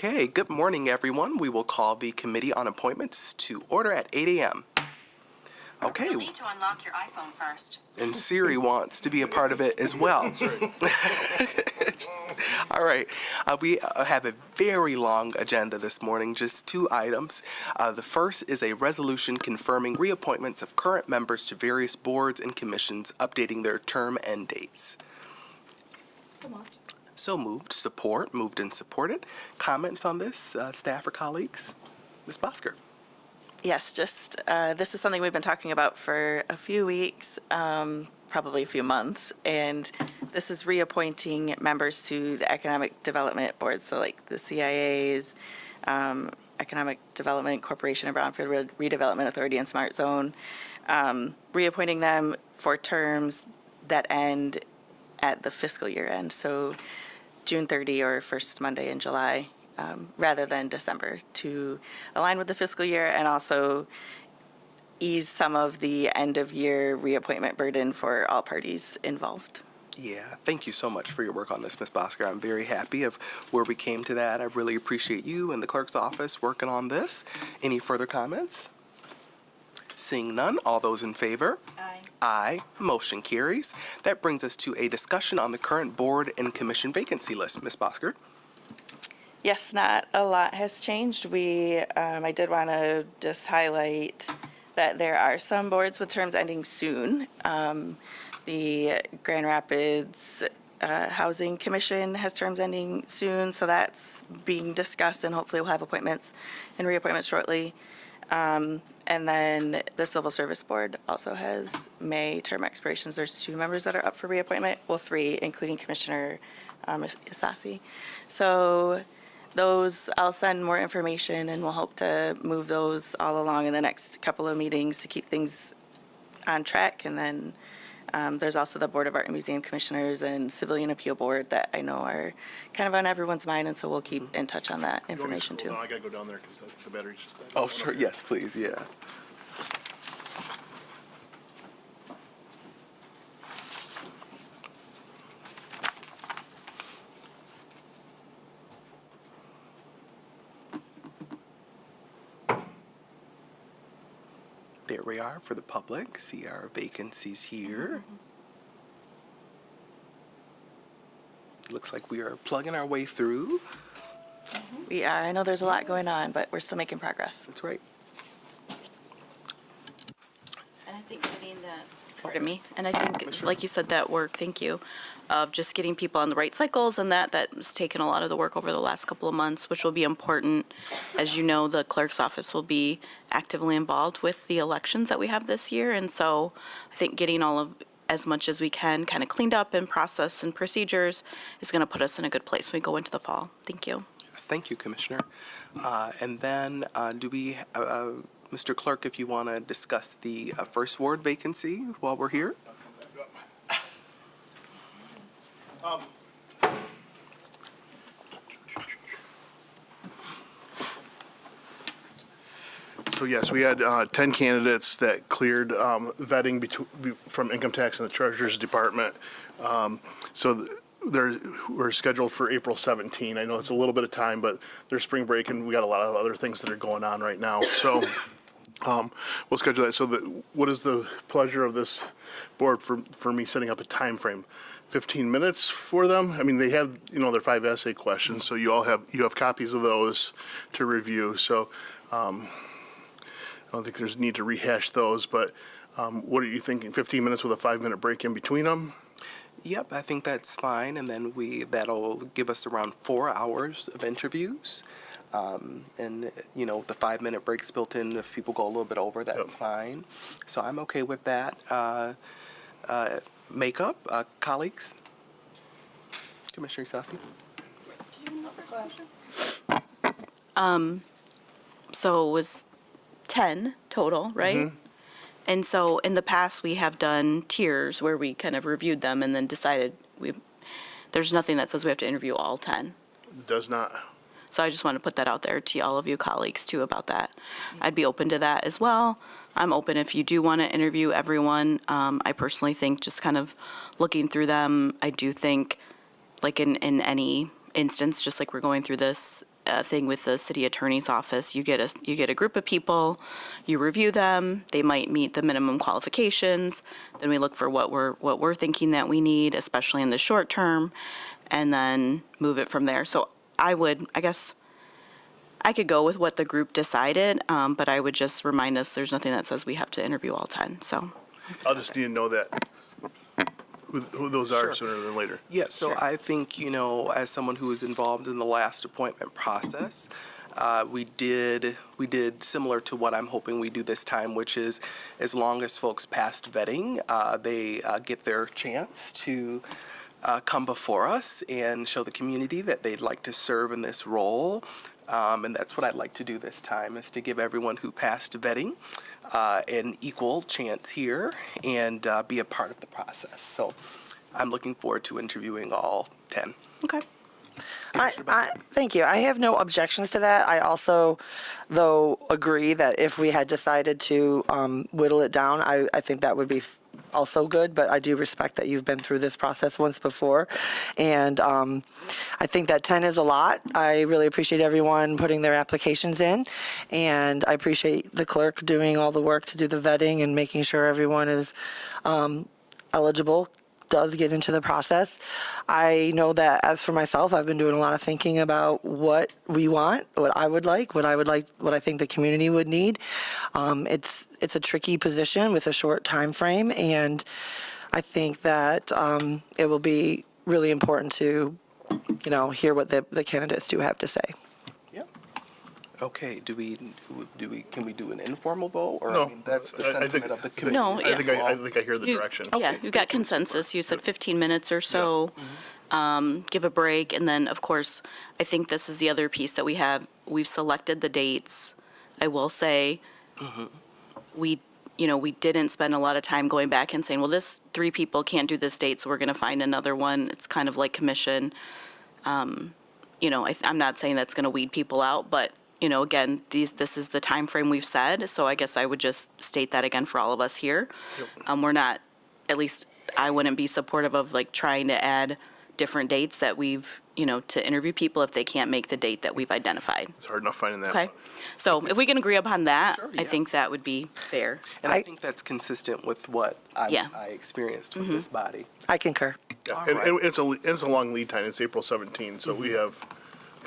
Okay, good morning, everyone. We will call the Committee on Appointments to order at 8 a.m. Okay. You'll need to unlock your iPhone first. And Siri wants to be a part of it as well. All right. We have a very long agenda this morning, just 2 items. The first is a resolution confirming reappointments of current members to various boards and commissions, updating their term end dates. So moved. Support. Moved and supported. Comments on this, staff or colleagues? Ms. Bosker. Yes, just this is something we've been talking about for a few weeks, probably a few months, and this is reappointing members to the Economic Development Board, so like the CIAs, Economic Development Corporation of Brownfield, Redevelopment Authority, and Smart Zone, reappointing them for terms that end at the fiscal year end, so June 30 or first Monday in July. Rather than December, to align with the fiscal year and also ease some of the end-of-year reappointment burden for all parties involved. Yeah, thank you so much for your work on this, Ms. Bosker. I'm very happy of where we came to that. I really appreciate you and the clerk's office working on this. Any further comments? Seeing none, all those in favor? Aye. Aye. Motion carries. That brings us to a discussion on the current board and commission vacancy list. Ms. Bosker? Yes, not a lot has changed. I did want to just highlight that there are some boards with terms ending soon. The Grand Rapids Housing Commission has terms ending soon, so that's being discussed, and hopefully we'll have appointments and reappointments shortly. And then the Civil Service Board also has May term expirations. There's 2 members that are up for reappointment, well, 3, including Commissioner Isasi. So those, I'll send more information, and we'll hope to move those all along in the next couple of meetings to keep things on track. And then there's also the Board of Art and Museum Commissioners and Civilian Appeal Board that I know are kind of on everyone's mind, and so we'll keep in touch on that information too. I gotta go down there because the battery's just dead. Oh, sure. Yes, please. Yeah. There we are for the public. See our vacancies here. Looks like we are plugging our way through. We are. I know there's a lot going on, but we're still making progress. That's right. And I think getting that, pardon me, and I think, like you said, that work, thank you, of just getting people on the right cycles, and that's taken a lot of the work over the last couple of months, which will be important. As you know, the clerk's office will be actively involved with the elections that we have this year, and so I think getting all of as much as we can kind of cleaned up and process and procedures is going to put us in a good place when we go into the fall. Thank you. Yes, thank you, Commissioner. And then do we, Mr. Clerk, if you want to discuss the first ward vacancy while we're here? So yes, we had 10 candidates that cleared vetting from income tax and the treasurer's department. We're scheduled for April 17. I know it's a little bit of time, but there's spring break and we got a lot of other things that are going on right now. So we'll schedule that. So what is the pleasure of this board for me setting up a time frame? 15 minutes for them? I mean, they have, their 5 essay questions, so you have copies of those to review. So I don't think there's need to rehash those, but what are you thinking? 15 minutes with a 5-minute break in between them? Yep, I think that's fine. And then that'll give us around 4 hours of interviews. And, the 5-minute breaks built in, if people go a little bit over, that's fine. So I'm okay with that. Makeup, colleagues? Commissioner Isasi? So it was 10 total, right? Mm-hmm. And so in the past, we have done tiers where we kind of reviewed them and then decided there's nothing that says we have to interview all 10. Does not. So I just want to put that out there to all of you colleagues too about that. I'd be open to that as well. I'm open if you do want to interview everyone. I personally think just kind of looking through them, I do think like in any instance, just like we're going through this, thing with the city attorney's office. You get a group of people, you review them, they might meet the minimum qualifications, then we look for what we're thinking that we need, especially in the short term, and then move it from there. So I guess I could go with what the group decided, but I would just remind us there's nothing that says we have to interview all 10. So I'll just need to know that, who those are Sure. sooner than later. Yeah, so I think, as someone who was involved in the last appointment process, we did similar to what I'm hoping we do this time, which is as long as folks passed vetting, they get their chance to come before us and show the community that they'd like to serve in this role. And that's what I'd like to do this time, is to give everyone who passed vetting an equal chance here and be a part of the process. So I'm looking forward to interviewing all 10. okay. Thank you. I have no objections to that. I also, though, agree that if we had decided to whittle it down, I think that would be also good, but I do respect that you've been through this process once before. And I think that 10 is a lot. I really appreciate everyone putting their applications in, and I appreciate the clerk doing all the work to do the vetting and making sure everyone is eligible, does get into the process. I know that as for myself, I've been doing a lot of thinking about what we want, what I think the community would need. It's a tricky position with a short time frame, and I think that it will be really important to, hear what the candidates do have to say. Yeah. Okay, can we do an informal vote? Or, No, that's the I think- sentiment of the committee. No, I think I hear the direction. Yeah, you got consensus. You said 15 minutes or so. Give a break, and then, of course, I think this is the other piece that we have. We've selected the dates. I will say, we didn't spend a lot of time going back and saying, well, this 3 people can't do this date, so we're going to find another one. It's kind of like commission. I'm not saying that's going to weed people out, but again, this is the time frame we've said, so I guess I would just state that again for all of us here. We're not, at least I wouldn't be supportive of trying to add different dates that we've, to interview people if they can't make the date that we've identified. It's hard enough finding that. Okay? So if we can agree upon that, Sure, I yeah. think that would be fair. And I think that's consistent with what Yeah. I experienced with this body. I concur. Yeah, and it's a long lead time. It's April 17th, so we have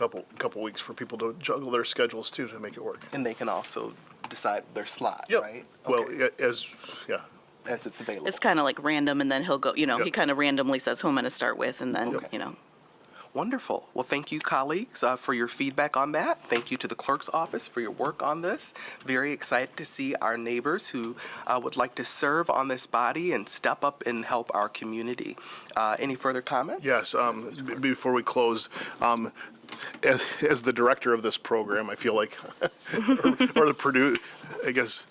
a couple weeks for people to juggle their schedules too to make it work. And they can also decide their slot, Yep. right? Well, Okay. as As it's available. It's kind of like random, and then he'll go, he Yep. kind of randomly says who I'm going to start with, and then, Okay. Wonderful. Well, thank you, colleagues, for your feedback on that. Thank you to the clerk's office for your work on this. Very excited to see our neighbors who would like to serve on this body and step up and help our community. Any further comments? yes, before we close, as the director of this program, I feel like, or the I guess,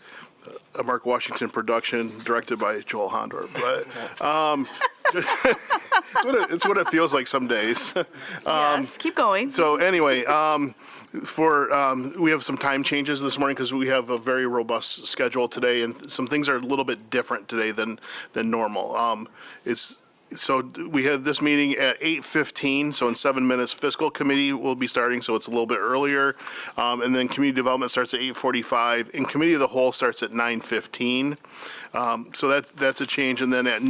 a Mark Washington production directed by Joel Hondor, but it's what it feels like some days. Yes, keep going. So anyway, we have some time changes this morning because we have a very robust schedule today, and some things are a little bit different today than normal. So we had this meeting at 8:15, so in 7 minutes, fiscal committee will be starting, so it's a little bit earlier. And then community development starts at 8:45, and committee of the whole starts at 9:15. So that's a change. And then at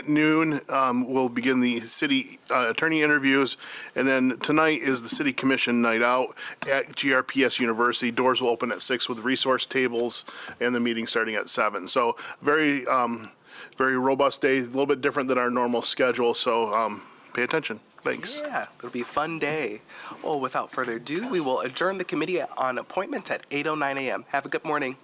noon, we'll begin the city attorney interviews. And then tonight is the city commission night out at GRPS University. Doors will open at 6 with resource tables, and the meeting starting at 7. So very robust day, a little bit different than our normal schedule, so pay attention. Thanks. Yeah, it'll be a fun day. Well, without further ado, we will adjourn the committee on appointments at 8:09 a.m. Have a good morning.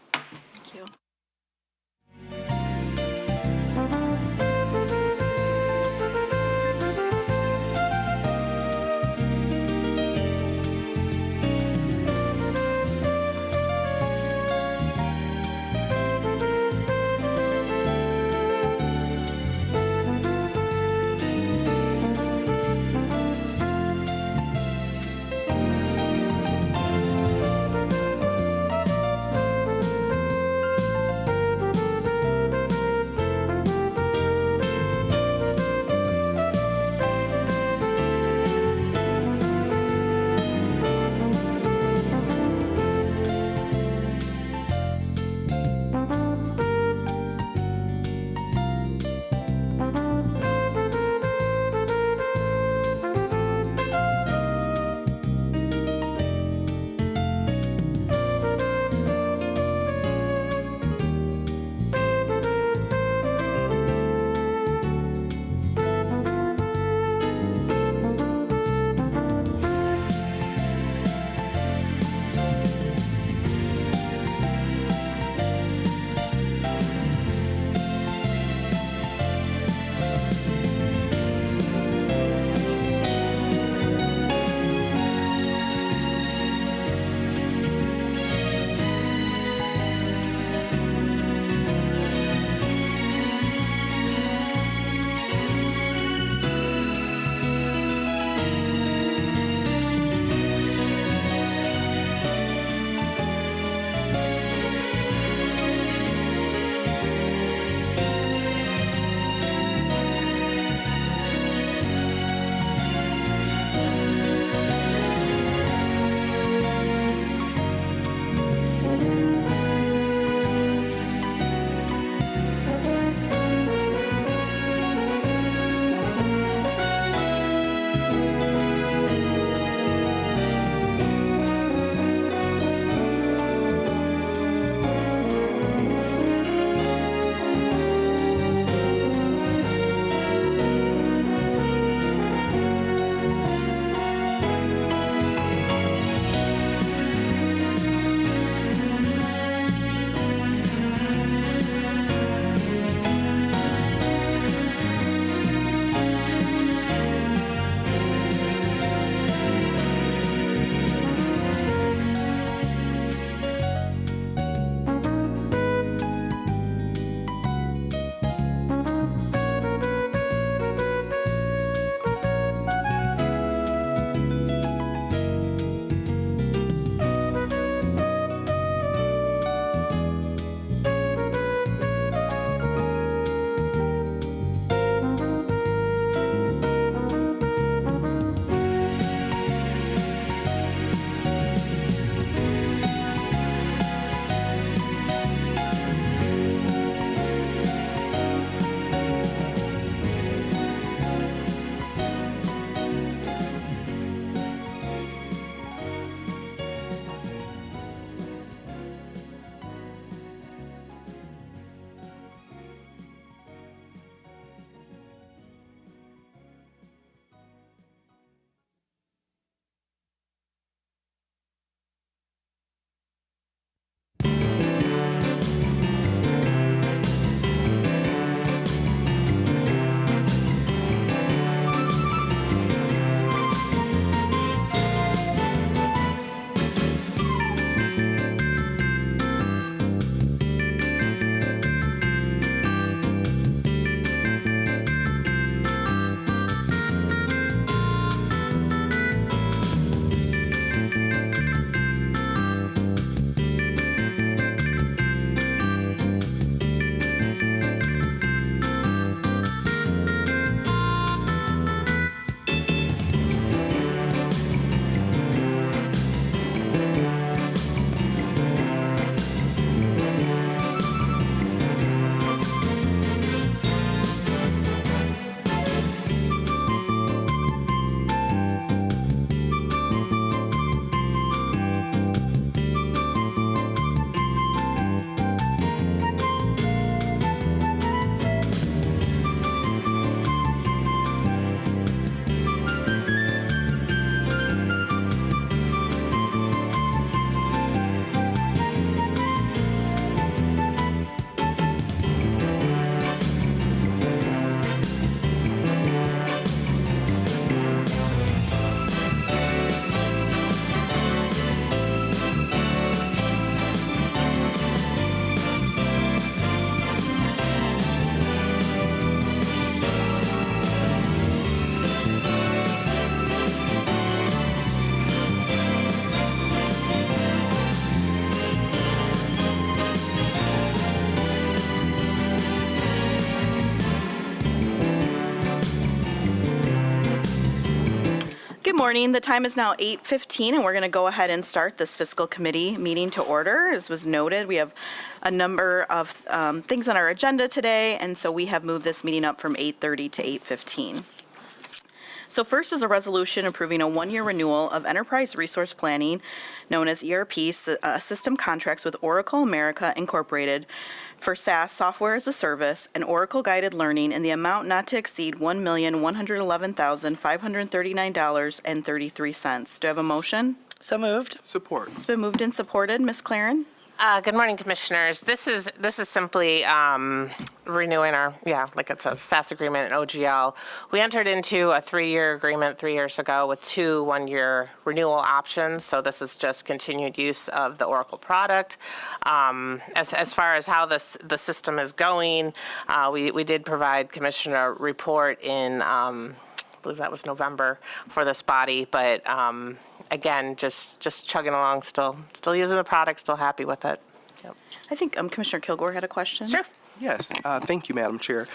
morning. The time is now 8:15, and we're going to go ahead and start this fiscal committee meeting to order. As was noted, we have a number of things on our agenda today, and so we have moved this meeting up from 8:30 to 8:15. So first is a resolution approving a one-year renewal of enterprise resource planning, known as ERP, system contracts with Oracle America Incorporated for SaaS, software as a service, and Oracle Guided Learning in the amount not to exceed $1,111,539.33. Do I have a motion? So moved. Support. It's been moved and supported. Ms. Claren? Good morning, Commissioners. This is simply renewing our, like it says, SaaS agreement and OGL. We entered into a 3-year agreement 3 years ago with 2 one-year renewal options. So this is just continued use of the Oracle product. As far as how the system is going, we did provide Commissioner a report in, I believe that was November for this body, but again, just chugging along, still using the product, still happy with it. Yep. I think Commissioner Kilgore had a question. Sure. Yes, thank you, Madam Chair.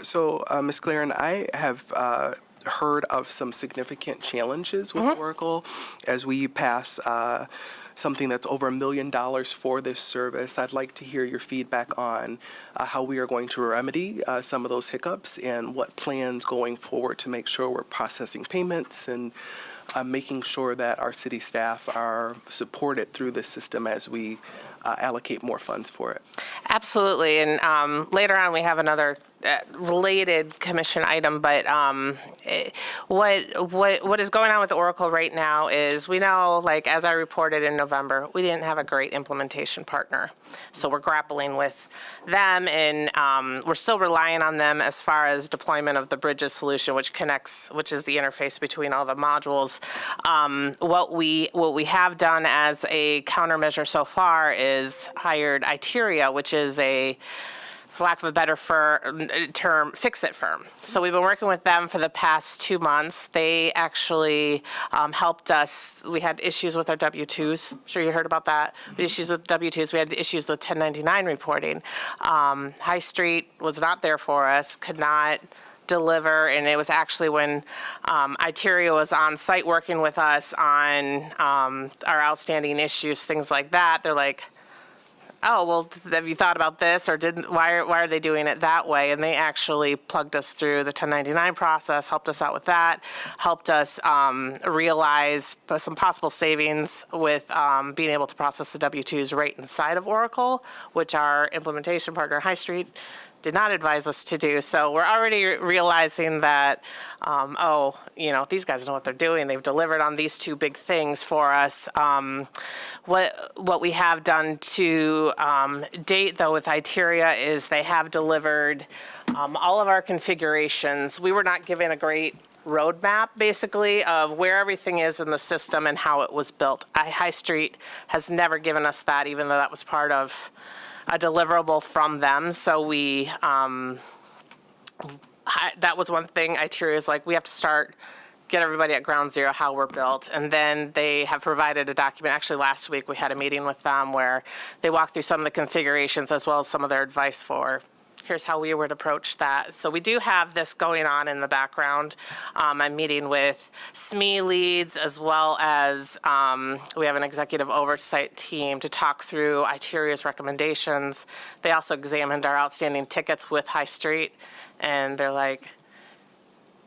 So, Ms. Claren, I have heard of some significant challenges with Oracle as we pass something that's over $1 million for this service. I'd like to hear your feedback on how we are going to remedy some of those hiccups and what plans going forward to make sure we're processing payments and making sure that our city staff are supported through this system as we allocate more funds for it. Absolutely, and later on we have another related commission item, but what is going on with Oracle right now is we know, like as I reported in November, we didn't have a great implementation partner. So we're grappling with them, and we're still relying on them as far as deployment of the Bridges solution, which is the interface between all the modules. What we have done as a countermeasure so far is hired Iteria, which is for lack of a better term, fix-it firm. So we've been working with them for the past 2 months. They actually helped us. We had issues with our W-2s. I'm sure you heard about that. We had issues with W-2s. We had issues with 1099 reporting. High Street was not there for us, could not deliver, and it was actually when Iteria was on site working with us on our outstanding issues, things like that. They're like, oh, well, have you thought about this, or why are they doing it that way? And they actually plugged us through the 1099 process, helped us out with that, helped us realize some possible savings with being able to process the W-2s right inside of Oracle, which our implementation partner, High Street, did not advise us to do. So we're already realizing that, these guys know what they're doing. They've delivered on these 2 big things for us. What we have done to date, though, with Iteria is they have delivered all of our configurations. We were not given a great roadmap, basically, of where everything is in the system and how it was built. High Street has never given us that, even though that was part of a deliverable from them. So that was one thing Iteria is like, we have to get everybody at ground zero, how we're built. And then they have provided a document. Actually, last week we had a meeting with them where they walked through some of the configurations as well as some of their advice for here's how we would approach that. So we do have this going on in the background. I'm meeting with SME leads as well as we have an executive oversight team to talk through Iteria's recommendations. They also examined our outstanding tickets with High Street, and they're like,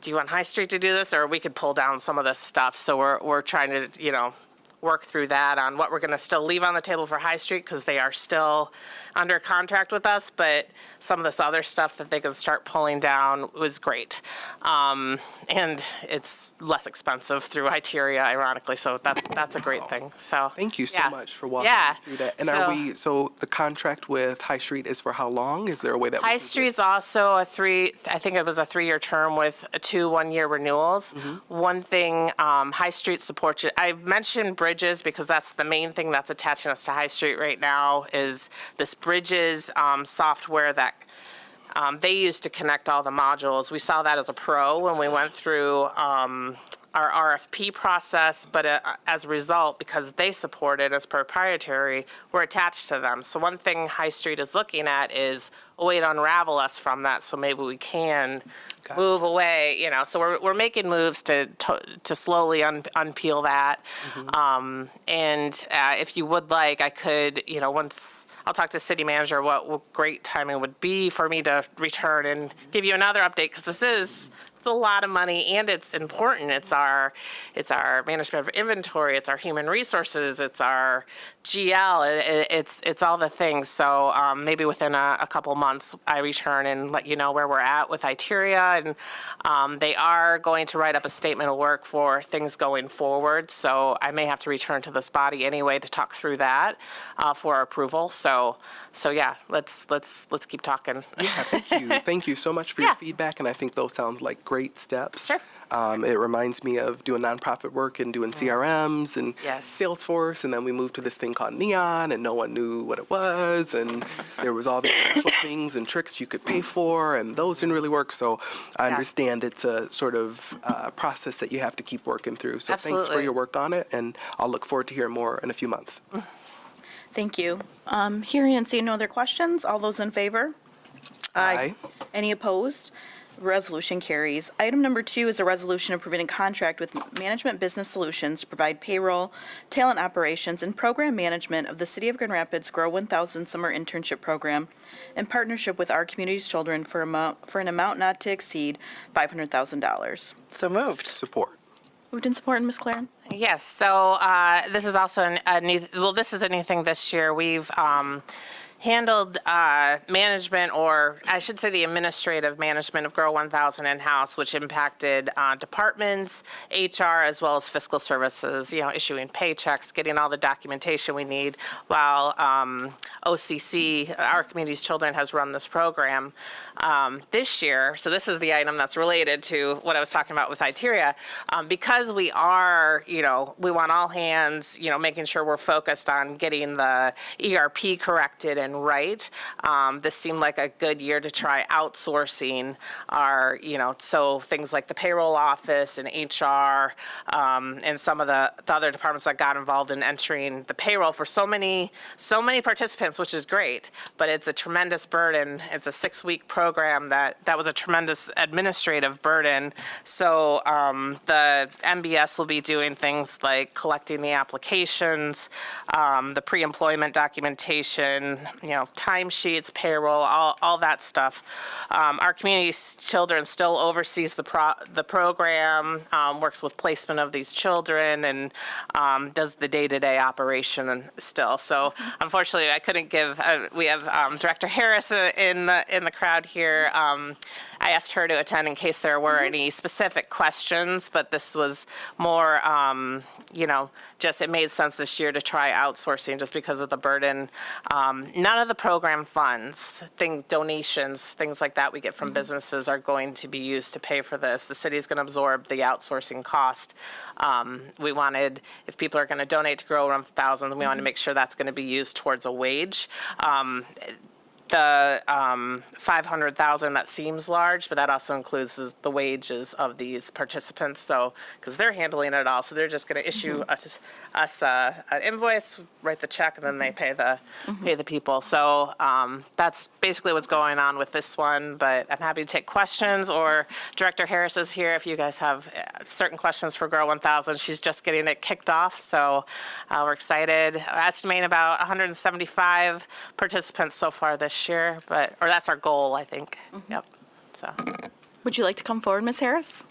do you want High Street to do this, or we could pull down some of this stuff? So we're trying to, work through that on what we're going to still leave on the table for High Street, because they are still under contract with us, but some of this other stuff that they can start pulling down was great. And it's less expensive through Iteria, ironically, so that's a great thing. So Thank you so much for walking me through that. And so the contract with High Street is for how long? Is there a way that High Street's also I think it was a 3-year term with 2 one-year renewals. One thing High Street supports, I mentioned Bridges because that's the main thing that's attaching us to High Street right now is this Bridges software that they use to connect all the modules. We saw that as a pro when we went through our RFP process, but as a result, because they support it as proprietary, we're attached to them. So one thing High Street is looking at is a way to unravel us from that, so maybe we can move away, so we're making moves to slowly unpeel that. And if you would like, I could, once I'll talk to city manager what great timing would be for me to return and give you another update, because it's a lot of money and it's important. It's our management of inventory, it's our human resources, it's our GL, it's all the things. So maybe within a couple months I return and let you know where we're at with Iteria, and they are going to write up a statement of work for things going forward. So I may have to return to this body anyway to talk through that for approval. So yeah, let's keep talking. Yeah, thank you. Thank you so much for your feedback, and I think those sound like great steps. Sure. It reminds me of doing nonprofit work and doing CRMs and Salesforce, and then we moved to this thing called Neon, and no one knew what it was, and there was all these special things and tricks you could pay for, and those didn't really work. So I understand it's a sort of process that you have to keep working through. So thanks for your work on it, and I'll look forward to hearing more in a few months. Thank you. Hearing and seeing no other questions, all those in favor? Aye. Any opposed? Resolution carries. Item number 2 is a resolution approving a contract with Management Business Solutions to provide payroll, talent operations, and program management of the City of Grand Rapids Grow 1000 Summer Internship Program in partnership with Our Community's Children for an amount not to exceed $500,000. So moved. Support. Moved and supported, Ms. Claren. Yes, so this is also this is a new thing this year. We've handled management, or I should say the administrative management of Grow 1000 in-house, which impacted departments, HR, as well as fiscal services, issuing paychecks, getting all the documentation we need, while OCC, Our Community's Children, has run this program this year. So this is the item that's related to what I was talking about with Iteria. Because we are, we want all hands, making sure we're focused on getting the ERP corrected and right. This seemed like a good year to try outsourcing our, so things like the payroll office and HR, and some of the other departments that got involved in entering the payroll for so many participants, which is great, but it's a tremendous burden. It's a 6-week program that was a tremendous administrative burden. So the MBS will be doing things like collecting the applications, the pre-employment documentation, timesheets, payroll, all that stuff. Our Community's Children still oversees the program, works with placement of these children, and does the day-to-day operation still. So unfortunately, I couldn't give. We have Director Harris in the crowd here. I asked her to attend in case there were any specific questions, but this was more, just it made sense this year to try outsourcing just because of the burden. None of the program funds, donations, things like that we get from businesses are going to be used to pay for this. The city's going to absorb the outsourcing cost. We wanted, if people are going to donate to Grow 1000, we want to make sure that's going to be used towards a wage. The $500,000, that seems large, but that also includes the wages of these participants. So, because they're handling it all, so they're just going to issue us an invoice, write the check, and then they pay the people. So that's basically what's going on with this one. But I'm happy to take questions, or Director Harris is here if you guys have certain questions for Grow 1000. She's just getting it kicked off, so we're excited. Estimating about 175 participants so far this year, or that's our goal, I think. Yep. So, Would you like to come forward, Ms. Harris?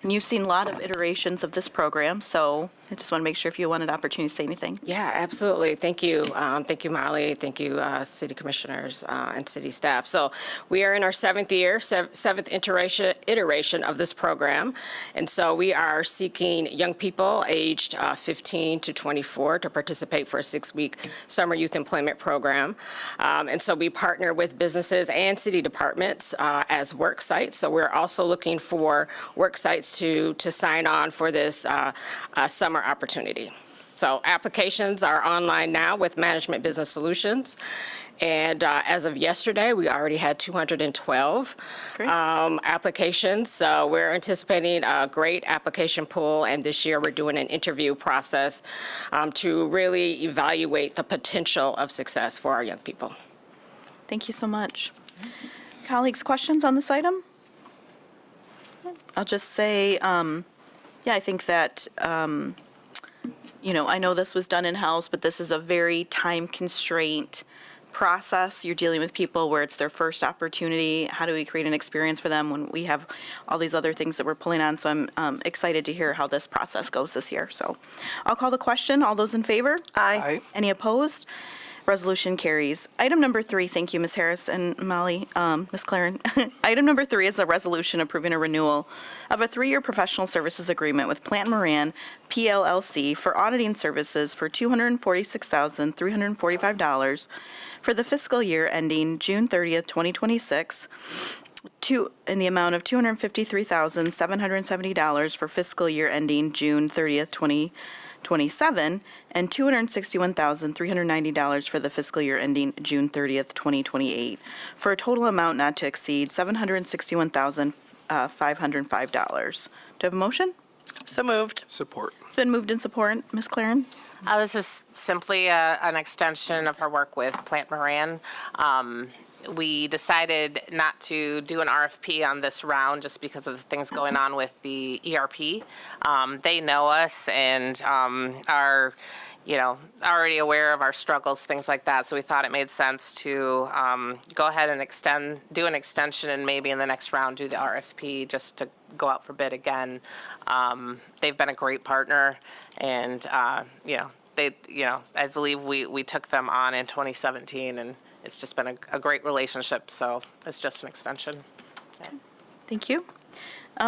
And you've seen a lot of iterations of this program, so I just want to make sure if you want an opportunity to say anything. Yeah, absolutely. Thank you. Thank you, Molly. Thank you, city commissioners and city staff. So we are in our 7th year, 7th iteration of this program. And so we are seeking young people aged 15 to 24 to participate for a 6-week summer youth employment program. And so we partner with businesses and city departments as work sites. So we're also looking for work sites to sign on for this summer opportunity. So applications are online now with Management Business Solutions. And as of yesterday, we already had 212 Great. applications. So we're anticipating a great application pool. And this year, we're doing an interview process to really evaluate the potential of success for our young people. Thank you so much. Colleagues, questions on this item? I'll just say, I think that, I know this was done in-house, but this is a very time-constrained process. You're dealing with people where it's their first opportunity. How do we create an experience for them when we have all these other things that we're pulling on? So I'm excited to hear how this process goes this year. So I'll call the question. All those in favor? Aye. Any opposed? Resolution carries. Item number 3, thank you, Ms. Harris and Molly, Ms. Claren. Item number 3 is a resolution approving a renewal of a 3-year professional services agreement with Plant Moran PLLC for auditing services for $246,345 for the fiscal year ending June 30th, 2026, in the amount of $253,770 for fiscal year ending June 30th, 2027, and $261,390 for the fiscal year ending June 30th, 2028, for a total amount not to exceed $761,505. Do I have a motion? So moved. Support. It's been moved and support. Ms. Claren? This is simply an extension of her work with Plant Moran. We decided not to do an RFP on this round just because of the things going on with the ERP. They know us and are, already aware of our struggles, things like that. So we thought it made sense to go ahead and do an extension, and maybe in the next round do the RFP just to go out for bid again. They've been a great partner, and I believe we took them on in 2017, and it's just been a great relationship, so it's just an extension. Thank you.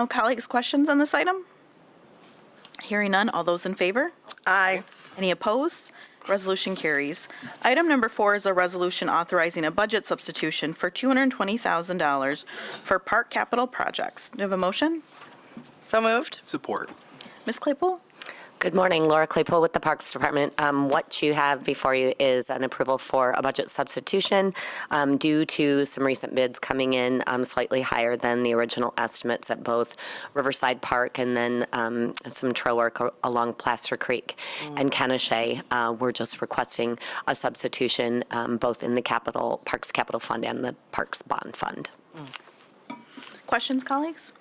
Colleagues, questions on this item? Hearing none, all those in favor? Aye. Any opposed? Resolution carries. Item number 4 is a resolution authorizing a budget substitution for $220,000 for park capital projects. Do you have a motion? So moved. Support. Ms. Claypool? Good morning, Laura Claypool with the Parks Department. What you have before you is an approval for a budget substitution due to some recent bids coming in slightly higher than the original estimates at both Riverside Park and then some trail work along Placer Creek and Kennesaw. We're just requesting a substitution both in the Parks Capital Fund and the Parks Bond Fund. Questions, colleagues?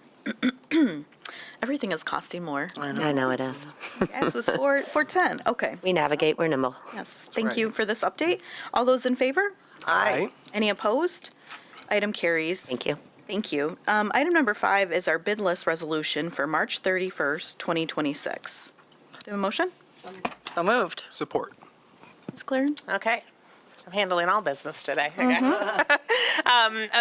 Everything is costing more. I know it is. Yes, it was 410. Okay. We navigate, we're nimble. Yes. Thank you for this update. All those in favor? Aye. Any opposed? Item carries. Thank you. Thank you. Item number 5 is our bid list resolution for March 31st, 2026. Do you have a motion? So moved. Support. Ms. Claren? Okay. I'm handling all business today, I guess.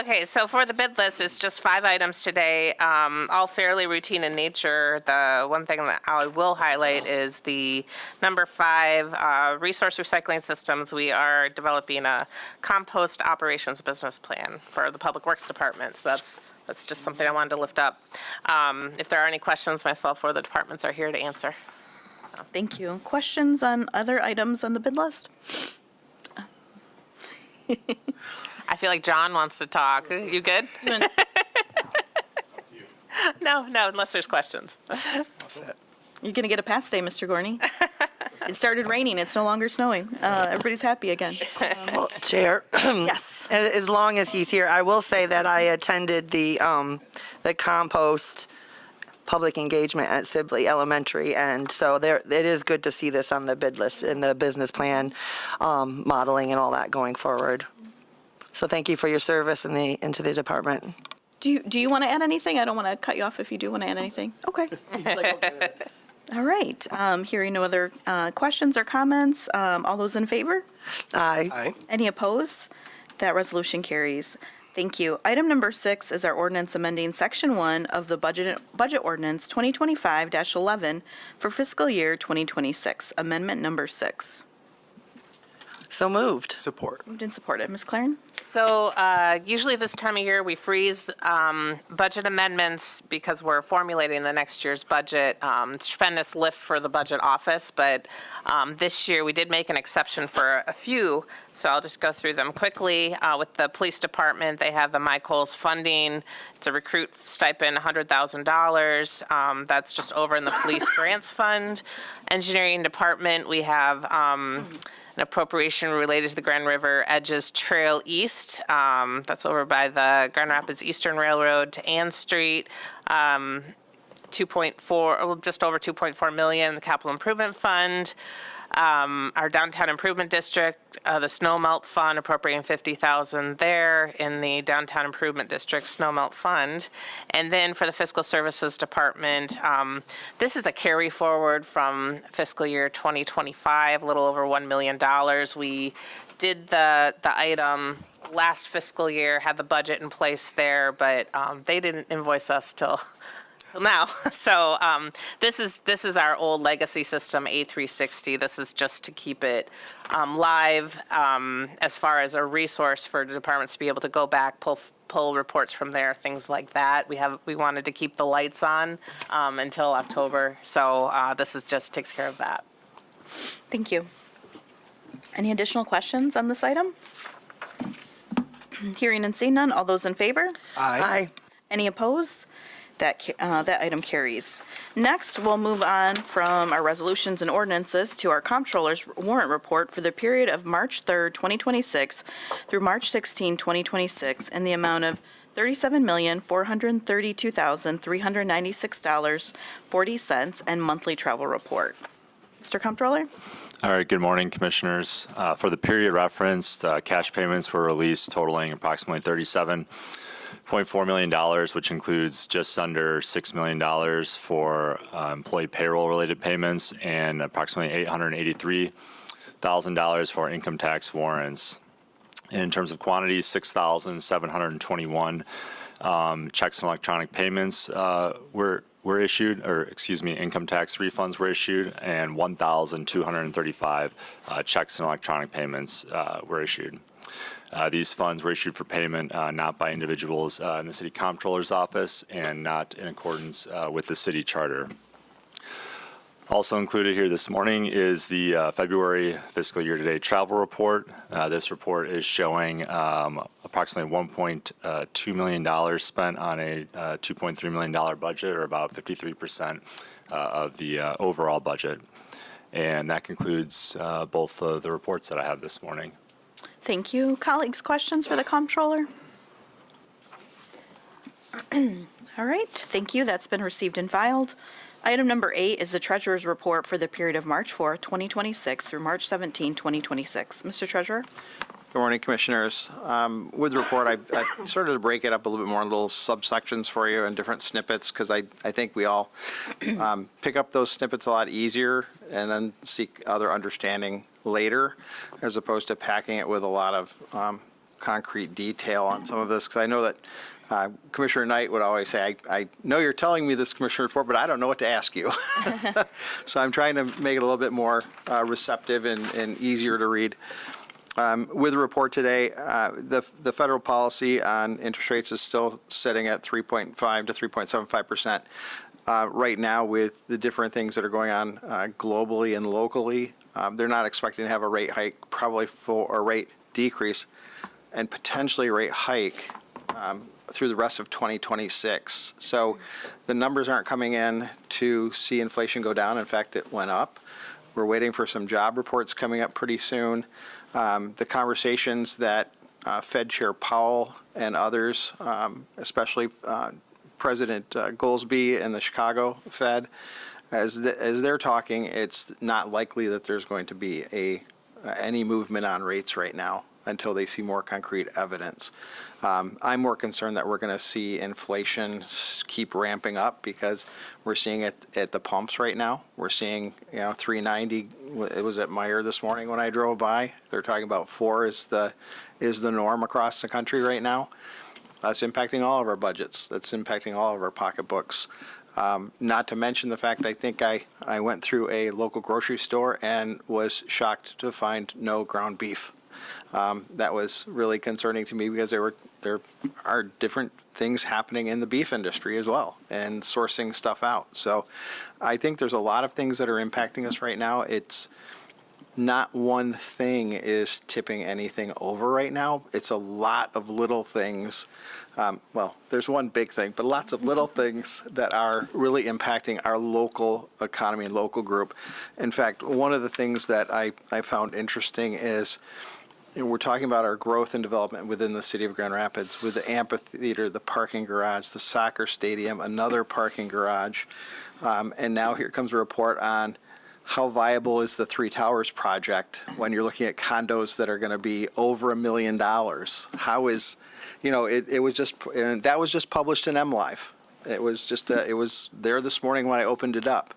Okay, so for the bid list, it's just 5 items today, all fairly routine in nature. The one thing that I will highlight is the number 5, resource recycling systems. We are developing a compost operations business plan for the Public Works Department. So that's just something I wanted to lift up. If there are any questions, myself or the departments are here to answer. Thank you. Questions on other items on the bid list? I feel like John wants to talk. You good? No, unless there's questions. You're going to get a pass day, Mr. Gorney. It started raining. It's no longer snowing. Everybody's happy again. Well, Chair, Yes. as long as he's here, I will say that I attended the compost public engagement at Sibley Elementary, and so it is good to see this on the bid list and the business plan modeling and all that going forward. So thank you for your service into the department. Do you want to add anything? I don't want to cut you off if you do want to add anything. Okay. All right. Hearing no other questions or comments, all those in favor? Aye. Aye. Any opposed? That resolution carries. Thank you. Item number 6 is our ordinance amending Section 1 of the Budget Ordinance 2025-11 for fiscal year 2026, Amendment number 6. So moved. Support. Moved and supported. Ms. Claren? So usually this time of year, we freeze budget amendments because we're formulating the next year's budget. Tremendous lift for the budget office, but this year we did make an exception for a few, so I'll just go through them quickly. With the police department, they have the My Coles funding. It's a recruit stipend, $100,000. That's just over in the police grants fund. Engineering department, we have an appropriation related to the Grand River Edges Trail East. That's over by the Grand Rapids Eastern Railroad to Ann Street. 2.4, just over 2.4 million, the Capital Improvement Fund. Our Downtown Improvement District, the Snow Melt Fund, appropriating $50,000 there in the Downtown Improvement District Snow Melt Fund. And then for the Fiscal Services Department, this is a carry forward from fiscal year 2025, a little over $1 million. We did the item last fiscal year, had the budget in place there, but they didn't invoice us till now. So this is our old legacy system, A360. This is just to keep it live as far as a resource for the departments to be able to go back, pull reports from there, things like that. We wanted to keep the lights on until October, so this is just takes care of that. Thank you. Any additional questions on this item? Hearing and seeing none, all those in favor? Aye. Any opposed? That item carries. Next, we'll move on from our resolutions and ordinances to our Comptroller's warrant report for the period of March 3rd, 2026 through March 16, 2026 in the amount of $37,432,396.40 and monthly travel report. Mr. Comptroller? All right, good morning, Commissioners. For the period referenced, cash payments were released totaling approximately $37.4 million, which includes just under $6 million for employee payroll-related payments and approximately $883,000 for income tax warrants. In terms of quantities, 6,721 checks and electronic payments were issued, income tax refunds were issued, and 1,235 checks and electronic payments were issued. These funds were issued for payment not by individuals in the City Comptroller's office and not in accordance with the city charter. Also included here this morning is the February fiscal year-to-date travel report. This report is showing approximately $1.2 million spent on a $2.3 million budget, or about 53% of the overall budget. And that concludes both of the reports that I have this morning. Thank you. Colleagues, questions for the Comptroller? All right, thank you. That's been received and filed. Item number 8 is the Treasurer's Report for the period of March 4, 2026 through March 17, 2026. Mr. Treasurer? Good morning, Commissioners. With the report, I started to break it up a little bit more in little subsections for you and different snippets, because I think we all pick up those snippets a lot easier and then seek other understanding later, as opposed to packing it with a lot of concrete detail on some of this, because I know that Commissioner Knight would always say, I know you're telling me this Commissioner report, but I don't know what to ask you. So I'm trying to make it a little bit more receptive and easier to read. With the report today, the federal policy on interest rates is still sitting at 3.5 to 3.75%. Right now, with the different things that are going on globally and locally, they're not expecting to have a rate hike, probably for a rate decrease, and potentially a rate hike through the rest of 2026. So the numbers aren't coming in to see inflation go down. In fact, it went up. We're waiting for some job reports coming up pretty soon. The conversations that Fed Chair Powell and others, especially President Goolsbee and the Chicago Fed, as they're talking, it's not likely that there's going to be any movement on rates right now until they see more concrete evidence. I'm more concerned that we're going to see inflation keep ramping up, because we're seeing it at the pumps right now. We're seeing, 390. It was at Meijer this morning when I drove by. They're talking about 4 is the norm across the country right now. That's impacting all of our budgets. That's impacting all of our pocketbooks. Not to mention the fact I think I went through a local grocery store and was shocked to find no ground beef. That was really concerning to me because there are different things happening in the beef industry as well and sourcing stuff out. So I think there's a lot of things that are impacting us right now. It's not one thing is tipping anything over right now. It's a lot of little things. Well, there's one big thing, but lots of little things that are really impacting our local economy and local group. In fact, one of the things that I found interesting is, we're talking about our growth and development within the city of Grand Rapids with the amphitheater, the parking garage, the soccer stadium, another parking garage. And now here comes a report on how viable is the Three Towers project when you're looking at condos that are going to be over $1 million. How is, it was just, and that was just published in MLive. It was just, it was there this morning when I opened it up.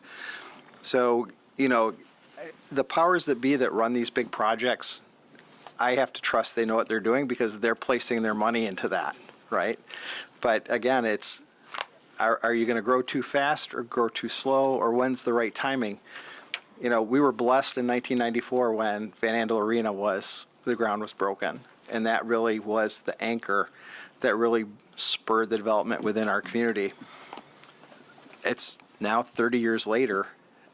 So, the powers that be that run these big projects, I have to trust they know what they're doing because they're placing their money into that, right? But again, it's, are you going to grow too fast or grow too slow, or when's the right timing? We were blessed in 1994 when Van Andel Arena the ground was broken. And that really was the anchor that really spurred the development within our community. It's now 30 years later,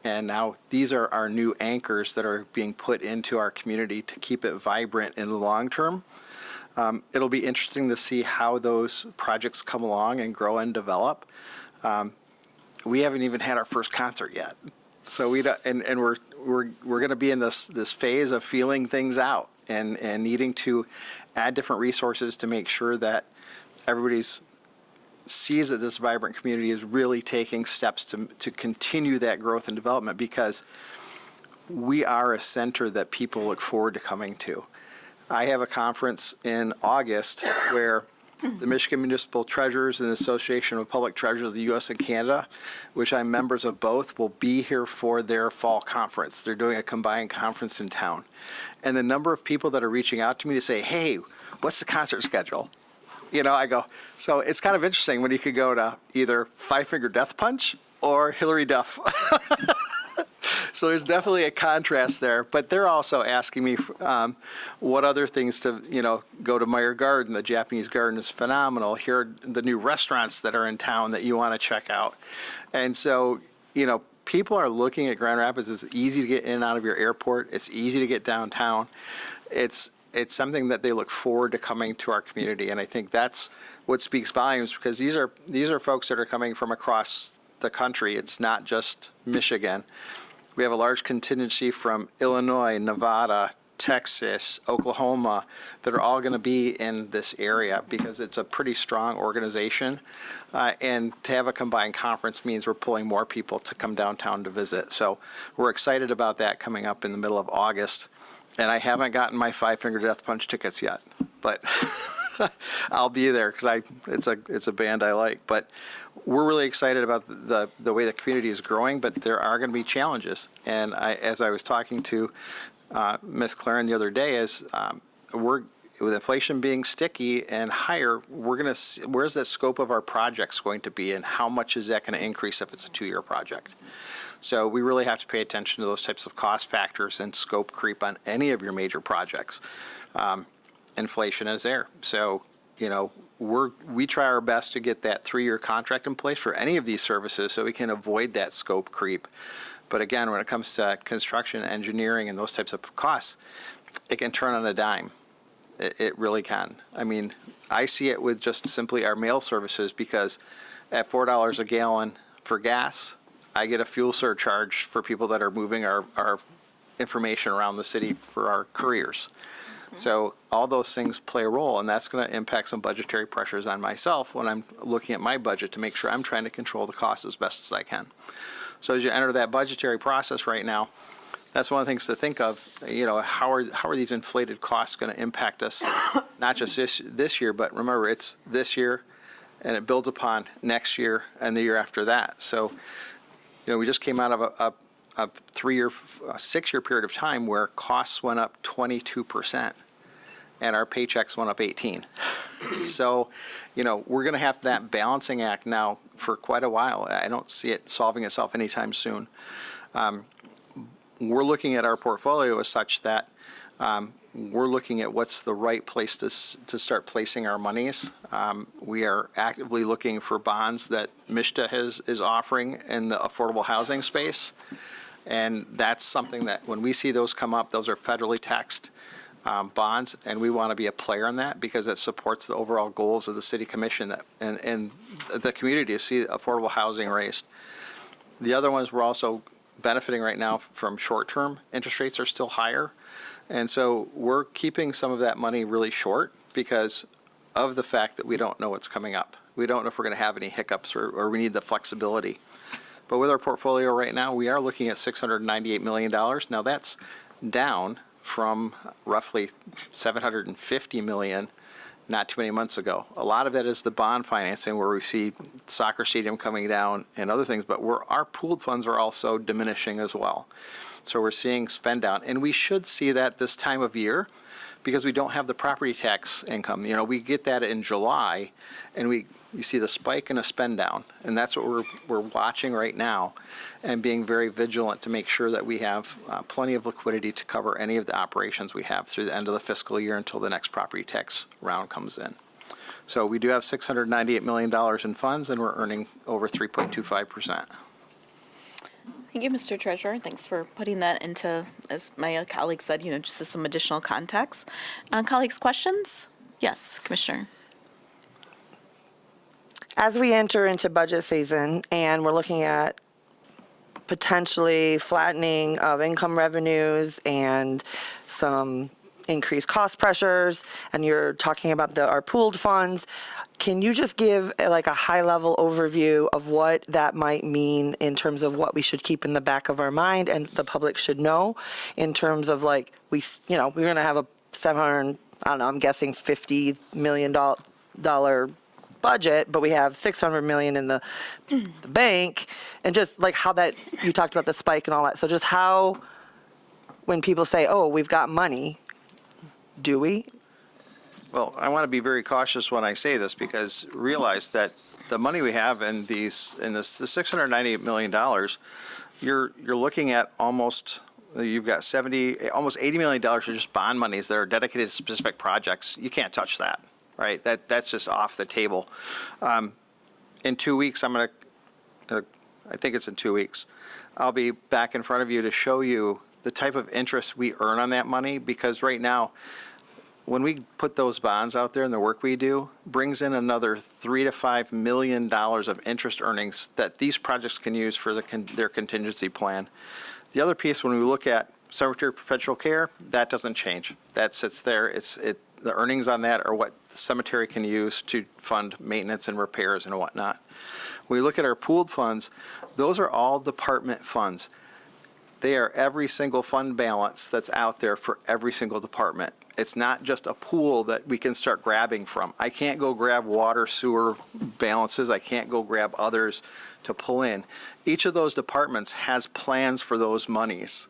and now these are our new anchors that are being put into our community to keep it vibrant in the long term. It'll be interesting to see how those projects come along and grow and develop. We haven't even had our first concert yet. So we're going to be in this phase of feeling things out and needing to add different resources to make sure that everybody's sees that this vibrant community is really taking steps to continue that growth and development, because we are a center that people look forward to coming to. I have a conference in August where the Michigan Municipal Treasurers and the Association of Public Treasurers of the U.S. and Canada, which I'm members of both, will be here for their fall conference. They're doing a combined conference in town. And the number of people that are reaching out to me to say, hey, what's the concert schedule? I go, so it's kind of interesting when you could go to either Five Finger Death Punch or Hillary Duff. So there's definitely a contrast there, but they're also asking me what other things to, go to Meyer Garden. The Japanese garden is phenomenal. Here are the new restaurants that are in town that you want to check out. And so, people are looking at Grand Rapids as easy to get in and out of your airport. It's easy to get downtown. It's something that they look forward to coming to our community. And I think that's what speaks volumes, because these are folks that are coming from across the country. It's not just Michigan. We have a large contingency from Illinois, Nevada, Texas, Oklahoma, that are all going to be in this area because it's a pretty strong organization. And to have a combined conference means we're pulling more people to come downtown to visit. So we're excited about that coming up in the middle of August. And I haven't gotten my Five Finger Death Punch tickets yet, but I'll be there because it's a band I like. But we're really excited about the way the community is growing, but there are going to be challenges. And as I was talking to Ms. Claren the other day, with inflation being sticky and higher, we're going to see where's the scope of our projects going to be, and how much is that going to increase if it's a 2-year project. So we really have to pay attention to those types of cost factors and scope creep on any of your major projects. Inflation is there. So, we try our best to get that 3-year contract in place for any of these services so we can avoid that scope creep. But again, when it comes to construction, engineering, and those types of costs, it can turn on a dime. It really can. I mean, I see it with just simply our mail services, because at $4 a gallon for gas, I get a fuel surcharge for people that are moving our information around the city for our couriers. So all those things play a role, and that's going to impact some budgetary pressures on myself when I'm looking at my budget to make sure I'm trying to control the costs as best as I can. So as you enter that budgetary process right now, that's one of the things to think of. How are these inflated costs going to impact us, not just this year, but remember, it's this year, and it builds upon next year and the year after that. So, we just came out of a 6-year period of time where costs went up 22%, and our paychecks went up 18%. So, we're going to have that balancing act now for quite a while. I don't see it solving itself anytime soon. We're looking at our portfolio as such that we're looking at what's the right place to start placing our monies. We are actively looking for bonds that MISTA is offering in the affordable housing space. And that's something that when we see those come up, those are federally taxed bonds, and we want to be a player in that because it supports the overall goals of the city commission and the community to see affordable housing raised. The other ones we're also benefiting right now from short-term interest rates are still higher. And so we're keeping some of that money really short because of the fact that we don't know what's coming up. We don't know if we're going to have any hiccups or we need the flexibility. But with our portfolio right now, we are looking at $698 million. Now that's down from roughly $750 million not too many months ago. A lot of that is the bond financing where we see soccer stadium coming down and other things, but our pooled funds are also diminishing as well. So we're seeing spend down, and we should see that this time of year because we don't have the property tax income. We get that in July, and you see the spike and a spend down, and that's what we're watching right now and being very vigilant to make sure that we have plenty of liquidity to cover any of the operations we have through the end of the fiscal year until the next property tax round comes in. So we do have $698 million in funds, and we're earning over 3.25%. Thank you, Mr. Treasurer. Thanks for putting that into, as my colleague said, just as some additional context. Colleagues, questions? Yes, Commissioner. As we enter into budget season and we're looking at potentially flattening of income revenues and some increased cost pressures, and you're talking about our pooled funds, can you just give a high-level overview of what that might mean in terms of what we should keep in the back of our mind and the public should know in terms of we're going to have a I'm guessing $50 million budget, but we have $600 million in the bank, and just how that, you talked about the spike and all that. So just how, when people say, oh, we've got money, do we? Well, I want to be very cautious when I say this because realize that the money we have in the $698 million, you're looking at almost $80 million are just bond monies that are dedicated to specific projects. You can't touch that, right? That's just off the table. In 2 weeks, I think it's in 2 weeks, I'll be back in front of you to show you the type of interest we earn on that money, because right now, when we put those bonds out there and the work we do brings in another $3 to $5 million of interest earnings that these projects can use for their contingency plan. The other piece, when we look at cemetery perpetual care, that doesn't change. That sits there. The earnings on that are what the cemetery can use to fund maintenance and repairs and whatnot. When we look at our pooled funds, those are all department funds. They are every single fund balance that's out there for every single department. It's not just a pool that we can start grabbing from. I can't go grab water, sewer balances. I can't go grab others to pull in. Each of those departments has plans for those monies,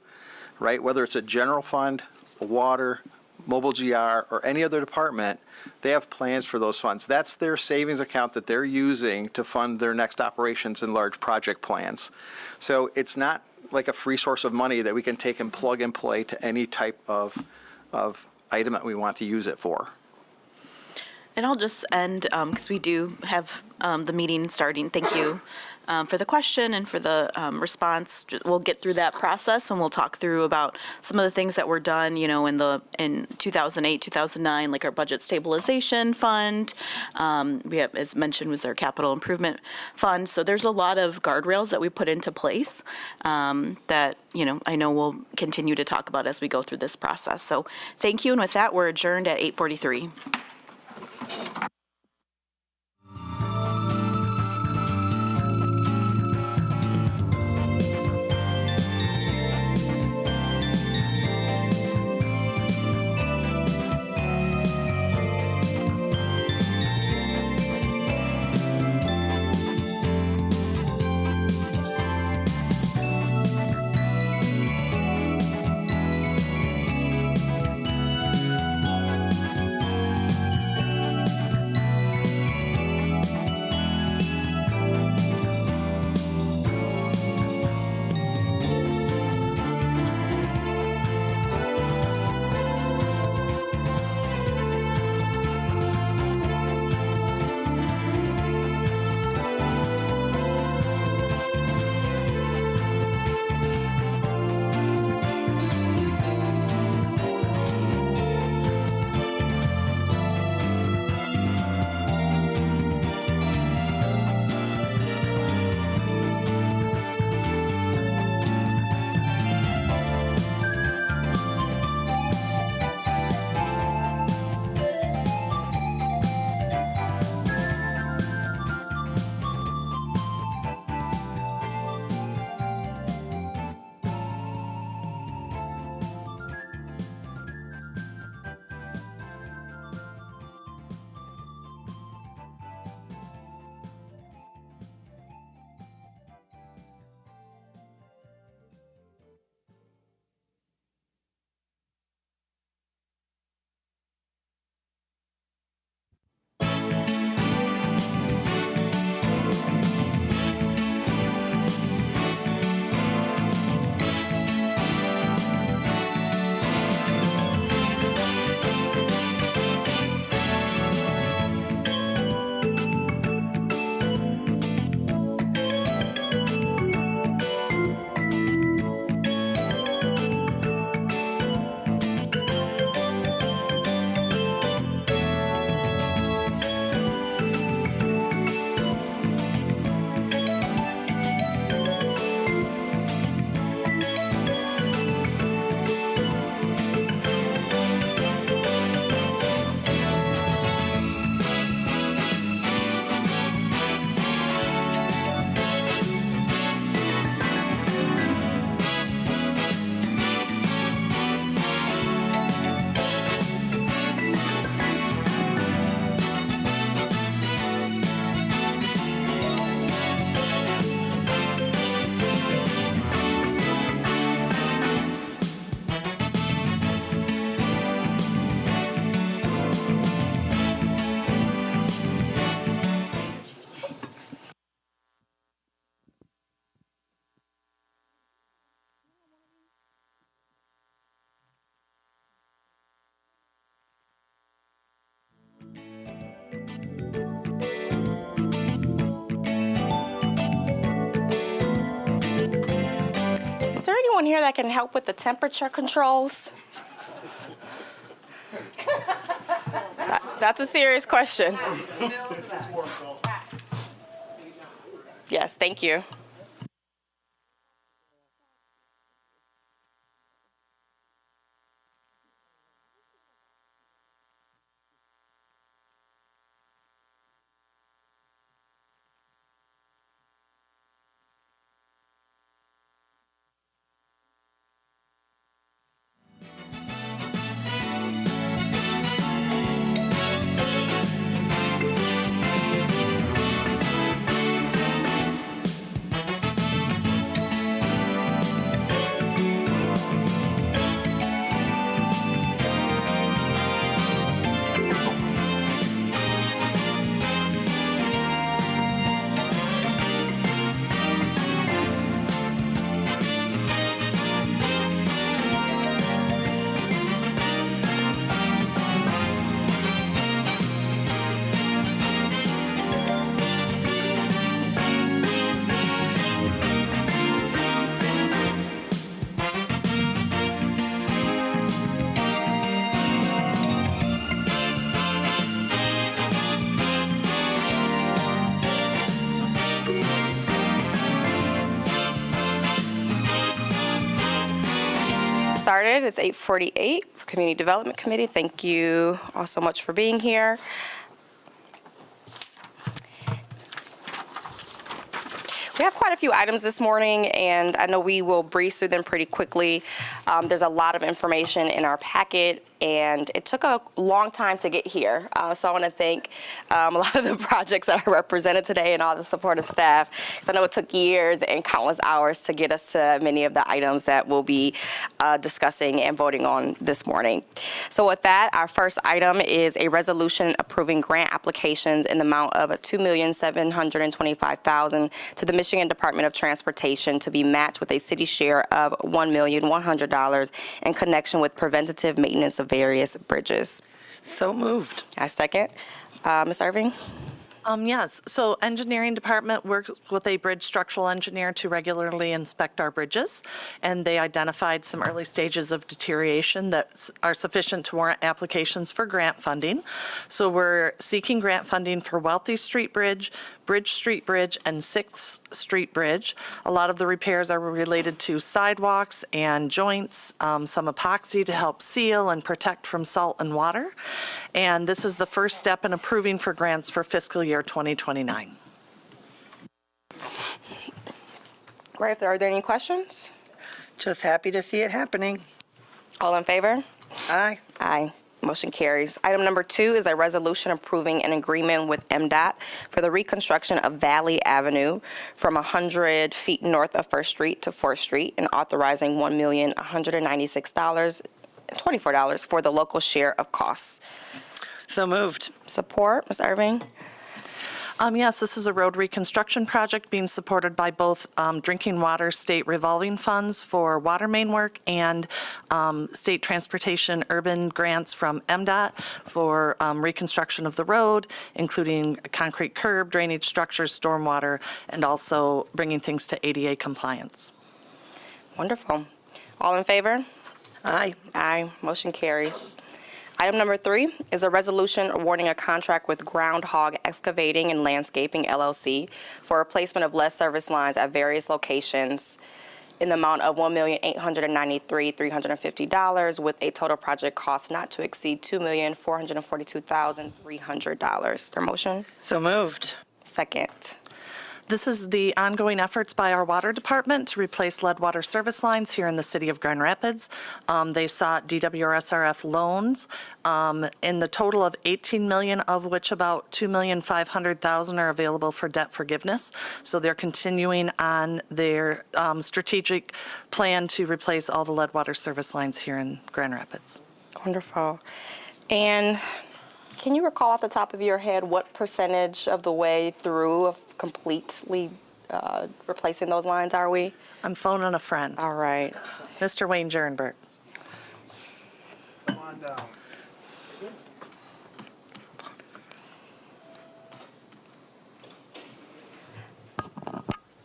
right? Whether it's a general fund, a water, mobile GR, or any other department, they have plans for those funds. That's their savings account that they're using to fund their next operations and large project plans. So it's not like a free source of money that we can take and plug and play to any type of item that we want to use it for. And I'll just end, because we do have the meeting starting. Thank you for the question and for the response. We'll get through that process and we'll talk through about some of the things that were done, in 2008, 2009, like our budget stabilization fund. We have, as mentioned, was our capital improvement fund. So there's a lot of guardrails that we put into place that, I know we'll continue to talk about as we go through this process. So thank you. And with that, we're adjourned at 8:43. anyone here that can help with the temperature controls? That's a serious question. Yes, thank you. Started. It's 8:48 for Community Development Committee. Thank you all so much for being here. We have quite a few items this morning, and I know we will breeze through them pretty quickly. There's a lot of information in our packet, and it took a long time to get here. So I want to thank a lot of the projects that are represented today and all the supportive staff, because I know it took years and countless hours to get us to many of the items that we'll be discussing and voting on this morning. So with that, our first item is a resolution approving grant applications in the amount of $2,725,000 to the Michigan Department of Transportation to be matched with a city share of $1,100,000 in connection with preventative maintenance of various bridges. So moved. I second. Ms. Irving? Yes, so engineering department works with a bridge structural engineer to regularly inspect our bridges, and they identified some early stages of deterioration that are sufficient to warrant applications for grant funding. So we're seeking grant funding for Wealthy Street Bridge, Bridge Street Bridge, and 6th Street Bridge. A lot of the repairs are related to sidewalks and joints, some epoxy to help seal and protect from salt and water. And this is the first step in approving for grants for fiscal year 2029. Great. Are there any questions? Just happy to see it happening. All in favor? Aye. Aye. Motion carries. Item number 2 is a resolution approving an agreement with MDOT for the reconstruction of Valley Avenue from 100 feet north of 1st Street to 4th Street and authorizing $1,196.24 for the local share of costs. So moved. Support, Ms. Irving? Yes, this is a road reconstruction project being supported by both drinking water state revolving funds for water main work and state transportation urban grants from MDOT for reconstruction of the road, including concrete curb, drainage structures, stormwater, and also bringing things to ADA compliance. Wonderful. All in favor? Aye. Aye. Motion carries. Item number 3 is a resolution awarding a contract with Groundhog Excavating and Landscaping, LLC, for replacement of lead service lines at various locations in the amount of $1,893,350 with a total project cost not to exceed $2,442,300. Is there a motion? So moved. Second. This is the ongoing efforts by our water department to replace lead water service lines here in the city of Grand Rapids. They sought DWRSRF loans in the total of $18 million, of which about $2,500,000 are available for debt forgiveness. So they're continuing on their strategic plan to replace all the lead water service lines here in Grand Rapids. Wonderful. And can you recall off the top of your head what percentage of the way through of completely replacing those lines are we? I'm phoning a friend. All right. Mr. Wayne Jurenberg. Come on down.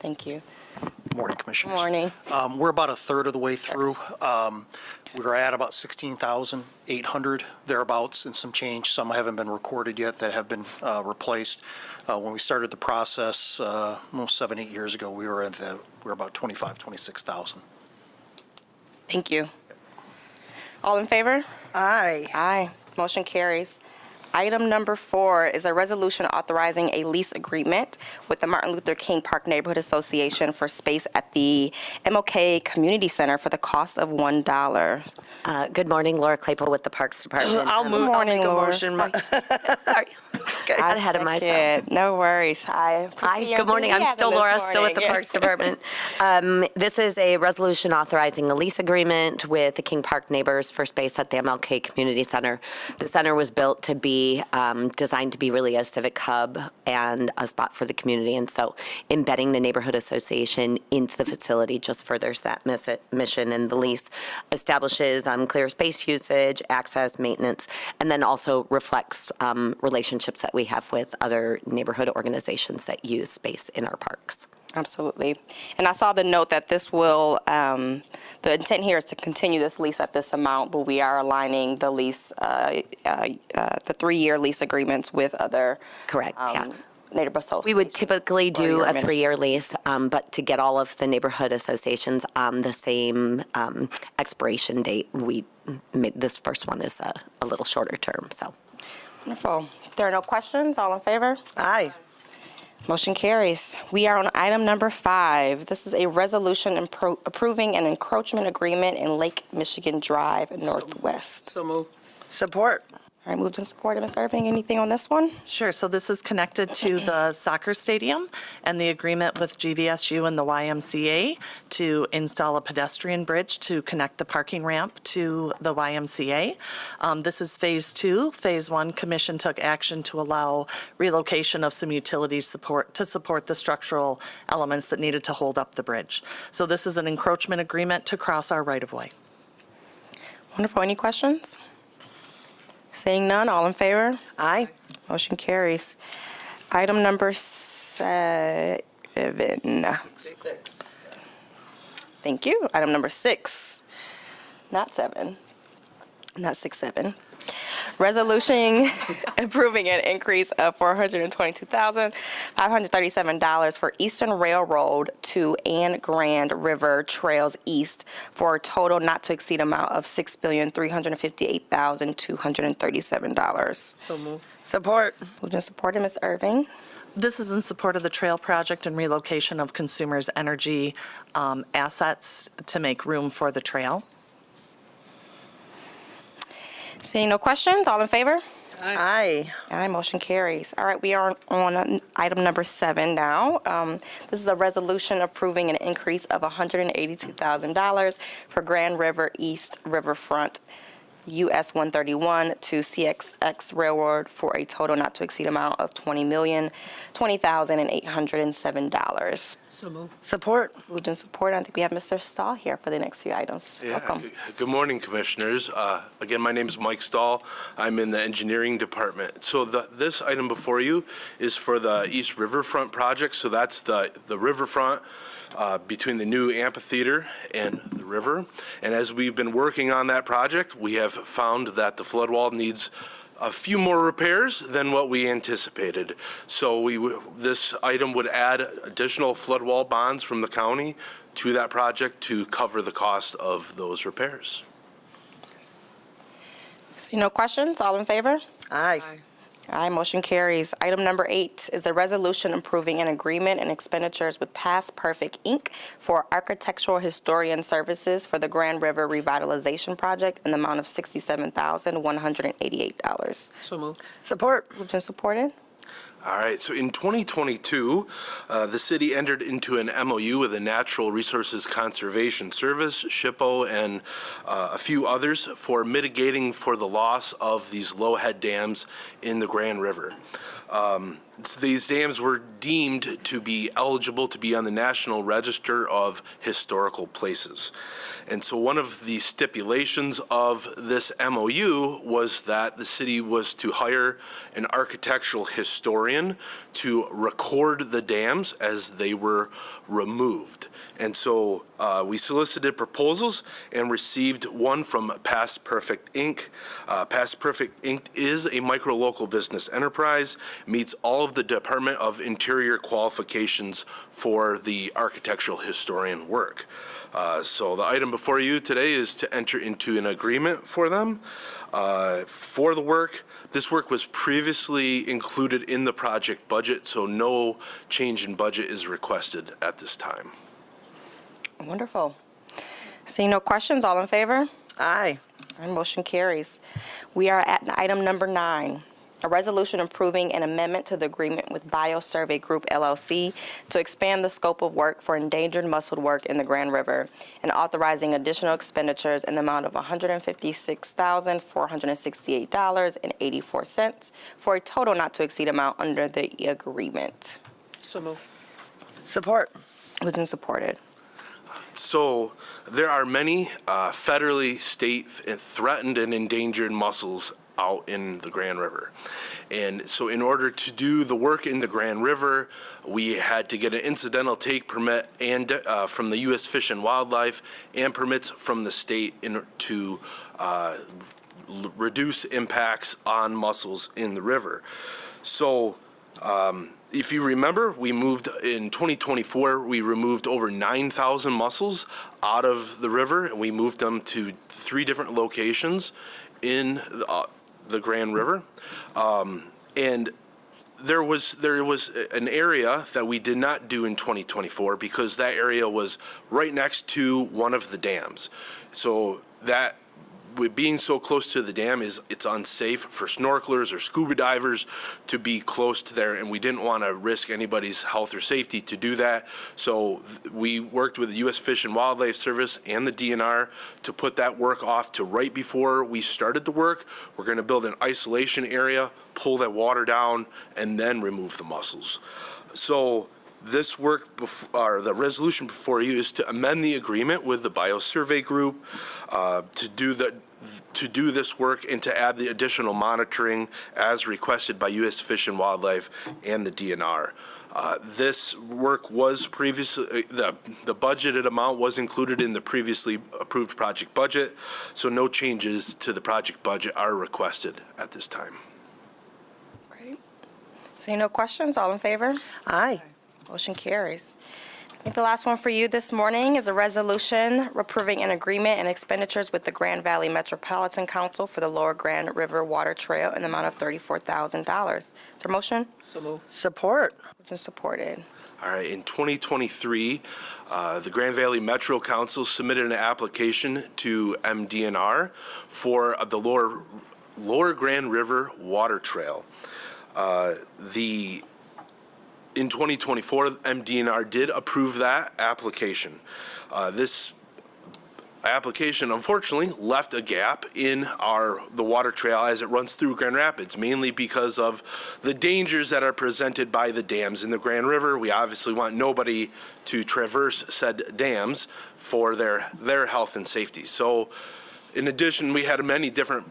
Thank you. Morning, Commissioners. Morning. We're about a third of the way through. We're at about 16,800 thereabouts and some change. Some haven't been recorded yet that have been replaced. When we started the process almost 7-8 years ago, we were about 26,000. Thank you. All in favor? Aye. Aye. Motion carries. Item number 4 is a resolution authorizing a lease agreement with the Martin Luther King Park Neighborhood Association for space at the MLK Community Center for the cost of $1. Good morning, Laura Claypool with the Parks Department. I'll make a motion. Sorry. Got ahead of myself. No worries. Hi. Hi, good morning. I'm still Laura, still with the Parks Department. This is a resolution authorizing a lease agreement with the King Park neighbors for space at the MLK Community Center. The center was built to be, designed to be really a civic hub and a spot for the community. And so embedding the neighborhood association into the facility just furthers that mission. And the lease establishes clear space usage, access, maintenance, and then also reflects relationships that we have with other neighborhood organizations that use space in our parks. Absolutely. And I saw the note that this will, the intent here is to continue this lease at this amount, but we are aligning the lease, the 3-year lease agreements with other. Correct, yeah. Neighborhood associations. We would typically do your a 3-year lease, but to get all of the neighborhood associations on the same expiration date, we made this first one is a little shorter term, so. Wonderful. If there are no questions, all in favor? Aye. Motion carries. We are on item number 5. This is a resolution approving an encroachment agreement in Lake Michigan Drive Northwest. So move. Support. All right, moved and supported. Ms. Irving, anything on this one? Sure. So this is connected to the soccer stadium and the agreement with GVSU and the YMCA to install a pedestrian bridge to connect the parking ramp to the YMCA. This is phase 2. Phase 1, Commission took action to allow relocation of some utility support to support the structural elements that needed to hold up the bridge. So this is an encroachment agreement to cross our right-of-way. Wonderful. Any questions? Seeing none, all in favor? Aye. Motion carries. Item number 7. Thank you. Item number 6. Not 7. Not 6, 7. Resolution approving an increase of $422,537 for Eastern Railroad to and Grand River Trails East for a total not to exceed amount of $6,358,237. So move. Support. Moved and supported. Ms. Irving. This is in support of the trail project and relocation of consumers' energy assets to make room for the trail. Seeing no questions, all in favor? Aye. Aye, motion carries. All right, we are on item number 7 now. This is a resolution approving an increase of $182,000 for Grand River East Riverfront US 131 to CXX Railroad for a total not to exceed amount of $20,020,807. So move. Support. Moved and supported. I think we have Mr. Stahl here for the next few items. Yeah. Welcome. Good morning, Commissioners. Again, my name is Mike Stahl. I'm in the engineering department. So this item before you is for the East Riverfront project. So that's the riverfront between the new amphitheater and the river. And as we've been working on that project, we have found that the flood wall needs a few more repairs than what we anticipated. So this item would add additional flood wall bonds from the county to that project to cover the cost of those repairs. See no questions? All in favor? Aye. Aye, motion carries. Item number 8 is a resolution approving an agreement and expenditures with Past Perfect, Inc. for architectural historian services for the Grand River Revitalization Project in the amount of $67,188. So moved. Support. Moved and supported. All right, so in 2022, the city entered into an MOU with the Natural Resources Conservation Service, SHPO, and a few others for mitigating for the loss of these low head dams in the Grand River. these dams were deemed to be eligible to be on the National Register of Historical Places. And so one of the stipulations of this MOU was that the city was to hire an architectural historian to record the dams as they were removed. And so we solicited proposals and received one from Past Perfect Inc. Past Perfect Inc. is a micro-local business enterprise, meets all of the Department of Interior qualifications for the architectural historian work. So the item before you today is to enter into an agreement for them for the work. This work was previously included in the project budget, so no change in budget is requested at this time. Wonderful. Seeing no questions, all in favor? Aye. And motion carries. We are at item number 9, a resolution approving an amendment to the agreement with Biosurvey Group LLC to expand the scope of work for endangered mussel work in the Grand River and authorizing additional expenditures in the amount of $156,468.84 for a total not to exceed amount under the agreement. So move. Support. Moved and supported. So there are many federally, state threatened and endangered mussels out in the Grand River. And so in order to do the work in the Grand River, we had to get an incidental take permit and from the U.S. Fish and Wildlife and permits from the state to reduce impacts on mussels in the river. So if you remember, we moved in 2024, we removed over 9,000 mussels out of the river, and we moved them to 3 different locations in the Grand River. And there was an area that we did not do in 2024 because that area was right next to one of the dams. So that, with being so close to the dam, it's unsafe for snorkelers or scuba divers to be close to there, and we didn't want to risk anybody's health or safety to do that. So we worked with the U.S. Fish and Wildlife Service and the DNR to put that work off to right before we started the work. We're going to build an isolation area, pull that water down, and then remove the mussels. So this work, or the resolution before you, is to amend the agreement with the Biosurvey Group to do this work and to add the additional monitoring as requested by U.S. Fish and Wildlife and the DNR. This work was previously, the budgeted amount was included in the previously approved project budget, so no changes to the project budget are requested at this time. Great. Seeing no questions, all in favor? Aye. Motion carries. I think the last one for you this morning is a resolution approving an agreement and expenditures with the Grand Valley Metropolitan Council for the Lower Grand River Water Trail in the amount of $34,000. Is there a motion? So move. Support. Moved and supported. All right, in 2023, the Grand Valley Metro Council submitted an application to MDNR for the Lower Grand River Water Trail. In 2024, MDNR did approve that application. This application unfortunately left a gap in the water trail as it runs through Grand Rapids, mainly because of the dangers that are presented by the dams in the Grand River. We obviously want nobody to traverse said dams for their health and safety. So in addition, we had many different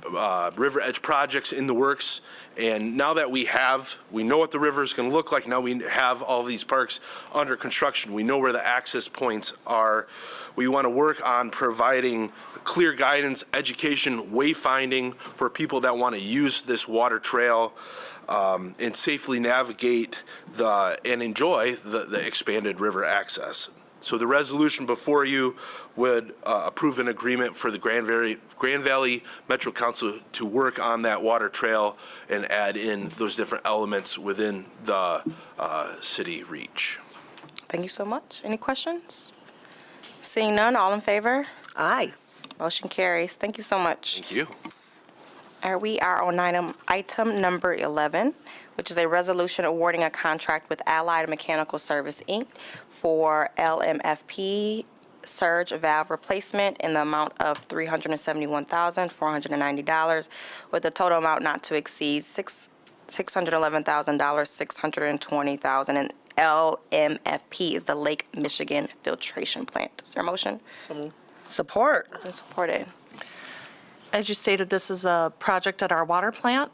river edge projects in the works. And now that we know what the river is going to look like. Now we have all these parks under construction. We know where the access points are. We want to work on providing clear guidance, education, wayfinding for people that want to use this water trail and safely navigate and enjoy the expanded river access. So the resolution before you would approve an agreement for the Grand Valley Metro Council to work on that water trail and add in those different elements within the city reach. Thank you so much. Any questions? Seeing none, all in favor? Aye. Motion carries. Thank you so much. Thank you. We are on item number 11, which is a resolution awarding a contract with Allied Mechanical Service, Inc. for LMFP surge valve replacement in the amount of $371,490 with a total amount not to exceed $611,000, $620,000, and LMFP is the Lake Michigan Filtration Plant. Is there a motion? Support. And supported. As you stated, this is a project at our water plant,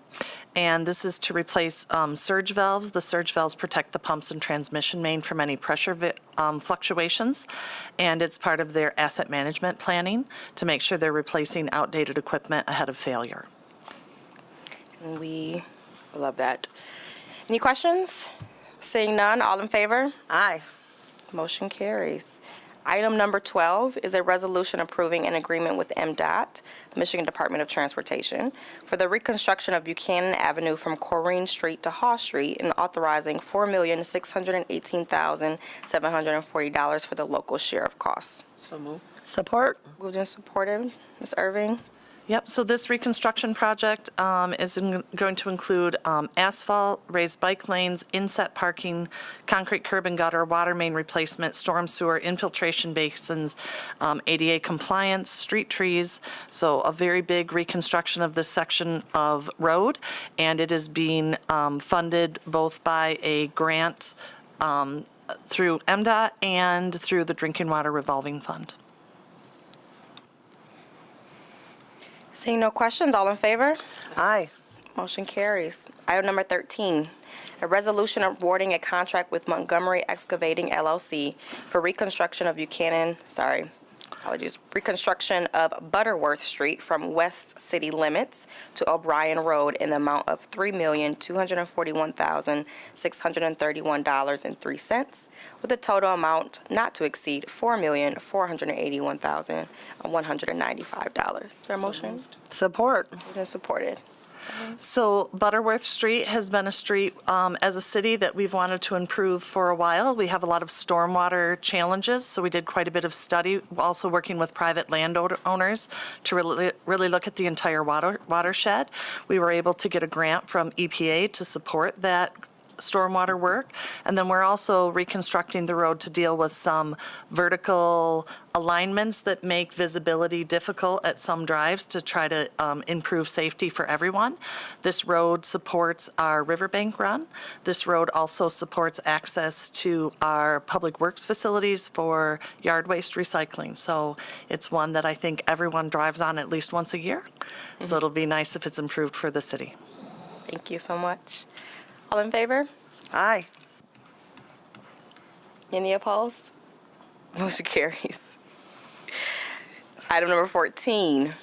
and this is to replace surge valves. The surge valves protect the pumps and transmission main from any pressure fluctuations, and it's part of their asset management planning to make sure they're replacing outdated equipment ahead of failure. And we love that. Any questions? Seeing none, all in favor? Aye. Motion carries. Item number 12 is a resolution approving an agreement with MDOT, the Michigan Department of Transportation, for the reconstruction of Buchanan Avenue from Corrine Street to Hall Street and authorizing $4,618,740 for the local share of costs. Support. Moved and supported. Ms. Irving? Yep, so this reconstruction project is going to include asphalt, raised bike lanes, inset parking, concrete curb and gutter, water main replacement, storm sewer, infiltration basins, ADA compliance, street trees. So a very big reconstruction of this section of road, and it is being funded both by a grant through MDOT and through the Drinking Water Revolving Fund. Seeing no questions, all in favor? Aye. Motion carries. Item number 13, a resolution awarding a contract with Montgomery Excavating LLC for reconstruction of reconstruction of Butterworth Street from West City Limits to O'Brien Road in the amount of $3,241,631.03, with a total amount not to exceed $4,481,195. Is there a motion? Support. Moved and supported. So Butterworth Street has been a street as a city that we've wanted to improve for a while. We have a lot of stormwater challenges, so we did quite a bit of study, also working with private landowners to really look at the entire watershed. We were able to get a grant from EPA to support that stormwater work, and then we're also reconstructing the road to deal with some vertical alignments that make visibility difficult at some drives to try to improve safety for everyone. This road supports our riverbank run. This road also supports access to our public works facilities for yard waste recycling. So it's one that I think everyone drives on at least once a year. So it'll be nice if it's improved for the city. Thank you so much. All in favor? Aye. Any opposed? Motion carries. Item number 14,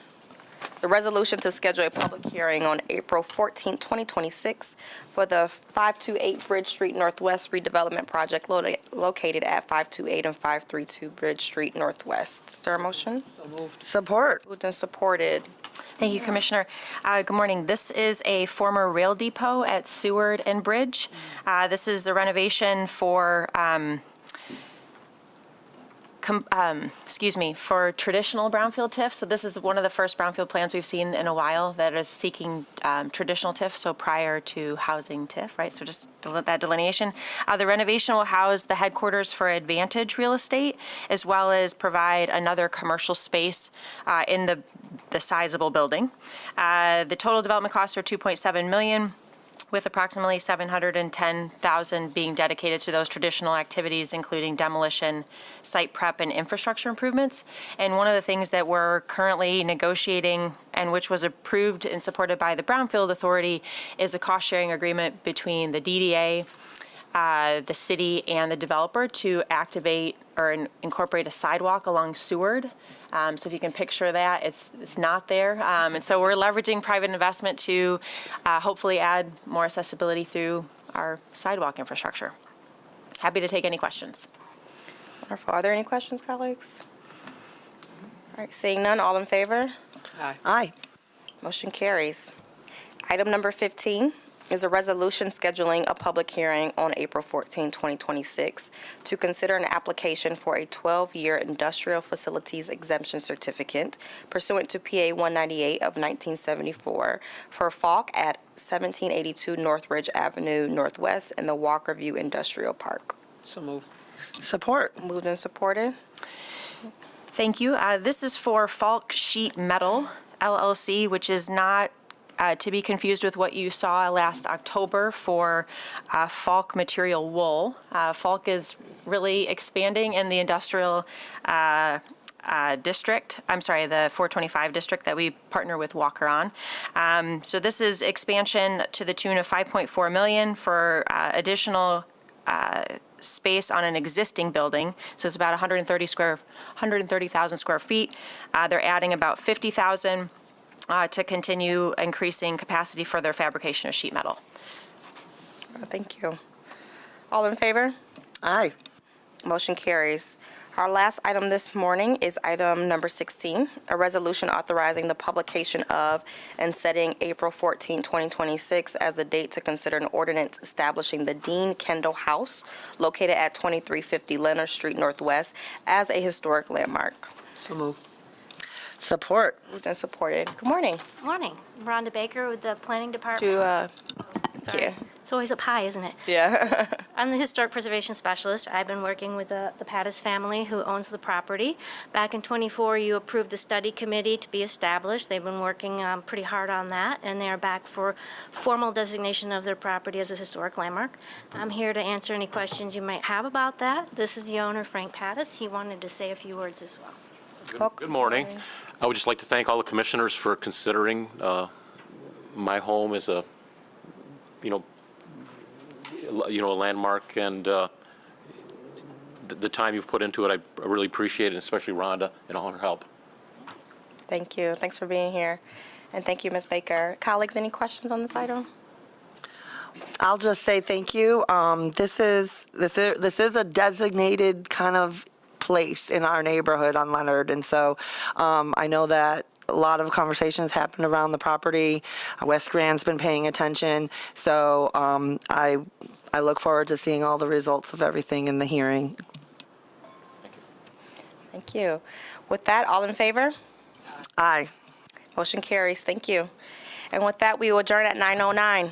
it's a resolution to schedule a public hearing on April 14, 2026 for the 528 Bridge Street Northwest redevelopment project located at 528 and 532 Bridge Street Northwest. Is there a motion? Support. Moved and supported. Thank you, Commissioner. Good morning. This is a former rail depot at Seward and Bridge. This is the renovation for, for traditional brownfield TIF. So this is one of the first brownfield plans we've seen in a while that is seeking traditional TIF, so prior to housing TIF, right? So just that delineation. The renovation will house the headquarters for Advantage Real Estate, as well as provide another commercial space in the sizable building. The total development costs are $2.7 million, with approximately $710,000 being dedicated to those traditional activities, including demolition, site prep, and infrastructure improvements. And one of the things that we're currently negotiating, and which was approved and supported by the Brownfield Authority, is a cost-sharing agreement between the DDA, the city, and the developer to activate or incorporate a sidewalk along Seward. So if you can picture that, it's not there. And so we're leveraging private investment to hopefully add more accessibility through our sidewalk infrastructure. Happy to take any questions. Wonderful. Are there any questions, colleagues? All right, seeing none, all in favor? Aye. Aye. Motion carries. Item number 15 is a resolution scheduling a public hearing on April 14, 2026 to consider an application for a 12-year industrial facilities exemption certificate pursuant to PA 198 of 1974 for Falk at 1782 Northridge Avenue Northwest in the Walker View Industrial Park. So moved. Support. Moved and supported. Thank you. This is for Falk Sheet Metal LLC, which is not to be confused with what you saw last October for Falk Material Wool. Falk is really expanding in the industrial district, the 425 district that we partner with Walker on. So this is expansion to the tune of $5.4 million for additional space on an existing building. So it's about 130,000 square feet. They're adding about 50,000 to continue increasing capacity for their fabrication of sheet metal. Thank you. All in favor? Aye. Motion carries. Our last item this morning is item number 16, a resolution authorizing the publication of and setting April 14, 2026 as the date to consider an ordinance establishing the Dean Kendall House located at 2350 Leonard Street Northwest as a historic landmark. So moved. Support. Moved and supported. Good morning. Morning. Rhonda Baker with the Planning Department. Yeah. It's always up high, isn't it? Yeah. I'm the Historic Preservation Specialist. I've been working with the Pattis family who owns the property. Back in '24, you approved the study committee to be established. They've been working pretty hard on that, and they are back for formal designation of their property as a historic landmark. I'm here to answer any questions you might have about that. This is the owner, Frank Pattis. He wanted to say a few words as well. Good morning. I would just like to thank all the commissioners for considering my home as a landmark, and the time you've put into it, I really appreciate it, especially Rhonda and all her help. Thank you. Thanks for being here. And thank you, Ms. Baker. Colleagues, any questions on this item? I'll just say thank you. This is a designated kind of place in our neighborhood on Leonard, and so I know that a lot of conversations happen around the property. West Grand's been paying attention, so I look forward to seeing all the results of everything in the hearing. Thank you. With that, all in favor? Aye. Motion carries. Thank you. And with that, we will adjourn at 9:09.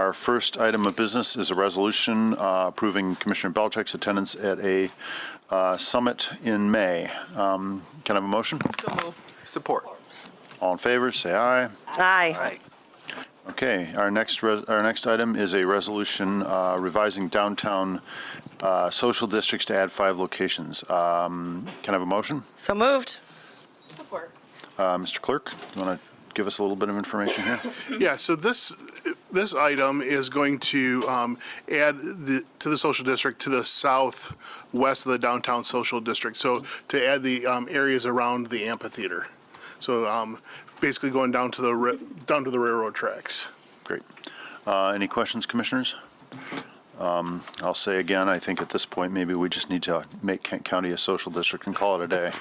Our first item of business is a resolution approving Commissioner Belichick's attendance at a summit in May. Can I have a motion? So moved. Support. All in favor, say aye. Aye. Okay, our next item is a resolution revising downtown social districts to add 5 locations. Can I have a motion? So moved. Mr. Clerk, you want to give us a little bit of information here? Yeah, so this item is going to add to the social district to the southwest of the downtown social district. So to add the areas around the amphitheater. So basically going down to the railroad tracks. Great. Any questions, commissioners? I'll say again, I think at this point, maybe we just need to make Kent County a social district and call it a day.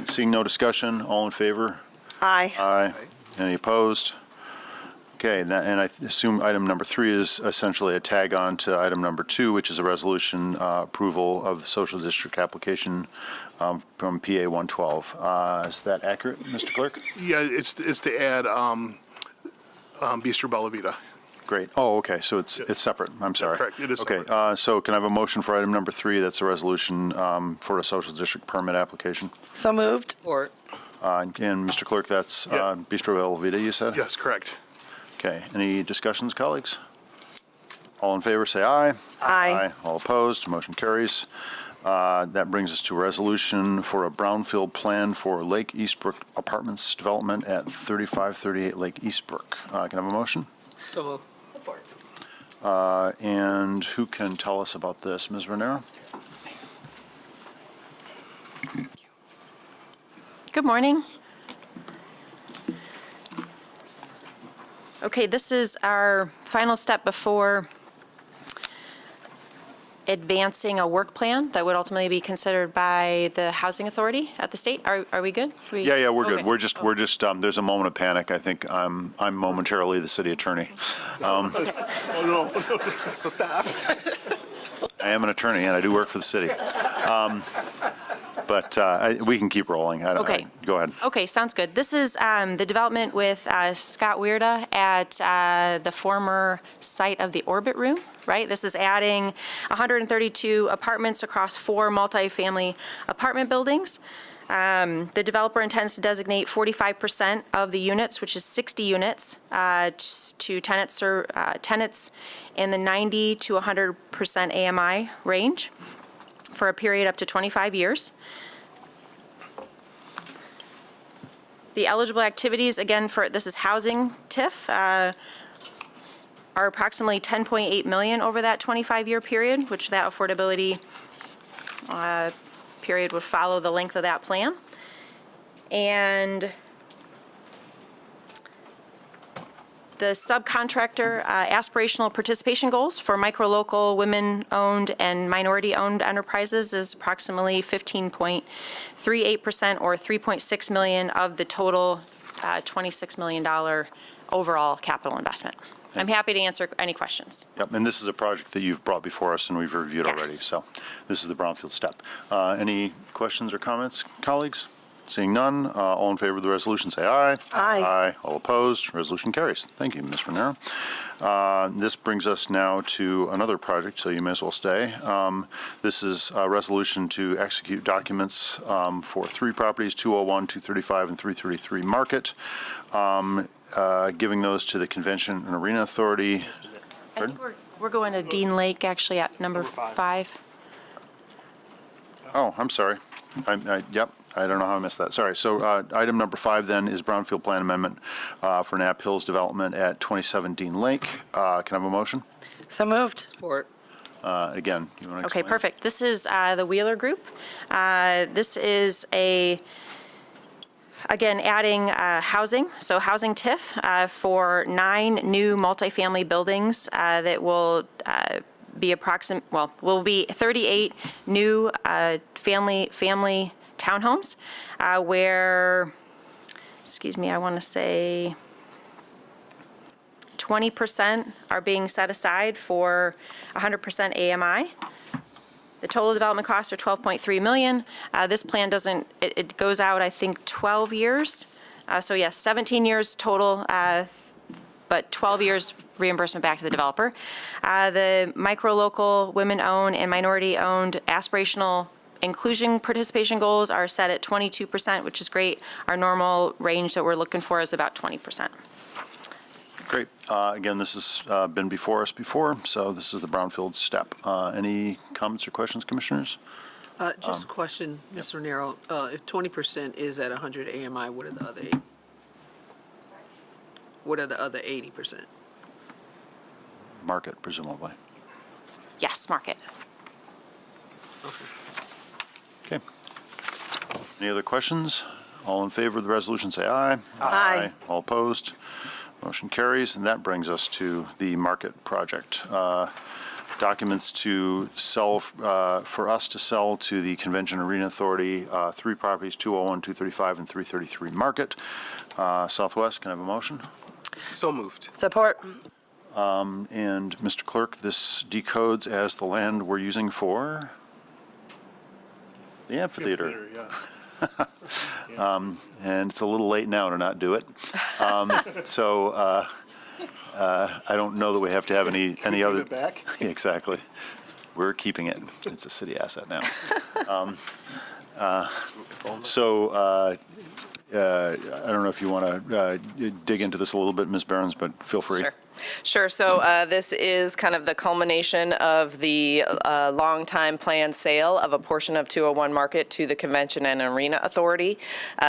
Seeing no discussion, all in favor? Aye. Aye. Any opposed? Okay, and I assume item number 3 is essentially a tag on to item number 2, which is a resolution approval of the social district application from PA 112. Is that accurate, Mr. Clerk? Yeah, it's to add Bistro Bella Vita. Great. Oh, okay, so it's separate. I'm sorry. Correct, it is separate. Okay, so can I have a motion for item number 3? That's a resolution for a social district permit application. So moved. And Mr. Clerk, that's Bistro Bella Vita, you said? Yes, correct. Okay, any discussions, colleagues? All in favor, say aye. Aye. All opposed, motion carries. That brings us to a resolution for a brownfield plan for Lake Eastbrook Apartments development at 3538 Lake Eastbrook. Can I have a motion? So moved. And who can tell us about this? Ms. Renero? Good morning. Okay, this is our final step before advancing a work plan that would ultimately be considered by the Housing Authority at the state. Are we good? Yeah, we're good. Okay. We're just, there's a moment of panic. I think I'm momentarily the city attorney. Oh, no. So stop. I am an attorney and I do work for the city. But we can keep rolling. Okay. Go ahead. Okay, sounds good. This is the development with Scott Weirda at the former site of the Orbit Room, right? This is adding 132 apartments across 4 multifamily apartment buildings. The developer intends to designate 45% of the units, which is 60 units, to tenants in the 90 to 100% AMI range for a period up to 25 years. The eligible activities, again, this is housing TIF, are approximately $10.8 million over that 25-year period, which that affordability period would follow the length of that plan. And the subcontractor aspirational participation goals for micro-local, women-owned, and minority-owned enterprises is approximately 15.38% or $3.6 million of the total $26 million overall capital investment. I'm happy to answer any questions. Yep, and this is a project that you've brought before us and we've reviewed already. So this is the brownfield step. Any questions or comments, colleagues? Seeing none, all in favor of the resolution, say aye. Aye. Aye. All opposed, resolution carries. Thank you, Ms. Renero. This brings us now to another project, so you may as well stay. This is a resolution to execute documents for 3 properties, 201, 235, and 333 Market, giving those to the Convention and Arena Authority. I think we're going to Dean Lake, actually, at number 5. Oh, I'm sorry. Yep, I don't know how I missed that. Sorry. So item number 5 then is Brownfield Plan Amendment for Knapp Hills Development at 27 Dean Lake. Can I have a motion? So moved. Support. Again, you want to Okay, explain? perfect. This is the Wheeler Group. This is again, adding housing, so housing TIF for 9 new multifamily buildings that will be will be 38 new family townhomes where, I want to say 20% are being set aside for 100% AMI. The total development costs are $12.3 million. This plan it goes out, I think, 12 years. So yes, 17 years total but 12 years reimbursement back to the developer. The micro-local, women-owned, and minority-owned aspirational inclusion participation goals are set at 22%, which is great. Our normal range that we're looking for is about 20%. Great. Again, this has been before us before, so this is the Brownfield step. Any comments or questions, commissioners? Just a question, Mr. Nero. If 20% is at 100 AMI, what are the other 80? What are the other 80%? Market, presumably. Yes, market. Okay. Any other questions? All in favor of the resolution, say aye. Aye. All opposed? Motion carries, and that brings us to the market project. Documents to sell, for us to sell to the Convention Arena Authority, 3 properties, 201, 235, and 333 Market. Southwest, can I have a motion? So moved. Support. And Mr. Clerk, this decodes as the land we're using for the amphitheater. And it's a little late now to not do it. So I don't know that we have to have any other. It back? Exactly. We're keeping it. It's a city asset now. I don't know if you want to dig into this a little bit, Ms. Behrens, but feel free. Sure. So this is kind of the culmination of the long-time planned sale of a portion of 201 Market to the Convention and Arena Authority.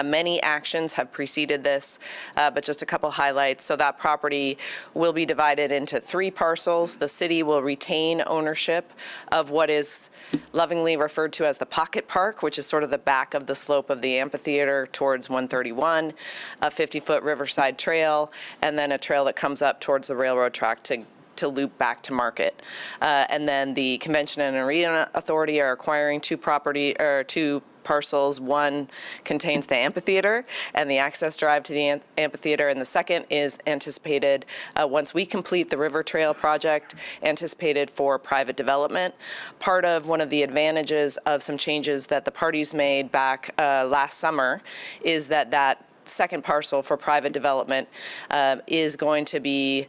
Many actions have preceded this, but just a couple highlights. So that property will be divided into 3 parcels. The city will retain ownership of what is lovingly referred to as the Pocket Park, which is sort of the back of the slope of the amphitheater towards 131, a 50-foot riverside trail, and then a trail that comes up towards the railroad track to loop back to Market. And then the Convention and Arena Authority are acquiring 2 parcels. One contains the amphitheater and the access drive to the amphitheater, and the second is anticipated, once we complete the River Trail project, anticipated for private development. Part of one of the advantages of some changes that the parties made back last summer is that second parcel for private development is going to be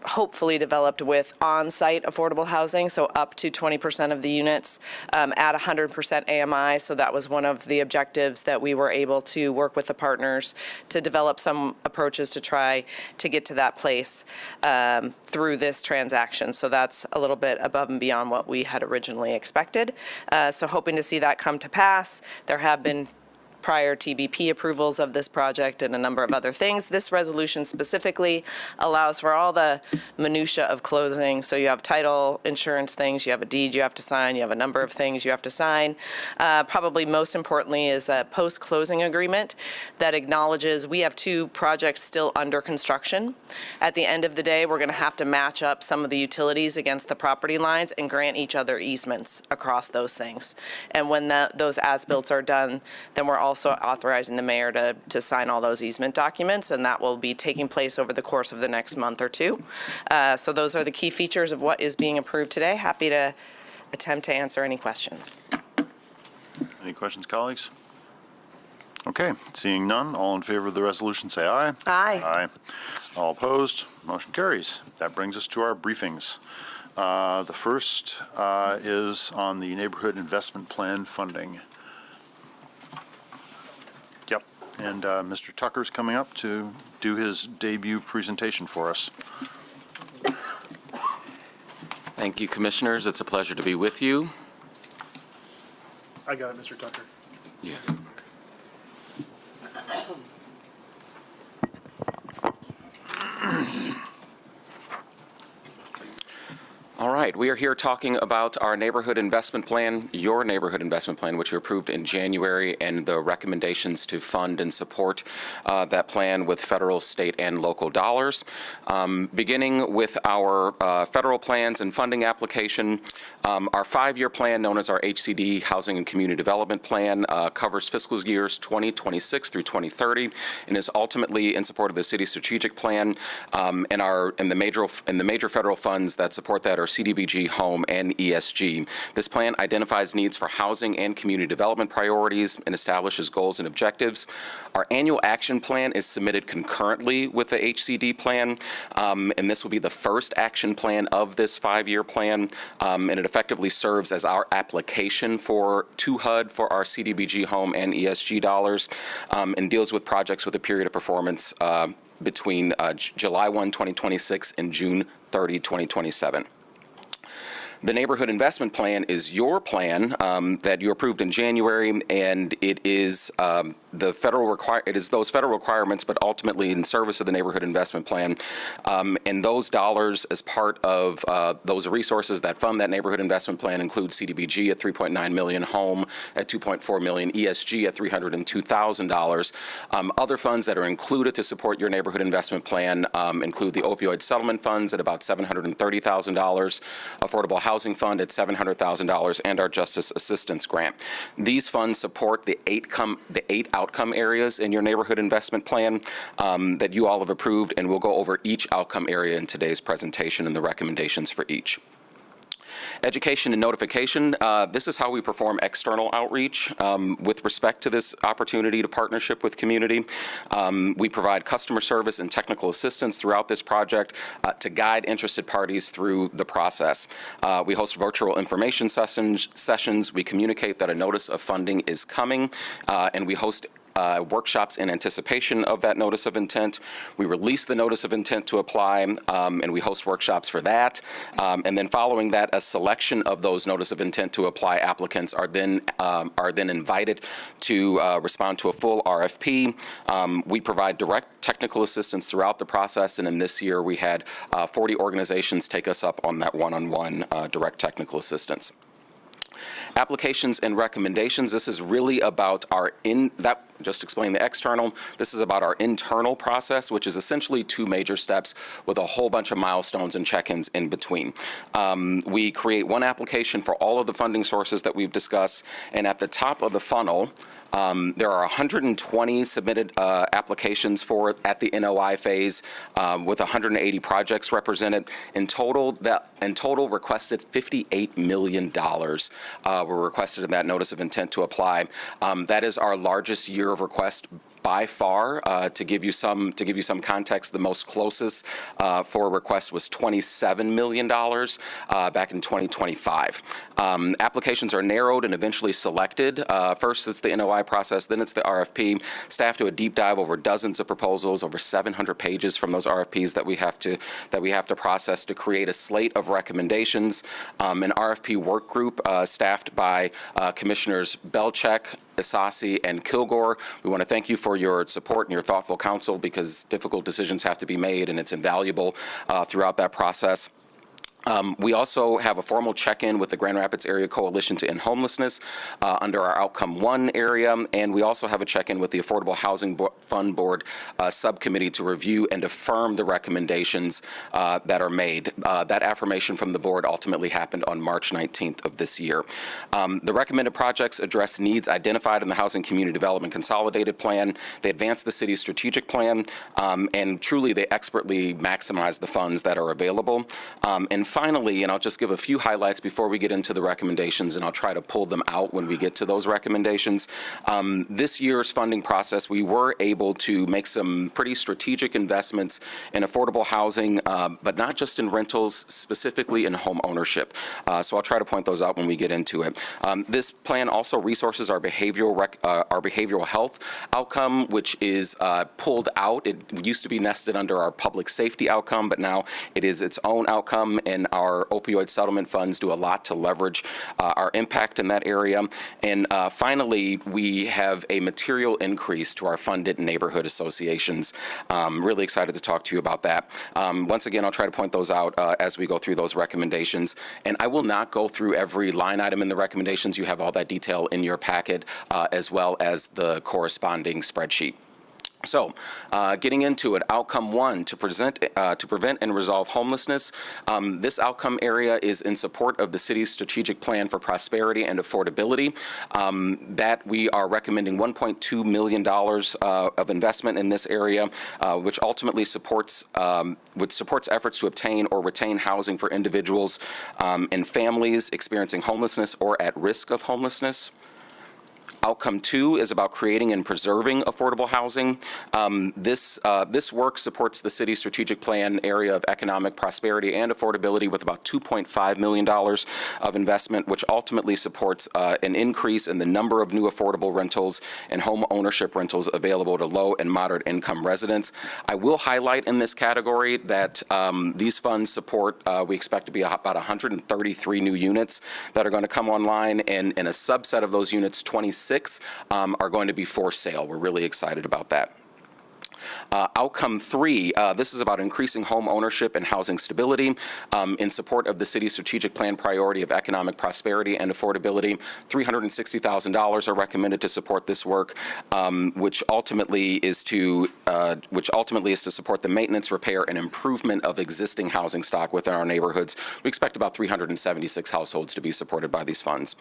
hopefully developed with on-site affordable housing, so up to 20% of the units at 100% AMI. So that was one of the objectives that we were able to work with the partners to develop some approaches to try to get to that place through this transaction. So that's a little bit above and beyond what we had originally expected. So hoping to see that come to pass. There have been prior TBP approvals of this project and a number of other things. This resolution specifically allows for all the minutia of closing. So you have title, insurance things, you have a deed you have to sign, you have a number of things you have to sign. Probably most importantly is a post-closing agreement that acknowledges we have 2 projects still under construction. At the end of the day, we're going to have to match up some of the utilities against the property lines and grant each other easements across those things. And when those as-built are done, then we're also authorizing the mayor to sign all those easement documents, and that will be taking place over the course of the next month or 2. So those are the key features of what is being approved today. Happy to attempt to answer any questions. Any questions, colleagues? Okay, seeing none, all in favor of the resolution, say aye. Aye. Aye. All opposed, motion carries. That brings us to our briefings. The first is on the Neighborhood Investment Plan funding. Yep, and Mr. Tucker's coming up to do his debut presentation for us. Thank you, Commissioners. It's a pleasure to be with you. I got it, Mr. Tucker. Yeah. All right, we are here talking about our neighborhood investment plan, your neighborhood investment plan, which you approved in January, and the recommendations to fund and support that plan with federal, state, and local dollars. Beginning with our federal plans and funding application, our 5-year plan, known as our HCD, Housing and Community Development Plan, covers fiscal years 2026 through 2030, and is ultimately in support of the city's strategic plan, and the major federal funds that support that are CD CDBG, home, and ESG. This plan identifies needs for housing and community development priorities and establishes goals and objectives. Our annual action plan is submitted concurrently with the HCD plan, and this will be the first action plan of this 5-year plan, and it effectively serves as our application to HUD for our CDBG, home, and ESG dollars, and deals with projects with a period of performance between July 1, 2026 and June 30, 2027. The Neighborhood Investment Plan is your plan that you approved in January, and it is those federal requirements, but ultimately in service of the Neighborhood Investment Plan. And those dollars as part of those resources that fund that Neighborhood Investment Plan include CDBG at $3.9 million, home at $2.4 million, ESG at $302,000. Other funds that are included to support your Neighborhood Investment Plan include the opioid settlement funds at about $730,000, Affordable Housing Fund at $700,000, and our Justice Assistance Grant. These funds support the eight outcome areas in your Neighborhood Investment Plan that you all have approved, and we'll go over each outcome area in today's presentation and the recommendations for each. Education and notification, this is how we perform external outreach with respect to this opportunity to partnership with community. We provide customer service and technical assistance throughout this project to guide interested parties through the process. We host virtual information sessions. We communicate that a notice of funding is coming, and we host workshops in anticipation of that notice of intent. We release the notice of intent to apply, and we host workshops for that. And then following that, a selection of those notice of intent to apply applicants are then invited to respond to a full RFP. We provide direct technical assistance throughout the process, and in this year we had 40 organizations take us up on that one-on-one direct technical assistance. Applications and recommendations, this is really about just explain the external. This is about our internal process, which is essentially 2 major steps with a whole bunch of milestones and check-ins in between. We create one application for all of the funding sources that we've discussed, and at the top of the funnel, there are 120 submitted applications for it at the NOI phase, with 180 projects represented. In total, requested $58 million were requested in that notice of intent to apply. That is our largest year of request by far. To give you some context, the most closest for a request was $27 million back in 2025. Applications are narrowed and eventually selected. First, it's the NOI process, then it's the RFP. Staff do a deep dive over dozens of proposals, over 700 pages from those RFPs that we have to process to create a slate of recommendations. An RFP work group staffed by Commissioners Belcheck, Isasi, and Kilgore. We want to thank you for your support and your thoughtful counsel, because difficult decisions have to be made, and it's invaluable throughout that process. We also have a formal check-in with the Grand Rapids Area Coalition to End Homelessness under our Outcome 1 area, and we also have a check-in with the Affordable Housing Fund Board subcommittee to review and affirm the recommendations that are made. That affirmation from the board ultimately happened on March 19th of this year. The recommended projects address needs identified in the Housing Community Development Consolidated Plan. They advance the city's strategic plan, and truly they expertly maximize the funds that are available. And finally, and I'll just give a few highlights before we get into the recommendations, and I'll try to pull them out when we get to those recommendations. This year's funding process, we were able to make some pretty strategic investments in affordable housing, but not just in rentals, specifically in home ownership. So I'll try to point those out when we get into it. This plan also resources our behavioral health outcome, which is pulled out. It used to be nested under our public safety outcome, but now it is its own outcome, and our opioid settlement funds do a lot to leverage our impact in that area. And finally, we have a material increase to our funded neighborhood associations. Really excited to talk to you about that. Once again, I'll try to point those out as we go through those recommendations. And I will not go through every line item in the recommendations. You have all that detail in your packet, as well as the corresponding spreadsheet. So, getting into it, outcome 1, to prevent and resolve homelessness. This outcome area is in support of the city's strategic plan for prosperity and affordability. That we are recommending $1.2 million of investment in this area, which ultimately supports efforts to obtain or retain housing for individuals and families experiencing homelessness or at risk of homelessness. Outcome 2 is about creating and preserving affordable housing. This work supports the city's strategic plan area of economic prosperity and affordability with about $2.5 million of investment, which ultimately supports an increase in the number of new affordable rentals and home ownership rentals available to low and moderate income residents. I will highlight in this category that these funds support, we expect to be about 133 new units that are going to come online, and in a subset of those units, 26 are going to be for sale. We're really excited about that. Outcome 3, this is about increasing home ownership and housing stability in support of the city's strategic plan priority of economic prosperity and affordability. $360,000 are recommended to support this work, which ultimately is to support the maintenance, repair, and improvement of existing housing stock within our neighborhoods. We expect about 376 households to be supported by these funds.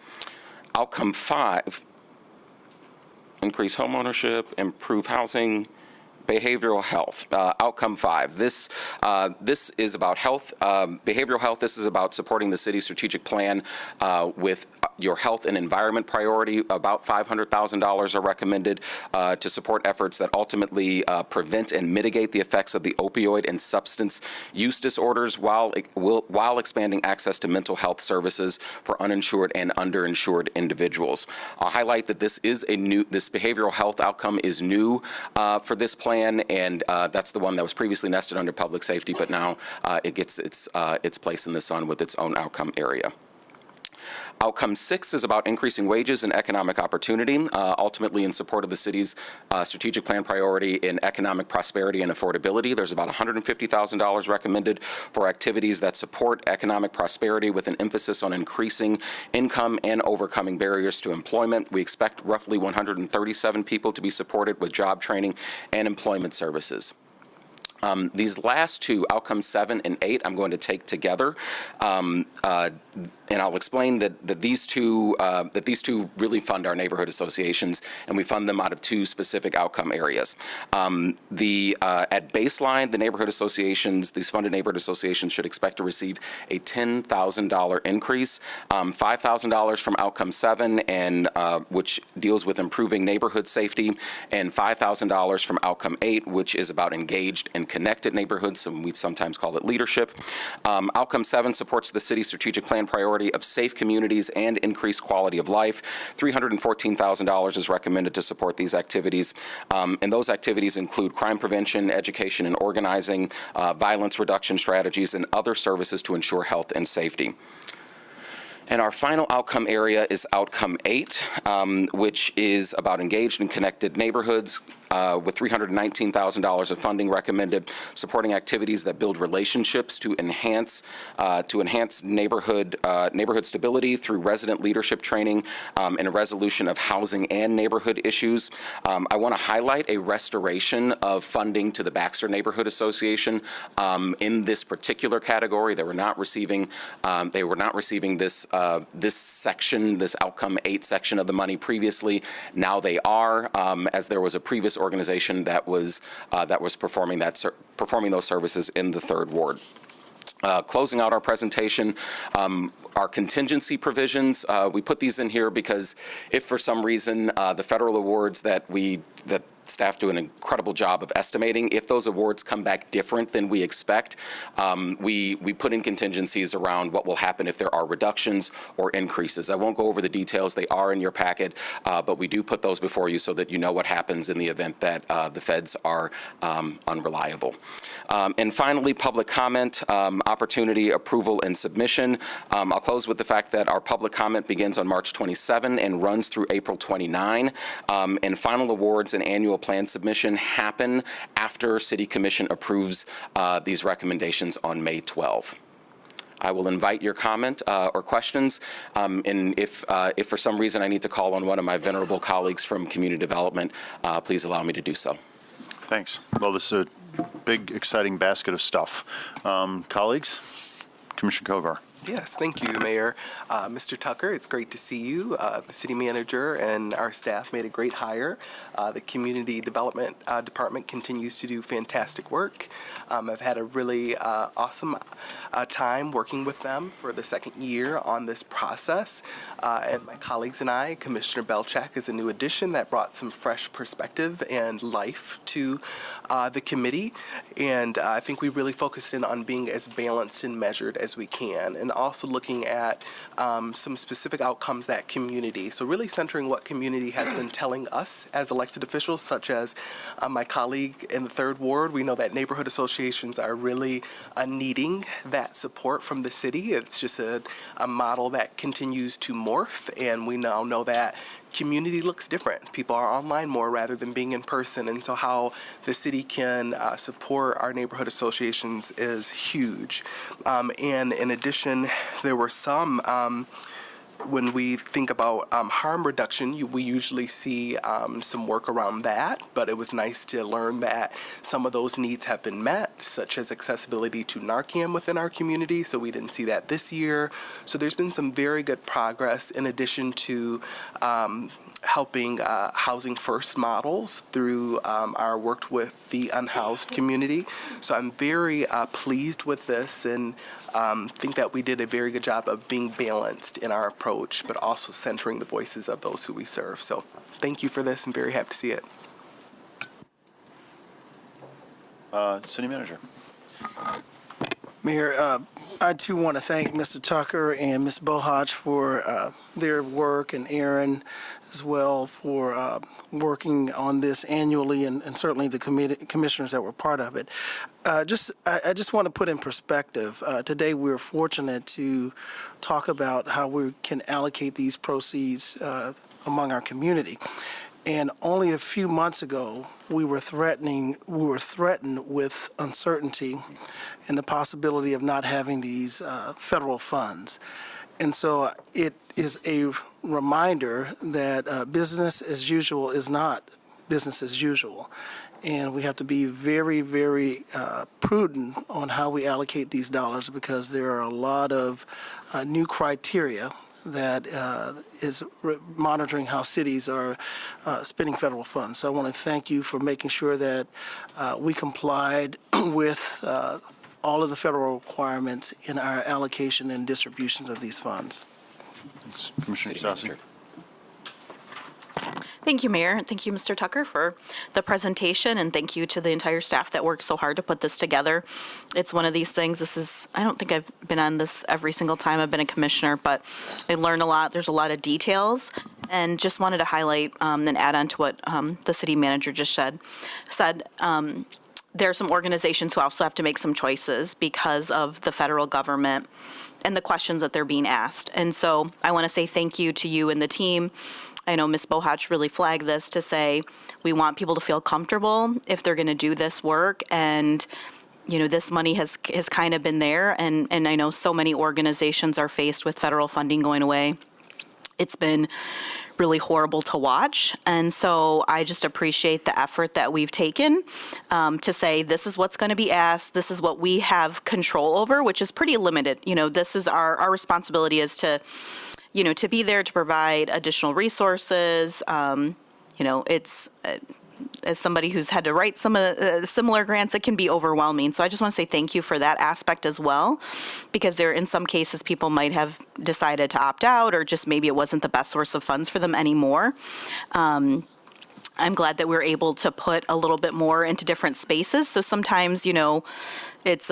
Outcome 5, increase home ownership, improve housing, behavioral health. Outcome 5. This is about health, behavioral health. This is about supporting the city's strategic plan with your health and environment priority. About $500,000 are recommended to support efforts that ultimately prevent and mitigate the effects of the opioid and substance use disorders while expanding access to mental health services for uninsured and underinsured individuals. I'll highlight that this behavioral health outcome is new for this plan, and that's the one that was previously nested under public safety, but now it gets its place in the sun with its own outcome area. Outcome 6 is about increasing wages and economic opportunity, ultimately in support of the city's strategic plan priority in economic prosperity and affordability. There's about $150,000 recommended for activities that support economic prosperity with an emphasis on increasing income and overcoming barriers to employment. We expect roughly 137 people to be supported with job training and employment services. These last two, outcomes 7 and 8, I'm going to take together, and I'll explain that these two really fund our neighborhood associations, and we fund them out of 2 specific outcome areas. At baseline, the neighborhood associations, these funded neighborhood associations, should expect to receive a $10,000 increase, $5,000 from outcome 7, and which deals with improving neighborhood safety, and $5,000 from outcome 8, which is about engaged and connected neighborhoods, and we sometimes call it leadership. Outcome 7 supports the city's strategic plan priority of safe communities and increased quality of life. $314,000 is recommended to support these activities, and those activities include crime prevention, education and organizing, violence reduction strategies, and other services to ensure health and safety. And our final outcome area is outcome 8, which is about engaged and connected neighborhoods, with $319,000 of funding recommended, supporting activities that build relationships to enhance neighborhood stability through resident leadership training and a resolution of housing and neighborhood issues. I want to highlight a restoration of funding to the Baxter Neighborhood Association in this particular category. They were not receiving this section, this outcome 8 section of the money previously. Now they are, as there was a previous organization that was performing those services in the 3rd Ward. Closing out our presentation, our contingency provisions, we put these in here because if for some reason the federal awards that staff do an incredible job of estimating, if those awards come back different than we expect, we put in contingencies around what will happen if there are reductions or increases. I won't go over the details. They are in your packet, but we do put those before you so that you know what happens in the event that the feds are unreliable. And finally, public comment, opportunity, approval, and submission. I'll close with the fact that our public comment begins on March 27 and runs through April 29, and final awards and annual plan submission happen after City Commission approves these recommendations on May 12. I will invite your comment or questions, and if for some reason I need to call on one of my venerable colleagues from Community Development, please allow me to do so. Thanks. Well, this is a big, exciting basket of stuff. Colleagues, Commissioner Kovar. Yes, thank you, Mayor. Mr. Tucker, it's great to see you. The city manager and our staff made a great hire. The community development department continues to do fantastic work. I've had a really awesome time working with them for the second year on this process. And my colleagues and I, Commissioner Belchak is a new addition that brought some fresh perspective and life to the committee. And I think we really focused in on being as balanced and measured as we can, and also looking at some specific outcomes that community. So really centering what community has been telling us as elected officials, such as my colleague in the 3rd Ward. We know that neighborhood associations are really needing that support from the city. It's just a model that continues to morph, and we now know that community looks different. People are online more rather than being in person, and so how the city can support our neighborhood associations is huge. And in addition, there were some when we think about harm reduction, we usually see some work around that, but it was nice to learn that some of those needs have been met, such as accessibility to Narcan within our community, so we didn't see that this year. So there's been some very good progress in addition to helping housing first models through our work with the unhoused community. So I'm very pleased with this, and think that we did a very good job of being balanced in our approach, but also centering the voices of those who we serve. So thank you for this. I'm very happy to see it. City Manager. Mayor, I too want to thank Mr. Tucker and Ms. Bohaj for their work, and Aaron as well for working on this annually, and certainly the commissioners that were part of it. I just want to put in perspective, today we're fortunate to talk about how we can allocate these proceeds among our community. And only a few months ago, we were threatened with uncertainty and the possibility of not having these federal funds. And so it is a reminder that business as usual is not business as usual. And we have to be very, very prudent on how we allocate these dollars, because there are a lot of new criteria that is monitoring how cities are spending federal funds. So I want to thank you for making sure that we complied with all of the federal requirements in our allocation and distributions of these funds. Thanks. Commissioner Sassi. Thank you, Mayor, and thank you, Mr. Tucker, for the presentation, and thank you to the entire staff that worked so hard to put this together. It's one of these things, I don't think I've been on this every single time I've been a commissioner, but I learned a lot. There's a lot of details, and just wanted to highlight and add on to what the city manager just said. There are some organizations who also have to make some choices because of the federal government and the questions that they're being asked. And so I want to say thank you to you and the team. I know Ms. Bohach really flagged this to say we want people to feel comfortable if they're going to do this work. And, you know, this money has kind of been there. And I know so many organizations are faced with federal funding going away. It's been really horrible to watch. And so I just appreciate the effort that we've taken to say this is what's going to be asked. This is what we have control over, which is pretty limited. You know, this is our responsibility is to, you know, to be there to provide additional resources. You know, it's as somebody who's had to write some similar grants, it can be overwhelming. So I just want to say thank you for that aspect as well, because there, in some cases, people might have decided to opt out, or just maybe it wasn't the best source of funds for them anymore. I'm glad that we're able to put a little bit more into different spaces. So sometimes, you know, is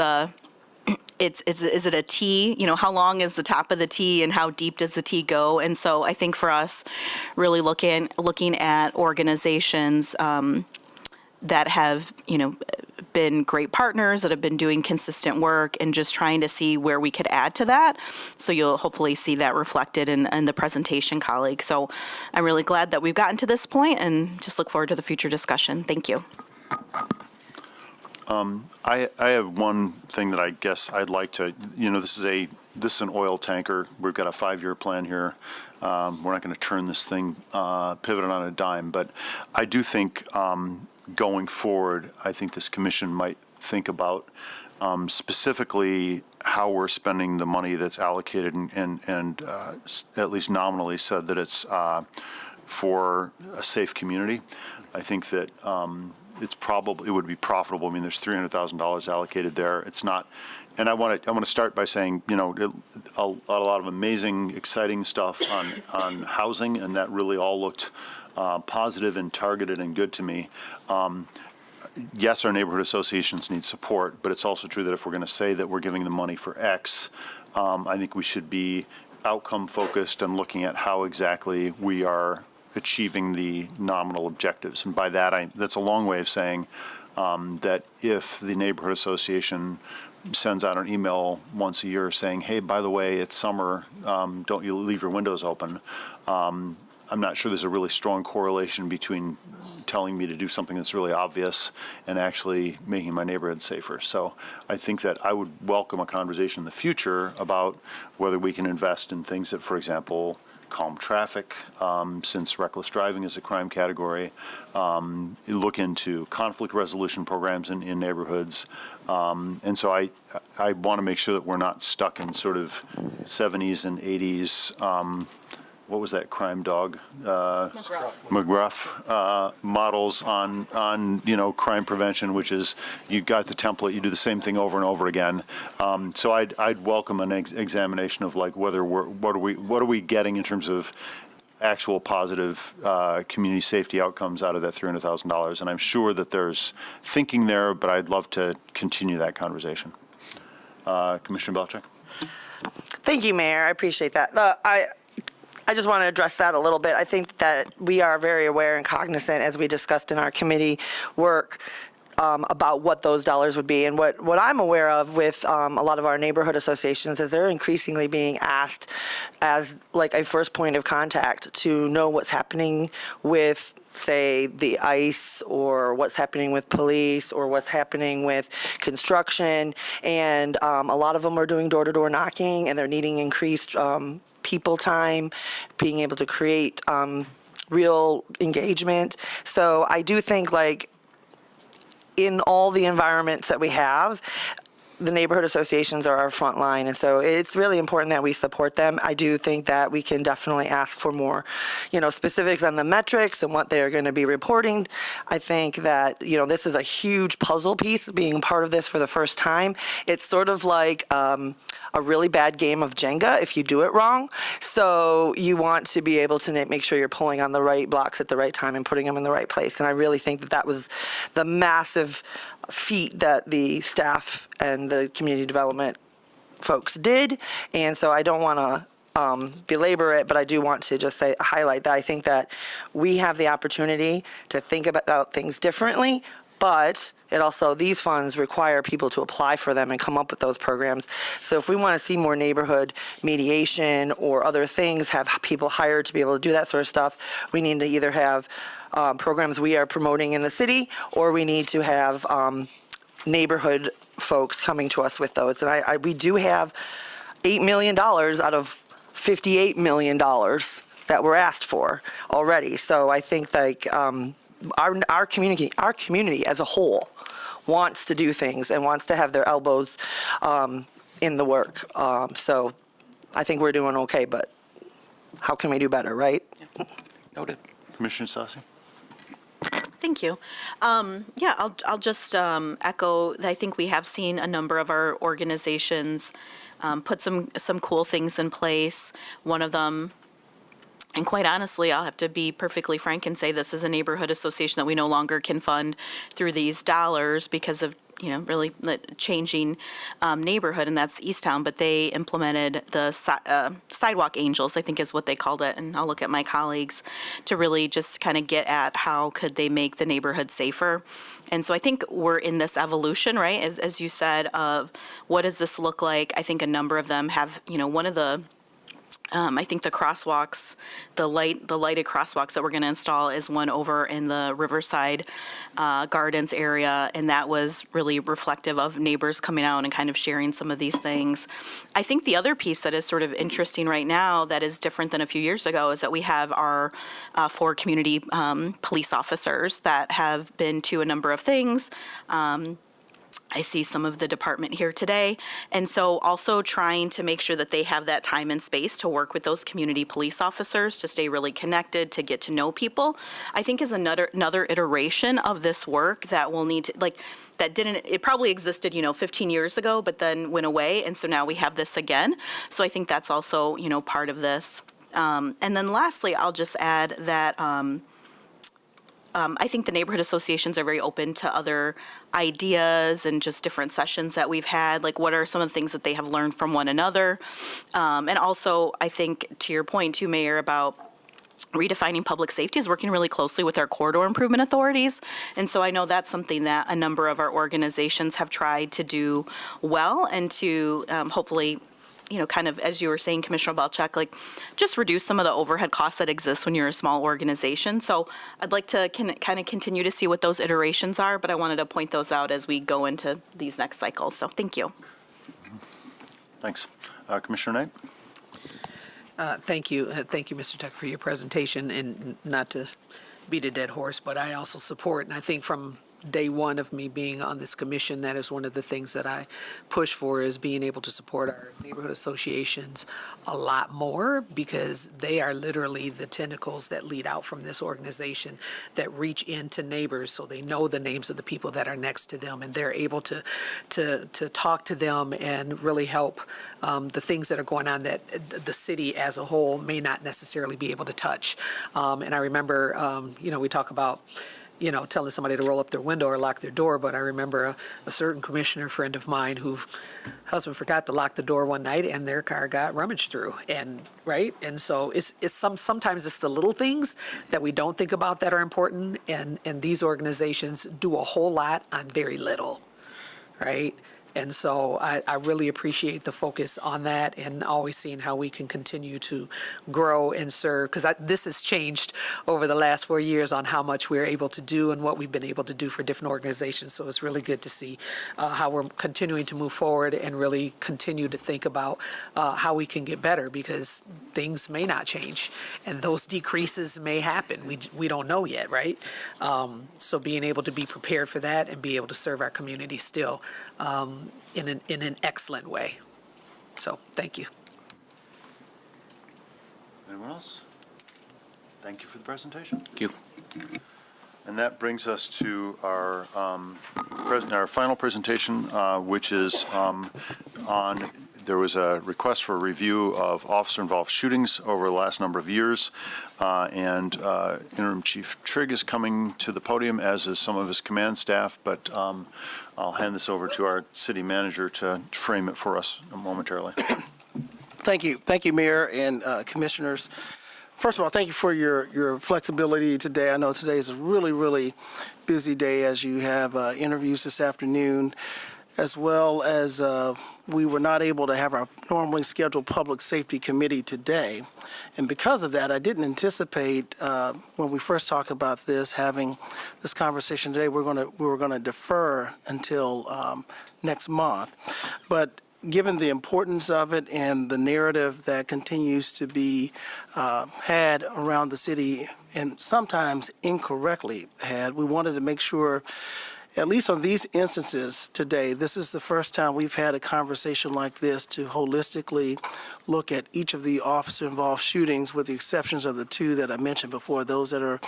it a T? You know, how long is the top of the T and how deep does the T go? And so I think for us, really looking at organizations that have, you know, been great partners, that have been doing consistent work, and just trying to see where we could add to that. So you'll hopefully see that reflected in the presentation, colleagues. So I'm really glad that we've gotten to this point, and just look forward to the future discussion. Thank you. I have one thing that I guess I'd like to, you know, this is an oil tanker. We've got a 5-year plan here. We're not going to turn this thing, pivot it on a dime, but I do think going forward, I think this commission might think about specifically how we're spending the money that's allocated and at least nominally said that it's for a safe community. I think that it would be profitable. I mean, there's $300,000 allocated there. It's not, and I want to start by saying, a lot of amazing, exciting stuff on housing, and that really all looked positive and targeted and good to me. Yes, our neighborhood associations need support, but it's also true that if we're going to say that we're giving them money for X, I think we should be outcome focused and looking at how exactly we are achieving the nominal objectives. And by that, that's a long way of saying that if the neighborhood association sends out an email once a year saying, hey, by the way, it's summer, don't you leave your windows open, I'm not sure there's a really strong correlation between telling me to do something that's really obvious and actually making my neighborhood safer. So I think that I would welcome a conversation in the future about whether we can invest in things that, for example, calm traffic, since reckless driving is a crime category, look into conflict resolution programs in neighborhoods. And so I want to make sure that we're not stuck in sort of 70s and 80s, what was that crime dog? McGruff models on crime prevention, which is you got the template, you do the same thing over and over again. So I'd welcome an examination of like whether what are we getting in terms of actual positive community safety outcomes out of that $300,000. And I'm sure that there's thinking there, but I'd love to continue that conversation. Commissioner Belcheck. Thank you, Mayor. I appreciate that. I just want to address that a little bit. I think that we are very aware and cognizant, as we discussed in our committee work, about what those dollars would be. And what I'm aware of with a lot of our neighborhood associations is they're increasingly being asked as like a first point of contact to know what's happening with, say, the ICE, or what's happening with police, or what's happening with construction. And a lot of them are doing door-to-door knocking, and they're needing increased people time, being able to create real engagement. So I do think, like, in all the environments that we have, the neighborhood associations are our front line, and so it's really important that we support them. I do think that we can definitely ask for more, specifics on the metrics and what they're going to be reporting. I think that, this is a huge puzzle piece, being part of this for the first time. It's sort of like a really bad game of Jenga if you do it wrong. So you want to be able to make sure you're pulling on the right blocks at the right time and putting them in the right place. And I really think that was the massive feat that the staff and the community development folks did. And so I don't want to belabor it, but I do want to just highlight that I think that we have the opportunity to think about things differently, but it also, these funds require people to apply for them and come up with those programs. So if we want to see more neighborhood mediation or other things, have people hired to be able to do that sort of stuff, we need to either have programs we are promoting in the city, or we need to have neighborhood folks coming to us with those. And we do have $8 million out of $58 million that were asked for already. So I think our community as a whole wants to do things and wants to have their elbows in the work. So I think we're doing okay, but how can we do better, right? Noted. Commissioner Sassi. Thank you. I'll just echo that I think we have seen a number of our organizations put some cool things in place. One of them, and quite honestly, I'll have to be perfectly frank and say this is a neighborhood association that we no longer can fund through these dollars because of really the changing neighborhood, and that's Easttown. But they implemented the sidewalk angels, I think is what they called it, and I'll look at my colleagues to really just kind of get at how could they make the neighborhood safer. And so I think we're in this evolution, right, as you said, of what does this look like. I think a number of them have, one of the I think the crosswalks, the lighted crosswalks that we're going to install is one over in the Riverside Gardens area, and that was really reflective of neighbors coming out and kind of sharing some of these things. I think the other piece that is sort of interesting right now that is different than a few years ago is that we have our 4 community police officers that have been to a number of things. I see some of the department here today. And so also trying to make sure that they have that time and space to work with those community police officers, to stay really connected, to get to know people, I think is another iteration of this work that will need to, it probably existed, 15 years ago, but then went away. And so now we have this again. So I think that's also, part of this. And then lastly, I'll just add that I think the neighborhood associations are very open to other ideas and just different sessions that we've had, like what are some of the things that they have learned from one another. And also, I think, to your point too, Mayor, about redefining public safety is working really closely with our corridor improvement authorities. And so I know that's something that a number of our organizations have tried to do well and to hopefully, kind of, as you were saying, Commissioner Balchuk, just reduce some of the overhead costs that exist when you're a small organization. So I'd like to kind of continue to see what those iterations are, but I wanted to point those out as we go into these next cycles. So thank you. Thanks. Commissioner Knight? Thank you. Thank you, Mr. Tucker, for your presentation, and not to beat a dead horse, but I also support, and I think from day one of me being on this commission, that is one of the things that I push for, is being able to support our neighborhood associations a lot more, because they are literally the tentacles that lead out from this organization that reach into neighbors, so they know the names of the people that are next to them, and they're able to talk to them and really help the things that are going on that the city as a whole may not necessarily be able to touch. And I remember, we talk about telling somebody to roll up their window or lock their door. But I remember a certain commissioner friend of mine whose husband forgot to lock the door one night and their car got rummaged through. And so it's sometimes it's the little things that we don't think about that are important. And these organizations do a whole lot on very little, right? And so I really appreciate the focus on that, and always seeing how we can continue to grow and serve, because this has changed over the last 4 years on how much we're able to do and what we've been able to do for different organizations. So it's really good to see how we're continuing to move forward and really continue to think about how we can get better, because things may not change and those decreases may happen. We don't know yet, right? So being able to be prepared for that and be able to serve our community still in an excellent way. So thank you. Anyone else? Thank you for the presentation. Thank you. And that brings us to our final presentation, which is there was a request for a review of officer-involved shootings over the last number of years, and Interim Chief Trigg is coming to the podium, as is some of his command staff, but I'll hand this over to our city manager to frame it for us momentarily. Thank you. Thank you, Mayor and Commissioners. First of all, thank you for your flexibility today. I know today is a really, really busy day, as you have interviews this afternoon, as well as we were not able to have our normally scheduled Public Safety Committee today. And because of that, I didn't anticipate when we first talked about this, having this conversation today, we were going to defer until next month. But given the importance of it and the narrative that continues to be had around the city, and sometimes incorrectly had, we wanted to make sure, at least on these instances today, this is the first time we've had a conversation like this to holistically look at each of the officer-involved shootings, with the exceptions of the two that I mentioned before, those that are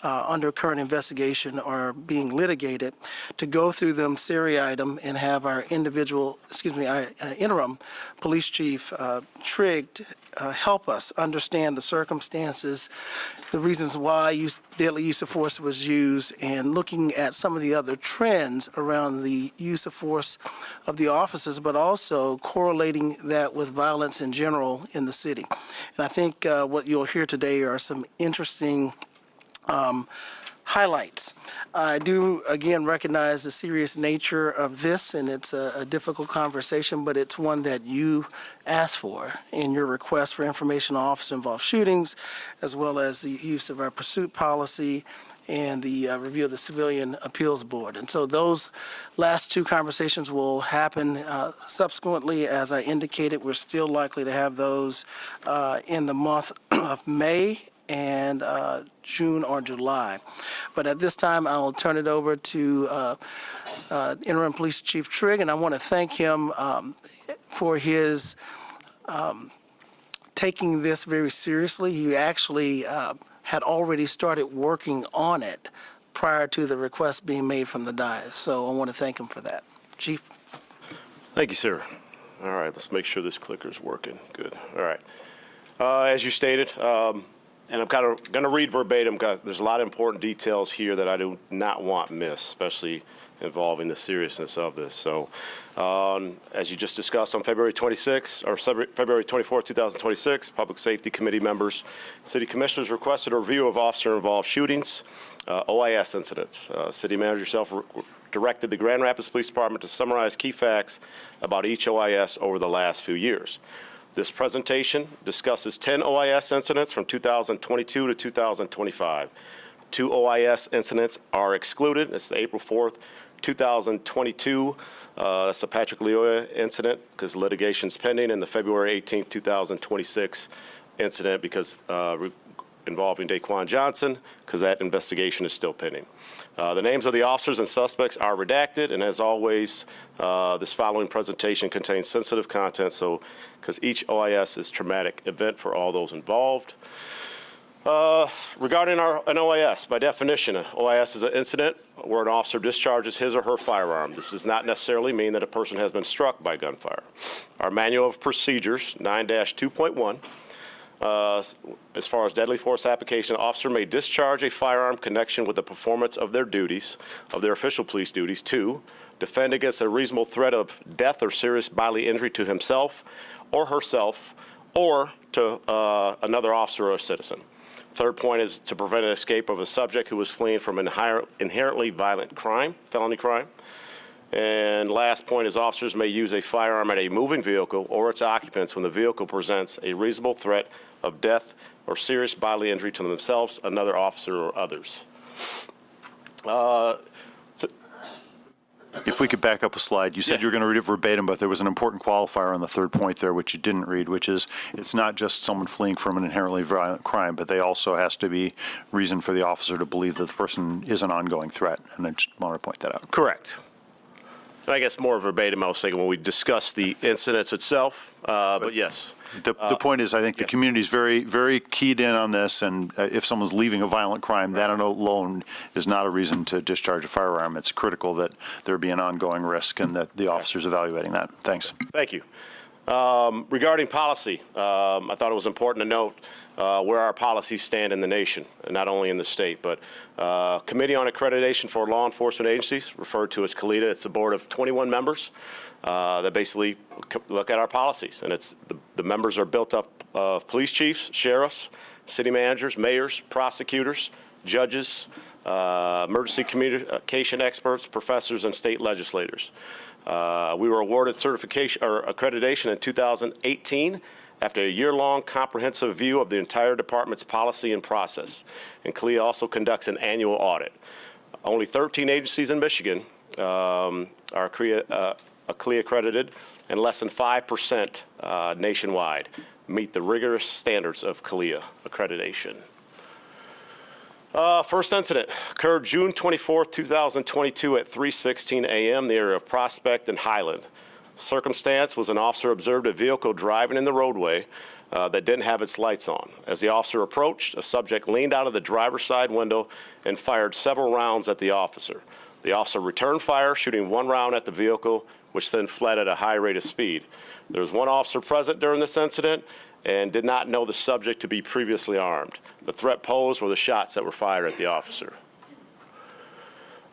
under current investigation or being litigated, to go through them seriatim and have our interim police chief, Trigg, help us understand the circumstances, the reasons why deadly use of force was used, and looking at some of the other trends around the use of force of the officers, but also correlating that with violence in general in the city. And I think what you'll hear today are some interesting highlights. I do, again, recognize the serious nature of this, and it's a difficult conversation, but it's one that you asked for in your request for information on officer-involved shootings, as well as the use of our pursuit policy and the review of the Civilian Appeals Board. And so those last two conversations will happen subsequently. As I indicated, we're still likely to have those in the month of May and June or July. But at this time, I will turn it over to Interim Police Chief Trigg, and I want to thank him for his taking this very seriously. He actually had already started working on it prior to the request being made from the dais. So I want to thank him for that. Chief? Thank you, sir. All right, let's make sure this clicker's working. Good. All right. As you stated, and I'm kind of going to read verbatim because there's a lot of important details here that I do not want missed, especially involving the seriousness of this. So, as you just discussed on February 26, or February 24, 2026, Public Safety Committee members, City Commissioners requested a review of officer-involved shootings, OIS incidents. City Manager yourself directed the Grand Rapids Police Department to summarize key facts about each OIS over the last few years. This presentation discusses 10 OIS incidents from 2022 to 2025. 2 OIS incidents are excluded. It's the April 4th, 2022. That's the Patrick Leoya incident because litigation's pending, and the February 18th, 2026 incident because involving Daquan Johnson because that investigation is still pending. The names of the officers and suspects are redacted, and as always, this following presentation contains sensitive content, so because each OIS is a traumatic event for all those involved. Regarding an OIS, by definition, an OIS is an incident where an officer discharges his or her firearm. This does not necessarily mean that a person has been struck by gunfire. Our Manual of Procedures, 9-2.1, as far as deadly force application, an officer may discharge a firearm in connection with the performance of their duties, of their official police duties. 2, defend against a reasonable threat of death or serious bodily injury to himself or herself or to another officer or a citizen. Third point is to prevent an escape of a subject who is fleeing from an inherently violent crime, felony crime. And last point is officers may use a firearm at a moving vehicle or its occupants when the vehicle presents a reasonable threat of death or serious bodily injury to themselves, another officer, or others. If we could back up a slide, you said you were going to read it verbatim, but there was an important qualifier on the third point there, which you didn't read, which is it's not just someone fleeing from an inherently violent crime, but they also has to be reason for the officer to believe that the person is an ongoing threat. And I just want to point that out. Correct. And I guess more verbatim, I was thinking when we discussed the incidents itself, but yes. The point is, I think the community is very, very keyed in on this, and if someone's leaving a violent crime, that alone is not a reason to discharge a firearm. It's critical that there be an ongoing risk and that the officer's evaluating that. Thanks. Thank you. Regarding policy, I thought it was important to note where our policies stand in the nation, and not only in the state, but Committee on Accreditation for Law Enforcement Agencies, referred to as CALEDA. It's a board of 21 members that basically look at our policies, and it's the members are built up of police chiefs, sheriffs, city managers, mayors, prosecutors, judges, emergency communication experts, professors, and state legislators. We were awarded certification or accreditation in 2018 after a year-long comprehensive view of the entire department's policy and process. And CALEA also conducts an annual audit. Only 13 agencies in Michigan are CALEA accredited, and less than 5% nationwide meet the rigorous standards of CALEA accreditation. First incident occurred June 24, 2022 at 3:16 a.m. in the area of Prospect and Highland. Circumstance was an officer observed a vehicle driving in the roadway that didn't have its lights on. As the officer approached, a subject leaned out of the driver's side window and fired several rounds at the officer. The officer returned fire, shooting one round at the vehicle, which then fled at a high rate of speed. There was one officer present during this incident and did not know the subject to be previously armed. The threat posed were the shots that were fired at the officer.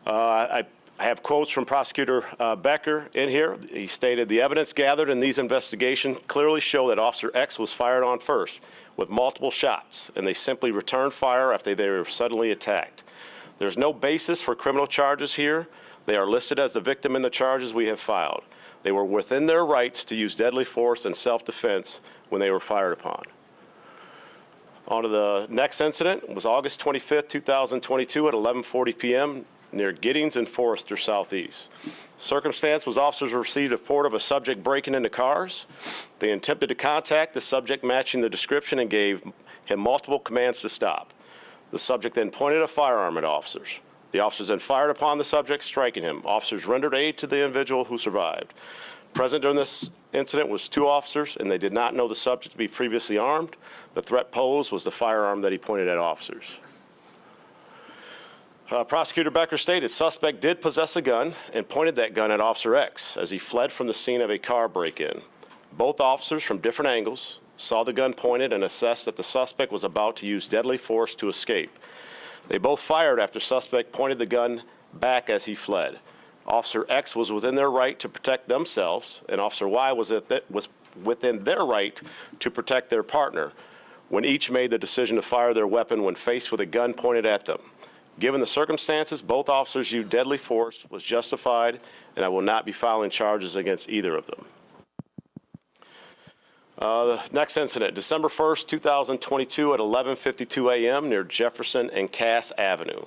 I have quotes from Prosecutor Becker in here. He stated, "The evidence gathered in these investigations clearly show that Officer X was fired on first with multiple shots, and they simply returned fire after they were suddenly attacked. There's no basis for criminal charges here. They are listed as the victim in the charges we have filed. They were within their rights to use deadly force and self-defense when they were fired upon. On to the next incident. It was August 25th, 2022 at 11:40 p.m. near Giddings and Forrester Southeast. Circumstance was officers received a report of a subject breaking into cars. They attempted to contact the subject matching the description and gave him multiple commands to stop. The subject then pointed a firearm at officers. The officers then fired upon the subject, striking him. Officers rendered aid to the individual who survived. Present during this incident was 2 officers, and they did not know the subject to be previously armed. The threat posed was the firearm that he pointed at officers. Prosecutor Becker stated suspect did possess a gun and pointed that gun at Officer X as he fled from the scene of a car break-in. Both officers from different angles saw the gun pointed and assessed that the suspect was about to use deadly force to escape. They both fired after suspect pointed the gun back as he fled. Officer X was within their right to protect themselves, and Officer Y was within their right to protect their partner when each made the decision to fire their weapon when faced with a gun pointed at them. Given the circumstances, both officers' used deadly force was justified, and I will not be filing charges against either of them. The next incident, December 1st, 2022 at 11:52 a.m. near Jefferson and Cass Avenue.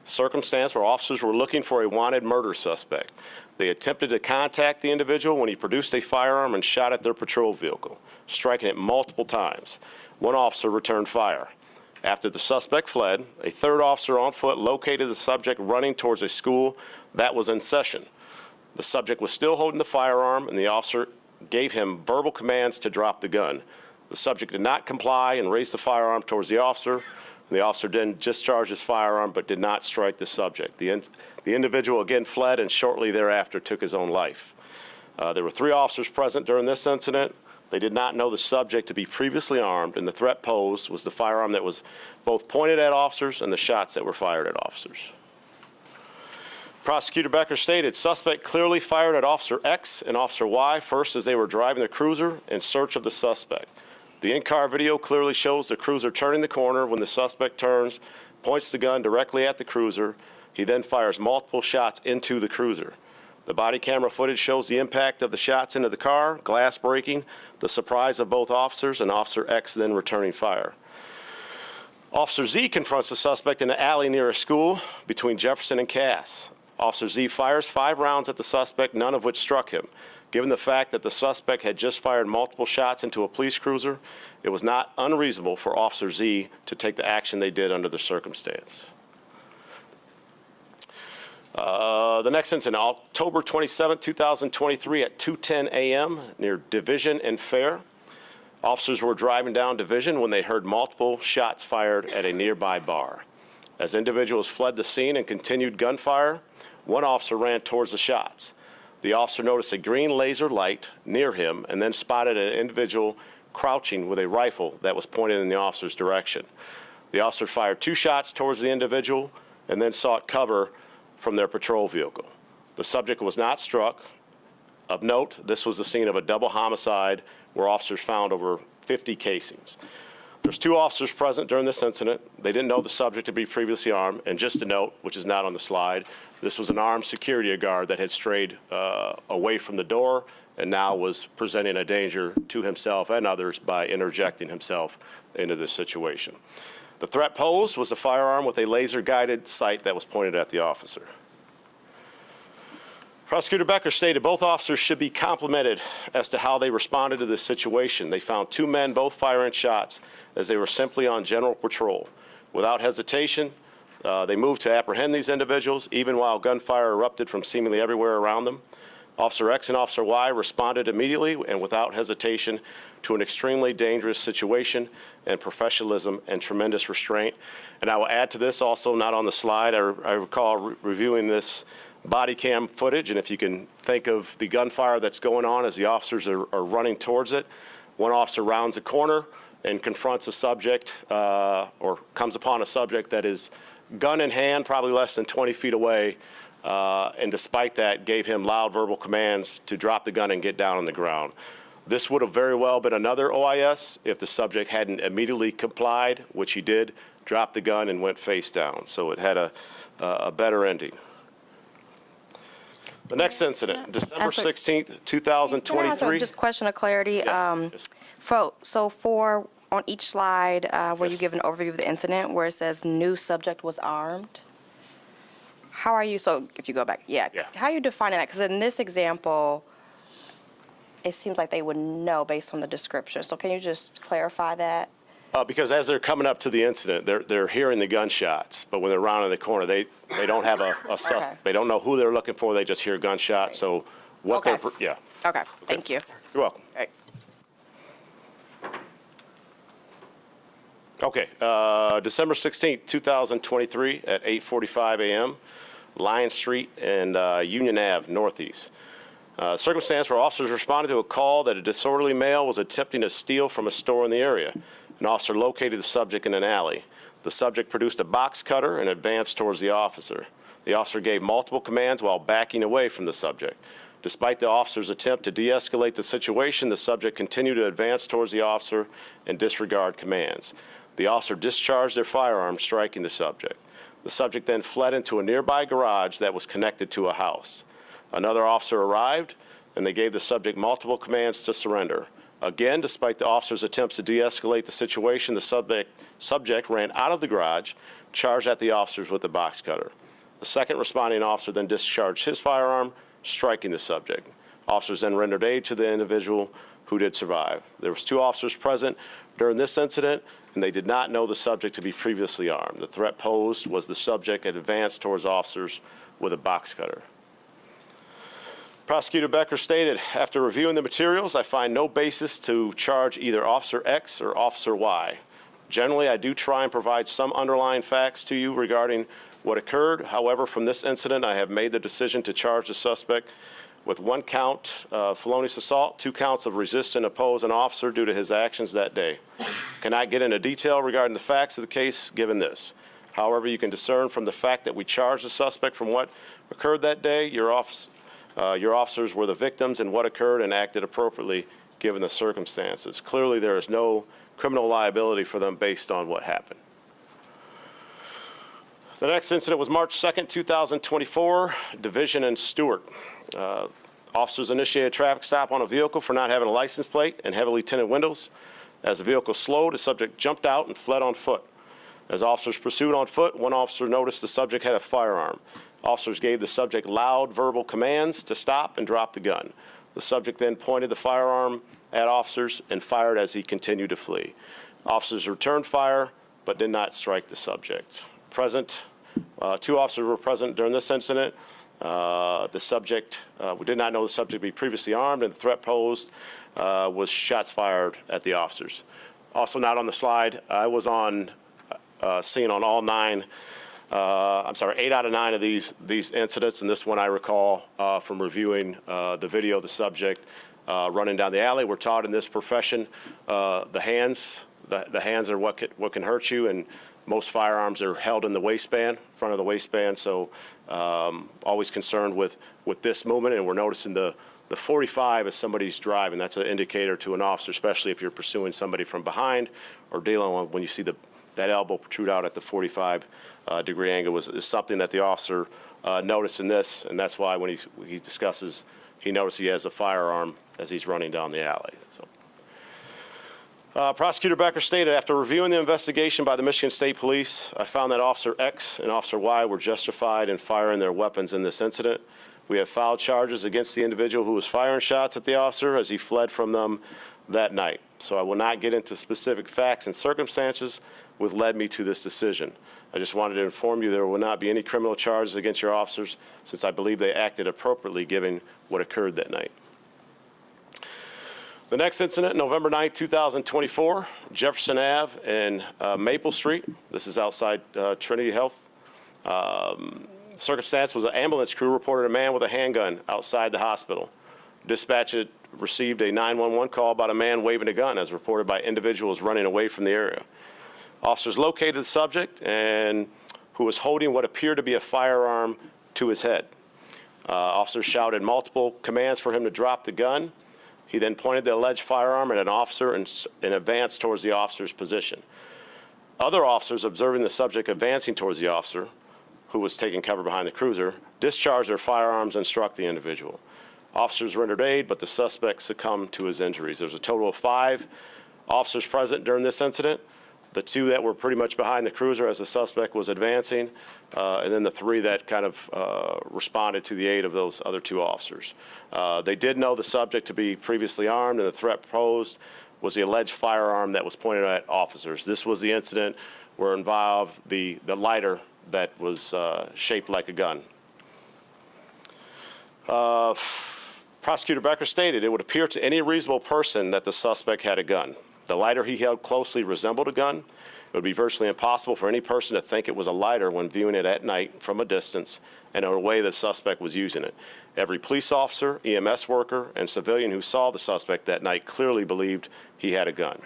Circumstance where officers were looking for a wanted murder suspect. They attempted to contact the individual when he produced a firearm and shot at their patrol vehicle, striking it multiple times. One officer returned fire. After the suspect fled, a third officer on foot located the subject running towards a school that was in session. The subject was still holding the firearm, and the officer gave him verbal commands to drop the gun. The subject did not comply and raised the firearm towards the officer. The officer then discharged his firearm but did not strike the subject. The individual again fled and shortly thereafter took his own life. There were 3 officers present during this incident. They did not know the subject to be previously armed, and the threat posed was the firearm that was both pointed at officers and the shots that were fired at officers. Prosecutor Becker stated suspect clearly fired at Officer X and Officer Y first as they were driving the cruiser in search of the suspect. The in-car video clearly shows the cruiser turning the corner when the suspect turns, points the gun directly at the cruiser. He then fires multiple shots into the cruiser. The body camera footage shows the impact of the shots into the car, glass breaking, the surprise of both officers, and Officer X then returning fire. Officer Z confronts the suspect in the alley near a school between Jefferson and Cass. Officer Z fires 5 rounds at the suspect, none of which struck him. Given the fact that the suspect had just fired multiple shots into a police cruiser, it was not unreasonable for Officer Z to take the action they did under the circumstance. The next incident, October 27, 2023 at 2:10 a.m. near Division and Fair. Officers were driving down Division when they heard multiple shots fired at a nearby bar. As individuals fled the scene and continued gunfire, one officer ran towards the shots. The officer noticed a green laser light near him and then spotted an individual crouching with a rifle that was pointed in the officer's direction. The officer fired 2 shots towards the individual and then sought cover from their patrol vehicle. The subject was not struck. Of note, this was the scene of a double homicide where officers found over 50 casings. There's 2 officers present during this incident. They didn't know the subject to be previously armed. And just a note, which is not on the slide, this was an armed security guard that had strayed away from the door and now was presenting a danger to himself and others by interjecting himself into this situation. The threat posed was a firearm with a laser-guided sight that was pointed at the officer. Prosecutor Becker stated both officers should be complimented as to how they responded to this situation. They found 2 men both firing shots as they were simply on general patrol. Without hesitation, they moved to apprehend these individuals, even while gunfire erupted from seemingly everywhere around them. Officer X and Officer Y responded immediately and without hesitation to an extremely dangerous situation and professionalism and tremendous restraint. And I will add to this also, not on the slide, I recall reviewing this body cam footage, and if you can think of the gunfire that's going on as the officers are running towards it, one officer rounds a corner and confronts a subject or comes upon a subject that is gun in hand, probably less than 20 feet away, and despite that gave him loud verbal commands to drop the gun and get down on the ground. This would have very well been another OIS if the subject hadn't immediately complied, which he did, dropped the gun, and went face down. So it had a better ending. The next incident, December 16th, 2023. Just question of clarity. Yes. So for, on each slide, where you give an overview of the incident, where it says new subject was armed, how are you, so if you go back, how are you defining that? Because in this example, it seems like they would know based on the description. So can you just clarify that? Because as they're coming up to the incident, they're hearing the gunshots, but when they're rounding the corner, they don't have a suspect. Okay. They don't know who they're looking for. They just hear gunshots. So what Okay. they're, Okay, thank you. You're welcome. All right. Okay, December 16th, 2023 at 8:45 a.m., Lion Street and Union Ave Northeast. Circumstance where officers responded to a call that a disorderly male was attempting to steal from a store in the area. An officer located the subject in an alley. The subject produced a box cutter and advanced towards the officer. The officer gave multiple commands while backing away from the subject. Despite the officer's attempt to de-escalate the situation, the subject continued to advance towards the officer and disregard commands. The officer discharged their firearm, striking the subject. The subject then fled into a nearby garage that was connected to a house. Another officer arrived, and they gave the subject multiple commands to surrender. Again, despite the officer's attempts to de-escalate the situation, the subject ran out of the garage, charged at the officers with the box cutter. The second responding officer then discharged his firearm, striking the subject. Officers then rendered aid to the individual who did survive. There was 2 officers present during this incident, and they did not know the subject to be previously armed. The threat posed was the subject had advanced towards officers with a box cutter. Prosecutor Becker stated, after reviewing the materials, I find no basis to charge either Officer X or Officer Y. Generally, I do try and provide some underlying facts to you regarding what occurred. However, from this incident, I have made the decision to charge the suspect with 1 count of felonious assault, 2 counts of resist and oppose an officer due to his actions that day. Cannot get into detail regarding the facts of the case given this. However, you can discern from the fact that we charged the suspect from what occurred that day, your officers were the victims in what occurred and acted appropriately given the circumstances. Clearly, there is no criminal liability for them based on what happened. The next incident was March 2nd, 2024, Division and Stewart. Officers initiated a traffic stop on a vehicle for not having a license plate and heavily tinted windows. As the vehicle slowed, the subject jumped out and fled on foot. As officers pursued on foot, one officer noticed the subject had a firearm. Officers gave the subject loud verbal commands to stop and drop the gun. The subject then pointed the firearm at officers and fired as he continued to flee. Officers returned fire but did not strike the subject. 2 officers were present during this incident. The subject, we did not know the subject to be previously armed, and the threat posed was shots fired at the officers. Also not on the slide, I was on scene on all 8 out of 9 of these incidents, and this one I recall from reviewing the video of the subject running down the alley. We're taught in this profession the hands are what can hurt you, and most firearms are held in the waistband, front of the waistband, so always concerned with this movement, and we're noticing the 45 as somebody's driving. That's an indicator to an officer, especially if you're pursuing somebody from behind or dealing with when you see that elbow protrude out at the 45-degree angle is something that the officer noticed in this, and that's why when he discusses, he noticed he has a firearm as he's running down the alley. So. Prosecutor Becker stated, after reviewing the investigation by the Michigan State Police, I found that Officer X and Officer Y were justified in firing their weapons in this incident. We have filed charges against the individual who was firing shots at the officer as he fled from them that night. So I will not get into specific facts and circumstances which led me to this decision. I just wanted to inform you there will not be any criminal charges against your officers since I believe they acted appropriately given what occurred that night. The next incident, November 9th, 2024, Jefferson Ave and Maple Street. This is outside Trinity Health. Circumstance was an ambulance crew reported a man with a handgun outside the hospital. Dispatch had received a 911 call about a man waving a gun as reported by individuals running away from the area. Officers located the subject and who was holding what appeared to be a firearm to his head. Officers shouted multiple commands for him to drop the gun. He then pointed the alleged firearm at an officer and advanced towards the officer's position. Other officers observing the subject advancing towards the officer, who was taking cover behind the cruiser, discharged their firearms and struck the individual. Officers rendered aid, but the suspect succumbed to his injuries. There was a total of 5 officers present during this incident. The 2 that were pretty much behind the cruiser as the suspect was advancing, and then the 3 that kind of responded to the aid of those other 2 officers. They did know the subject to be previously armed, and the threat posed was the alleged firearm that was pointed at officers. This was the incident where involved the lighter that was shaped like a gun. Prosecutor Becker stated, it would appear to any reasonable person that the suspect had a gun. The lighter he held closely resembled a gun. It would be virtually impossible for any person to think it was a lighter when viewing it at night from a distance and in a way the suspect was using it. Every police officer, EMS worker, and civilian who saw the suspect that night clearly believed he had a gun.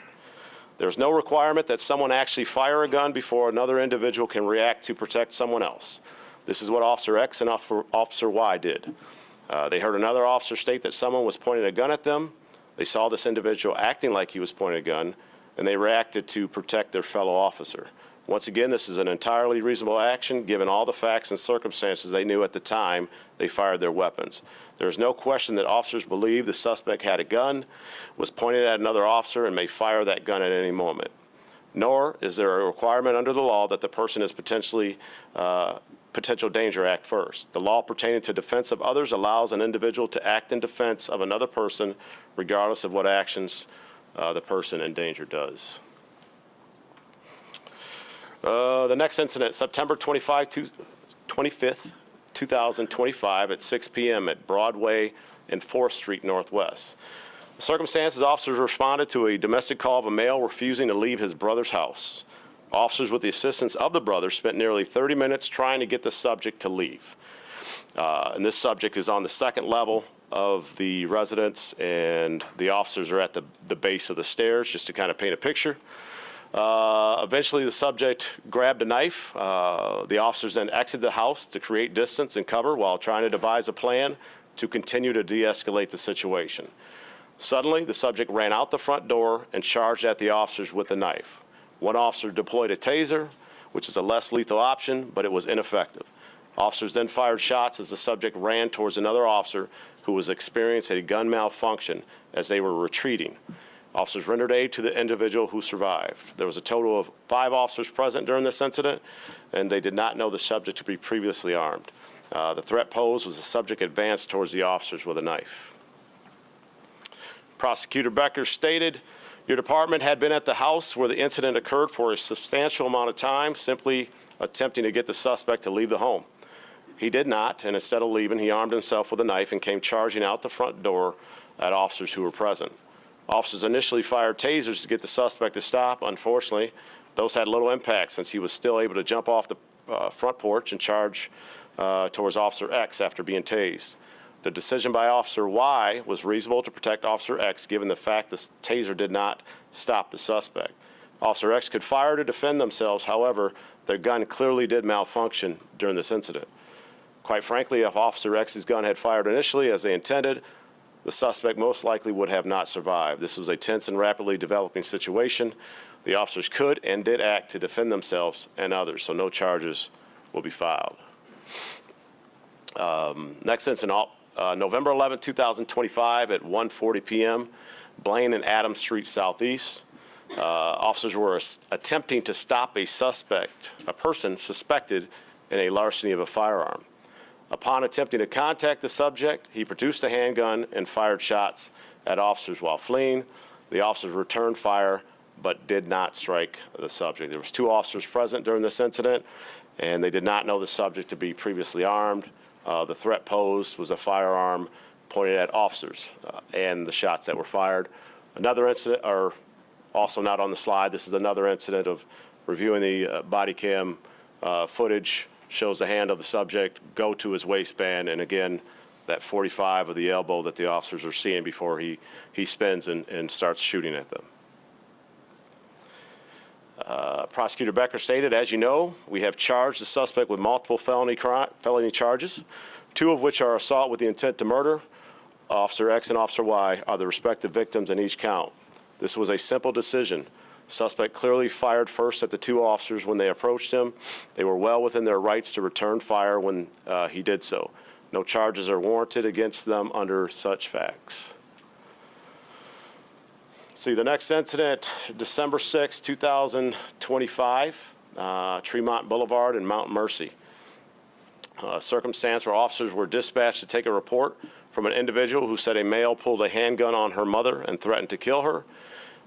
There's no requirement that someone actually fire a gun before another individual can react to protect someone else. This is what Officer X and Officer Y did. They heard another officer state that someone was pointing a gun at them. They saw this individual acting like he was pointing a gun, and they reacted to protect their fellow officer. Once again, this is an entirely reasonable action given all the facts and circumstances they knew at the time they fired their weapons. There is no question that officers believe the suspect had a gun, was pointed at another officer, and may fire that gun at any moment. Nor is there a requirement under the law that the person is potential danger act first. The law pertaining to defense of others allows an individual to act in defense of another person regardless of what actions the person in danger does. The next incident, September 25th, 2025 at 6 p.m. at Broadway and 4th Street Northwest. The circumstances, officers responded to a domestic call of a male refusing to leave his brother's house. Officers, with the assistance of the brother, spent nearly 30 minutes trying to get the subject to leave. And this subject is on the 2nd level of the residence, and the officers are at the base of the stairs, just to kind of paint a picture. Eventually, the subject grabbed a knife. The officers then exited the house to create distance and cover while trying to devise a plan to continue to de-escalate the situation. Suddenly, the subject ran out the front door and charged at the officers with a knife. One officer deployed a taser, which is a less lethal option, but it was ineffective. Officers then fired shots as the subject ran towards another officer who was experiencing a gun malfunction as they were retreating. Officers rendered aid to the individual who survived. There was a total of 5 officers present during this incident, and they did not know the subject to be previously armed. The threat posed was the subject advanced towards the officers with a knife. Prosecutor Becker stated, your department had been at the house where the incident occurred for a substantial amount of time, simply attempting to get the suspect to leave the home. He did not, and instead of leaving, he armed himself with a knife and came charging out the front door at officers who were present. Officers initially fired tasers to get the suspect to stop. Unfortunately, those had little impact since he was still able to jump off the front porch and charge towards Officer X after being tased. The decision by Officer Y was reasonable to protect Officer X given the fact the taser did not stop the suspect. Officer X could fire to defend themselves, however, their gun clearly did malfunction during this incident. Quite frankly, if Officer X's gun had fired initially as they intended, the suspect most likely would have not survived. This was a tense and rapidly developing situation. The officers could and did act to defend themselves and others, so no charges will be filed. Next incident, November 11, 2025 at 1:40 p.m., Blaine and Adams Street Southeast. Officers were attempting to stop a person suspected in a larceny of a firearm. Upon attempting to contact the subject, he produced a handgun and fired shots at officers while fleeing. The officers returned fire but did not strike the subject. There was 2 officers present during this incident, and they did not know the subject to be previously armed. The threat posed was a firearm pointed at officers and the shots that were fired. Another incident, or also not on the slide, this is another incident of reviewing the body cam footage, shows the hand of the subject go to his waistband, and again, that 45 of the elbow that the officers are seeing before he spins and starts shooting at them. Prosecutor Becker stated, as you know, we have charged the suspect with multiple felony charges, 2 of which are assault with the intent to murder. Officer X and Officer Y are the respective victims in each count. This was a simple decision. Suspect clearly fired first at the two officers when they approached him. They were well within their rights to return fire when he did so. No charges are warranted against them under such facts. See, the next incident, December 6, 2025, Tremont Boulevard in Mount Mercy. Circumstance where officers were dispatched to take a report from an individual who said a male pulled a handgun on her mother and threatened to kill her.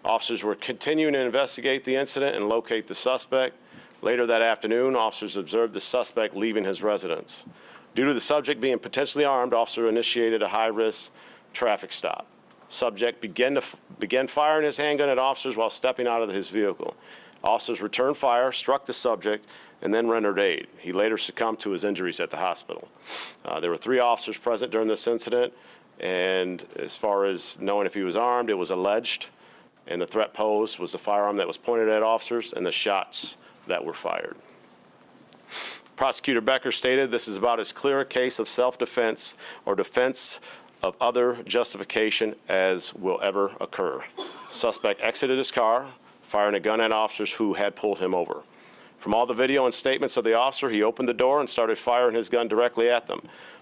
Officers were continuing to investigate the incident and locate the suspect. Later that afternoon, officers observed the suspect leaving his residence. Due to the subject being potentially armed, officer initiated a high-risk traffic stop. Subject began firing his handgun at officers while stepping out of his vehicle. Officers returned fire, struck the subject, and then rendered aid. He later succumbed to his injuries at the hospital. There were 3 officers present during this incident, and as far as knowing if he was armed, it was alleged, and the threat posed was the firearm that was pointed at officers and the shots that were fired. Prosecutor Becker stated this is about as clear a case of self-defense or defense of other justification as will ever occur. Suspect exited his car, firing a gun at officers who had pulled him over. From all the video and statements of the officer, he opened the door and started firing his gun directly at them.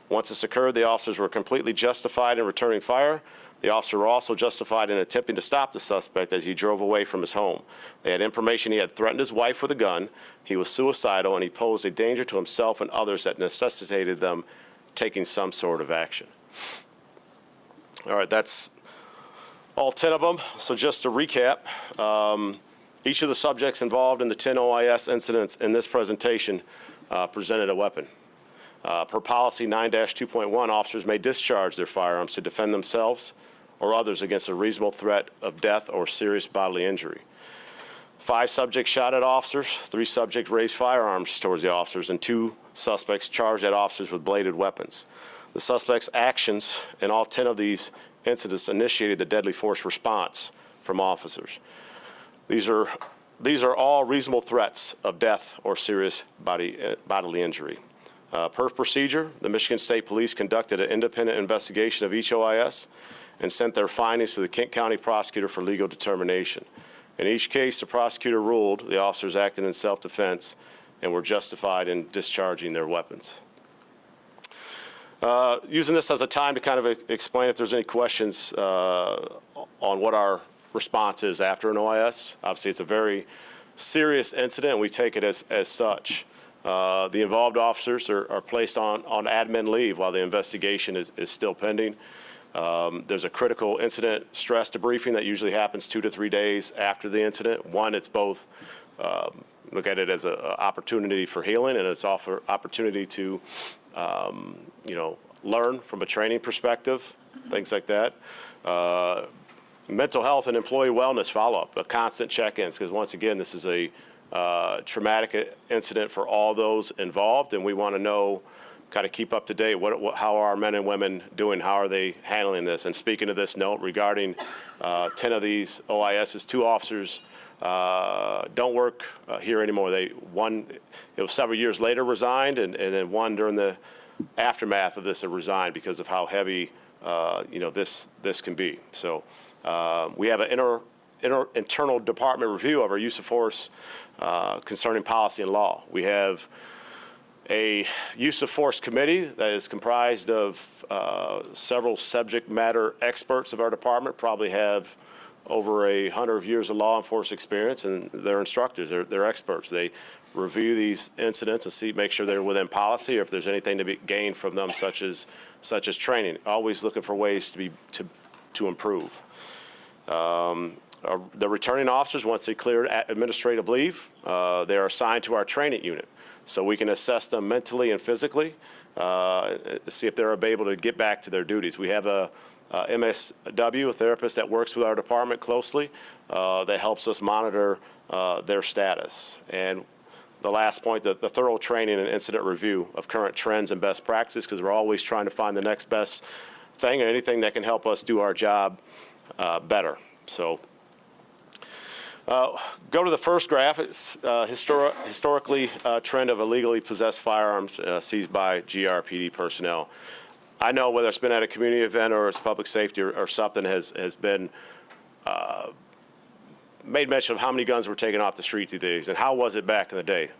Once this occurred, the officers were completely justified in returning fire. The officer were also justified in attempting to stop the suspect as he drove away from his home. They had information he had threatened his wife with a gun, he was suicidal, and he posed a danger to himself and others that necessitated them taking some sort of action. All right, that's all 10 of them. So just to recap, each of the subjects involved in the 10 OIS incidents in this presentation presented a weapon. Per policy 9-2.1, officers may discharge their firearms to defend themselves or others against a reasonable threat of death or serious bodily injury. 5 subjects shot at officers, 3 subjects raised firearms towards the officers, and 2 suspects charged at officers with bladed weapons. The suspects' actions in all 10 of these incidents initiated the deadly force response from officers. These are all reasonable threats of death or serious bodily injury. Per procedure, the Michigan State Police conducted an independent investigation of each OIS and sent their findings to the Kent County prosecutor for legal determination. In each case, the prosecutor ruled the officers acted in self-defense and were justified in discharging their weapons. Using this as a time to kind of explain if there's any questions on what our response is after an OIS. Obviously, it's a very serious incident, and we take it as such. The involved officers are placed on admin leave while the investigation is still pending. There's a critical incident stress debriefing that usually happens 2 to 3 days after the incident. One, it's both look at it as an opportunity for healing, and it's offer opportunity to learn from a training perspective, things like that. Mental health and employee wellness follow-up, constant check-ins, because once again, this is a traumatic incident for all those involved, and we want to know, kind of keep up to date, how are our men and women doing, how are they handling this? And speaking of this note, regarding 10 of these OISs, 2 officers don't work here anymore. One, it was several years later, resigned, and then one during the aftermath of this resigned because of how heavy this can be. So we have an internal department review of our use of force concerning policy and law. We have a use of force committee that is comprised of several subject matter experts of our department, probably have over 100 years of law enforcement experience, and they're instructors, they're experts. They review these incidents and make sure they're within policy, or if there's anything to be gained from them, such as training. Always looking for ways to improve. The returning officers, once they clear administrative leave, they are assigned to our training unit, so we can assess them mentally and physically, see if they're able to get back to their duties. We have a MSW, a therapist that works with our department closely, that helps us monitor their status. And the last point, the thorough training and incident review of current trends and best practices, because we're always trying to find the next best thing and anything that can help us do our job better. So go to the first graph. It's historically trend of illegally possessed firearms seized by GRPD personnel. I know whether it's been at a community event or it's public safety or something has been made mention of how many guns were taken off the street these days, and how was it back in the day?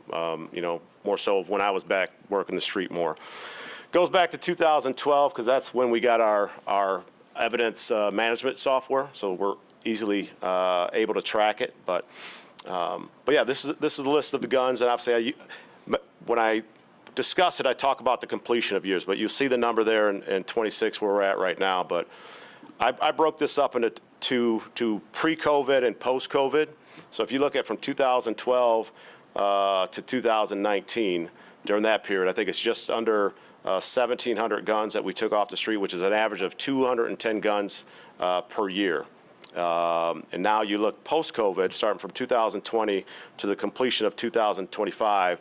More so when I was back working the street more. Goes back to 2012 because that's when we got our evidence management software, so we're easily able to track it. But yeah, this is a list of the guns, and obviously when I discuss it, I talk about the completion of years, but you'll see the number there in 26 where we're at right now. But I broke this up into to pre-COVID and post-COVID. So if you look at from 2012 to 2019, during that period, I think it's just under 1,700 guns that we took off the street, which is an average of 210 guns per year. And now you look post-COVID, starting from 2020 to the completion of 2025,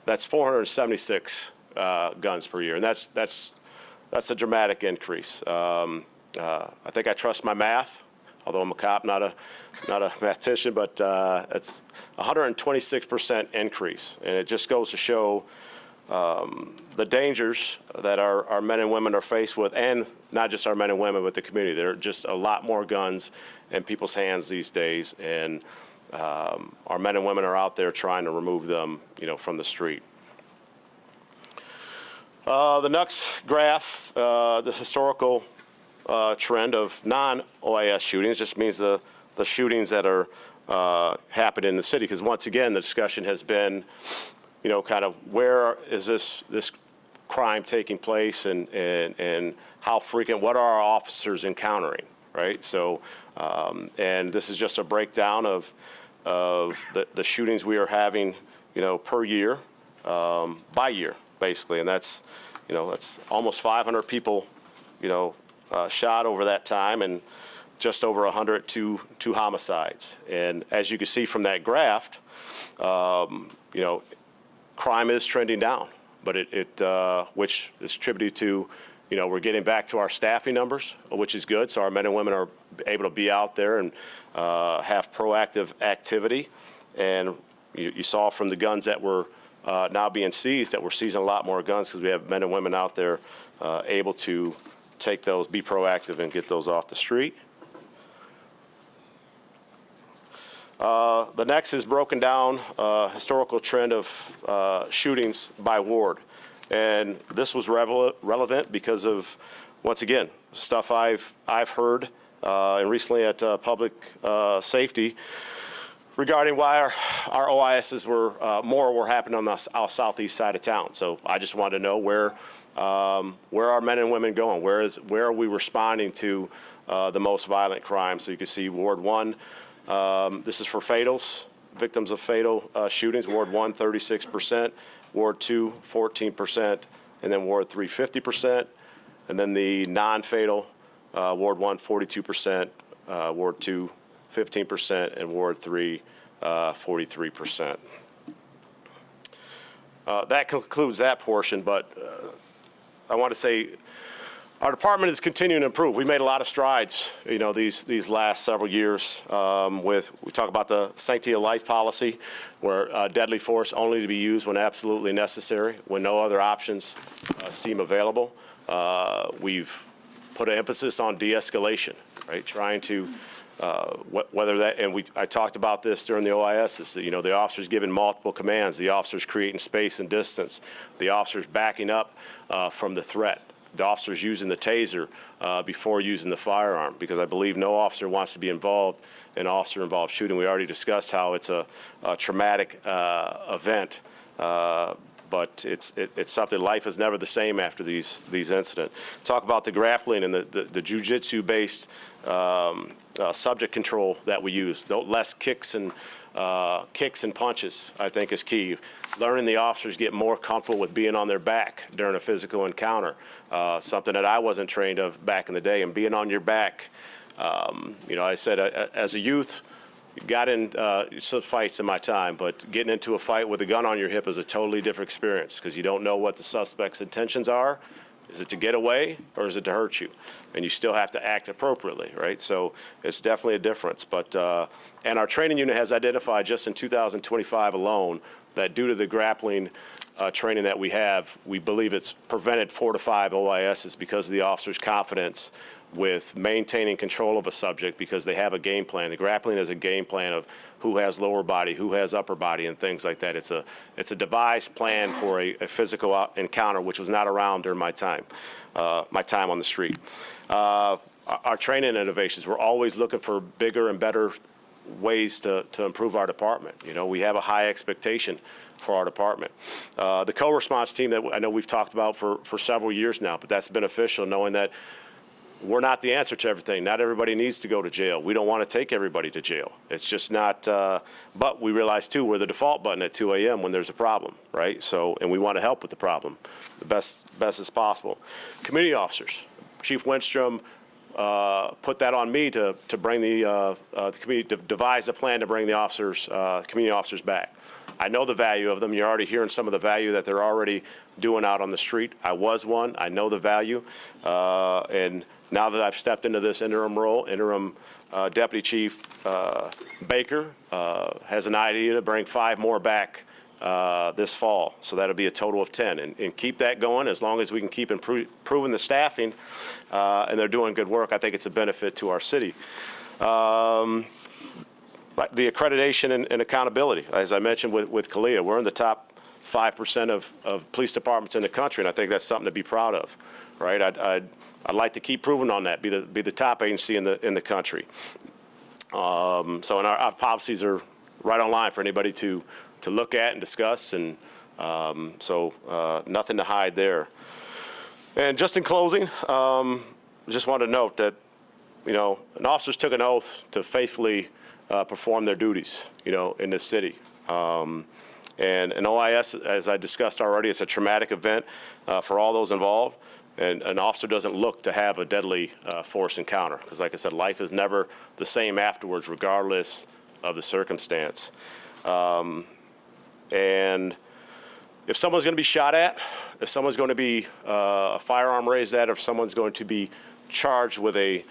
that's 476 guns per year, and that's a dramatic increase. I think I trust my math, although I'm a cop, not a mathematician, but it's 126% increase, and it just goes to show the dangers that our men and women are faced with, and not just our men and women, but the community. There are just a lot more guns in people's hands these days, and our men and women are out there trying to remove them, from the street. The next graph, the historical trend of non-OIS shootings, just means the shootings that are happening in the city. Because once again, the discussion has been, kind of where is this crime taking place, and how frequent, what are our officers encountering, right? So, and this is just a breakdown of the shootings we are having, per year, by year, basically, and that's almost 500 people, shot over that time, and just over 100 two homicides. And as you can see from that graph, crime is trending down, but which is attributed to, we're getting back to our staffing numbers, which is good. So our men and women are able to be out there and have proactive activity. And you saw from the guns that were now being seized that we're seizing a lot more guns because we have men and women out there able to take those, be proactive, and get those off the street. The next is broken down historical trend of shootings by ward. And this was relevant because of, once again, stuff I've heard and recently at Public Safety regarding why our OISs were happening on the southeast side of town. So I just wanted to know where are men and women going? Where are we responding to the most violent crimes? So you can see Ward 1, this is for fatals, victims of fatal shootings. Ward 1, 36%, Ward 2, 14%, and then Ward 3, 50%. And then the non-fatal, Ward 1, 42%, Ward 2, 15%, and Ward 3, 43%. That concludes that portion, but I want to say our department is continuing to improve. We made a lot of strides, these last several years. We talk about the sanctity of life policy, where deadly force only to be used when absolutely necessary, when no other options seem available. We've put an emphasis on de-escalation, right? Trying to whether that, and I talked about this during the OIS, is that, the officers giving multiple commands, the officers creating space and distance, the officers backing up from the threat, the officers using the taser before using the firearm, because I believe no officer wants to be involved in officer-involved shooting. We already discussed how it's a traumatic event, but it's something. Life is never the same after these incidents. Talk about the grappling and the jiu-jitsu-based subject control that we use. Less kicks and punches, I think, is key. Learning the officers get more comfortable with being on their back during a physical encounter, something that I wasn't trained of back in the day. And being on your back, I said as a youth, got in some fights in my time, but getting into a fight with a gun on your hip is a totally different experience because you don't know what the suspect's intentions are. Is it to get away or is it to hurt you? And you still have to act appropriately, right? So it's definitely a difference. But and our training unit has identified just in 2025 alone that due to the grappling training that we have, we believe it's prevented 4 to 5 OISs because of the officer's confidence with maintaining control of a subject because they have a game plan. The grappling is a game plan of who has lower body, who has upper body, and things like that. It's a devised plan for a physical encounter, which was not around during my time on the street. Our training innovations, we're always looking for bigger and better ways to improve our department. You know, we have a high expectation for our department. The co-response team that I know we've talked about for several years now, but that's beneficial knowing that we're not the answer to everything. Not everybody needs to go to jail. We don't want to take everybody to jail. It's just not, but we realize too, we're the default button at 2 a.m. when there's a problem, right? So, and we want to help with the problem the best as possible. Community officers, Chief Winstrom put that on me to bring the community, to devise a plan to bring the officers, community officers back. I know the value of them. You're already hearing some of the value that they're already doing out on the street. I was one. I know the value. And now that I've stepped into this interim role, Deputy Chief Baker has an idea to bring 5 more back this fall. So that'll be a total of 10. And keep that going as long as we can keep improving the staffing. And they're doing good work. I think it's a benefit to our city. The accreditation and accountability, as I mentioned with Kalia, we're in the top 5% of police departments in the country, and I think that's something to be proud of, right? I'd like to keep proving on that, be the top agency in the country. And our policies are right on line for anybody to look at and discuss, and nothing to hide there. And just in closing, just want to note that, you know, officers took an oath to faithfully perform their duties, you know, in this city. And an OIS, as I discussed already, it's a traumatic event for all those involved. And an officer doesn't look to have a deadly force encounter. Because like I said, life is never the same afterwards, regardless of the circumstance. And if someone's going to be shot at, if someone's going to be a firearm raised at, or if someone's going to be charged with a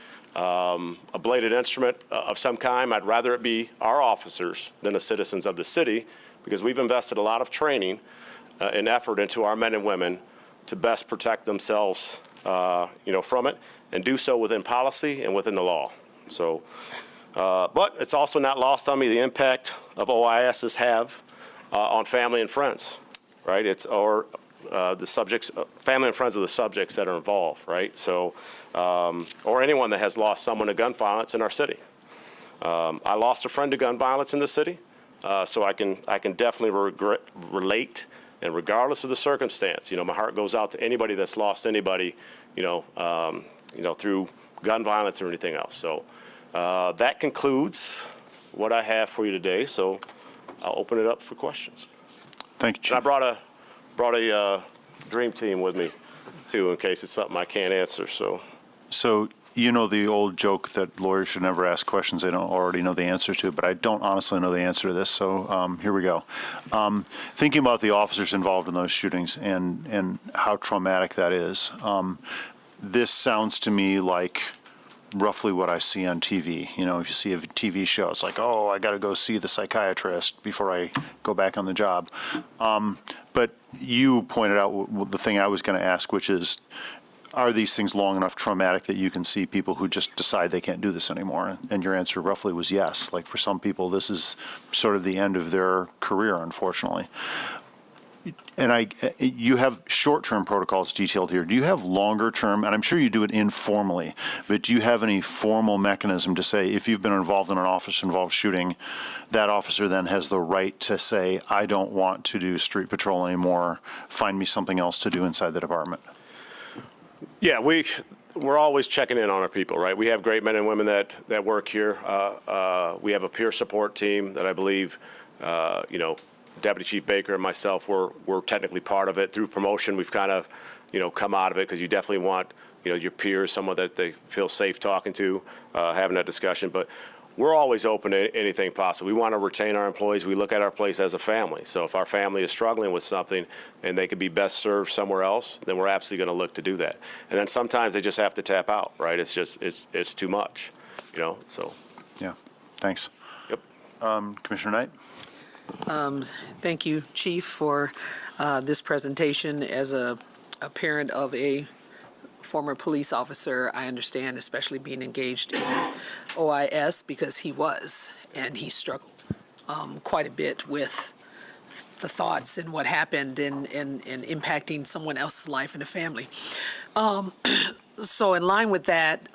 bladed instrument of some kind, I'd rather it be our officers than the citizens of the city, because we've invested a lot of training and effort into our men and women to best protect themselves, you know, from it, and do so within policy and within the law. So, but it's also not lost on me the impact of OISs have on family and friends, right? The subjects, family and friends of the subjects that are involved, right? So, or anyone that has lost someone to gun violence in our city. I lost a friend to gun violence in the city, so I can definitely relate. And regardless of the circumstance, you know, my heart goes out to anybody that's lost anybody, you know, through gun violence or anything else. So that concludes what I have for you today. So I'll open it up for questions. Thank you, Chief. And I brought a dream team with me too, in case it's something I can't answer. So you know the old joke that lawyers should never ask questions they don't already know the answer to, but I don't honestly know the answer to this, so here we go. Thinking about the officers involved in those shootings and how traumatic that is, this sounds to me like roughly what I see on TV. You know, if you see a TV show, it's like, oh, I got to go see the psychiatrist before I go back on the job. But you pointed out the thing I was going to ask, which is, are these things long enough traumatic that you can see people who just decide they can't do this anymore? And your answer roughly was yes. Like for some people, this is sort of the end of their career, unfortunately. And you have short-term protocols detailed here. Do you have longer-term, and I'm sure you do it informally, but do you have any formal mechanism to say if you've been involved in an officer-involved shooting, that officer then has the right to say, I don't want to do street patrol anymore, find me something else to do inside the department? Yeah, we're always checking in on our people, right? We have great men and women that work here. We have a peer support team that I believe, you know, Deputy Chief Baker and myself, we're technically part of it. Through promotion, we've kind of, you know, come out of it, because you definitely want, you know, your peers, someone that they feel safe talking to, having that discussion. But we're always open to anything possible. We want to retain our employees. We look at our place as a family. So if our family is struggling with something and they could be best served somewhere else, then we're absolutely going to look to do that. And then sometimes they just have to tap out, right? It's just, it's too much, you know, so. Yeah, thanks. Yep. Commissioner Knight? Thank you, Chief, for this presentation. As a parent of a former police officer, I understand, especially being engaged in OIS, because he was, and he struggled quite a bit with the thoughts and what happened and impacting someone else's life and a family. So in line with that,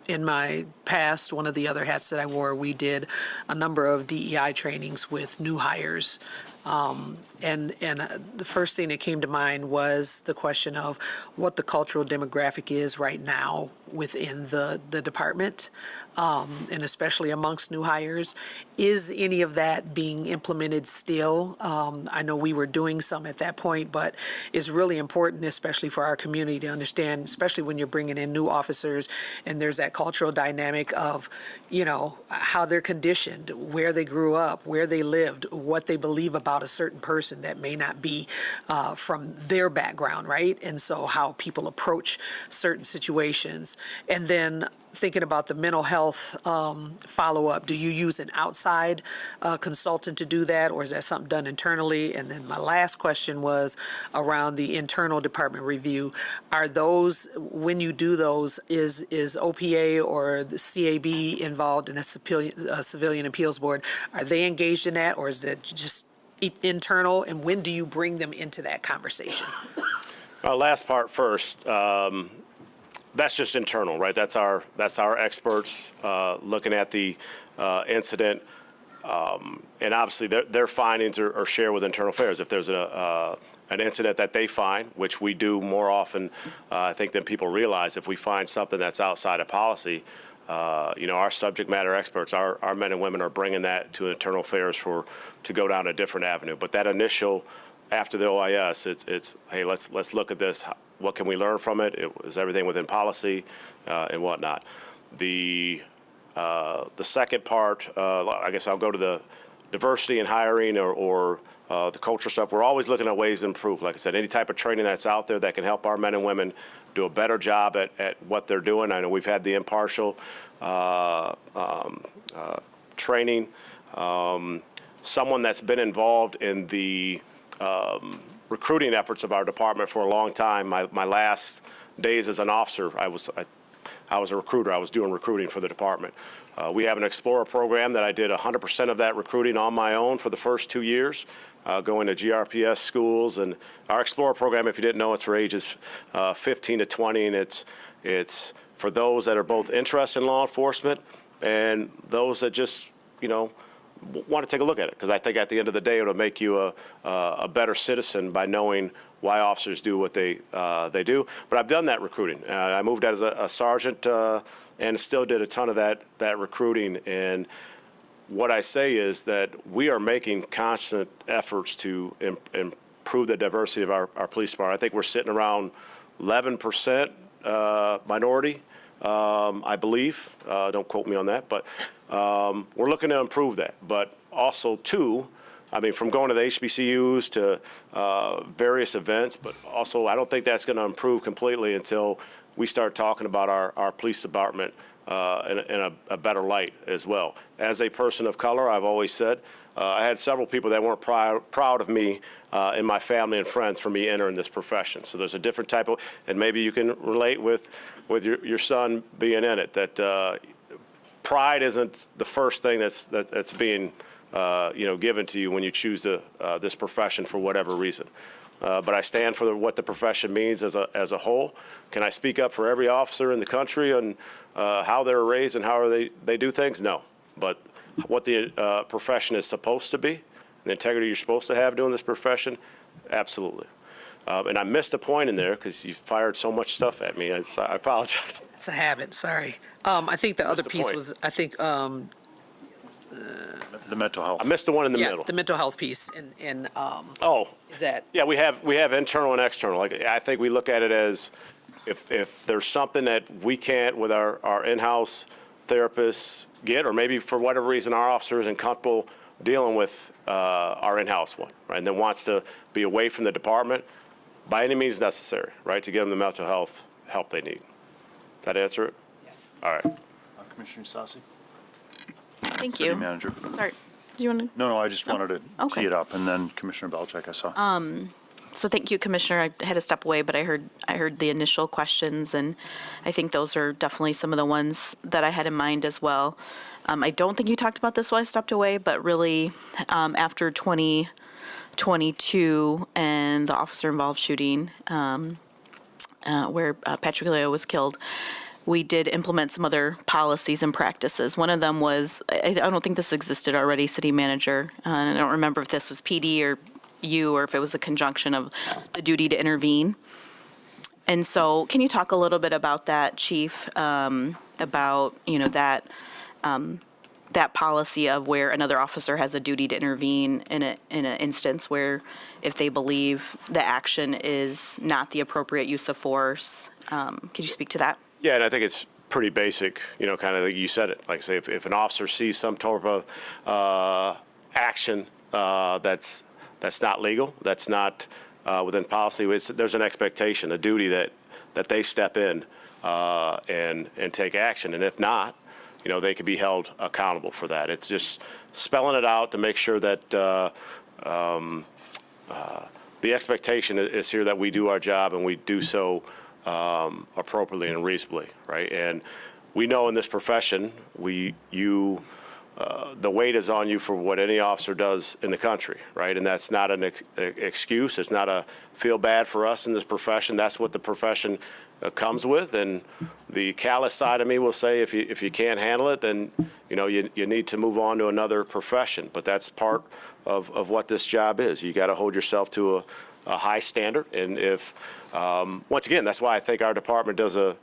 in my past, one of the other hats that I wore, we did a number of DEI trainings with new hires. And the first thing that came to mind was the question of what the cultural demographic is right now within the department, and especially amongst new hires. Is any of that being implemented still? I know we were doing some at that point, but it's really important, especially for our community, to understand, especially when you're bringing in new officers and there's that cultural dynamic of, you know, how they're conditioned, where they grew up, where they lived, what they believe about a certain person that may not be from their background, right? And so how people approach certain situations. And then thinking about the mental health follow-up, do you use an outside consultant to do that, or is that something done internally? And then my last question was around the internal department review. Are those, when you do those, is OPA or the CAB involved in a civilian appeals board? Are they engaged in that, or is that just internal, and when do you bring them into that conversation? Last part first. That's just internal, right? That's our experts looking at the incident, and obviously their findings are shared with internal affairs. If there's an incident that they find, which we do more often, I think, than people realize, if we find something that's outside of policy, our subject matter experts, our men and women are bringing that to internal affairs to go down a different avenue. But that initial, after the OIS, it's hey, let's look at this. What can we learn from it? Is everything within policy and whatnot? The second part, I guess I'll go to the diversity in hiring or the culture stuff. We're always looking at ways to improve. Like I said, any type of training that's out there that can help our men and women do a better job at what they're doing. I know we've had the impartial training. Someone that's been involved in the recruiting efforts of our department for a long time. My last days as an officer, I was a recruiter. I was doing recruiting for the department. We have an Explorer program that I did 100% of that recruiting on my own for the first 2 years, going to GRPS schools. And our Explorer program, if you didn't know, it's for ages 15 to 20, and it's for those that are both interested in law enforcement and those that just, want to take a look at it, because I think at the end of the day it'll make you a better citizen by knowing why officers do what they do. But I've done that recruiting. I moved as a sergeant and still did a ton of that recruiting. And what I say is that we are making constant efforts to improve the diversity of our police department. I think we're sitting around 11% minority, I believe. Don't quote me on that, but we're looking to improve that. But also, too, from going to the HBCUs to various events, but also I don't think that's going to improve completely until we start talking about our police department in a better light as well. As a person of color, I've always said, I had several people that weren't proud of me in my family and friends for me entering this profession. So there's a different type of, and maybe you can relate with your son being in it, that pride isn't the first thing that's being given to you when you choose this profession for whatever reason. But I stand for what the profession means as a whole. Can I speak up for every officer in the country on how they're raised and how they do things? No. But what the profession is supposed to be, the integrity you're supposed to have doing this profession, absolutely. And I missed a point in there because you fired so much stuff at me. I apologize. It's a habit, sorry. I think the other piece was, the mental health. I missed the one in the middle. The mental health piece, and is that? Yeah, we have internal and external. Like, I think we look at it as if there's something that we can't with our in-house therapists get, or maybe for whatever reason our officer isn't comfortable dealing with our in-house one, right, and then wants to be away from the department, by any means necessary, right, to get them the mental health help they need. Does that answer it? Yes. All right. Commissioner Sassi? Thank City you. Manager. Sorry. Do you want to? No, I just wanted to Okay. tee it up, and then Commissioner Belcheck, I saw. So thank you, Commissioner. I had to step away, but I heard the initial questions, and I think those are definitely some of the ones that I had in mind as well. I don't think you talked about this while I stepped away, but really, after 2022 and the officer-involved shooting, where Patrick Leo was killed, we did implement some other policies and practices. One of them was, I don't think this existed already, city manager, and I don't remember if this was PD or you, or if it was a conjunction of the duty to intervene. And so can you talk a little bit about that, Chief, about, that policy of where another officer has a duty to intervene in an instance where if they believe the action is not the appropriate use of force. Could you speak to that? Yeah, and I think it's pretty basic, kind of like you said it. Like, say, if an officer sees some type of action that's not legal, that's not within policy, there's an expectation, a duty that they step in and take action. And if not, they could be held accountable for that. It's just spelling it out to make sure that the expectation is here that we do our job and we do so appropriately and reasonably, right? And we know in this profession, the weight is on you for what any officer does in the country, right? And that's not an excuse. It's not a feel bad for us in this profession. That's what the profession comes with. And the callous side of me will say, if you can't handle it, then you need to move on to another profession. But that's part of what this job is. You got to hold yourself to a high standard. And if once again, that's why I think our department does a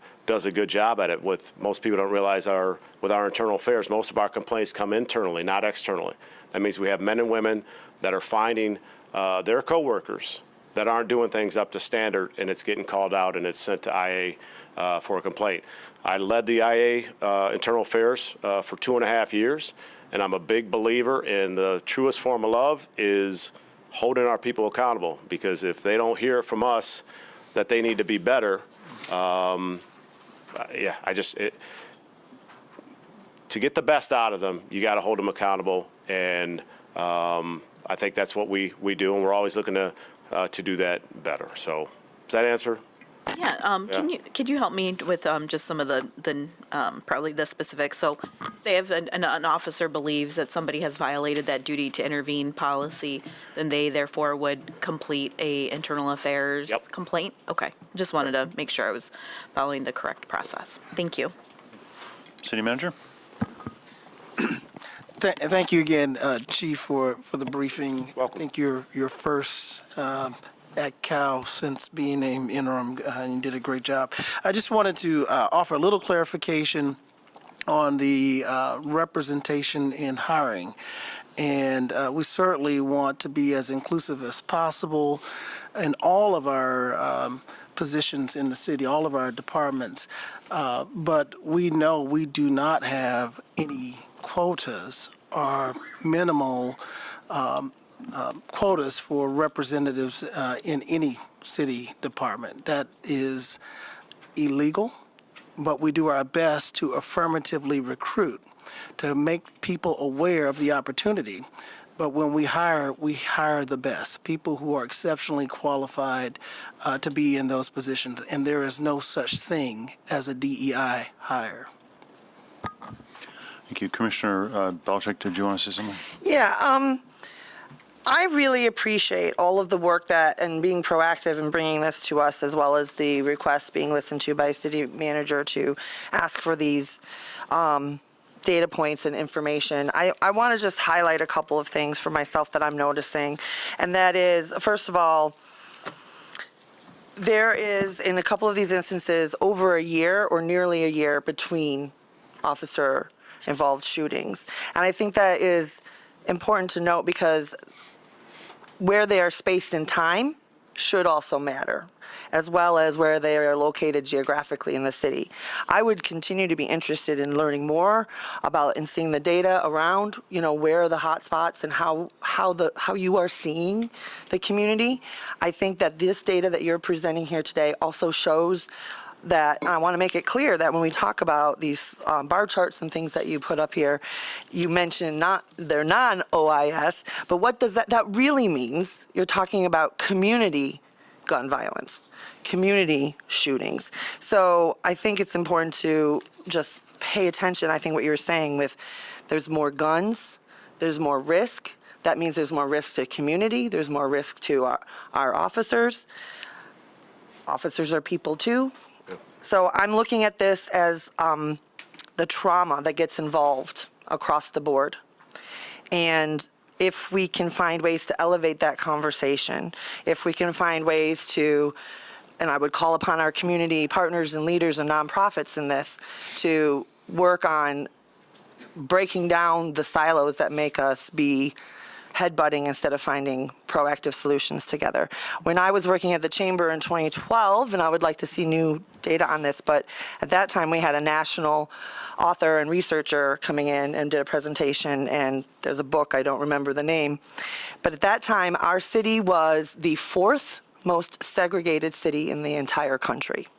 good job at it. With most people don't realize with our internal affairs, most of our complaints come internally, not externally. That means we have men and women that are finding their coworkers that aren't doing things up to standard, and it's getting called out and it's sent to IA for a complaint. I led the IA internal affairs for 2.5 years, and I'm a big believer in the truest form of love is holding our people accountable, because if they don't hear it from us that they need to be better, to get the best out of them, you got to hold them accountable, and I think that's what we do, and we're always looking to do that better. So, does that answer? Yeah. Could you help me with just some of the probably the specifics? So, say if an officer believes that somebody has violated that duty to intervene policy, then they therefore would complete a internal affairs complaint. Okay. Just wanted to make sure I was following the correct process. Thank you. City Manager? Thank you again, Chief, for the briefing. Welcome. I think you're first at Cal since being named interim, and you did a great job. I just wanted to offer a little clarification on the representation in hiring. And we certainly want to be as inclusive as possible in all of our positions in the city, all of our departments. But we know we do not have any quotas or minimal quotas for representatives in any city department. That is illegal, but we do our best to affirmatively recruit, to make people aware of the opportunity. But when we hire the best, people who are exceptionally qualified to be in those positions, and there is no such thing as a DEI hire. Thank you. Commissioner Belichick, did you want to say something? Yeah, I really appreciate all of the work and being proactive and bringing this to us, as well as the requests being listened to by city manager to ask for these data points and information. I want to just highlight a couple of things for myself that I'm noticing, and that is, first of all, there is, in a couple of these instances, over a year or nearly a year between officer-involved shootings. And I think that is important to note, because where they are spaced in time should also matter, as well as where they are located geographically in the city. I would continue to be interested in learning more about and seeing the data around, where are the hot spots and how you are seeing the community. I think that this data that you're presenting here today also shows that, and I want to make it clear that when we talk about these bar charts and things that you put up here, you mentioned they're non-OIS, but what does that really means? You're talking about community gun violence, community shootings. So I think it's important to just pay attention. I think what you're saying with there's more guns, there's more risk. That means there's more risk to community. There's more risk to our officers. Officers are people too. So I'm looking at this as the trauma that gets involved across the board. And if we can find ways to elevate that conversation, if we can find ways to, and I would call upon our community partners and leaders and nonprofits in this to work on breaking down the silos that make us be headbutting instead of finding proactive solutions together. When I was working at the Chamber in 2012, and I would like to see new data on this, but at that time we had a national author and researcher coming in and did a presentation, and there's a book, I don't remember the name, but at that time our city was the 4th most segregated city in the entire country.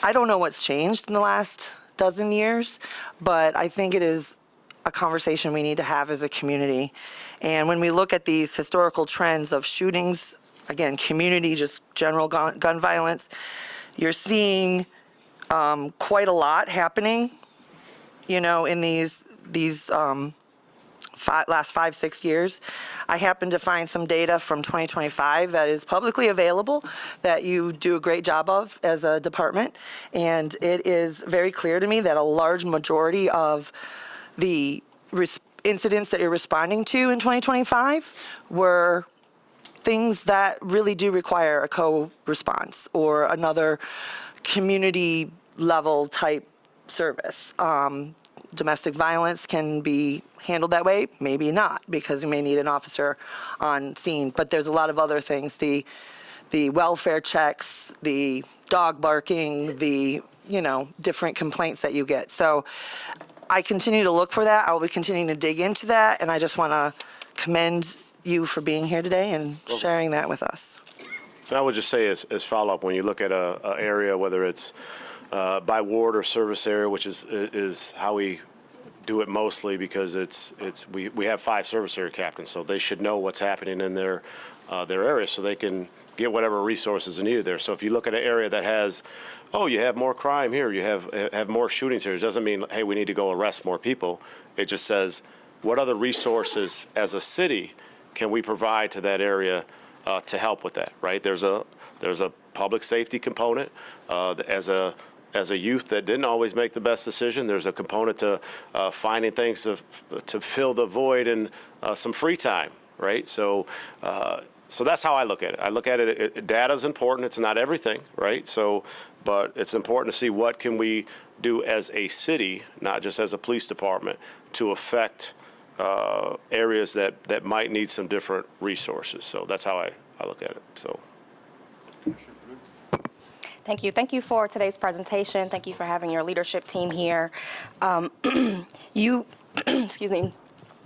I don't know what's changed in the last dozen years, but I think it is a conversation we need to have as a community. And when we look at these historical trends of shootings, again, community, just general gun violence, you're seeing quite a lot happening, you know, in these last 5-6 years. I happen to find some data from 2025 that is publicly available that you do a great job of as a department. And it is very clear to me that a large majority of the incidents that you're responding to in 2025 were things that really do require a co-response or another community level type service. Domestic violence can be handled that way, maybe not, because you may need an officer on scene, but there's a lot of other things, the welfare checks, the dog barking, the, you know, different complaints that you get. So I continue to look for that. I will be continuing to dig into that, and I just want to commend you for being here today and sharing that with us. And I would just say as follow-up, when you look at a area, whether it's by ward or service area, which is how we do it mostly, because we have 5 service area captains, so they should know what's happening in their area, so they can get whatever resources are needed there. So if you look at an area that has, oh, you have more crime here, you have more shootings here, it doesn't mean, hey, we need to go arrest more people. It just says, what other resources as a city can we provide to that area to help with that, right? There's a public safety component. As a youth that didn't always make the best decision, there's a component to finding things to fill the void and some free time, right? So that's how I look at it. I look at it, data is important. It's not everything, right? So, but it's important to see what can we do as a city, not just as a police department, to affect areas that might need some different resources. So that's how I look at it. So. Thank you. Thank you for today's presentation. Thank you for having your leadership team here. You, excuse me,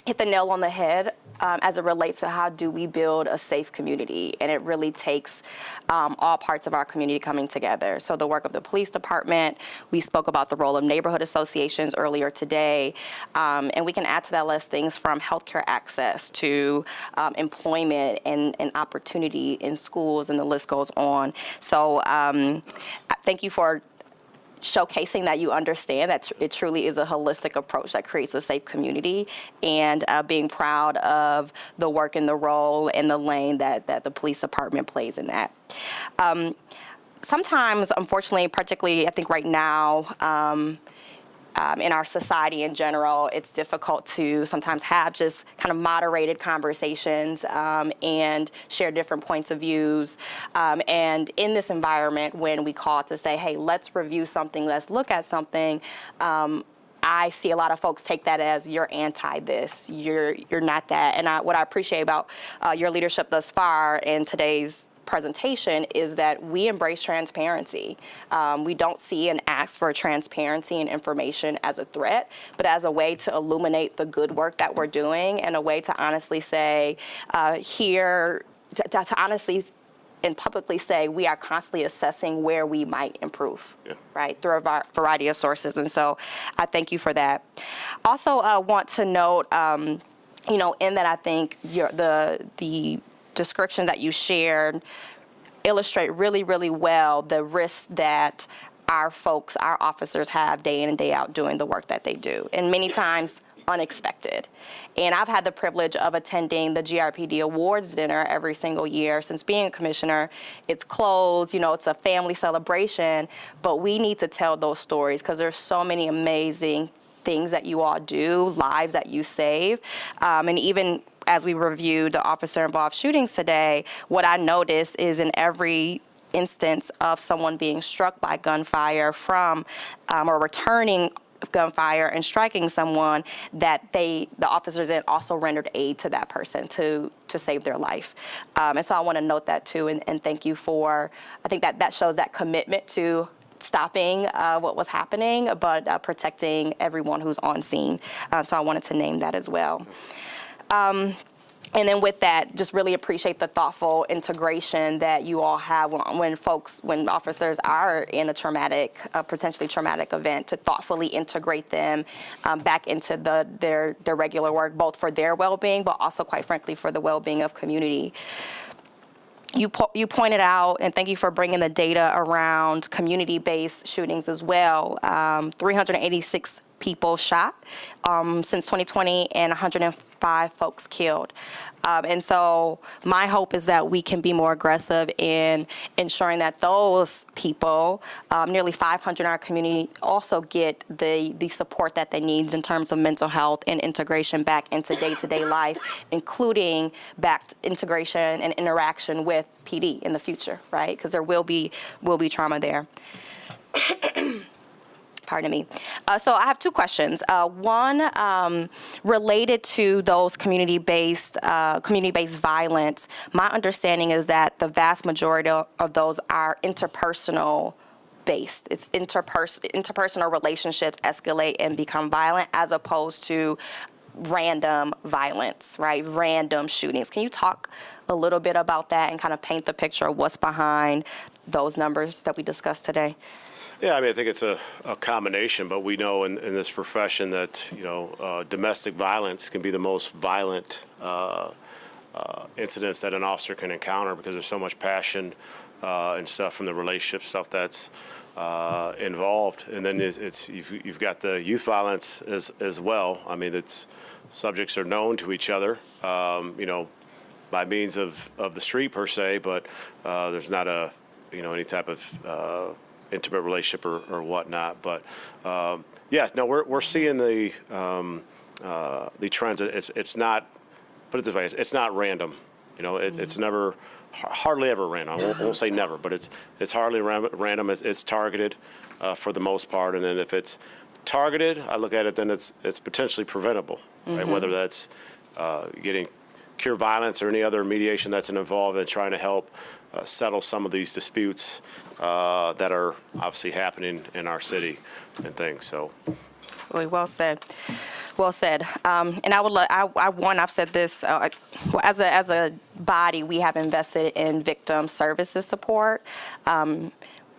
hit the nail on the head as it relates to how do we build a safe community. And it really takes all parts of our community coming together. So the work of the police department, we spoke about the role of neighborhood associations earlier today. And we can add to that list things from healthcare access to employment and opportunity in schools, and the list goes on. So thank you for showcasing that you understand that it truly is a holistic approach that creates a safe community, and being proud of the work and the role and the lane that the police department plays in that. Sometimes, unfortunately, particularly I think right now, in our society in general, it's difficult to sometimes have just kind of moderated conversations and share different points of views. And in this environment, when we call to say, hey, let's review something, let's look at something, I see a lot of folks take that as you're anti this, you're not that. And what I appreciate about your leadership thus far in today's presentation is that we embrace transparency. We don't see and ask for transparency and information as a threat, but as a way to illuminate the good work that we're doing, and a way to honestly say, to honestly and publicly say we are constantly assessing where we might improve, right, through a variety of sources. And so I thank you for that. Also want to note, you know, in that I think the description that you shared illustrate really, really well the risks that our folks, our officers have day in and day out doing the work that they do, and many times unexpected. And I've had the privilege of attending the GRPD Awards dinner every single year since being a commissioner. It's closed, you know, it's a family celebration, but we need to tell those stories because there's so many amazing things that you all do, lives that you save. And even as we reviewed the officer-involved shootings today, what I noticed is in every instance of someone being struck by gunfire from or returning gunfire and striking someone, that the officers then also rendered aid to that person to save their life. And so I want to note that too, and thank you for, I think that shows that commitment to stopping what was happening, but protecting everyone who's on scene. So I wanted to name that as well. And then with that, just really appreciate the thoughtful integration that you all have when officers are in a potentially traumatic event, to thoughtfully integrate them back into their regular work, both for their well-being, but also, quite frankly, for the well-being of community. You pointed out, and thank you for bringing the data around community-based shootings as well. 386 people shot since 2020 and 105 folks killed. And so my hope is that we can be more aggressive in ensuring that those people, nearly 500 in our community, also get the support that they need in terms of mental health and integration back into day-to-day life, including integration and interaction with PD in the future, right? Because there will be trauma there. Pardon me. So I have two questions. One, related to those community-based violence. My understanding is that the vast majority of those are interpersonal based. It's interpersonal relationships escalate and become violent, as opposed to random violence, right? Random shootings. Can you talk a little bit about that and kind of paint the picture of what's behind those numbers that we discussed today? Yeah, I mean, I think it's a combination, but we know in this profession that, you know, domestic violence can be the most violent incidents that an officer can encounter, because there's so much passion and stuff from the relationship stuff that's involved. And then you've got the youth violence as well. I mean, subjects are known to each other, you know, by means of the street per se, but there's not any type of intimate relationship or whatnot. But yeah, no, we're seeing the trends. It's not, put it this way, it's not random. You know, it's never, hardly ever random. I won't say never, but it's hardly random. It's targeted for the most part. And then if it's targeted, I look at it, then it's potentially preventable, right? Whether that's getting cure violence or any other mediation that's involved in trying to help settle some of these disputes that are obviously happening in our city and things. So, absolutely, well said. Well said. And I've said this, as a body, we have invested in victim services support,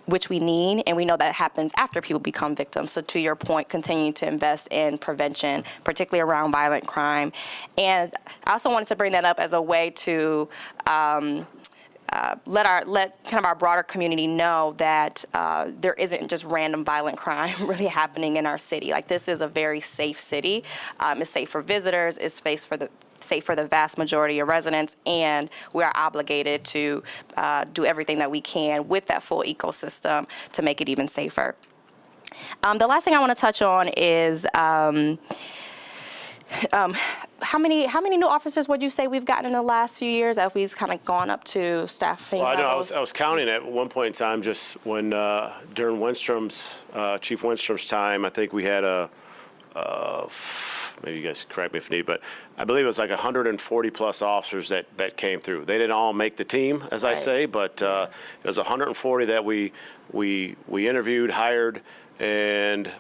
which we need, and we know that happens after people become victims. So to your point, continue to invest in prevention, particularly around violent crime. And I also wanted to bring that up as a way to let kind of our broader community know that there isn't just random violent crime really happening in our city. Like, this is a very safe city. It's safe for visitors. It's safe for the vast majority of residents, and we are obligated to do everything that we can with that full ecosystem to make it even safer. The last thing I want to touch on is how many new officers would you say we've gotten in the last few years, as we've kind of gone up to staffing well, levels? I was counting at one point in time, just when during Chief Winstrom's time, I think we had maybe you guys correct me if you need, but I believe it was like 140 plus officers that came through. They didn't all make the team, as I say, but it was 140 that we interviewed, hired, and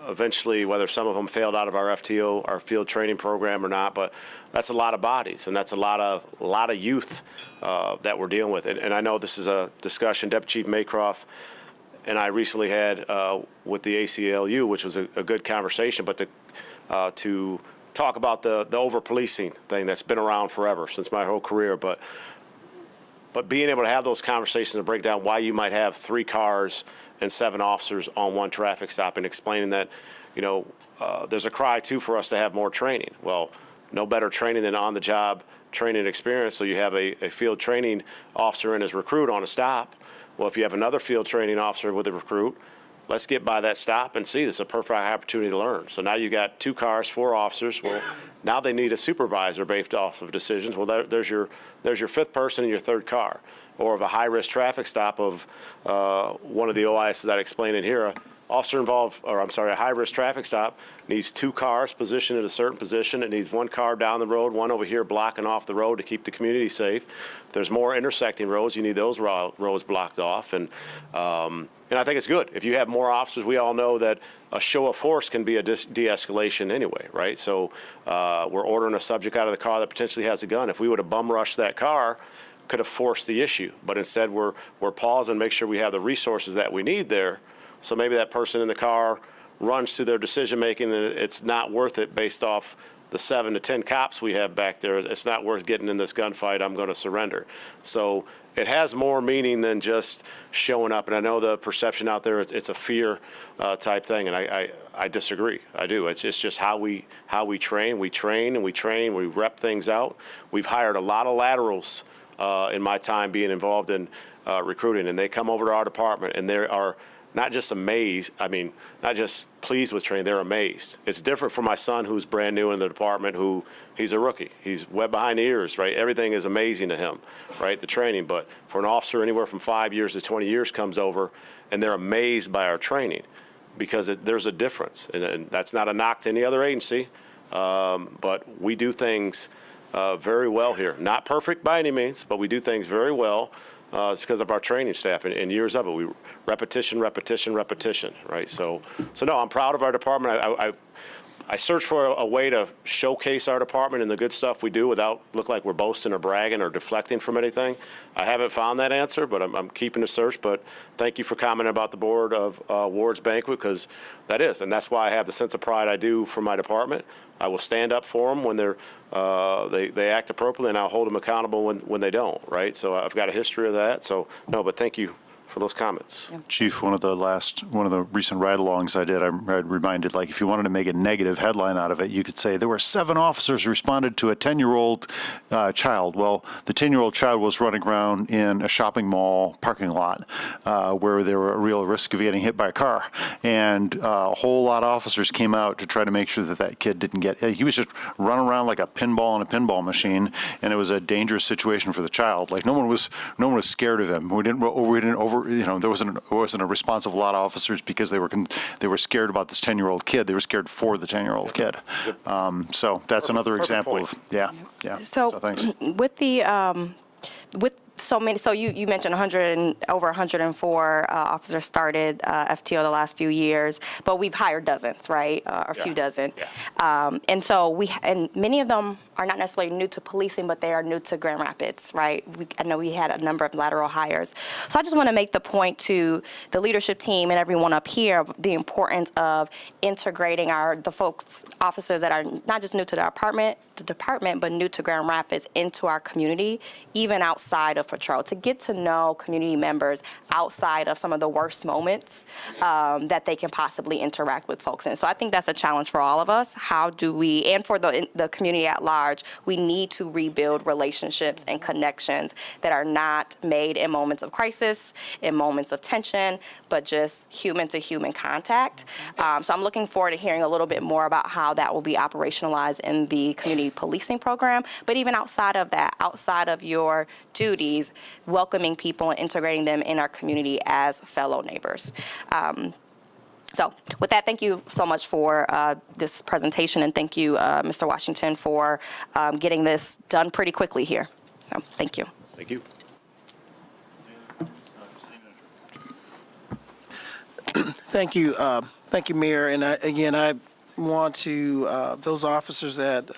eventually, whether some of them failed out of our FTO, our field training program or not, but that's a lot of bodies, and that's a lot of youth that we're dealing with. And I know this is a discussion Deputy Chief Maycroft and I recently had with the ACLU, which was a good conversation, but to talk about the over-policing thing that's been around forever, since my whole career, but being able to have those conversations and break down why you might have 3 cars and 7 officers on one traffic stop, and explaining that, there's a cry too for us to have more training. Well, no better training than on-the-job training experience. So you have a field training officer and his recruit on a stop. Well, if you have another field training officer with a recruit, let's get by that stop and see. This is a perfect opportunity to learn. So now you got 2 cars, 4 officers. Well, now they need a supervisor based off of decisions. Well, there's your 5th person in your 3rd car. Or of a high-risk traffic stop of one of the OISs that I explained in here, a high-risk traffic stop needs 2 cars positioned in a certain position. It needs 1 car down the road, 1 over here blocking off the road to keep the community safe. If there's more intersecting roads, you need those roads blocked off. And I think it's good. If you have more officers, we all know that a show of force can be a de-escalation anyway, right? So we're ordering a subject out of the car that potentially has a gun. If we would have bum-rushed that car, could have forced the issue. But instead, we're pausing, make sure we have the resources that we need there. So maybe that person in the car runs through their decision-making, and it's not worth it based off the 7 to 10 cops we have back there. It's not worth getting in this gunfight. I'm going to surrender. So it has more meaning than just showing up. And I know the perception out there, it's a fear type thing, and I disagree. I do. It's just how we train. We train and we train. We rep things out. We've hired a lot of laterals in my time being involved in recruiting, and they come over to our department, and they are not just amazed, not just pleased with training, they're amazed. It's different for my son, who's brand new in the department, he's a rookie. He's wet behind the ears, right? Everything is amazing to him, right, the training. But for an officer anywhere from 5 years to 20 years comes over, and they're amazed by our training because there's a difference. And that's not a knock to any other agency, but we do things very well here. Not perfect by any means, but we do things very well. It's because of our training staff and years of it. We repetition, right? So no, I'm proud of our department. I search for a way to showcase our department and the good stuff we do without look like we're boasting or bragging or deflecting from anything. I haven't found that answer, but I'm keeping the search. But thank you for commenting about the Board of Awards banquet, because that's why I have the sense of pride I do for my department. I will stand up for them when they act appropriately, and I'll hold them accountable when they don't, right? So I've got a history of that. So no, but thank you for those comments. Chief, one of the recent ride-alongs I did, I reminded, if you wanted to make a negative headline out of it, you could say there were 7 officers responded to a 10-year-old child. Well, the 10-year-old child was running around in a shopping mall parking lot where there were a real risk of getting hit by a car. And a whole lot of officers came out to try to make sure that kid didn't he was just running around like a pinball in a pinball machine, and it was a dangerous situation for the child. No one was scared of him. We didn't there wasn't a response of a lot of officers because they were scared about this 10-year-old kid. They were scared for the 10-year-old kid. So that's another example of So thanks. With the so you mentioned over 104 officers started FTO the last few years, but we've hired dozens, right? A few dozen. Yeah. And many of them are not necessarily new to policing, but they are new to Grand Rapids, right? I know we had a number of lateral hires. So I just want to make the point to the leadership team and everyone up here, the importance of integrating the officers that are not just new to the department, but new to Grand Rapids into our community, even outside of patrol, to get to know community members outside of some of the worst moments that they can possibly interact with folks in. So I think that's a challenge for all of us. How do we, and for the community at large, we need to rebuild relationships and connections that are not made in moments of crisis, in moments of tension, but just human-to-human contact. So I'm looking forward to hearing a little bit more about how that will be operationalized in the community policing program. But even outside of that, outside of your duties, welcoming people and integrating them in our community as fellow neighbors. So with that, thank you so much for this presentation, and thank you, Mr. Washington, for getting this done pretty quickly here. So, thank you. Thank you. Thank you, Mayor. And I want to, those officers that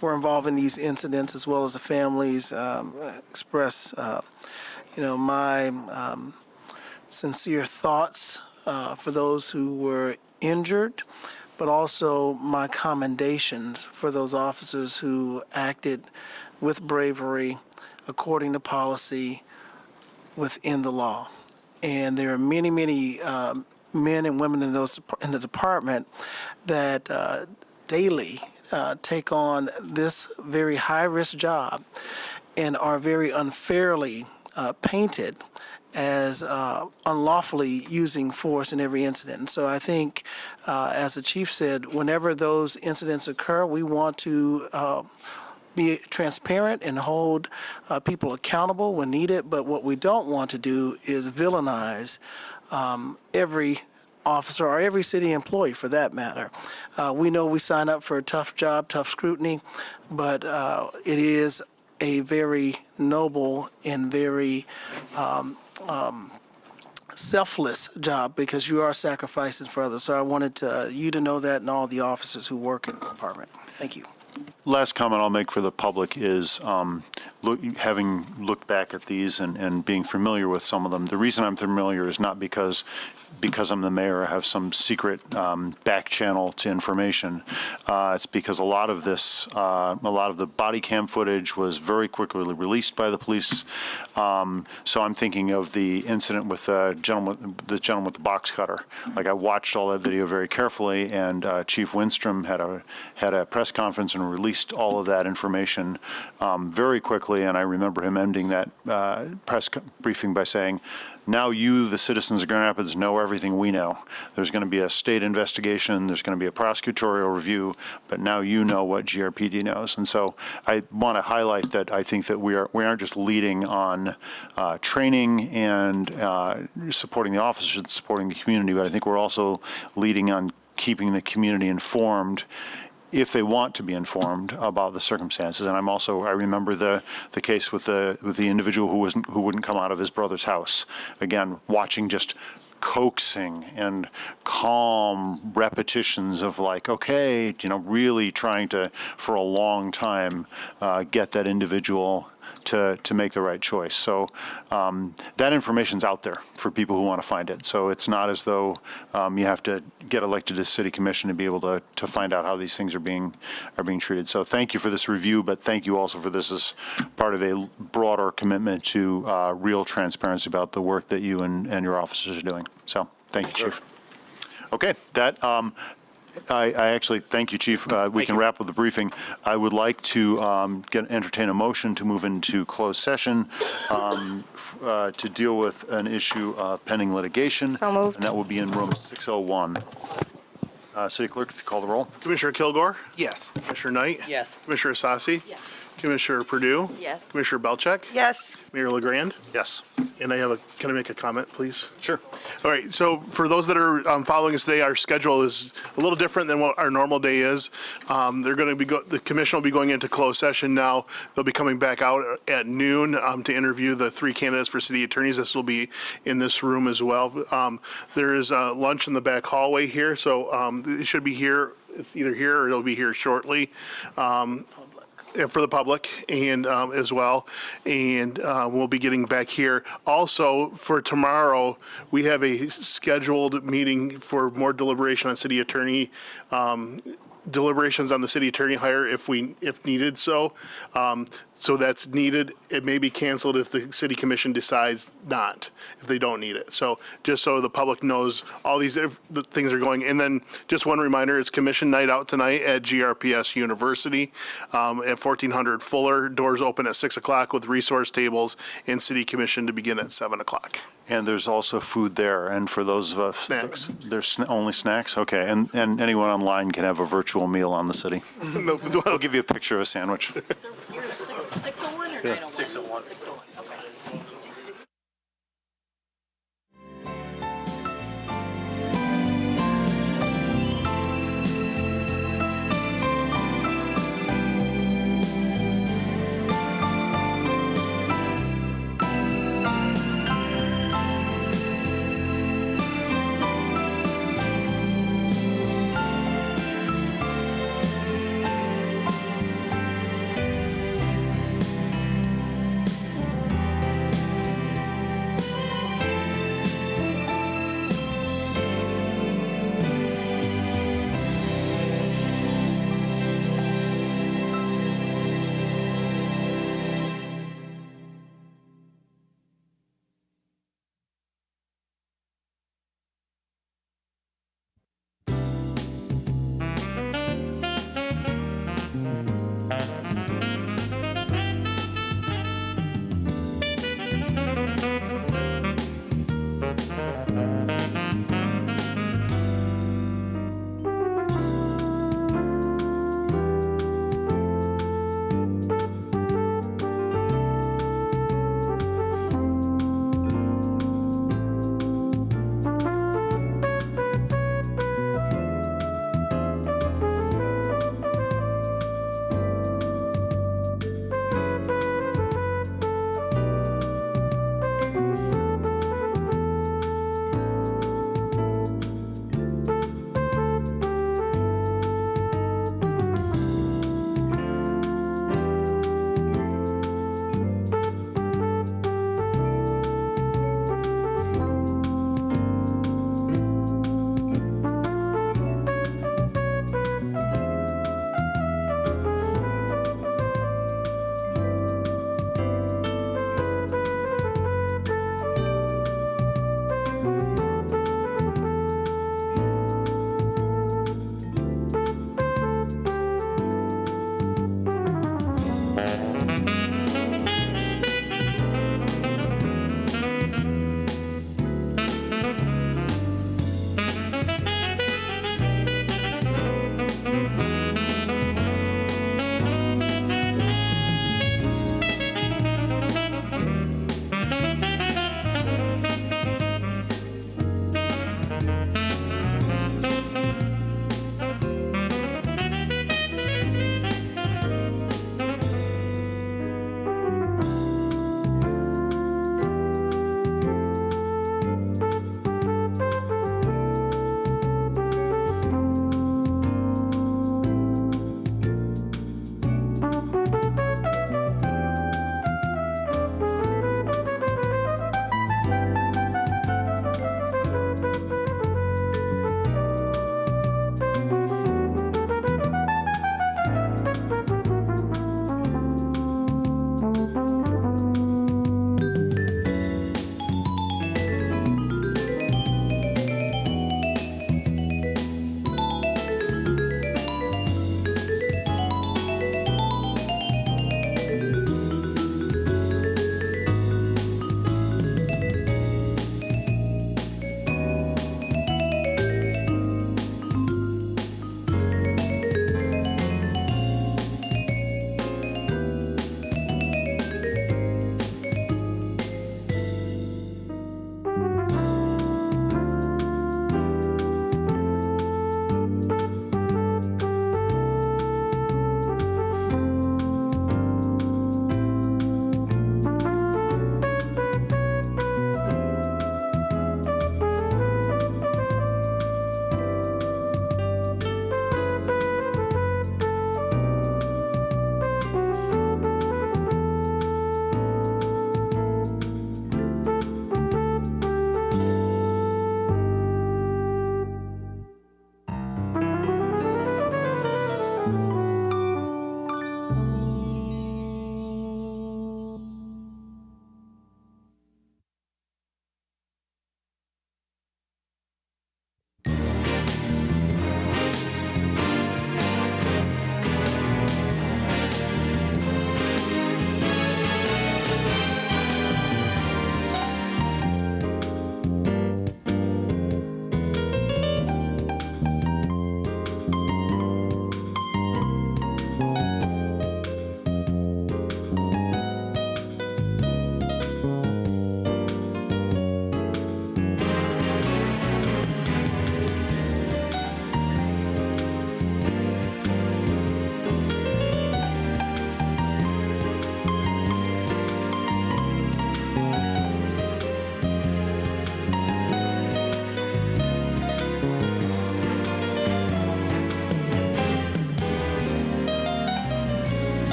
were involved in these incidents, as well as the families, express, my sincere thoughts for those who were injured, but also my commendations for those officers who acted with bravery, according to policy, within the law. And there are many, many men and women in the department that daily take on this very high-risk job and are very unfairly painted as unlawfully using force in every incident. So I think, as the chief said, whenever those incidents occur, we want to be transparent and hold people accountable when needed. But what we don't want to do is villainize every officer or every city employee, for that matter. We know we sign up for a tough job, tough scrutiny, but it is a very noble and very selfless job, because you are sacrificing for others. So I wanted you to know that, and all the officers who work in the department. Thank you. Last comment I'll make for the public is, having looked back at these and being familiar with some of them, the reason I'm familiar is not because I'm the mayor, I have some secret back channel to information. It's because a lot of the body cam footage was very quickly released by the police. So I'm thinking of the incident with the gentleman with the box cutter. Like, I watched all that video very carefully, and Chief Winstrom had a press conference and released all of that information very quickly. And I remember him ending that press briefing by saying, "Now you, the citizens of Grand Rapids, know everything we know. There's going to be a state investigation, there's going to be a prosecutorial review, but now you know what GRPD knows." And so I want to highlight that I think that we aren't just leading on training and supporting the officers and supporting the community, but I think we're also leading on keeping the community informed, if they want to be informed about the circumstances. And I remember the case with the individual who wouldn't come out of his brother's house. Again, watching just coaxing and calm repetitions of, like, okay, really trying to, for a long time, get that individual to make the right choice. So that information's out there for people who want to find it. So it's not as though you have to get elected to city commission to be able to find out how these things are being treated. So thank you for this review, but thank you also for this as part of a broader commitment to real transparency about the work that you and your officers are doing. So thank you, Chief. Okay, that I actually thank you, Chief. We can wrap up the briefing. I would like to entertain a motion to move into closed session to deal with an issue of pending litigation. So moved. And that will be in room 601. City Clerk, if you call the roll. Commissioner Kilgore? Yes. Commissioner Knight? Yes. Commissioner Asasi? Yes. Commissioner Purdue? Yes. Commissioner Belcheck? Yes. Mayor LaGrand? Yes. And can I make a comment, please? Sure. All right, so for those that are following us today, our schedule is a little different than what our normal day is. The commission will be going into closed session now. They'll be coming back out at noon to interview the 3 candidates for city attorneys. This will be in this room as well. There is lunch in the back hallway here, so it should be here. It's either here or it'll be here shortly. For the public and as well, and we'll be getting back here. Also, for tomorrow, we have a scheduled meeting for more deliberation on city attorney deliberations on the city attorney hire if needed. So that's needed. It may be canceled if the city commission decides not, if they don't need it. So just so the public knows, all these things are going. And then just one reminder, it's commission night out tonight at GRPS University at 1400 Fuller. Doors open at 6 o'clock with resource tables and city commission to begin at 7 o'clock. And there's also food there. And for those of us, snacks. There's only snacks? Okay. And anyone online can have a virtual meal on the city. I'll give you a picture of a sandwich. You're at 601 or 901? 601. 601.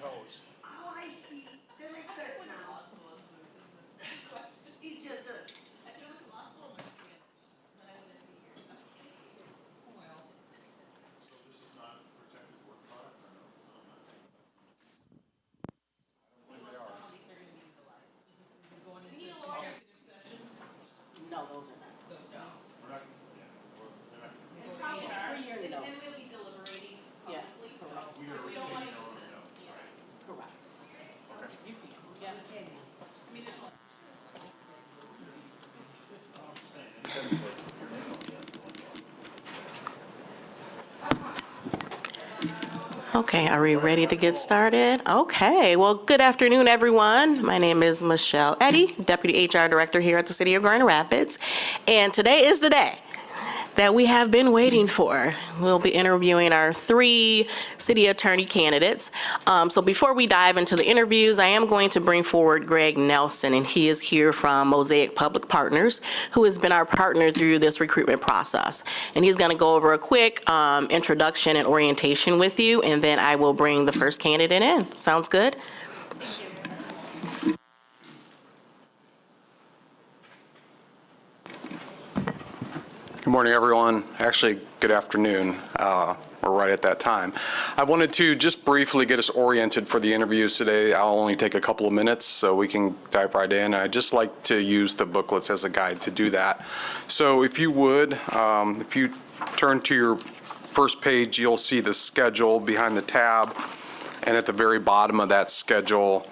knows. Oh, I see. That makes sense now. He's just us. So this is not protected work product, or no? It's still not. No, those are not. We're not, yeah, they're not. And we'll be deliberating Yeah, We are retaining our own notes, right? correct. Okay. Yeah. Okay, are we ready to get started? Okay, well, good afternoon, everyone. My name is Michelle Eddy, Deputy HR Director here at the City of Grand Rapids. And today is the day that we have been waiting for. We'll be interviewing our 3 city attorney candidates. So before we dive into the interviews, I am going to bring forward Greg Nelson, and he is here from Mosaic Public Partners, who has been our partner through this recruitment process. And he's going to go over a quick introduction and orientation with you, and then I will bring the first candidate in. Sounds good? Good morning, everyone. Actually, good afternoon. We're right at that time. I wanted to just briefly get us oriented for the interviews today. I'll only take a couple of minutes so we can dive right in. I'd just like to use the booklets as a guide to do that. So if you would, if you turn to your first page, you'll see the schedule behind the tab. And at the very bottom of that schedule,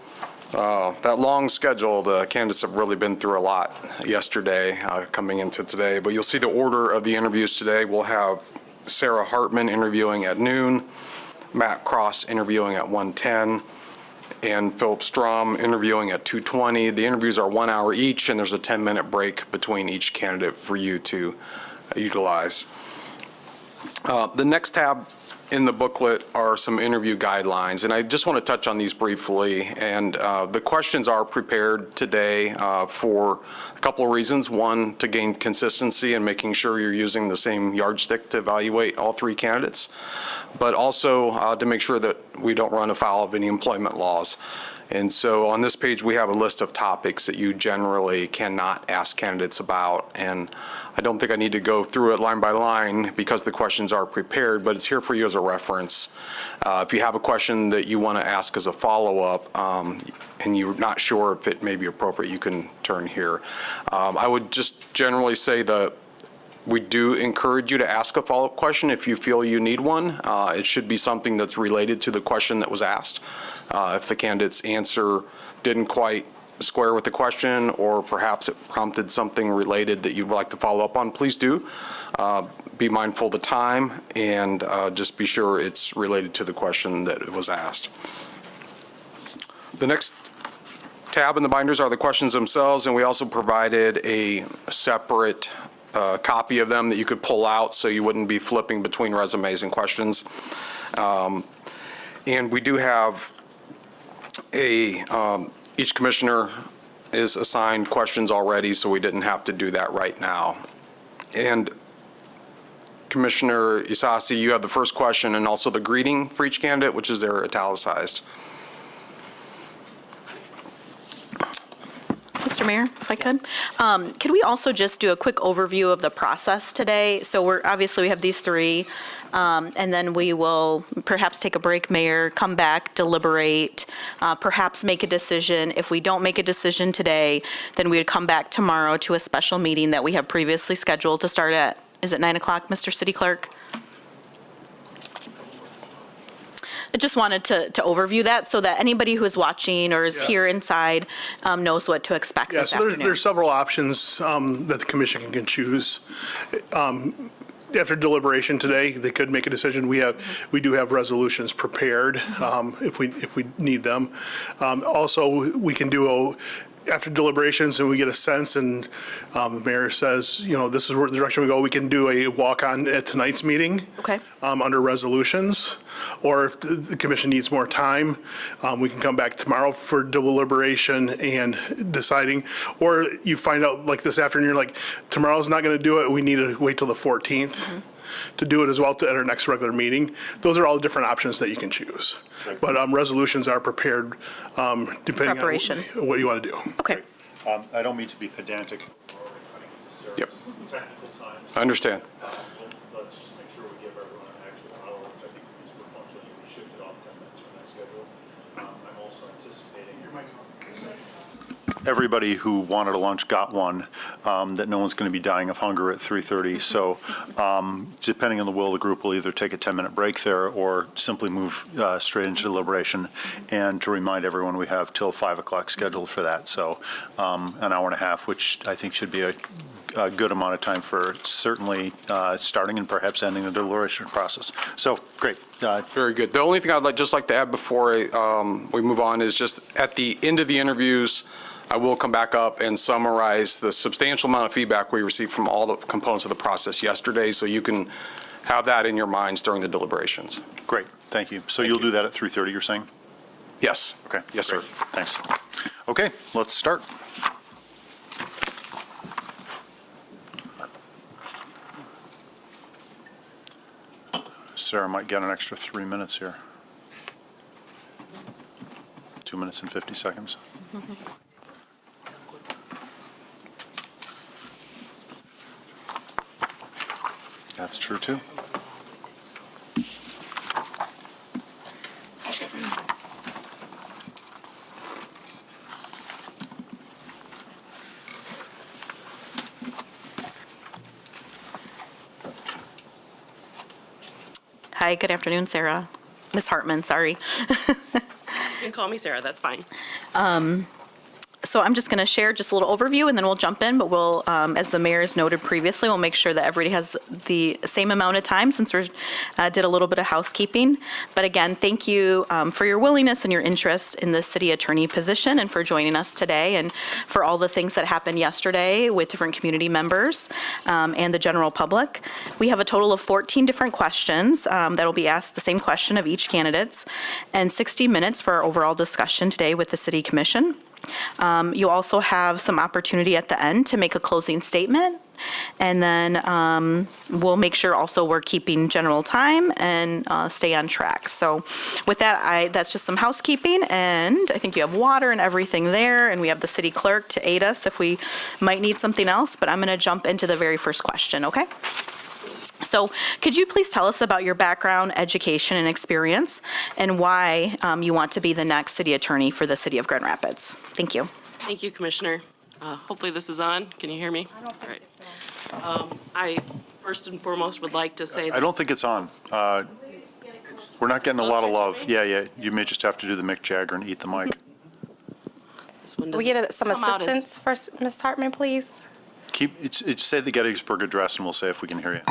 that long schedule, the candidates have really been through a lot yesterday, coming into today. But you'll see the order of the interviews today. We'll have Sarah Hartman interviewing at noon, Matt Cross interviewing at 1:10, and Philip Strom interviewing at 2:20. The interviews are 1 hour each, and there's a 10-minute break between each candidate for you to utilize. The next tab in the booklet are some interview guidelines, and I just want to touch on these briefly. And the questions are prepared today for a couple of reasons. One, to gain consistency and making sure you're using the same yardstick to evaluate all 3 candidates, but also to make sure that we don't run afoul of any employment laws. And so on this page, we have a list of topics that you generally cannot ask candidates about. And I don't think I need to go through it line by line because the questions are prepared, but it's here for you as a reference. If you have a question that you want to ask as a follow-up and you're not sure if it may be appropriate, you can turn here. I would just generally say that we do encourage you to ask a follow-up question if you feel you need one. It should be something that's related to the question that was asked. If the candidate's answer didn't quite square with the question, or perhaps it prompted something related that you'd like to follow up on, please do. Be mindful of the time, and just be sure it's related to the question that was asked. The next tab in the binders are the questions themselves, and we also provided a separate copy of them that you could pull out so you wouldn't be flipping between resumes and questions. And we do have each commissioner is assigned questions already, so we didn't have to do that right now. And Commissioner Isasi, you have the first question and also the greeting for each candidate, which is there italicized. Mr. Mayor, if I could we also just do a quick overview of the process today? So we have these 3, and then we will perhaps take a break, Mayor, come back, deliberate, perhaps make a decision. If we don't make a decision today, then we would come back tomorrow to a special meeting that we have previously scheduled to start at, is it 9 o'clock, Mr. City Clerk? I just wanted to overview that so that anybody who is watching or is here inside knows what to expect this afternoon. There's several options that the commission can choose. After deliberation today, they could make a decision. We do have resolutions prepared if we need them. Also, we can do after deliberations and we get a sense and the mayor says, this is where the direction we go, we can do a walk-on at tonight's meeting. Okay. Under resolutions. Or if the commission needs more time, we can come back tomorrow for deliberation and deciding. Or you find out like this afternoon, you're like, tomorrow's not going to do it. We need to wait till the 14th. to do it as well at our next regular meeting. Those are all different options that you can choose. But resolutions are prepared depending Preparation. on what you want to do. Okay. I don't mean to be pedantic. Yep. Technical times. I understand. Let's just make sure we give everyone an actual hour, which I think is more functional. We shifted off 10 minutes from that schedule. I'm also anticipating. Everybody who wanted a lunch got one, that no one's going to be dying of hunger at 3:30. So depending on the will of the group, we'll either take a 10-minute break there or simply move straight into deliberation. And to remind everyone, we have till 5 o'clock scheduled for that. So an hour and a half, which I think should be a good amount of time for certainly starting and perhaps ending the deliberation process. So great. Very good. The only thing I'd just like to add before we move on is just at the end of the interviews, I will come back up and summarize the substantial amount of feedback we received from all the components of the process yesterday, so you can have that in your minds during the deliberations. Great. Thank you. So you'll do that at 3:30, you're saying? Yes. Okay. Yes, sir. Thanks. Okay, let's start. Sarah might get an extra 3 minutes here. 2 minutes and 50 seconds. That's true, too. Hi, good afternoon, Sarah. Ms. Hartman, sorry. You can call me Sarah, that's fine. So I'm just going to share just a little overview, and then we'll jump in, but we'll, as the mayor has noted previously, we'll make sure that everybody has the same amount of time since we did a little bit of housekeeping. But again, thank you for your willingness and your interest in the city attorney position and for joining us today and for all the things that happened yesterday with different community members and the general public. We have a total of 14 different questions that will be asked the same question of each candidate, and 60 minutes for our overall discussion today with the city commission. You also have some opportunity at the end to make a closing statement, and then we'll make sure also we're keeping general time and stay on track. So with that, that's just some housekeeping, and I think you have water and everything there, and we have the city clerk to aid us if we might need something else, but I'm going to jump into the very first question, okay? So could you please tell us about your background, education, and experience, and why you want to be the next city attorney for the city of Grand Rapids? Thank you. Thank you, Commissioner. Hopefully this is on. Can you hear me? I don't think it's on. I first and foremost would like to say I don't think it's on. We're not getting a lot of love. Yeah. You may just have to do the Mick Jagger and eat the mic. Can we get some assistance for Ms. Hartman, please? Say the Gettysburg Address, and we'll say if we can hear you.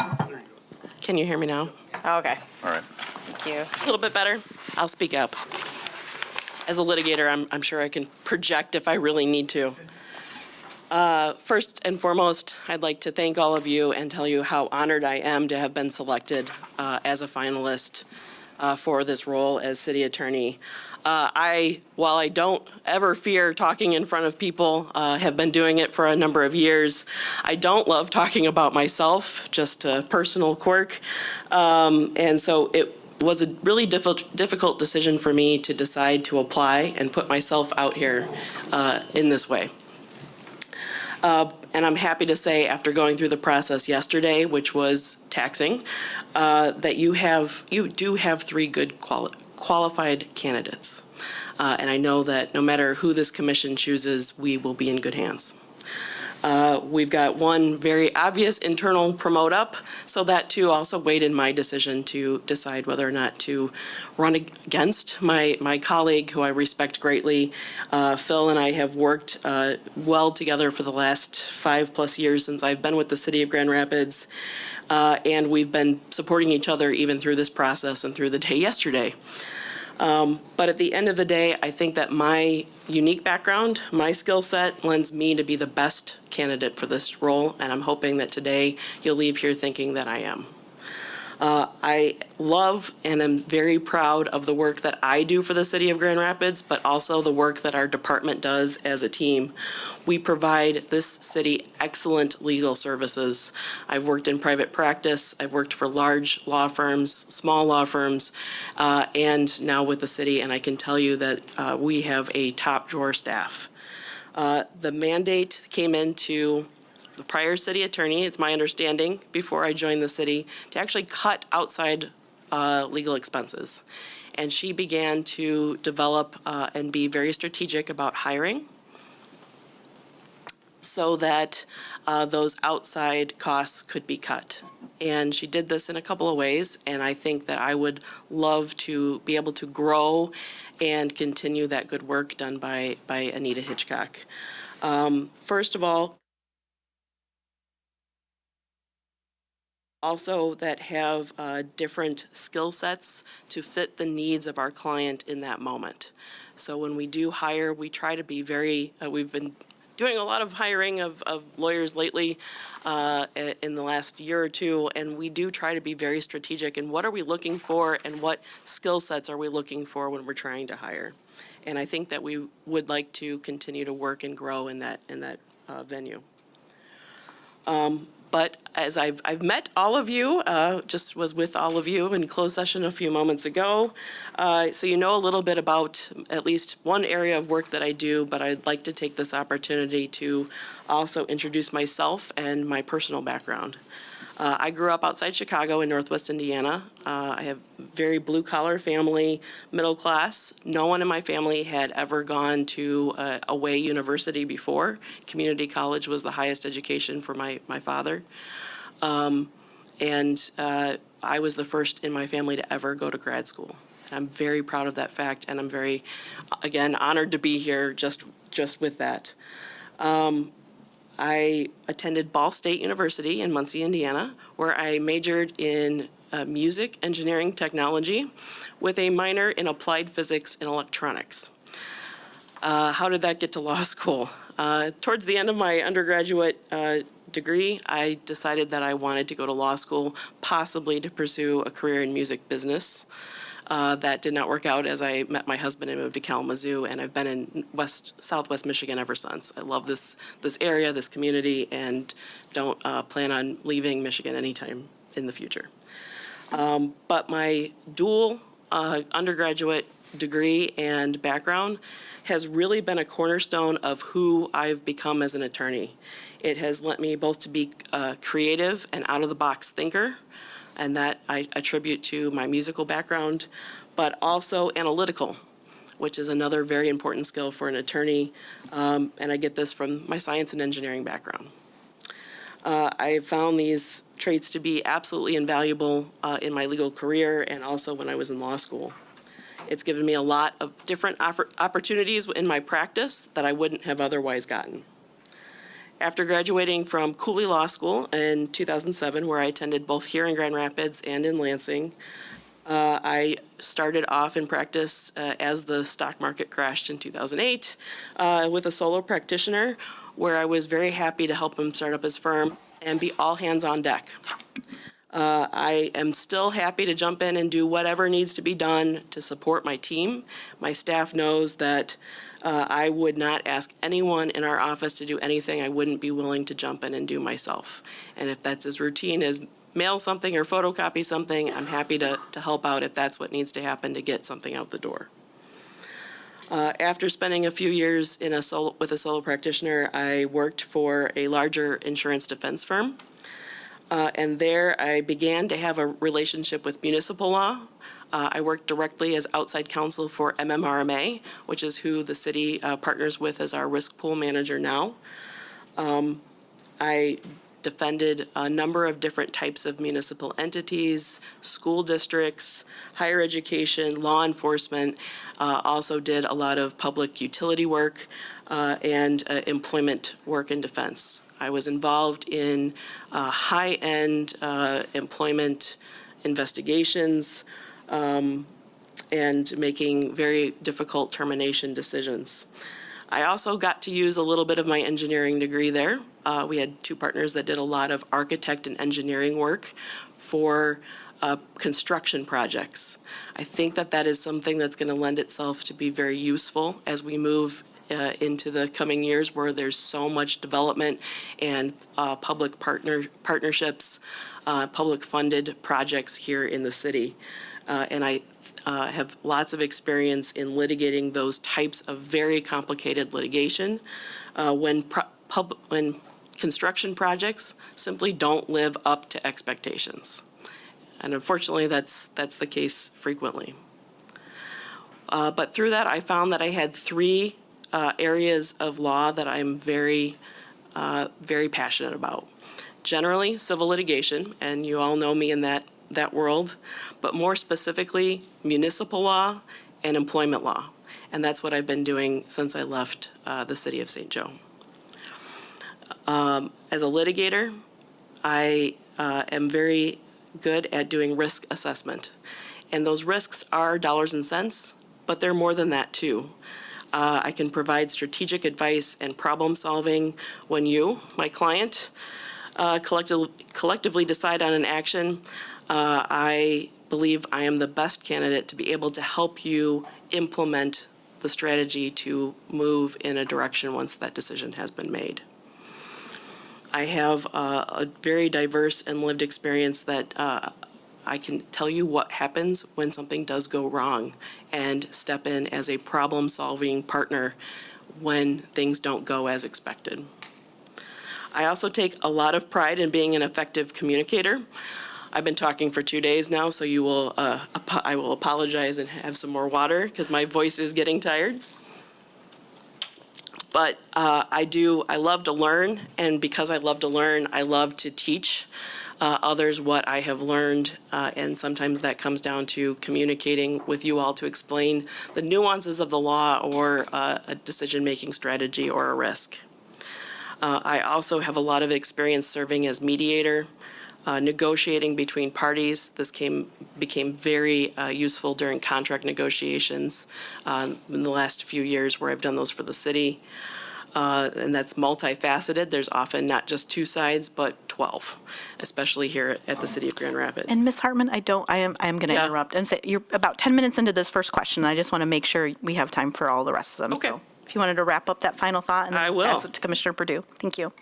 Can you hear me now? Okay. All right. Thank you. A little bit better? I'll speak up. As a litigator, I'm sure I can project if I really need to. First and foremost, I'd like to thank all of you and tell you how honored I am to have been selected as a finalist for this role as city attorney. While I don't ever fear talking in front of people, have been doing it for a number of years, I don't love talking about myself, just a personal quirk. And so it was a really difficult decision for me to decide to apply and put myself out here in this way. And I'm happy to say, after going through the process yesterday, which was taxing, that you do have three good qualified candidates. And I know that no matter who this commission chooses, we will be in good hands. We've got one very obvious internal promote up, so that too also weighed in my decision to decide whether or not to run against my colleague, who I respect greatly. Phil and I have worked well together for the last 5+ years since I've been with the city of Grand Rapids, and we've been supporting each other even through this process and through the day yesterday. But at the end of the day, I think that my unique background, my skill set, lends me to be the best candidate for this role, and I'm hoping that today you'll leave here thinking that I am. I love and am very proud of the work that I do for the city of Grand Rapids, but also the work that our department does as a team. We provide this city excellent legal services. I've worked in private practice, I've worked for large law firms, small law firms, and now with the city, and I can tell you that we have a top drawer staff. The mandate came into the prior city attorney, it's my understanding, before I joined the city, to actually cut outside legal expenses. And she began to develop and be very strategic about hiring so that those outside costs could be cut. And she did this in a couple of ways, and I think that I would love to be able to grow and continue that good work done by Anita Hitchcock. First of all, also that have different skill sets to fit the needs of our client in that moment. So when we do hire, we try to be very, we've been doing a lot of hiring of lawyers lately in the last year or two, and we do try to be very strategic in what are we looking for and what skill sets are we looking for when we're trying to hire. And I think that we would like to continue to work and grow in that venue. But as I've met all of you, just was with all of you in closed session a few moments ago, so you know a little bit about at least one area of work that I do, but I'd like to take this opportunity to also introduce myself and my personal background. I grew up outside Chicago in Northwest Indiana. I have very blue-collar family, middle class. No one in my family had ever gone to a way university before. Community college was the highest education for my father. And I was the first in my family to ever go to grad school. I'm very proud of that fact, and I'm very, again, honored to be here just with that. I attended Ball State University in Muncie, Indiana, where I majored in music, engineering, technology, with a minor in applied physics and electronics. How did that get to law school? Towards the end of my undergraduate degree, I decided that I wanted to go to law school, possibly to pursue a career in music business. That did not work out as I met my husband and moved to Kalamazoo, and I've been in Southwest Michigan ever since. I love this area, this community, and don't plan on leaving Michigan anytime in the future. But my dual undergraduate degree and background has really been a cornerstone of who I've become as an attorney. It has led me both to be a creative and out-of-the-box thinker, and that I attribute to my musical background, but also analytical, which is another very important skill for an attorney, and I get this from my science and engineering background. I found these traits to be absolutely invaluable in my legal career and also when I was in law school. It's given me a lot of different opportunities in my practice that I wouldn't have otherwise gotten. After graduating from Cooley Law School in 2007, where I attended both here in Grand Rapids and in Lansing, I started off in practice as the stock market crashed in 2008 with a solo practitioner, where I was very happy to help him start up his firm and be all hands on deck. I am still happy to jump in and do whatever needs to be done to support my team. My staff knows that I would not ask anyone in our office to do anything I wouldn't be willing to jump in and do myself. And if that's as routine as mail something or photocopy something, I'm happy to help out if that's what needs to happen to get something out the door. After spending a few years with a solo practitioner, I worked for a larger insurance defense firm. And there I began to have a relationship with municipal law. I worked directly as outside counsel for MMRMA, which is who the city partners with as our risk pool manager now. I defended a number of different types of municipal entities, school districts, higher education, law enforcement, also did a lot of public utility work and employment work in defense. I was involved in high-end employment investigations and making very difficult termination decisions. I also got to use a little bit of my engineering degree there. We had two partners that did a lot of architect and engineering work for construction projects. I think that that is something that's going to lend itself to be very useful as we move into the coming years, where there's so much development and public partnerships, public funded projects here in the city. And I have lots of experience in litigating those types of very complicated litigation when construction projects simply don't live up to expectations. And unfortunately, that's the case frequently. But through that, I found that I had three areas of law that I'm very passionate about. Generally, civil litigation, and you all know me in that world, but more specifically, municipal law and employment law. And that's what I've been doing since I left the city of St. Joe. As a litigator, I am very good at doing risk assessment. And those risks are dollars and cents, but they're more than that too. I can provide strategic advice and problem solving when you, my client, collectively decide on an action. I believe I am the best candidate to be able to help you implement the strategy to move in a direction once that decision has been made. I have a very diverse and lived experience that I can tell you what happens when something does go wrong and step in as a problem-solving partner when things don't go as expected. I also take a lot of pride in being an effective communicator. I've been talking for 2 days now, so I will apologize and have some more water because my voice is getting tired. But I love to learn, and because I love to learn, I love to teach others what I have learned, and sometimes that comes down to communicating with you all to explain the nuances of the law or a decision-making strategy or a risk. I also have a lot of experience serving as mediator, negotiating between parties. This became very useful during contract negotiations in the last few years where I've done those for the city. And that's multifaceted. There's often not just two sides, but 12, especially here at the City of Grand Rapids. And Ms. Hartman, I am going to interrupt and say you're about 10 minutes into this first question. I just want to make sure we have time for all the rest of them. Okay. So if you wanted to wrap up that final thought, and then I will. pass it to Commissioner Perdue. Thank you.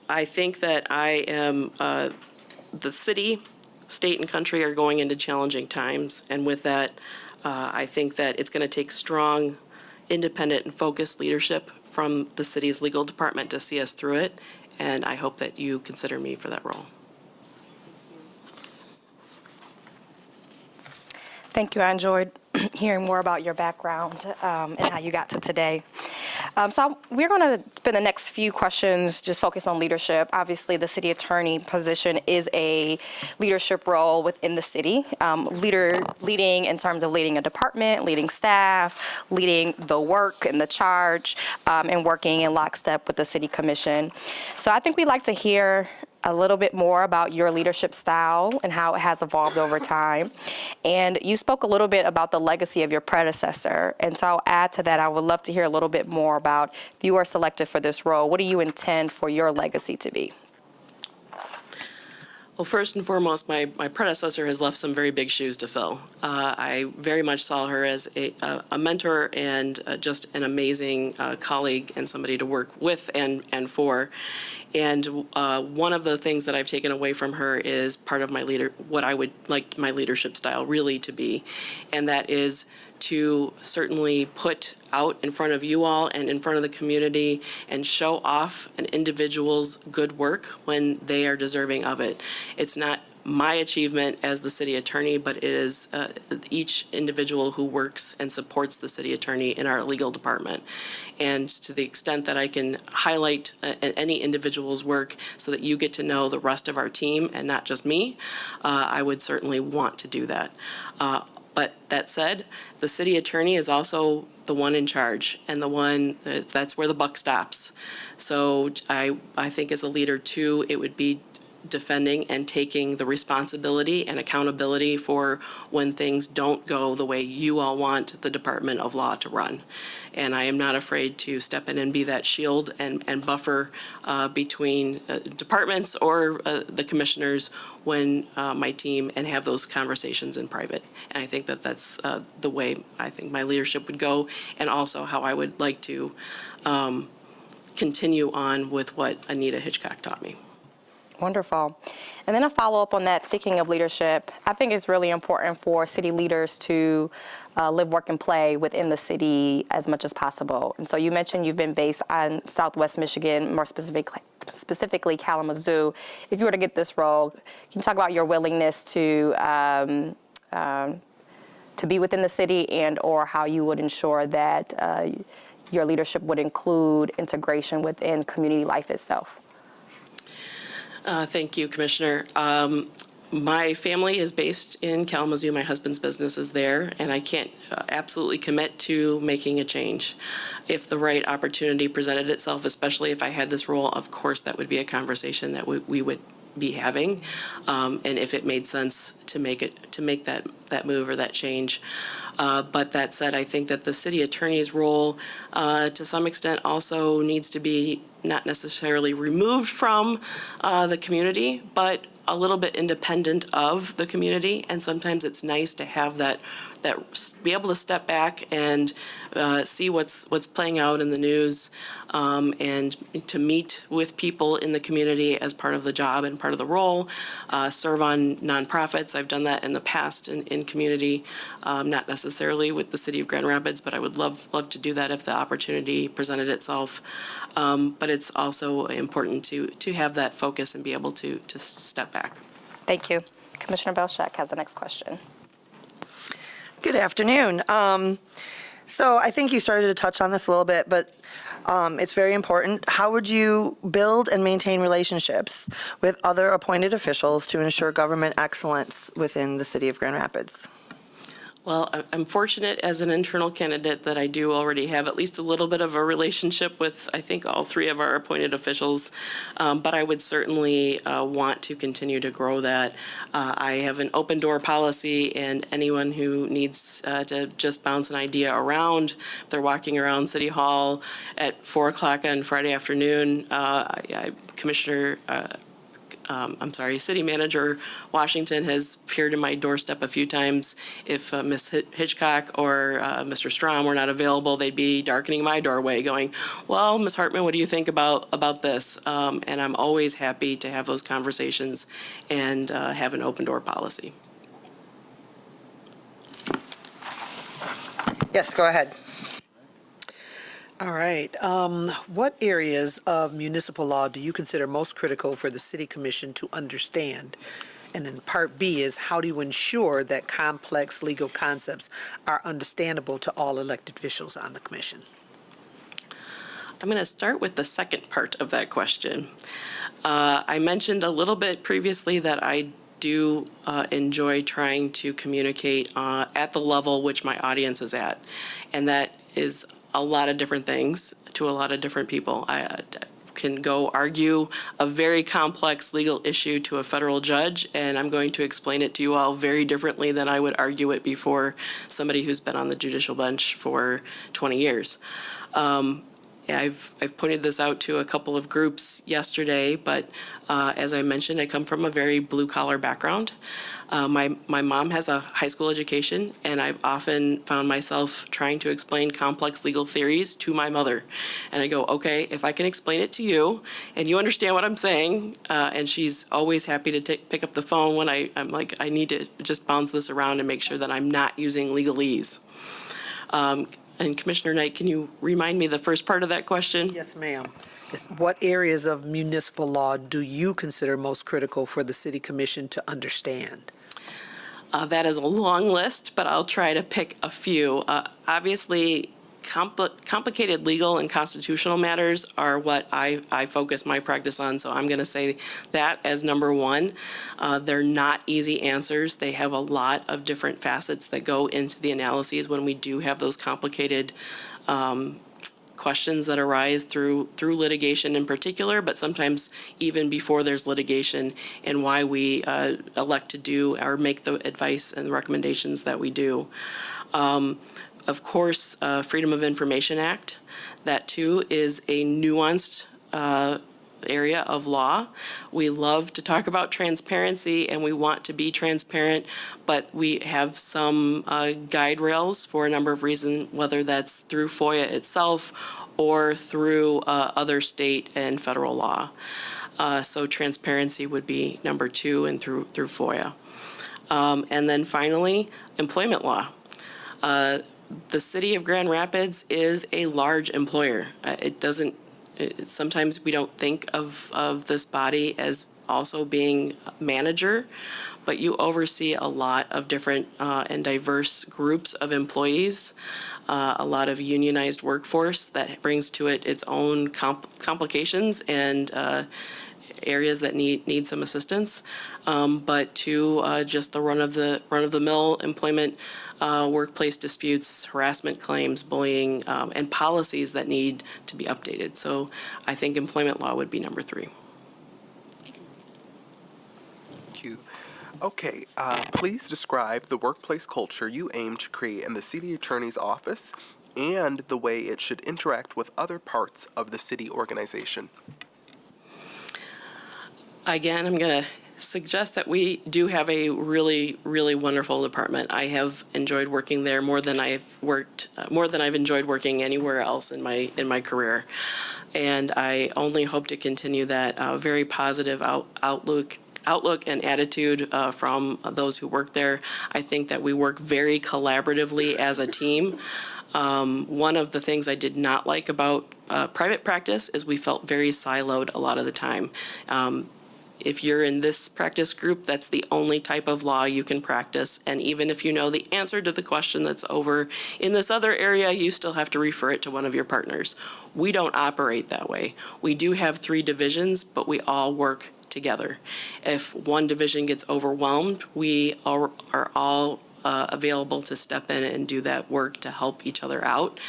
I think that I am, the city, state, and country are going into challenging times. And with that, I think that it's going to take strong, independent, and focused leadership from the city's legal department to see us through it. And I hope that you consider me for that role. Thank you. I enjoyed hearing more about your background and how you got to today. So we're going to spend the next few questions just focus on leadership. Obviously, the city attorney position is a leadership role within the city, leading in terms of leading a department, leading staff, leading the work and the charge, and working in lockstep with the city commission. So I think we'd like to hear a little bit more about your leadership style and how it has evolved over time. And you spoke a little bit about the legacy of your predecessor. And so I'll add to that, I would love to hear a little bit more about if you are selected for this role, what do you intend for your legacy to be? Well, first and foremost, my predecessor has left some very big shoes to fill. I very much saw her as a mentor and just an amazing colleague and somebody to work with and for. And one of the things that I've taken away from her is part of my what I would like my leadership style really to be, and that is to certainly put out in front of you all and in front of the community and show off an individual's good work when they are deserving of it. It's not my achievement as the city attorney, but it is each individual who works and supports the city attorney in our legal department. And to the extent that I can highlight any individual's work so that you get to know the rest of our team and not just me, I would certainly want to do that. But that said, the city attorney is also the one in charge and the one that's where the buck stops. So I think as a leader too, it would be defending and taking the responsibility and accountability for when things don't go the way you all want the Department of Law to run. And I am not afraid to step in and be that shield and buffer between departments or the commissioners when my team, and have those conversations in private. And I think that that's the way I think my leadership would go, and also how I would like to continue on with what Anita Hitchcock taught me. Wonderful. And then a follow-up on that, speaking of leadership, I think it's really important for city leaders to live, work, and play within the city as much as possible. And so you mentioned you've been based on Southwest Michigan, more specifically Kalamazoo. If you were to get this role, can you talk about your willingness to be within the city, and or how you would ensure that your leadership would include integration within community life itself? Thank you, Commissioner. My family is based in Kalamazoo. My husband's business is there, and I can't absolutely commit to making a change. If the right opportunity presented itself, especially if I had this role, of course, that would be a conversation that we would be having, and if it made sense to make that move or that change. But that said, I think that the city attorney's role, to some extent, also needs to be not necessarily removed from the community, but a little bit independent of the community. And sometimes it's nice to have that be able to step back and see what's playing out in the news, and to meet with people in the community as part of the job and part of the role, serve on nonprofits. I've done that in the past in community, not necessarily with the city of Grand Rapids, but I would love to do that if the opportunity presented itself. But it's also important to have that focus and be able to step back. Thank you. Commissioner Belshak has the next question. Good afternoon. So I think you started to touch on this a little bit, but it's very important. How would you build and maintain relationships with other appointed officials to ensure government excellence within the city of Grand Rapids? Well, I'm fortunate as an internal candidate that I do already have at least a little bit of a relationship with, I think, all three of our appointed officials, but I would certainly want to continue to grow that. I have an open door policy, and anyone who needs to just bounce an idea around, if they're walking around City Hall at 4 o'clock on Friday afternoon, City Manager Washington has appeared in my doorstep a few times. If Ms. Hitchcock or Mr. Strom were not available, they'd be darkening my doorway going, well, Ms. Hartman, what do you think about this? And I'm always happy to have those conversations and have an open door policy. Yes, go ahead. All right. What areas of municipal law do you consider most critical for the City Commission to understand? And then part B is, how do you ensure that complex legal concepts are understandable to all elected officials on the commission? I'm going to start with the second part of that question. I mentioned a little bit previously that I do enjoy trying to communicate at the level which my audience is at, and that is a lot of different things to a lot of different people. I can go argue a very complex legal issue to a federal judge, and I'm going to explain it to you all very differently than I would argue it before somebody who's been on the judicial bench for 20 years. I've pointed this out to a couple of groups yesterday, but as I mentioned, I come from a very blue-collar background. My mom has a high school education, and I've often found myself trying to explain complex legal theories to my mother. And I go, okay, if I can explain it to you, and you understand what I'm saying, and she's always happy to pick up the phone when I'm like, I need to just bounce this around and make sure that I'm not using legalese. And Commissioner Knight, can you remind me the first part of that question? Yes, ma'am. What areas of municipal law do you consider most critical for the City Commission to understand? That is a long list, but I'll try to pick a few. Obviously, complicated legal and constitutional matters are what I focus my practice on, so I'm going to say that as number one. They're not easy answers. They have a lot of different facets that go into the analyses when we do have those complicated questions that arise through litigation in particular, but sometimes even before there's litigation, and why we elect to do or make the advice and recommendations that we do. Of course, Freedom of Information Act, that too is a nuanced area of law. We love to talk about transparency and we want to be transparent, but we have some guide rails for a number of reasons, whether that's through FOIA itself or through other state and federal law. So transparency would be number 2, and through FOIA. And then finally, employment law. The city of Grand Rapids is a large employer. Sometimes we don't think of this body as also being a manager, but you oversee a lot of different and diverse groups of employees, a lot of unionized workforce that brings to it its own complications and areas that need some assistance. But to just the run-of-the-mill employment, workplace disputes, harassment claims, bullying, and policies that need to be updated. So I think employment law would be number 3. Thank you. Okay, please describe the workplace culture you aim to create in the city attorney's office and the way it should interact with other parts of the city organization. Again, I'm going to suggest that we do have a really, really wonderful department. I have enjoyed working there more than I've enjoyed working anywhere else in my career, and I only hope to continue that very positive outlook and attitude from those who work there. I think that we work very collaboratively as a team. One of the things I did not like about private practice is we felt very siloed a lot of the time. If you're in this practice group, that's the only type of law you can practice. And even if you know the answer to the question that's over in this other area, you still have to refer it to one of your partners. We don't operate that way. We do have 3 divisions, but we all work together. If one division gets overwhelmed, we are all available to step in and do that work to help each other out.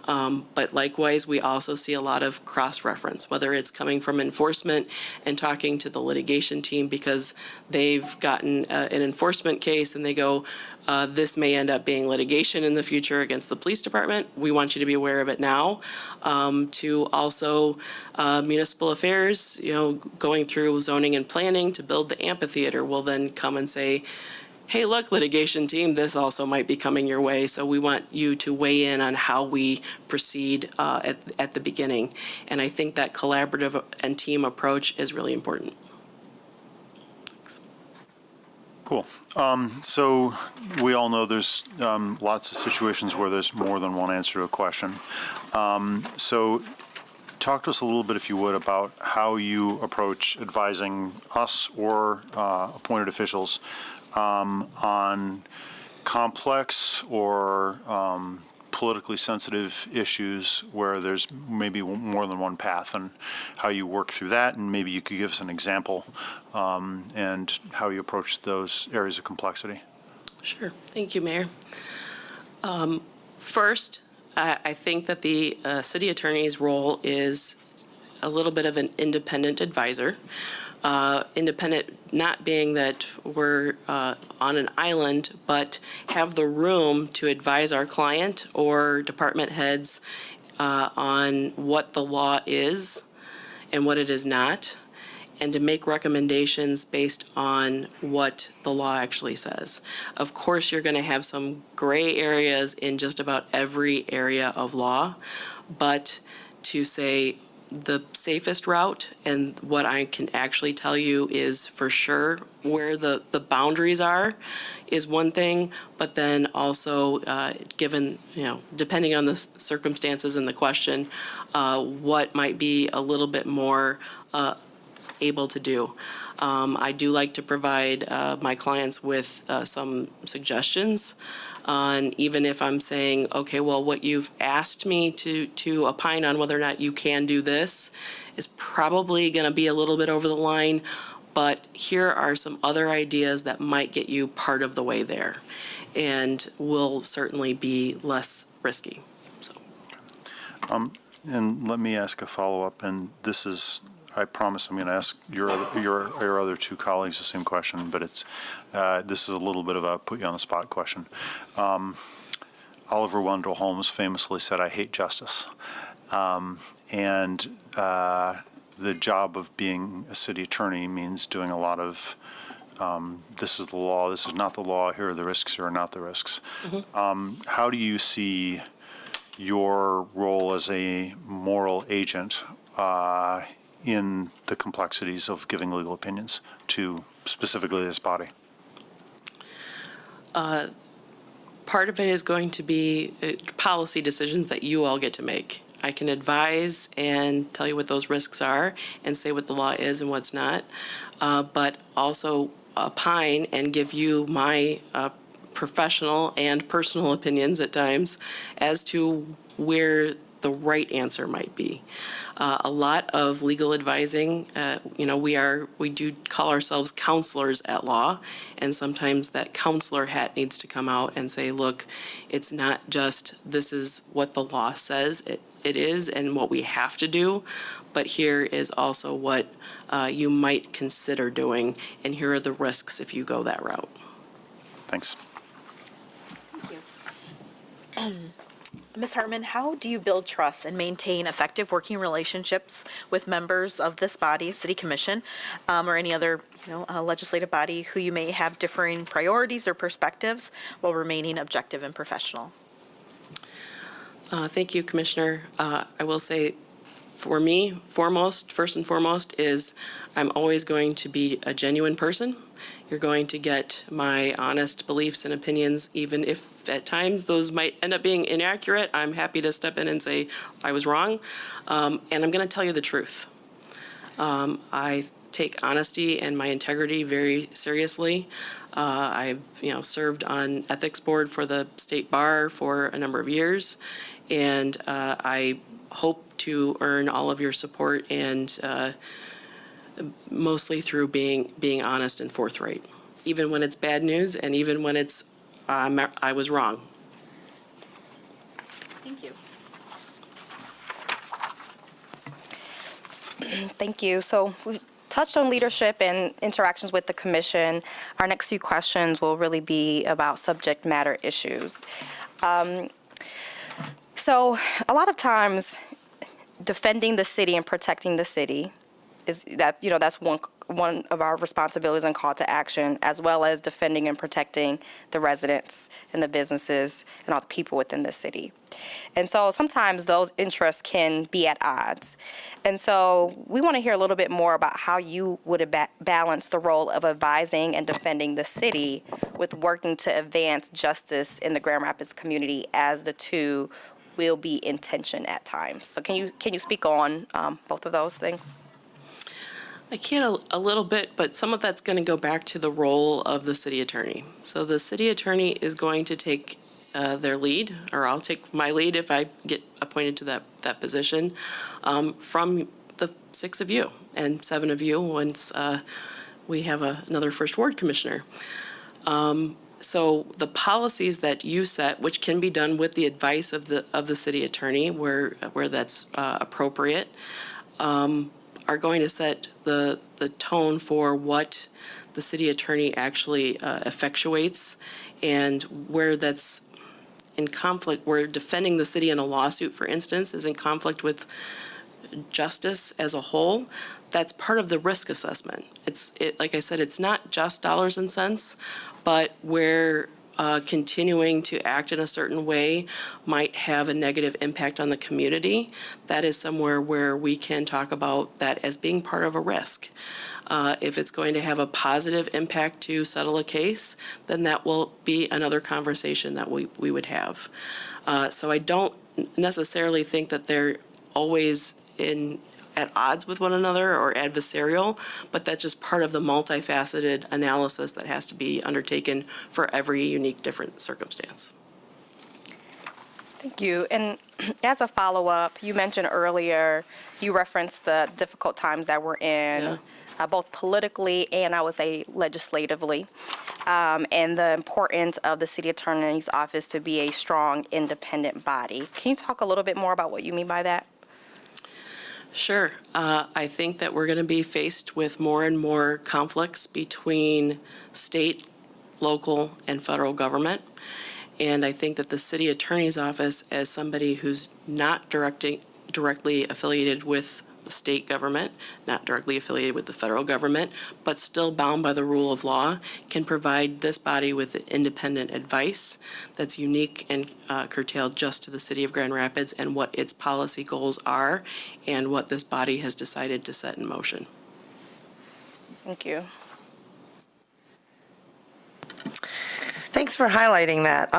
But likewise, we also see a lot of cross-reference, whether it's coming from enforcement and talking to the litigation team because they've gotten an enforcement case and they go, this may end up being litigation in the future against the police department. We want you to be aware of it now. To also municipal affairs, going through zoning and planning to build the amphitheater will then come and say, hey, look, litigation team, this also might be coming your way, so we want you to weigh in on how we proceed at the beginning. And I think that collaborative and team approach is really important. Thanks. Cool. So we all know there's lots of situations where there's more than one answer to a question. So talk to us a little bit, if you would, about how you approach advising us or appointed officials on complex or politically sensitive issues where there's maybe more than one path, and how you work through that, and maybe you could give us an example and how you approach those areas of complexity. Sure. Thank you, Mayor. First, I think that the city attorney's role is a little bit of an independent advisor. Independent not being that we're on an island, but have the room to advise our client or department heads on what the law is and what it is not, and to make recommendations based on what the law actually says. Of course, you're going to have some gray areas in just about every area of law, but to say, the safest route and what I can actually tell you is for sure where the boundaries are is one thing, but then also given, depending on the circumstances and the question, what might be a little bit more able to do. I do like to provide my clients with some suggestions on, even if I'm saying, okay, well, what you've asked me to opine on whether or not you can do this is probably going to be a little bit over the line, but here are some other ideas that might get you part of the way there and will certainly be less risky. So. And let me ask a follow-up, and this is, I promise I'm going to ask your other two colleagues the same question, but this is a little bit of a put you on the spot question. Oliver Wendell Holmes famously said, "I hate justice." The job of being a city attorney means doing a lot of, this is the law, this is not the law, here are the risks, here are not the risks. How do you see your role as a moral agent in the complexities of giving legal opinions to specifically this body? Part of it is going to be policy decisions that you all get to make. I can advise and tell you what those risks are and say what the law is and what's not, but also opine and give you my professional and personal opinions at times as to where the right answer might be. A lot of legal advising, we do call ourselves counselors at law, and sometimes that counselor hat needs to come out and say, look, it's not just this is what the law says it is and what we have to do, but here is also what you might consider doing, and here are the risks if you go that route. Thanks. Ms. Hartman, how do you build trust and maintain effective working relationships with members of this body, City Commission, or any other legislative body who you may have differing priorities or perspectives while remaining objective and professional? Thank you, Commissioner. I will say, for me, first and foremost, is I'm always going to be a genuine person. You're going to get my honest beliefs and opinions, even if at times those might end up being inaccurate. I'm happy to step in and say I was wrong, and I'm going to tell you the truth. I take honesty and my integrity very seriously. I've served on ethics board for the state bar for a number of years, and I hope to earn all of your support, and mostly through being honest and forthright, even when it's bad news and even when it's I was wrong. Thank you. Thank you. So we touched on leadership and interactions with the commission. Our next few questions will really be about subject matter issues. So a lot of times defending the city and protecting the city is that's one of our responsibilities and call to action, as well as defending and protecting the residents and the businesses and all the people within the city. And so sometimes those interests can be at odds. And so we want to hear a little bit more about how you would balance the role of advising and defending the city with working to advance justice in the Grand Rapids community, as the two will be in tension at times. So can you speak on both of those things? I can a little bit, but some of that's going to go back to the role of the city attorney. So the city attorney is going to take their lead, or I'll take my lead if I get appointed to that position, from the 6 of you and 7 of you once we have another First Ward commissioner. So the policies that you set, which can be done with the advice of the city attorney where that's appropriate, are going to set the tone for what the city attorney actually effectuates, and where that's in conflict, where defending the city in a lawsuit, for instance, is in conflict with justice as a whole. That's part of the risk assessment. Like I said, it's not just dollars and cents, but where continuing to act in a certain way might have a negative impact on the community. That is somewhere where we can talk about that as being part of a risk. If it's going to have a positive impact to settle a case, then that will be another conversation that we would have. So I don't necessarily think that they're always at odds with one another or adversarial, but that's just part of the multifaceted analysis that has to be undertaken for every unique different circumstance. Thank you. And as a follow-up, you mentioned earlier, you referenced the difficult times that we're in, both politically and I would say legislatively, and the importance of the city attorney's office to be a strong, independent body. Can you talk a little bit more about what you mean by that? Sure. I think that we're going to be faced with more and more conflicts between state, local, and federal government. And I think that the city attorney's office, as somebody who's not directly affiliated with the state government, not directly affiliated with the federal government, but still bound by the rule of law, can provide this body with independent advice that's unique and curtailed just to the city of Grand Rapids and what its policy goals are and what this body has decided to set in motion. Thank you. Thanks for highlighting that.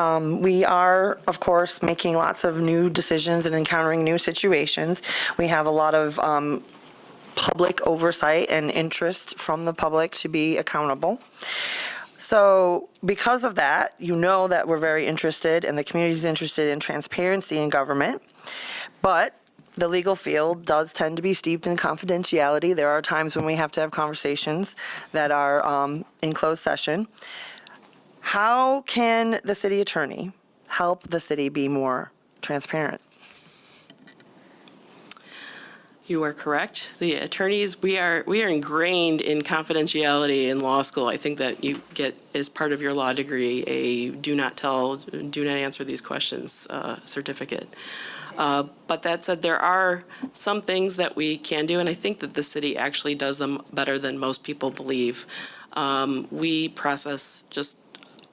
We are, of course, making lots of new decisions and encountering new situations. We have a lot of public oversight and interest from the public to be accountable. So because of that, you know that we're very interested and the community is interested in transparency in government. But the legal field does tend to be steeped in confidentiality. There are times when we have to have conversations that are in closed session. How can the city attorney help the city be more transparent? You are correct. The attorneys, we are ingrained in confidentiality in law school. I think that you get, as part of your law degree, a do not tell, do not answer these questions certificate. But that said, there are some things that we can do, and I think that the city actually does them better than most people believe. We process just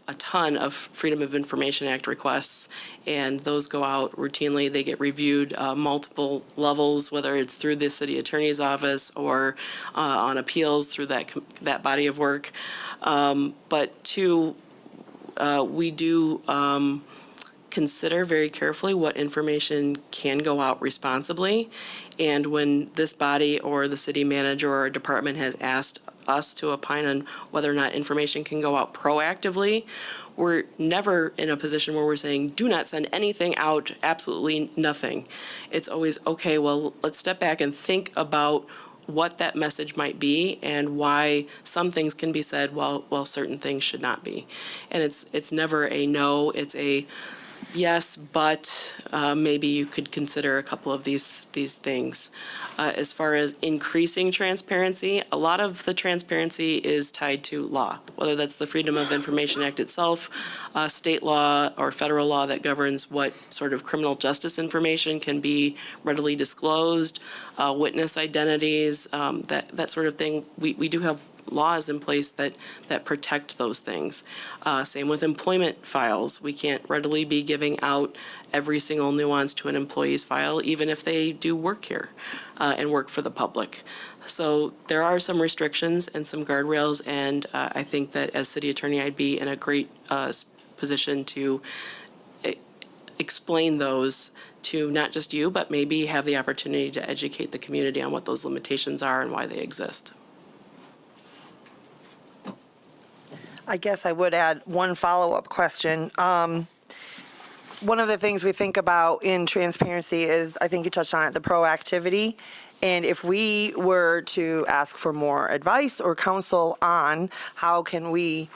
a ton of Freedom of Information Act requests, and those go out routinely. They get reviewed multiple levels, whether it's through the city attorney's office or on appeals through that body of work. But two, we do consider very carefully what information can go out responsibly. And when this body or the city manager or department has asked us to opine on whether or not information can go out proactively, we're never in a position where we're saying, do not send anything out, absolutely nothing. It's always, okay, well, let's step back and think about what that message might be and why some things can be said while certain things should not be. And it's never a no, it's a yes, but maybe you could consider a couple of these things. As far as increasing transparency, a lot of the transparency is tied to law, whether that's the Freedom of Information Act itself, state law or federal law that governs what sort of criminal justice information can be readily disclosed, witness identities, that sort of thing. We do have laws in place that protect those things. Same with employment files. We can't readily be giving out every single nuance to an employee's file, even if they do work here and work for the public. So there are some restrictions and some guardrails, and I think that as city attorney, I'd be in a great position to explain those to not just you, but maybe have the opportunity to educate the community on what those limitations are and why they exist. I guess I would add one follow-up question. One of the things we think about in transparency is, I think you touched on it, the proactivity. And if we were to ask for more advice or counsel on how can we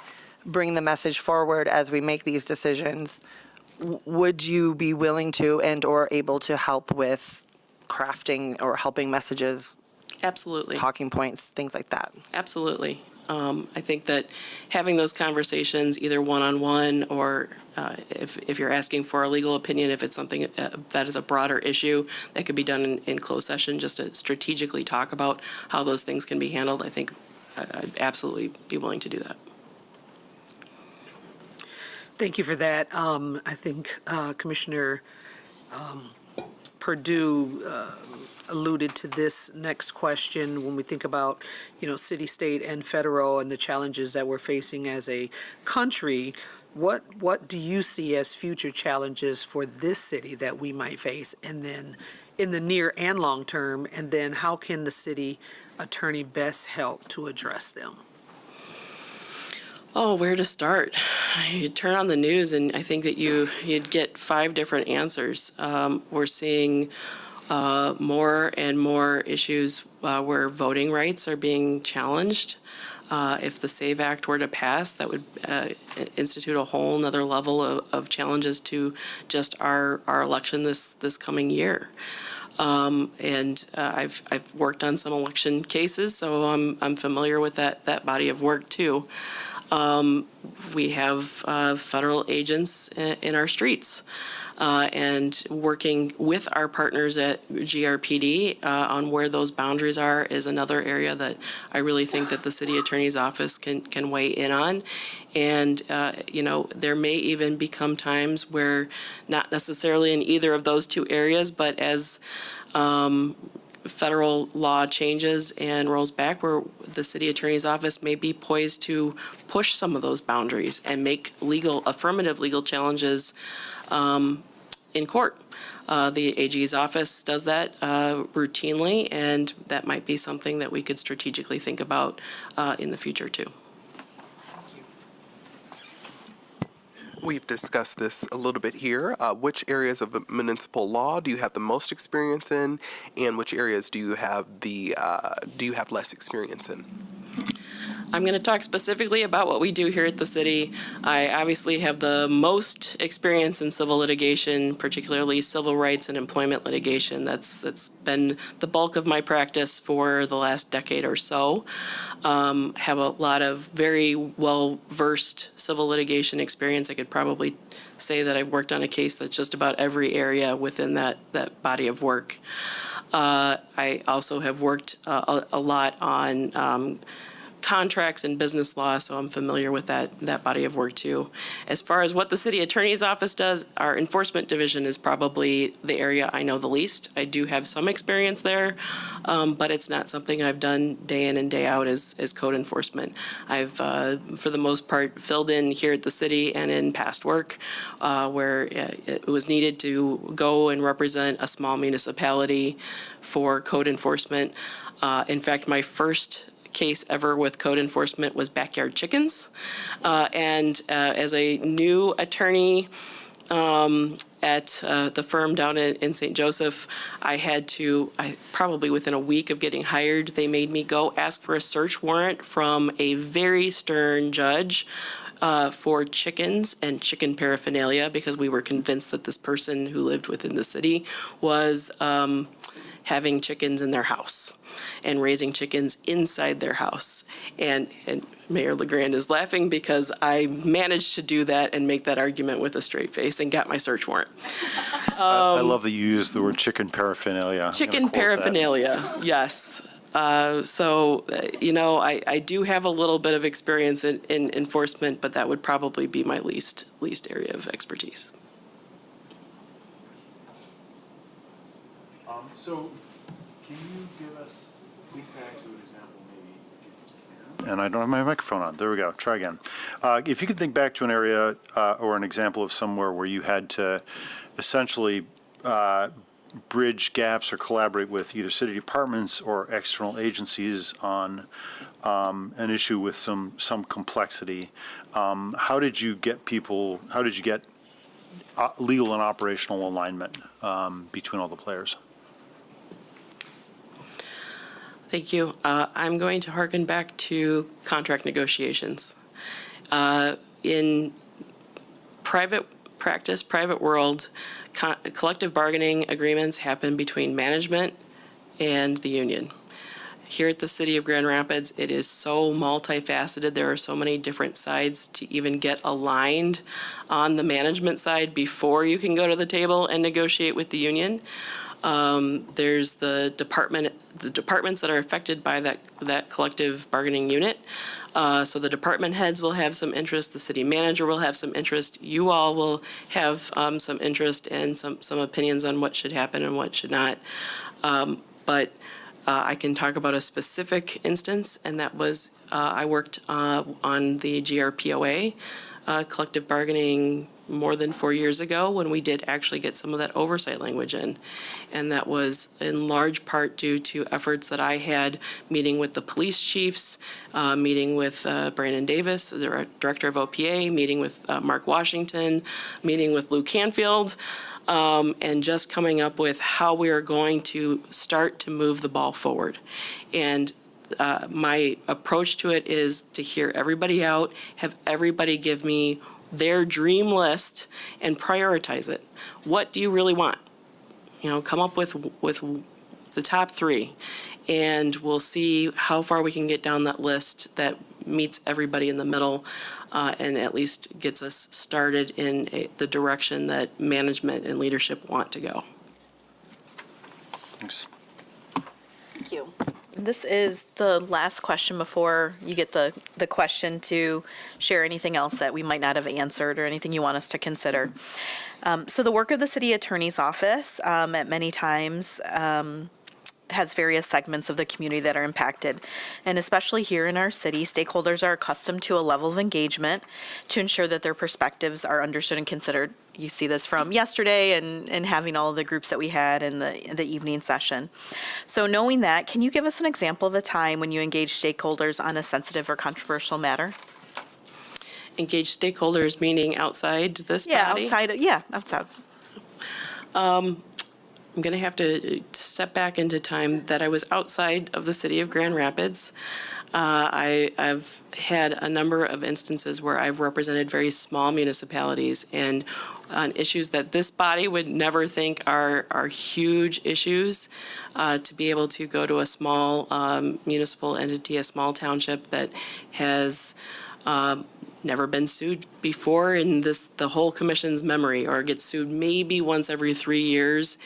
bring the message forward as we make these decisions, would you be willing to and or able to help with crafting or helping messages? Absolutely. Talking points, things like that. Absolutely. I think that having those conversations, either one-on-one or if you're asking for a legal opinion, if it's something that is a broader issue, that could be done in closed session just to strategically talk about how those things can be handled. I think I'd absolutely be willing to do that. Thank you for that. I think Commissioner Perdue alluded to this next question when we think about, city, state, and federal and the challenges that we're facing as a country. What do you see as future challenges for this city that we might face, and then in the near and long term, and then how can the city attorney best help to address them? Oh, where to start? You turn on the news and I think that you'd get 5 different answers. We're seeing more and more issues where voting rights are being challenged. If the SAVE Act were to pass, that would institute a whole nother level of challenges to just our election this coming year. I've worked on some election cases, so I'm familiar with that body of work too. We have federal agents in our streets. And working with our partners at GRPD on where those boundaries are is another area that I really think that the city attorney's office can weigh in on. And, there may even become times where, not necessarily in either of those two areas, but as federal law changes and rolls back, where the city attorney's office may be poised to push some of those boundaries and make affirmative legal challenges in court. The AG's office does that routinely, and that might be something that we could strategically think about in the future too. We've discussed this a little bit here. Which areas of municipal law do you have the most experience in, and which areas do you have less experience in? I'm going to talk specifically about what we do here at the city. I obviously have the most experience in civil litigation, particularly civil rights and employment litigation. That's been the bulk of my practice for the last decade or so. Have a lot of very well-versed civil litigation experience. I could probably say that I've worked on a case that's just about every area within that body of work. I also have worked a lot on contracts and business law, so I'm familiar with that body of work too. As far as what the city attorney's office does, our enforcement division is probably the area I know the least. I do have some experience there, but it's not something I've done day in and day out as code enforcement. I've, for the most part, filled in here at the city and in past work where it was needed to go and represent a small municipality for code enforcement. In fact, my first case ever with code enforcement was backyard chickens. And as a new attorney at the firm down in St. Joseph, I probably within a week of getting hired, they made me go ask for a search warrant from a very stern judge for chickens and chicken paraphernalia, because we were convinced that this person who lived within the city was having chickens in their house and raising chickens inside their house. And Mayor LeGrand is laughing because I managed to do that and make that argument with a straight face and got my search warrant. I love that you use the word chicken paraphernalia. Chicken paraphernalia, yes. I do have a little bit of experience in enforcement, but that would probably be my least area of expertise. So, can you give us, think back to an example maybe? And I don't have my microphone on. There we go. Try again. If you could think back to an area or an example of somewhere where you had to essentially bridge gaps or collaborate with either city departments or external agencies on an issue with some complexity, how did you get legal and operational alignment between all the players? Thank you. I'm going to hearken back to contract negotiations. In private practice, private world, collective bargaining agreements happen between management and the union. Here at the City of Grand Rapids, it is so multifaceted. There are so many different sides to even get aligned on the management side before you can go to the table and negotiate with the union. There's the departments that are affected by that collective bargaining unit. So the department heads will have some interest, the city manager will have some interest, you all will have some interest and some opinions on what should happen and what should not. But I can talk about a specific instance, and that was I worked on the GRPOA collective bargaining more than 4 years ago when we did actually get some of that oversight language in. And that was in large part due to efforts that I had meeting with the police chiefs, meeting with Brandon Davis, the director of OPA, meeting with Mark Washington, meeting with Lou Canfield, and just coming up with how we are going to start to move the ball forward. And my approach to it is to hear everybody out, have everybody give me their dream list and prioritize it. What do you really want? come up with the top 3, and we'll see how far we can get down that list that meets everybody in the middle, and at least gets us started in the direction that management and leadership want to go. Thanks. Thank you. This is the last question before you get the question to share anything else that we might not have answered or anything you want us to consider. So the work of the city attorney's office at many times has various segments of the community that are impacted. And especially here in our city, stakeholders are accustomed to a level of engagement to ensure that their perspectives are understood and considered. You see this from yesterday and having all of the groups that we had in the evening session. So knowing that, can you give us an example of a time when you engaged stakeholders on a sensitive or controversial matter? Engage stakeholders, meaning outside this body? Outside. I'm going to have to step back into time that I was outside of the city of Grand Rapids. I've had a number of instances where I've represented very small municipalities, and on issues that this body would never think are huge issues, to be able to go to a small municipal entity, a small township that has never been sued before in the whole commission's memory, or gets sued maybe once every 3 years,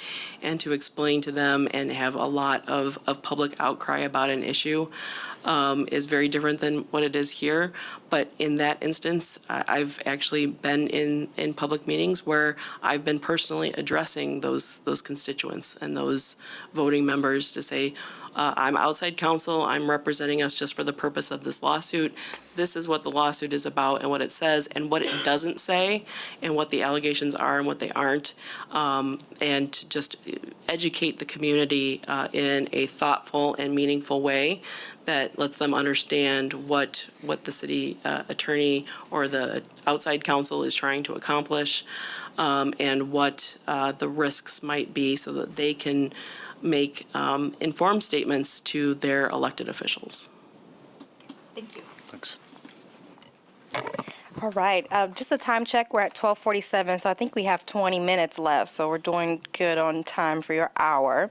and to explain to them and have a lot of public outcry about an issue is very different than what it is here. But in that instance, I've actually been in public meetings where I've been personally addressing those constituents and those voting members to say, I'm outside counsel, I'm representing us just for the purpose of this lawsuit. This is what the lawsuit is about and what it says and what it doesn't say and what the allegations are and what they aren't, and to just educate the community in a thoughtful and meaningful way that lets them understand what the city attorney or the outside counsel is trying to accomplish, and what the risks might be so that they can make informed statements to their elected officials. Thank you. Thanks. All right, just a time check. We're at 12:47, so I think we have 20 minutes left. So we're doing good on time for your hour.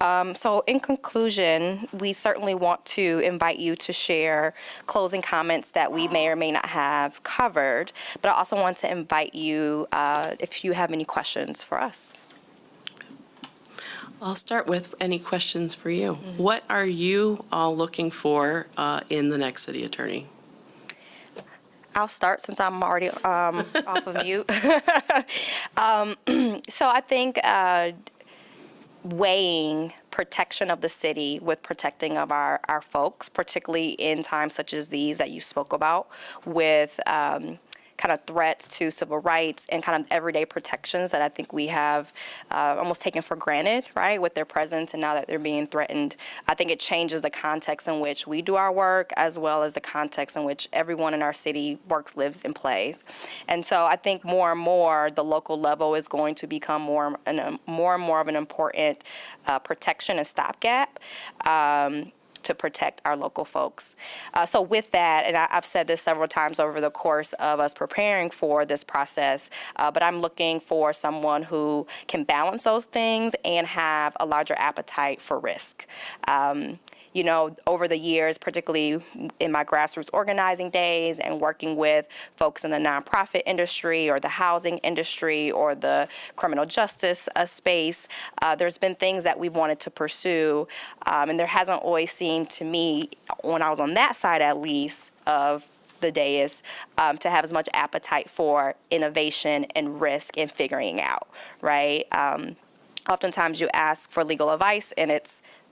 So in conclusion, we certainly want to invite you to share closing comments that we may or may not have covered. But I also want to invite you if you have any questions for us. I'll start with any questions for you. What are you all looking for in the next city attorney? I'll start since I'm already off of mute. So I think weighing protection of the city with protecting of our folks, particularly in times such as these that you spoke about, with kind of threats to civil rights and kind of everyday protections that I think we have almost taken for granted, right, with their presence, and now that they're being threatened. I think it changes the context in which we do our work, as well as the context in which everyone in our city works, lives, and plays. And so I think more and more the local level is going to become more and more of an important protection and stopgap to protect our local folks. So with that, and I've said this several times over the course of us preparing for this process, but I'm looking for someone who can balance those things and have a larger appetite for risk. You know, over the years, particularly in my grassroots organizing days and working with folks in the nonprofit industry or the housing industry or the criminal justice space, there's been things that we've wanted to pursue, and there hasn't always seemed to me, when I was on that side at least of the dais, to have as much appetite for innovation and risk and figuring out, right? Oftentimes you ask for legal advice and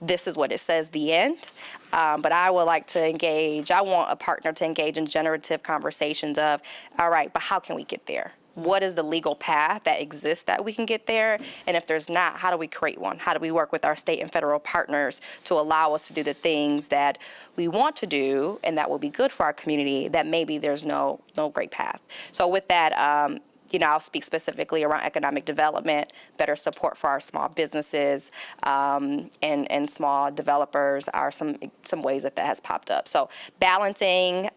this is what it says, the end. But I would like to engage, I want a partner to engage in generative conversations of, all right, but how can we get there? What is the legal path that exists that we can get there? And if there's not, how do we create one? How do we work with our state and federal partners to allow us to do the things that we want to do and that will be good for our community, that maybe there's no great path? So with that, you know, I'll speak specifically around economic development, better support for our small businesses, and small developers are some ways that has popped up. So balancing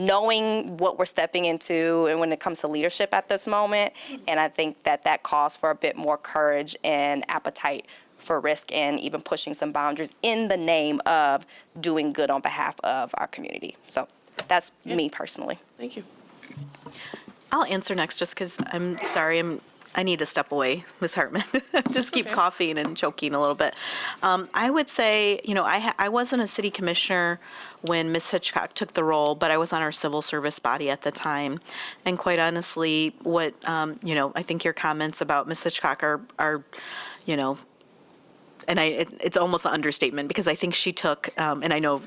knowing what we're stepping into and when it comes to leadership at this moment. And I think that calls for a bit more courage and appetite for risk and even pushing some boundaries in the name of doing good on behalf of our community. So that's me personally. Thank you. I'll answer next just because I'm sorry, I need to step away, Ms. Hartman. Just keep coughing and choking a little bit. I would say, I wasn't a city commissioner when Ms. Hitchcock took the role, but I was on our civil service body at the time. And quite honestly, what, I think your comments about Ms. Hitchcock are and it's almost an understatement because I think she took, and I know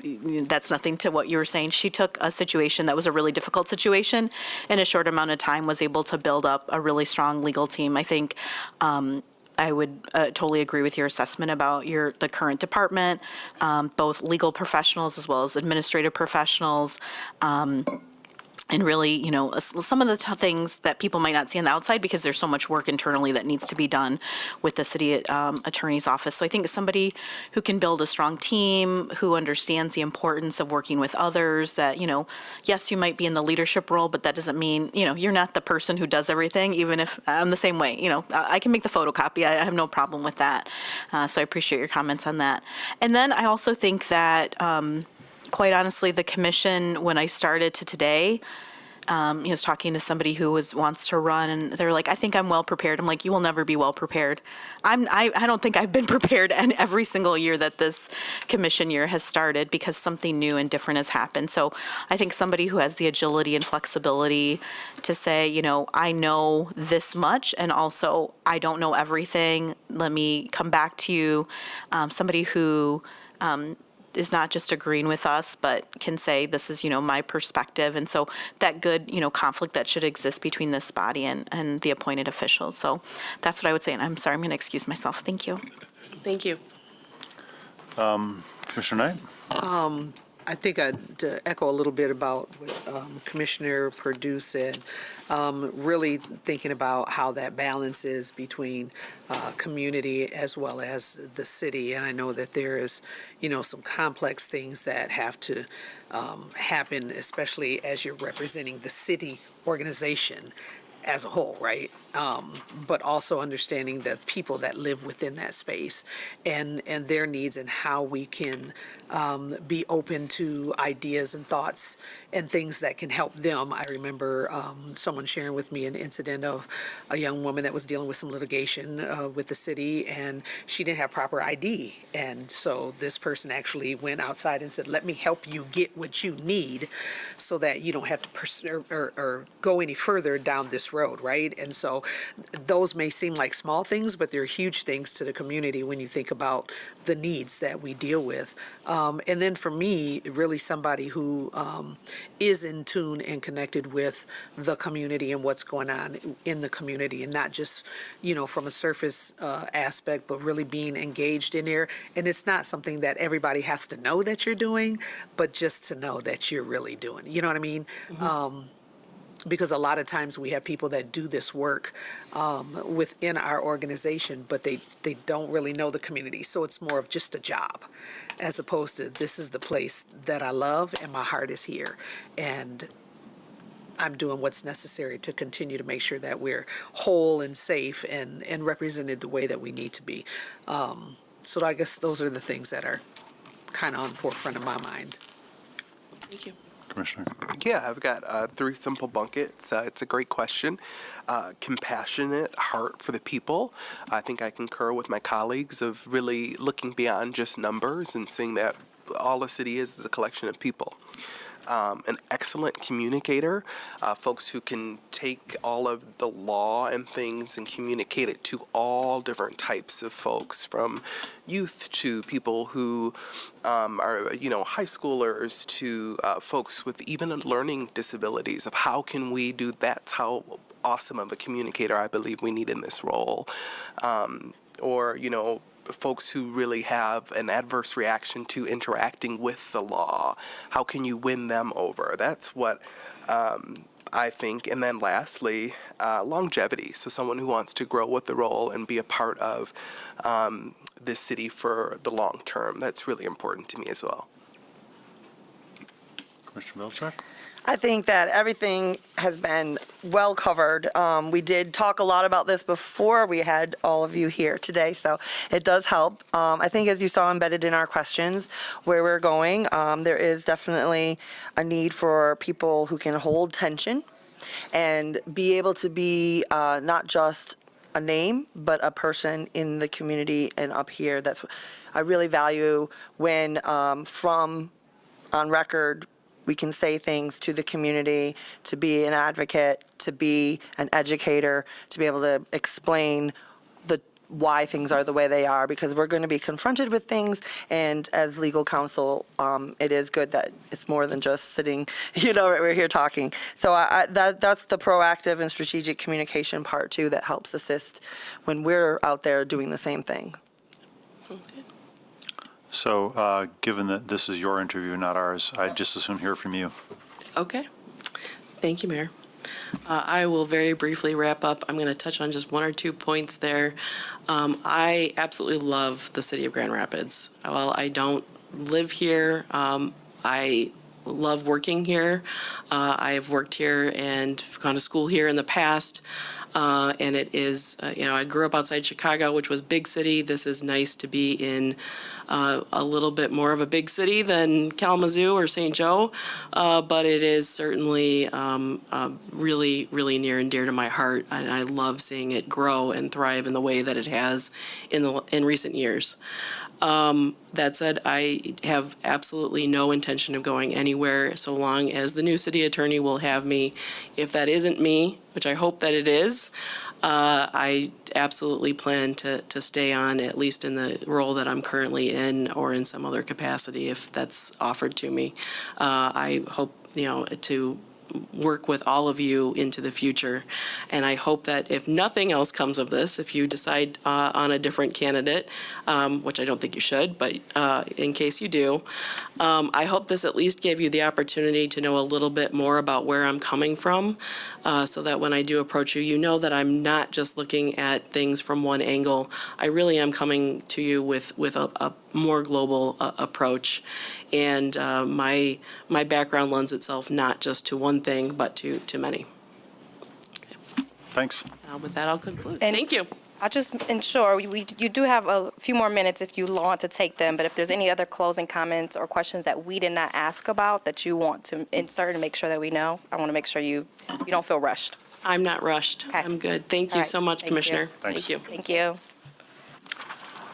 that's nothing to what you were saying, she took a situation that was a really difficult situation in a short amount of time, was able to build up a really strong legal team. I think I would totally agree with your assessment about the current department, both legal professionals as well as administrative professionals. And really, some of the things that people might not see on the outside because there's so much work internally that needs to be done with the city attorney's office. So I think somebody who can build a strong team, who understands the importance of working with others, that, yes, you might be in the leadership role, but that doesn't mean, you're not the person who does everything, even if I'm the same way. I can make the photocopy. I have no problem with that. So I appreciate your comments on that. And then I also think that quite honestly, the commission, when I started to today, I was talking to somebody who wants to run, and they're like, I think I'm well prepared. I'm like, you will never be well prepared. I don't think I've been prepared every single year that this commission year has started because something new and different has happened. So I think somebody who has the agility and flexibility to say, I know this much, and also I don't know everything. Let me come back to you. Somebody who is not just agreeing with us, but can say, this is, my perspective. And so that good, conflict that should exist between this body and the appointed officials. So that's what I would say. And I'm sorry, I'm going to excuse myself. Thank you. Thank you. Commissioner Knight? I think to echo a little bit about what Commissioner Perdue said, really thinking about how that balance is between community as well as the city. And I know that there is, some complex things that have to happen, especially as you're representing the city organization as a whole, right? But also understanding the people that live within that space and their needs and how we can be open to ideas and thoughts and things that can help them. I remember someone sharing with me an incident of a young woman that was dealing with some litigation with the city, and she didn't have proper ID. And so this person actually went outside and said, let me help you get what you need so that you don't have to pursue or go any further down this road, right? And so those may seem like small things, but they're huge things to the community when you think about the needs that we deal with. And then for me, really somebody who is in tune and connected with the community and what's going on in the community, and not just, from a surface aspect, but really being engaged in there. And it's not something that everybody has to know that you're doing, but just to know that you're really doing. You know what I mean? Mm-hmm. Because a lot of times we have people that do this work within our organization, but they don't really know the community. So it's more of just a job, as opposed to this is the place that I love and my heart is here. And I'm doing what's necessary to continue to make sure that we're whole and safe and represented the way that we need to be. So I guess those are the things that are kind of on the forefront of my mind. Thank you. Commissioner? Yeah, I've got 3 simple buckets. It's a great question. Compassionate heart for the people. I think I concur with my colleagues of really looking beyond just numbers and seeing that all a city is a collection of people. An excellent communicator, folks who can take all of the law and things and communicate it to all different types of folks, from youth to people who are, high schoolers, to folks with even learning disabilities, of how can we do that's how awesome of a communicator I believe we need in this role. Or, folks who really have an adverse reaction to interacting with the law. How can you win them over? That's what I think. And then lastly, longevity. So someone who wants to grow with the role and be a part of this city for the long term. That's really important to me as well. Commissioner Vilsack? I think that everything has been well covered. We did talk a lot about this before we had all of you here today, so it does help. I think as you saw embedded in our questions where we're going, there is definitely a need for people who can hold tension and be able to be not just a name, but a person in the community and up here. That's I really value when from on record we can say things to the community, to be an advocate, to be an educator, to be able to explain why things are the way they are, because we're going to be confronted with things, and as legal counsel, it is good that it's more than just sitting, we're here talking. So that's the proactive and strategic communication part too that helps assist when we're out there doing the same thing. Sounds good. So given that this is your interview, not ours, I'd just as soon hear from you. Okay. Thank you, Mayor. I will very briefly wrap up. I'm going to touch on just one or 2 points there. I absolutely love the city of Grand Rapids. While I don't live here, I love working here. I have worked here and gone to school here in the past. And it is, I grew up outside Chicago, which was big city. This is nice to be in a little bit more of a big city than Kalamazoo or St. Joe, but it is certainly really, really near and dear to my heart. And I love seeing it grow and thrive in the way that it has in recent years. That said, I have absolutely no intention of going anywhere so long as the new city attorney will have me. If that isn't me, which I hope that it is, I absolutely plan to stay on, at least in the role that I'm currently in or in some other capacity if that's offered to me. I hope, to work with all of you into the future. And I hope that if nothing else comes of this, if you decide on a different candidate, which I don't think you should, but in case you do, I hope this at least gave you the opportunity to know a little bit more about where I'm coming from, so that when I do approach you, you know that I'm not just looking at things from one angle. I really am coming to you with a more global approach. And my background lends itself not just to one thing, but to many. Thanks. With that, I'll conclude. And thank you. I'll just ensure, you do have a few more minutes if you want to take them, but if there's any other closing comments or questions that we did not ask about that you want to insert and make sure that we know, I want to make sure you don't feel rushed. I'm not rushed. Okay. I'm good. Thank you so much, Thank Commissioner. you. Thanks. Thank you. Thank you.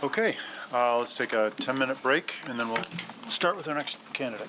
Okay, let's take a 10-minute break, and then we'll start with our next candidate.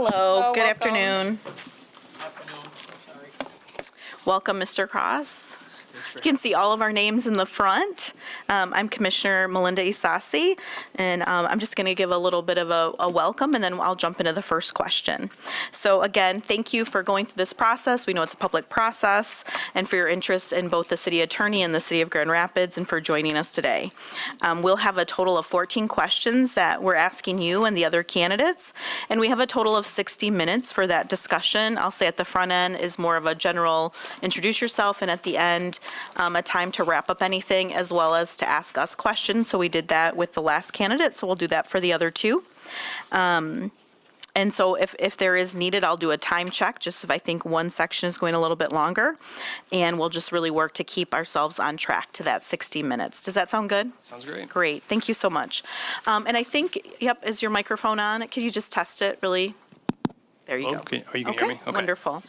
Hello, good afternoon. Welcome, Mr. Cross. You can see all of our names in the front. I'm Commissioner Melinda Isasi, and I'm just going to give a little bit of a welcome, and then I'll jump into the first question. So again, thank you for going through this process. We know it's a public process, and for your interest in both the city attorney and the city of Grand Rapids, and for joining us today. We'll have a total of 14 questions that we're asking you and the other candidates, and we have a total of 60 minutes for that discussion. I'll say at the front end is more of a general introduce yourself, and at the end, a time to wrap up anything as well as to ask us questions. So we did that with the last candidate, so we'll do that for the other two. And so if there is needed, I'll do a time check, just if I think one section is going a little bit longer. And we'll just really work to keep ourselves on track to that 60 minutes. Does that sound good? Sounds great. Great, thank you so much. And I think, yep, is your microphone on? Could you just test it really? There you go. Okay. Oh, you can hear me? Okay. Wonderful.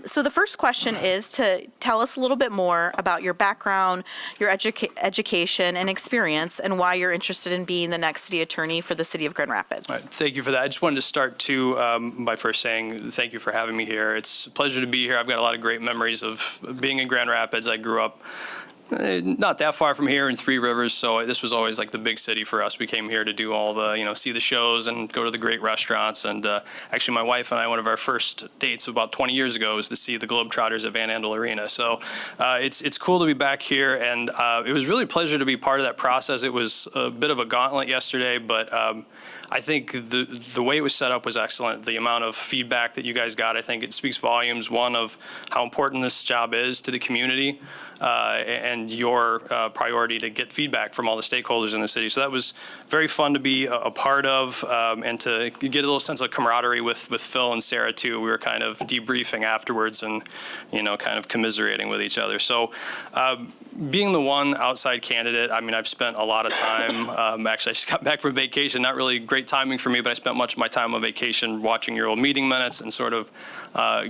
So the first question is to tell us a little bit more about your background, your education and experience, and why you're interested in being the next city attorney for the city of Grand Rapids. All right, thank you for that. I just wanted to start too by first saying thank you for having me here. It's a pleasure to be here. I've got a lot of great memories of being in Grand Rapids. I grew up not that far from here in Three Rivers, so this was always like the big city for us. We came here to do all the, see the shows and go to the great restaurants. And actually, my wife and I, one of our first dates about 20 years ago was to see the Globetrotters at Van Andel Arena. So it's cool to be back here, and it was really a pleasure to be part of that process. It was a bit of a gauntlet yesterday, but I think the way it was set up was excellent. The amount of feedback that you guys got, I think it speaks volumes, one, of how important this job is to the community, and your priority to get feedback from all the stakeholders in the city. So that was very fun to be a part of, and to get a little sense of camaraderie with Phil and Sarah too. We were kind of debriefing afterwards and, kind of commiserating with each other. So being the one outside candidate, I mean, I've spent a lot of time, actually I just got back from vacation, not really great timing for me, but I spent much of my time on vacation watching your old meeting minutes and sort of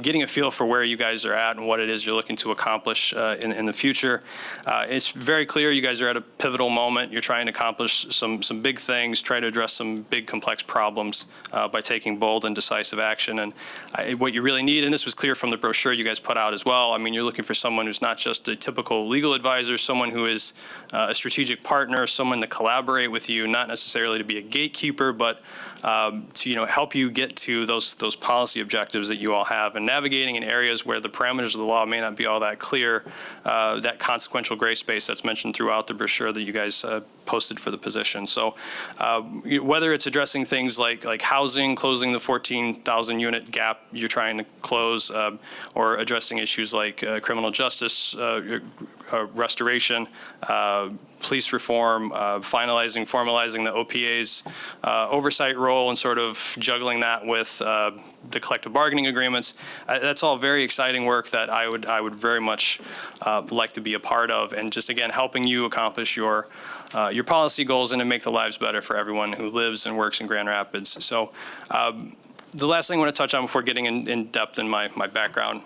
getting a feel for where you guys are at and what it is you're looking to accomplish in the future. It's very clear you guys are at a pivotal moment. You're trying to accomplish some big things, try to address some big complex problems by taking bold and decisive action. And what you really need, and this was clear from the brochure you guys put out as well, I mean, you're looking for someone who's not just a typical legal advisor, someone who is a strategic partner, someone to collaborate with you, not necessarily to be a gatekeeper, but to help you get to those policy objectives that you all have, and navigating in areas where the parameters of the law may not be all that clear, that consequential gray space that's mentioned throughout the brochure that you guys posted for the position. So whether it's addressing things like housing, closing the 14,000 unit gap you're trying to close, or addressing issues like criminal justice restoration, police reform, formalizing the OPA's oversight role, and sort of juggling that with the collective bargaining agreements. That's all very exciting work that I would very much like to be a part of, and just again helping you accomplish your policy goals and to make the lives better for everyone who lives and works in Grand Rapids. So the last thing I want to touch on before getting in depth in my background,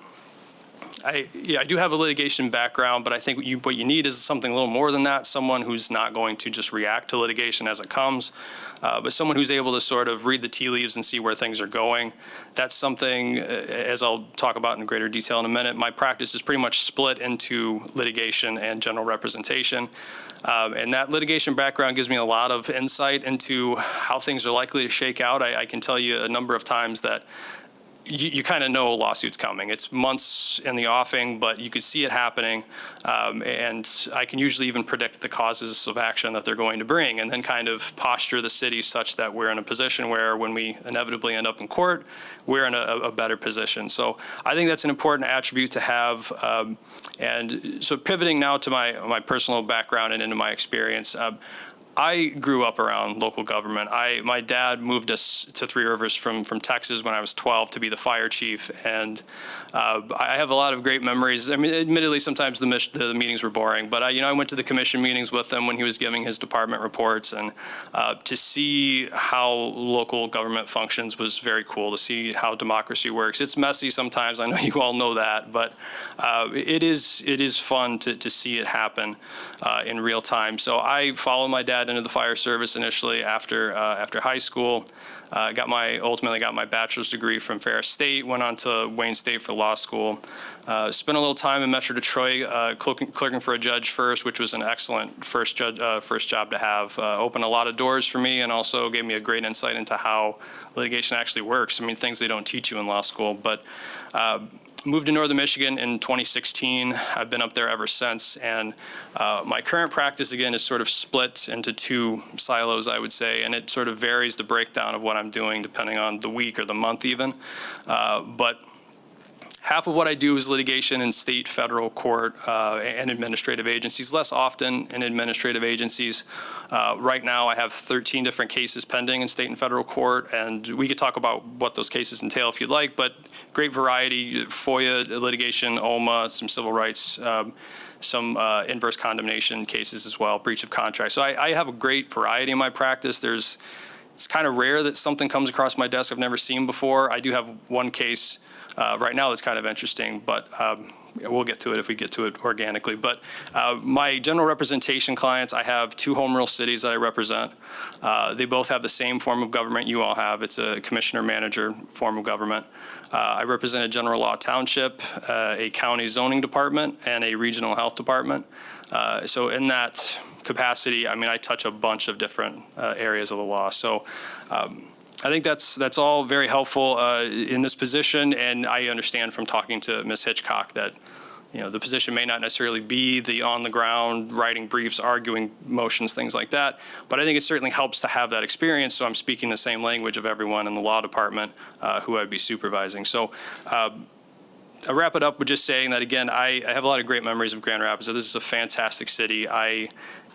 I do have a litigation background, but I think what you need is something a little more than that, someone who's not going to just react to litigation as it comes, but someone who's able to sort of read the tea leaves and see where things are going. That's something, as I'll talk about in greater detail in a minute, my practice is pretty much split into litigation and general representation. And that litigation background gives me a lot of insight into how things are likely to shake out. I can tell you a number of times that you kind of know a lawsuit's coming. It's months in the offing, but you could see it happening. And I can usually even predict the causes of action that they're going to bring, and then kind of posture the city such that we're in a position where when we inevitably end up in court, we're in a better position. So I think that's an important attribute to have. And so pivoting now to my personal background and into my experience, I grew up around local government. My dad moved us to Three Rivers from Texas when I was 12 to be the fire chief, and I have a lot of great memories. I mean, admittedly, sometimes the meetings were boring, but I went to the commission meetings with him when he was giving his department reports, and to see how local government functions was very cool. To see how democracy works. It's messy sometimes. I know you all know that, but it is fun to see it happen in real time. So I followed my dad qualified into the fire service initially after high school. Ultimately got my bachelor's degree from Ferris State, went on to Wayne State for law school. Spent a little time in Metro Detroit clerking for a judge first, which was an excellent first job to have. Opened a lot of doors for me and also gave me a great insight into how litigation actually works. I mean, things they don't teach you in law school. But moved to Northern Michigan in 2016. I've been up there ever since. And my current practice, again, is sort of split into two silos, I would say. And it sort of varies the breakdown of what I'm doing depending on the week or the month even. But half of what I do is litigation in state, federal court, and administrative agencies, less often in administrative agencies. Right now, I have 13 different cases pending in state and federal court, and we could talk about what those cases entail if you'd like, but great variety, FOIA litigation, OMA, some civil rights, some inverse condemnation cases as well, breach of contract. So I have a great variety in my practice. It's kind of rare that something comes across my desk I've never seen before. I do have one case right now that's kind of interesting, but we'll get to it if we get to it organically. But my general representation clients, I have 2 home rule cities that I represent. They both have the same form of government you all have. It's a commissioner-manager form of government. I represent a general law township, a county zoning department, and a regional health department. So in that capacity, I mean, I touch a bunch of different areas of the law. So I think that's all very helpful in this position, and I understand from talking to Ms. Hitchcock that the position may not necessarily be the on-the-ground writing briefs, arguing motions, things like that, but I think it certainly helps to have that experience, so I'm speaking the same language of everyone in the law department who I'd be supervising. So I'll wrap it up with just saying that, again, I have a lot of great memories of Grand Rapids. This is a fantastic city. I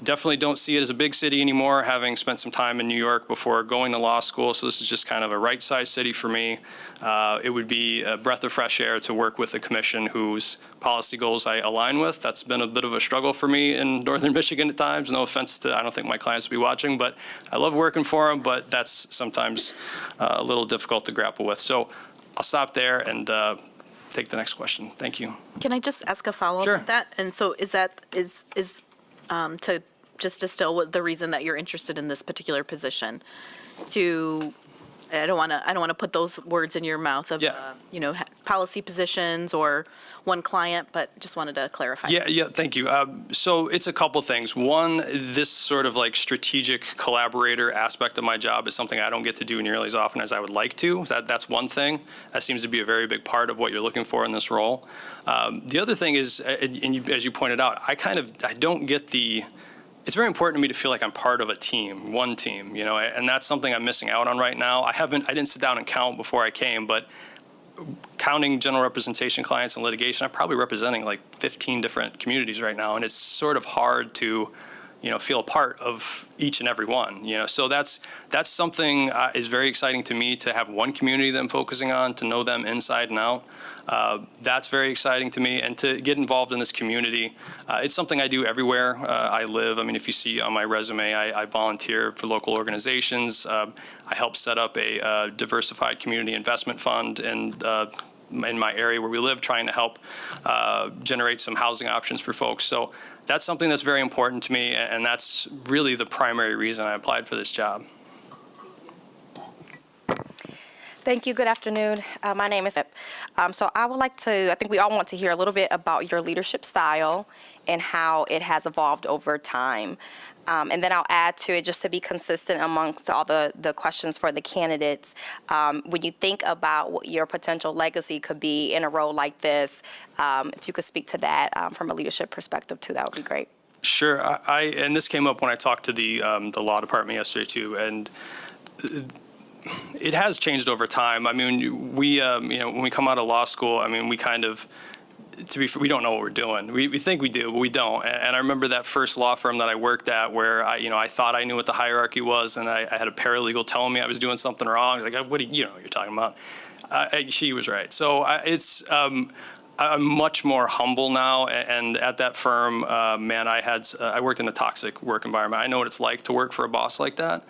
definitely don't see it as a big city anymore, having spent some time in New York before going to law school, so this is just kind of a right-sized city for me. It would be a breath of fresh air to work with a commission whose policy goals I align with. That's been a bit of a struggle for me in Northern Michigan at times. No offense to, I don't think my clients will be watching, but I love working for them, but that's sometimes a little difficult to grapple with. So I'll stop there and take the next question. Thank you. Can I just ask a follow-up Sure. to that? And so is to just distill what the reason that you're interested in this particular position to, I don't want to put those words in your mouth of, policy positions or one client, but just wanted to clarify. Yeah, thank you. So it's a couple things. One, this sort of like strategic collaborator aspect of my job is something I don't get to do nearly as often as I would like to. That's one thing. That seems to be a very big part of what you're looking for in this role. The other thing is, as you pointed out, I don't get the, it's very important to me to feel like I'm part of a team, one team, and that's something I'm missing out on right now. I didn't sit down and count before I came, but counting general representation clients in litigation, I'm probably representing like 15 different communities right now, and it's sort of hard to, feel a part of each and every one. So that's something is very exciting to me, to have one community that I'm focusing on, to know them inside and out. That's very exciting to me, and to get involved in this community. It's something I do everywhere I live. I mean, if you see on my resume, I volunteer for local organizations. I help set up a diversified community investment fund in my area where we live, trying to help generate some housing options for folks. So that's something that's very important to me, and that's really the primary reason I applied for this job. Thank you. Good afternoon. My name is so I would like to, I think we all want to hear a little bit about your leadership style and how it has evolved over time. And then I'll add to it, just to be consistent amongst all the questions for the candidates. When you think about what your potential legacy could be in a role like this, if you could speak to that from a leadership perspective too, that would be great. Sure. And this came up when I talked to the law department yesterday too, and it has changed over time. I mean, we, when we come out of law school, I mean, we kind of, we don't know what we're doing. We think we do, but we don't. And I remember that first law firm that I worked at where I thought I knew what the hierarchy was, and I had a paralegal telling me I was doing something wrong. I was like, what do you know what you're talking about? She was right. So I'm much more humble now, and at that firm, man, I worked in a toxic work environment. I know what it's like to work for a boss like that.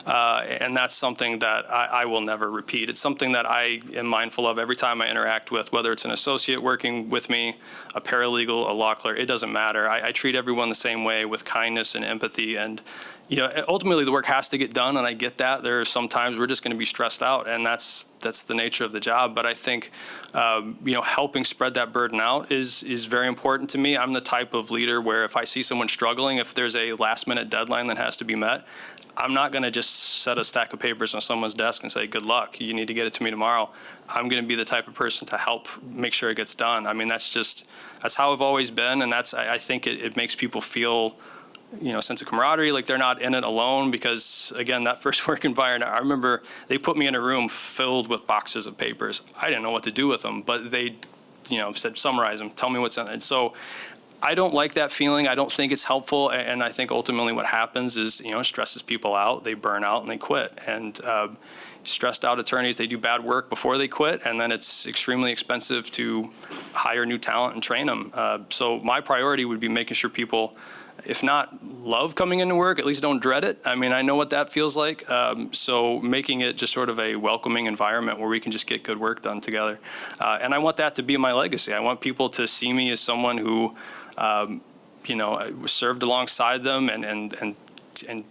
And that's something that I will never repeat. It's something that I am mindful of every time I interact with, whether it's an associate working with me, a paralegal, a law clerk, it doesn't matter. I treat everyone the same way, with kindness and empathy. And ultimately the work has to get done, and I get that. There are some times we're just going to be stressed out, and that's the nature of the job. But I think, helping spread that burden out is very important to me. I'm the type of leader where if I see someone struggling, if there's a last-minute deadline that has to be met, I'm not going to just set a stack of papers on someone's desk and say, good luck, you need to get it to me tomorrow. I'm going to be the type of person to help make sure it gets done. I mean, that's how I've always been, and I think it makes people feel, a sense of camaraderie, like they're not in it alone, because again, that first work environment, I remember they put me in a room filled with boxes of papers. I didn't know what to do with them, but they, said, summarize them, tell me what's in it. And so I don't like that feeling. I don't think it's helpful. And I think ultimately what happens is, it stresses people out, they burn out and they quit. And stressed out attorneys, they do bad work before they quit, and then it's extremely expensive to hire new talent and train them. So my priority would be making sure people, if not love coming into work, at least don't dread it. I mean, I know what that feels like. So making it just sort of a welcoming environment where we can just get good work done together. And I want that to be my legacy. I want people to see me as someone who, served alongside them and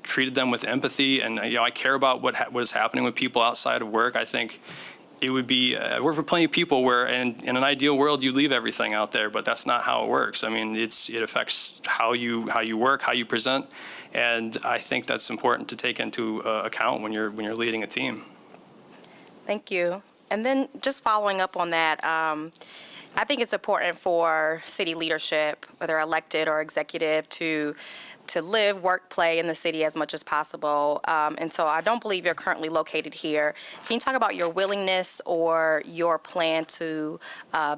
treated them with empathy. And, I care about what is happening with people outside of work. I think it would be, I work for plenty of people where in an ideal world, you leave everything out there, but that's not how it works. I mean, it affects how you work, how you present. And I think that's important to take into account when you're leading a team. Thank you. And then just following up on that, I think it's important for city leadership, whether elected or executive, to live, work, play in the city as much as possible. And so I don't believe you're currently located here. Can you talk about your willingness or your plan to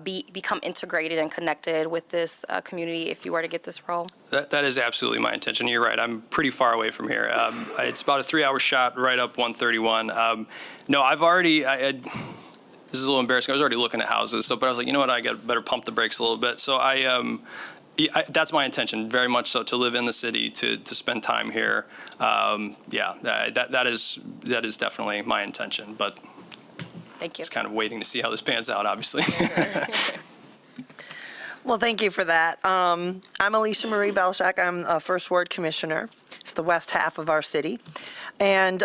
become integrated and connected with this community if you were to get this role? That is absolutely my intention. You're right. I'm pretty far away from here. It's about a 3-hour shot right up 131. No, I've already, this is a little embarrassing. I was already looking at houses, but I was like, you know what, I got better pump the brakes a little bit. So that's my intention, very much so, to live in the city, to spend time here. That is definitely my intention, but thank you. It's kind of waiting to see how this pans out, obviously. Well, thank you for that. I'm Alicia Marie Belshak. I'm a First Ward Commissioner. It's the west half of our city. And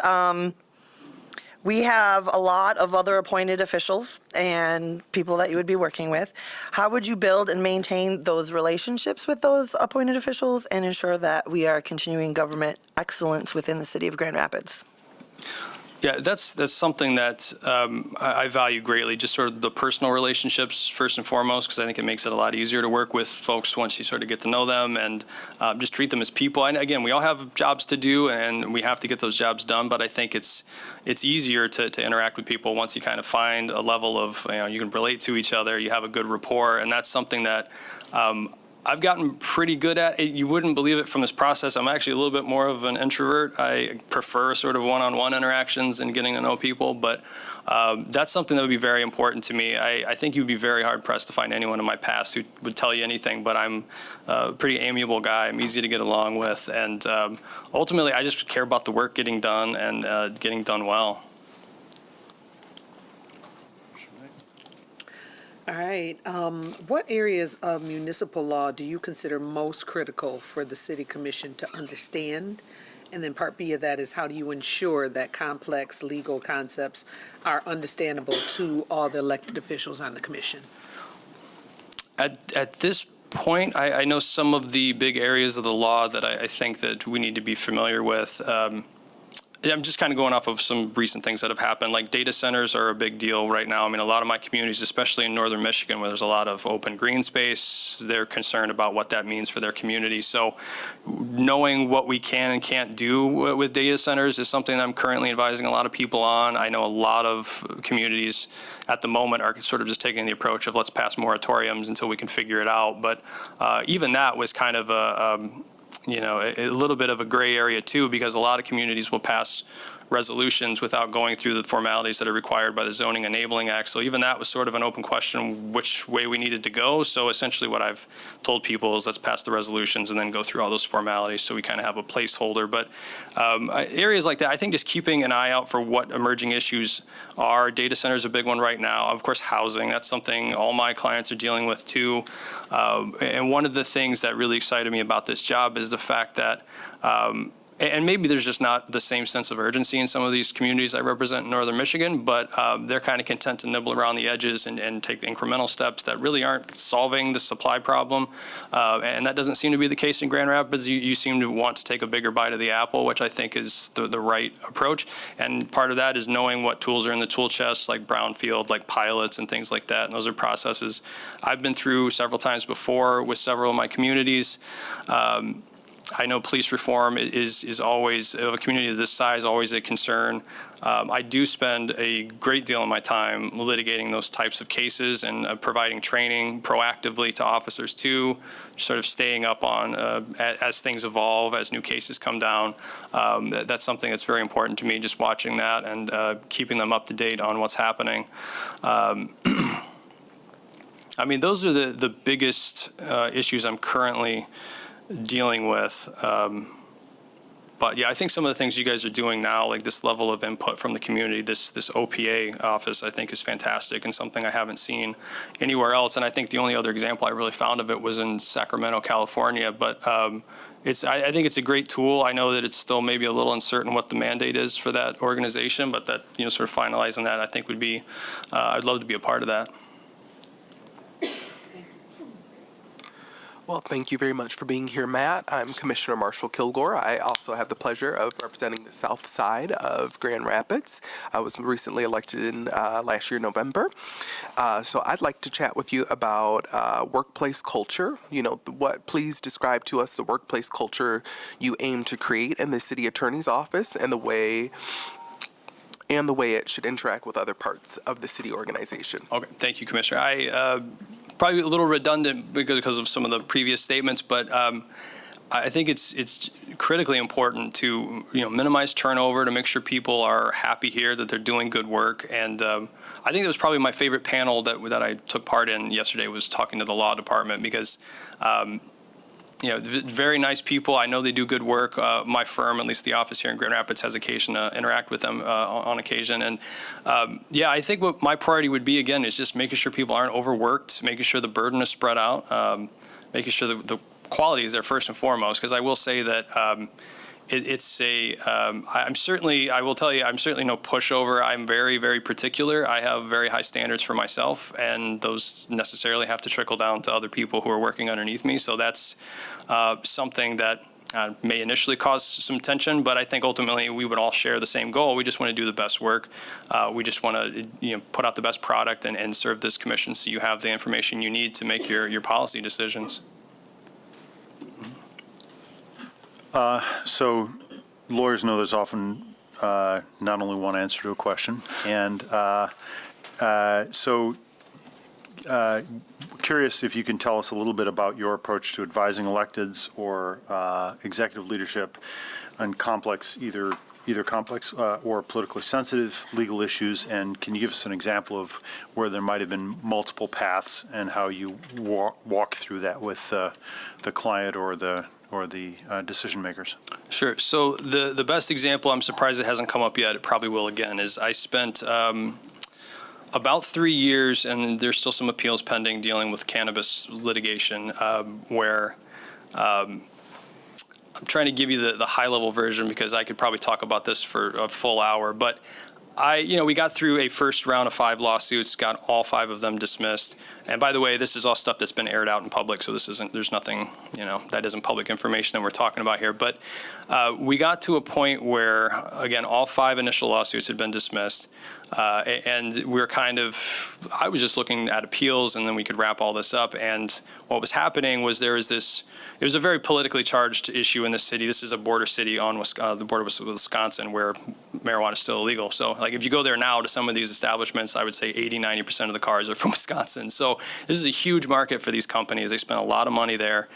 we have a lot of other appointed officials and people that you would be working with. How would you build and maintain those relationships with those appointed officials and ensure that we are continuing government excellence within the city of Grand Rapids? Yeah, that's something that I value greatly, just sort of the personal relationships first and foremost, because I think it makes it a lot easier to work with folks once you sort of get to know them and just treat them as people. And again, we all have jobs to do and we have to get those jobs done, but I think it's easier to interact with people once you kind of find a level of, you can relate to each other, you have a good rapport, and that's something that I've gotten pretty good at. You wouldn't believe it from this process. I'm actually a little bit more of an introvert. I prefer sort of one-on-one interactions and getting to know people, but that's something that would be very important to me. I think you'd be very hard-pressed to find anyone in my past who would tell you anything, but I'm a pretty amiable guy. I'm easy to get along with, and ultimately, I just care about the work getting done and getting done well. All right. What areas of municipal law do you consider most critical for the city commission to understand? And then part B of that is, how do you ensure that complex legal concepts are understandable to all the elected officials on the commission? At this point, I know some of the big areas of the law that I think that we need to be familiar with. I'm just kind of going off of some recent things that have happened. Like data centers are a big deal right now. I mean, a lot of my communities, especially in northern Michigan, where there's a lot of open green space, they're concerned about what that means for their community. So knowing what we can and can't do with data centers is something that I'm currently advising a lot of people on. I know a lot of communities at the moment are sort of just taking the approach of let's pass moratoriums until we can figure it out. But even that was kind of a little bit of a gray area too, because a lot of communities will pass resolutions without going through the formalities that are required by the Zoning Enabling Act. So even that was sort of an open question which way we needed to go. So essentially what I've told people is let's pass the resolutions and then go through all those formalities so we kind of have a placeholder. But areas like that, I think just keeping an eye out for what emerging issues are. Data centers are a big one right now. Of course, housing, that's something all my clients are dealing with too. And one of the things that really excited me about this job is the fact that and maybe there's just not the same sense of urgency in some of these communities I represent in northern Michigan, but they're kind of content to nibble around the edges and take incremental steps that really aren't solving the supply problem. And that doesn't seem to be the case in Grand Rapids. You seem to want to take a bigger bite of the apple, which I think is the right approach. And part of that is knowing what tools are in the tool chest, like Brownfield, like pilots and things like that. And those are processes I've been through several times before with several of my communities. I know police reform is always, of a community of this size, always a concern. I do spend a great deal of my time litigating those types of cases and providing training proactively to officers too, sort of staying up on as things evolve, as new cases come down. That's something that's very important to me, just watching that and keeping them up to date on what's happening. I mean, those are the biggest issues I'm currently dealing with. But yeah, I think some of the things you guys are doing now, like this level of input from the community, this OPA office, I think is fantastic and something I haven't seen anywhere else. And I think the only other example I really found of it was in Sacramento, California. But I think it's a great tool. I know that it's still maybe a little uncertain what the mandate is for that organization, but that, sort of finalizing that, I think would be, I'd love to be a part of that. Well, thank you very much for being here, Matt. I'm Commissioner Marshall Kilgore. I also have the pleasure of representing the south side of Grand Rapids. I was recently elected in last year, November. So I'd like to chat with you about workplace culture. Please describe to us the workplace culture you aim to create in the city attorney's office and the way it should interact with other parts of the city organization. Okay, thank you, Commissioner. I probably a little redundant because of some of the previous statements, but I think it's critically important to minimize turnover, to make sure people are happy here, that they're doing good work. And I think it was probably my favorite panel that I took part in yesterday was talking to the law department because very nice people. I know they do good work. My firm, at least the office here in Grand Rapids, has occasion to interact with them on occasion. And I think what my priority would be, again, is just making sure people aren't overworked, making sure the burden is spread out, making sure the quality is there first and foremost. Because I will say that I will tell you, I'm certainly no pushover. I'm very, very particular. I have very high standards for myself, and those necessarily have to trickle down to other people who are working underneath me. So that's something that may initially cause some tension, but I think ultimately we would all share the same goal. We just want to do the best work. We just want to put out the best product and serve this commission so you have the information you need to make your policy decisions. So lawyers know there's often not only one answer to a question. And curious if you can tell us a little bit about your approach to advising electeds or executive leadership on complex, either complex or politically sensitive legal issues. And can you give us an example of where there might have been multiple paths and how you walk through that with the client or the decision makers? Sure. So the best example, I'm surprised it hasn't come up yet, it probably will again, is I spent about 3 years, and there's still some appeals pending dealing with cannabis litigation, where I'm trying to give you the high-level version because I could probably talk about this for a full hour. But we got through a first round of 5 lawsuits, got all 5 of them dismissed. And by the way, this is all stuff that's been aired out in public, so there's nothing, that isn't public information that we're talking about here. But we got to a point where, again, all 5 initial lawsuits had been dismissed. And I was just looking at appeals, and then we could wrap all this up. And what was happening was it was a very politically charged issue in the city. This is a border city on the border with Wisconsin where marijuana is still illegal. So like if you go there now to some of these establishments, I would say 80-90% of the cars are from Wisconsin. So this is a huge market for these companies. They spend a lot of money there,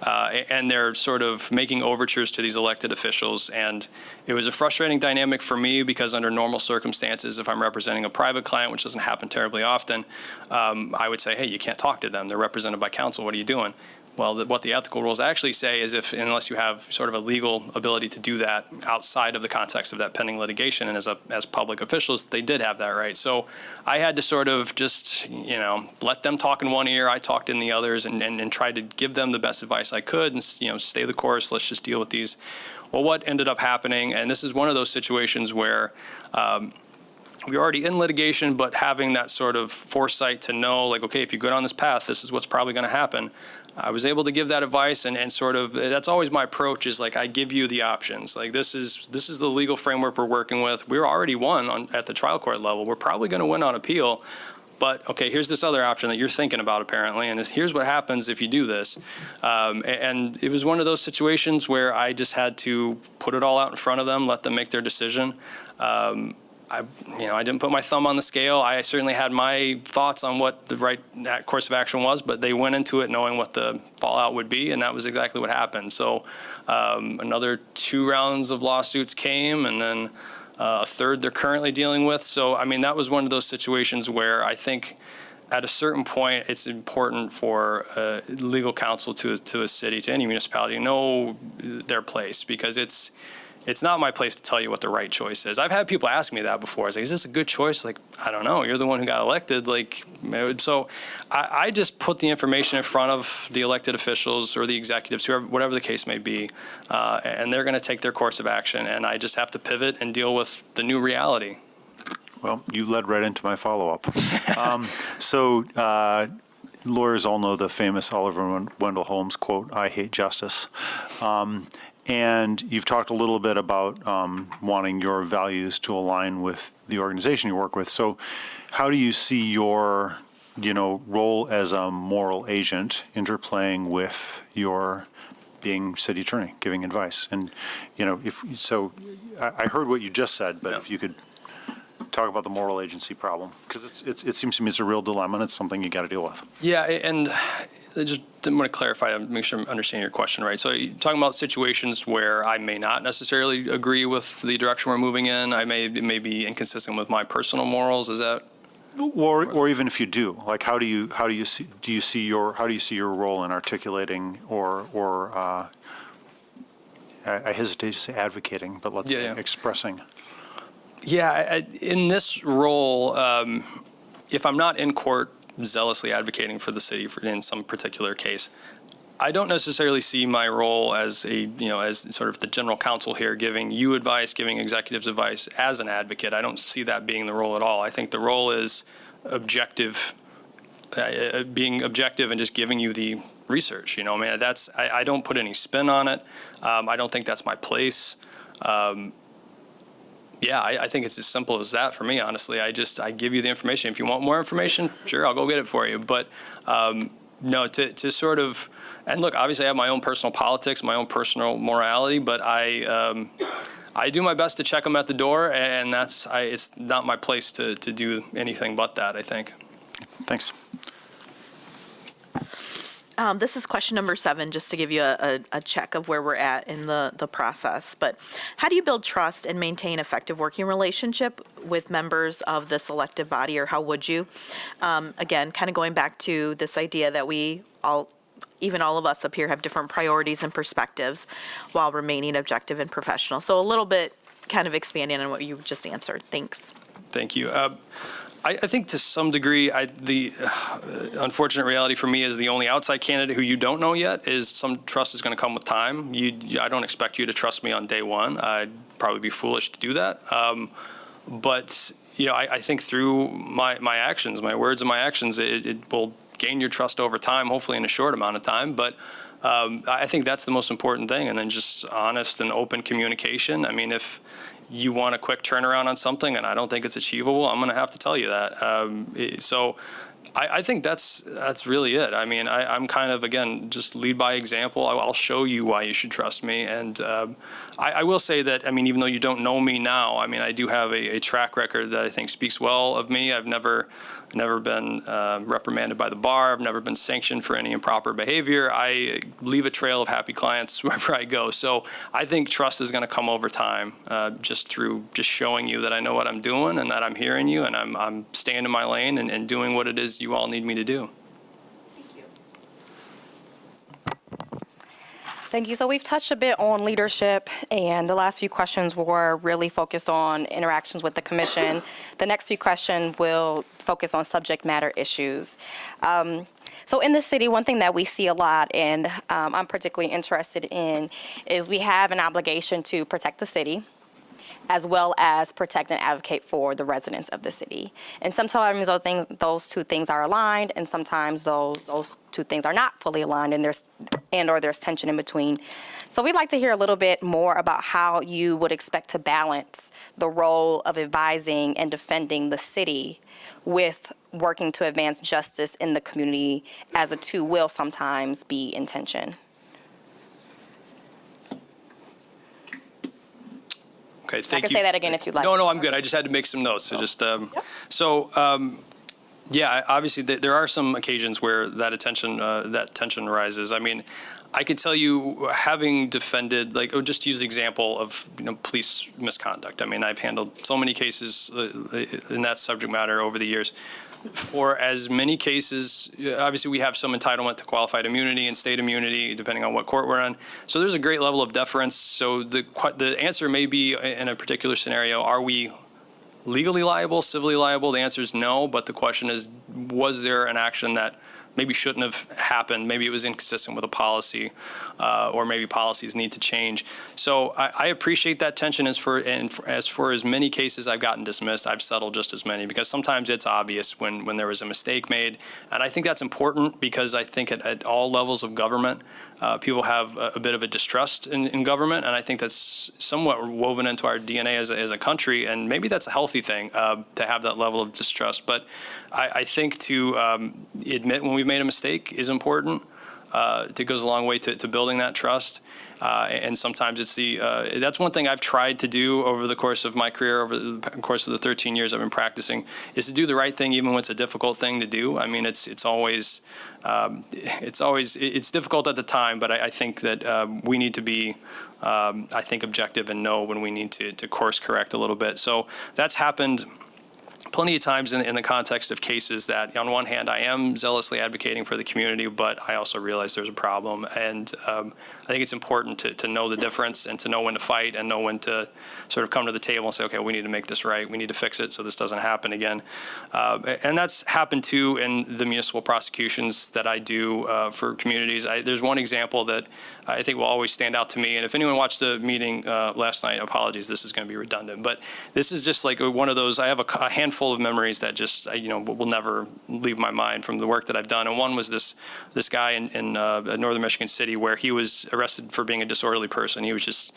and they're sort of making overtures to these elected officials. And it was a frustrating dynamic for me because under normal circumstances, if I'm representing a private client, which doesn't happen terribly often, I would say, hey, you can't talk to them. They're represented by counsel. What are you doing? Well, what the ethical rules actually say is unless you have sort of a legal ability to do that outside of the context of that pending litigation, and as public officials, they did have that right. So I had to sort of just, let them talk in one ear, I talked in the others, and try to give them the best advice I could and, stay the course, let's just deal with these well, what ended up happening, and this is one of those situations where we're already in litigation, but having that sort of foresight to know, like, okay, if you go down this path, this is what's probably going to happen. I was able to give that advice, and sort of, that's always my approach, is like, I give you the options. Like, this is the legal framework we're working with. We're already won at the trial court level. We're probably going to win on appeal. But, okay, here's this other option that you're thinking about, apparently, and here's what happens if you do this. And it was one of those situations where I just had to put it all out in front of them, let them make their decision. I didn't put my thumb on the scale. I certainly had my thoughts on what the right course of action was, but they went into it knowing what the fallout would be, and that was exactly what happened. So another 2 rounds of lawsuits came, and then a third they're currently dealing with. So, I mean, that was one of those situations where I think at a certain point, it's important for legal counsel to a city, to any municipality, to know their place, because it's not my place to tell you what the right choice is. I've had people ask me that before. I was like, is this a good choice? Like, I don't know. You're the one who got elected. Like, so I just put the information in front of the elected officials or the executives, whoever, whatever the case may be, and they're going to take their course of action. And I just have to pivot and deal with the new reality. Well, you led right into my follow-up. Lawyers all know the famous Oliver Wendell Holmes quote, "I hate justice." And you've talked a little bit about wanting your values to align with the organization you work with. So how do you see your, role as a moral agent interplaying with your being city attorney, giving advice? And, I heard what you just said, but if you could talk about the moral agency problem, because it seems to me it's a real dilemma, and it's something you got to deal with. Yeah, and I just didn't want to clarify, make sure I'm understanding your question right. So you're talking about situations where I may not necessarily agree with the direction we're moving in. It may be inconsistent with my personal morals. Is that? Or even if you do, like, how do you see your role in articulating or I hesitate to say advocating, but let's say expressing. Yeah, in this role, if I'm not in court zealously advocating for the city in some particular case, I don't necessarily see my role as as sort of the general counsel here, giving you advice, giving executives advice as an advocate. I don't see that being the role at all. I think the role is objective, being objective and just giving you the research. I don't put any spin on it. I don't think that's my place. I think it's as simple as that for me, honestly. I give you the information. If you want more information, sure, I'll go get it for you. But no, to sort of, and look, obviously I have my own personal politics, my own personal morality, but I do my best to check them at the door, and it's not my place to do anything but that, I think. Thanks. This is question number 7, just to give you a check of where we're at in the process. But how do you build trust and maintain effective working relationship with members of this elected body, or how would you? Again, kind of going back to this idea that even all of us up here have different priorities and perspectives while remaining objective and professional. So a little bit kind of expanding on what you just answered. Thanks. Thank you. I think to some degree, the unfortunate reality for me is the only outside candidate who you don't know yet is some trust is going to come with time. I don't expect you to trust me on day one. I'd probably be foolish to do that. But I think through my actions, my words and my actions, it will gain your trust over time, hopefully in a short amount of time. But I think that's the most important thing. And then just honest and open communication. I mean, if you want a quick turnaround on something and I don't think it's achievable, I'm going to have to tell you that. So I think that's really it. I mean, I'm kind of, again, just lead by example. I'll show you why you should trust me. And I will say that, I mean, even though you don't know me now, I mean, I do have a track record that I think speaks well of me. I've never been reprimanded by the bar. I've never been sanctioned for any improper behavior. I leave a trail of happy clients wherever I go. So I think trust is going to come over time, just through just showing you that I know what I'm doing and that I'm hearing you and I'm staying in my lane and doing what it is you all need me to do. Thank you. So we've touched a bit on leadership, and the last few questions were really focused on interactions with the commission. The next few questions will focus on subject matter issues. So So in the city, one thing that we see a lot, and I'm particularly interested in, is we have an obligation to protect the city, as well as protect and advocate for the residents of the city. And sometimes those two things are aligned, and sometimes those two things are not fully aligned, and there's tension in between. So we'd like to hear a little bit more about how you would expect to balance the role of advising and defending the city with working to advance justice in the community, as the two will sometimes be in tension. Okay, thank you. I can say that again if you'd like. No, I'm good. I just had to make some notes. Yeah, obviously there are some occasions where that tension rises. I mean, I can tell you, having defended, just to use the example of police misconduct. I mean, I've handled so many cases in that subject matter over the years. For as many cases, obviously we have some entitlement to qualified immunity and state immunity, depending on what court we're on. So there's a great level of deference. So the answer may be, in a particular scenario, are we legally liable, civilly liable? The answer is no, but the question is, was there an action that maybe shouldn't have happened? Maybe it was inconsistent with a policy, or maybe policies need to change. So I appreciate that tension. As for as many cases I've gotten dismissed, I've settled just as many, because sometimes it's obvious when there was a mistake made. And I think that's important, because I think at all levels of government, people have a bit of a distrust in government, and I think that's somewhat woven into our DNA as a country, and maybe that's a healthy thing, to have that level of distrust. But I think to admit when we've made a mistake is important. It goes a long way to building that trust. And sometimes it's that's one thing I've tried to do over the course of my career, over the course of the 13 years I've been practicing, is to do the right thing even when it's a difficult thing to do. I mean, it's difficult at the time, but I think that we need to be, objective and know when we need to course correct a little bit. So that's happened plenty of times in the context of cases that, on one hand, I am zealously advocating for the community, but I also realize there's a problem. And I think it's important to know the difference, and to know when to fight, and know when to sort of come to the table and say, okay, we need to make this right. We need to fix it so this doesn't happen again. And that's happened too in the municipal prosecutions that I do for communities. There's one example that I think will always stand out to me. And if anyone watched the meeting last night, apologies, this is going to be redundant. But this is just like one of those, I have a handful of memories that just, will never leave my mind from the work that I've done. And one was this guy in northern Michigan City, where he was arrested for being a disorderly person. He was just,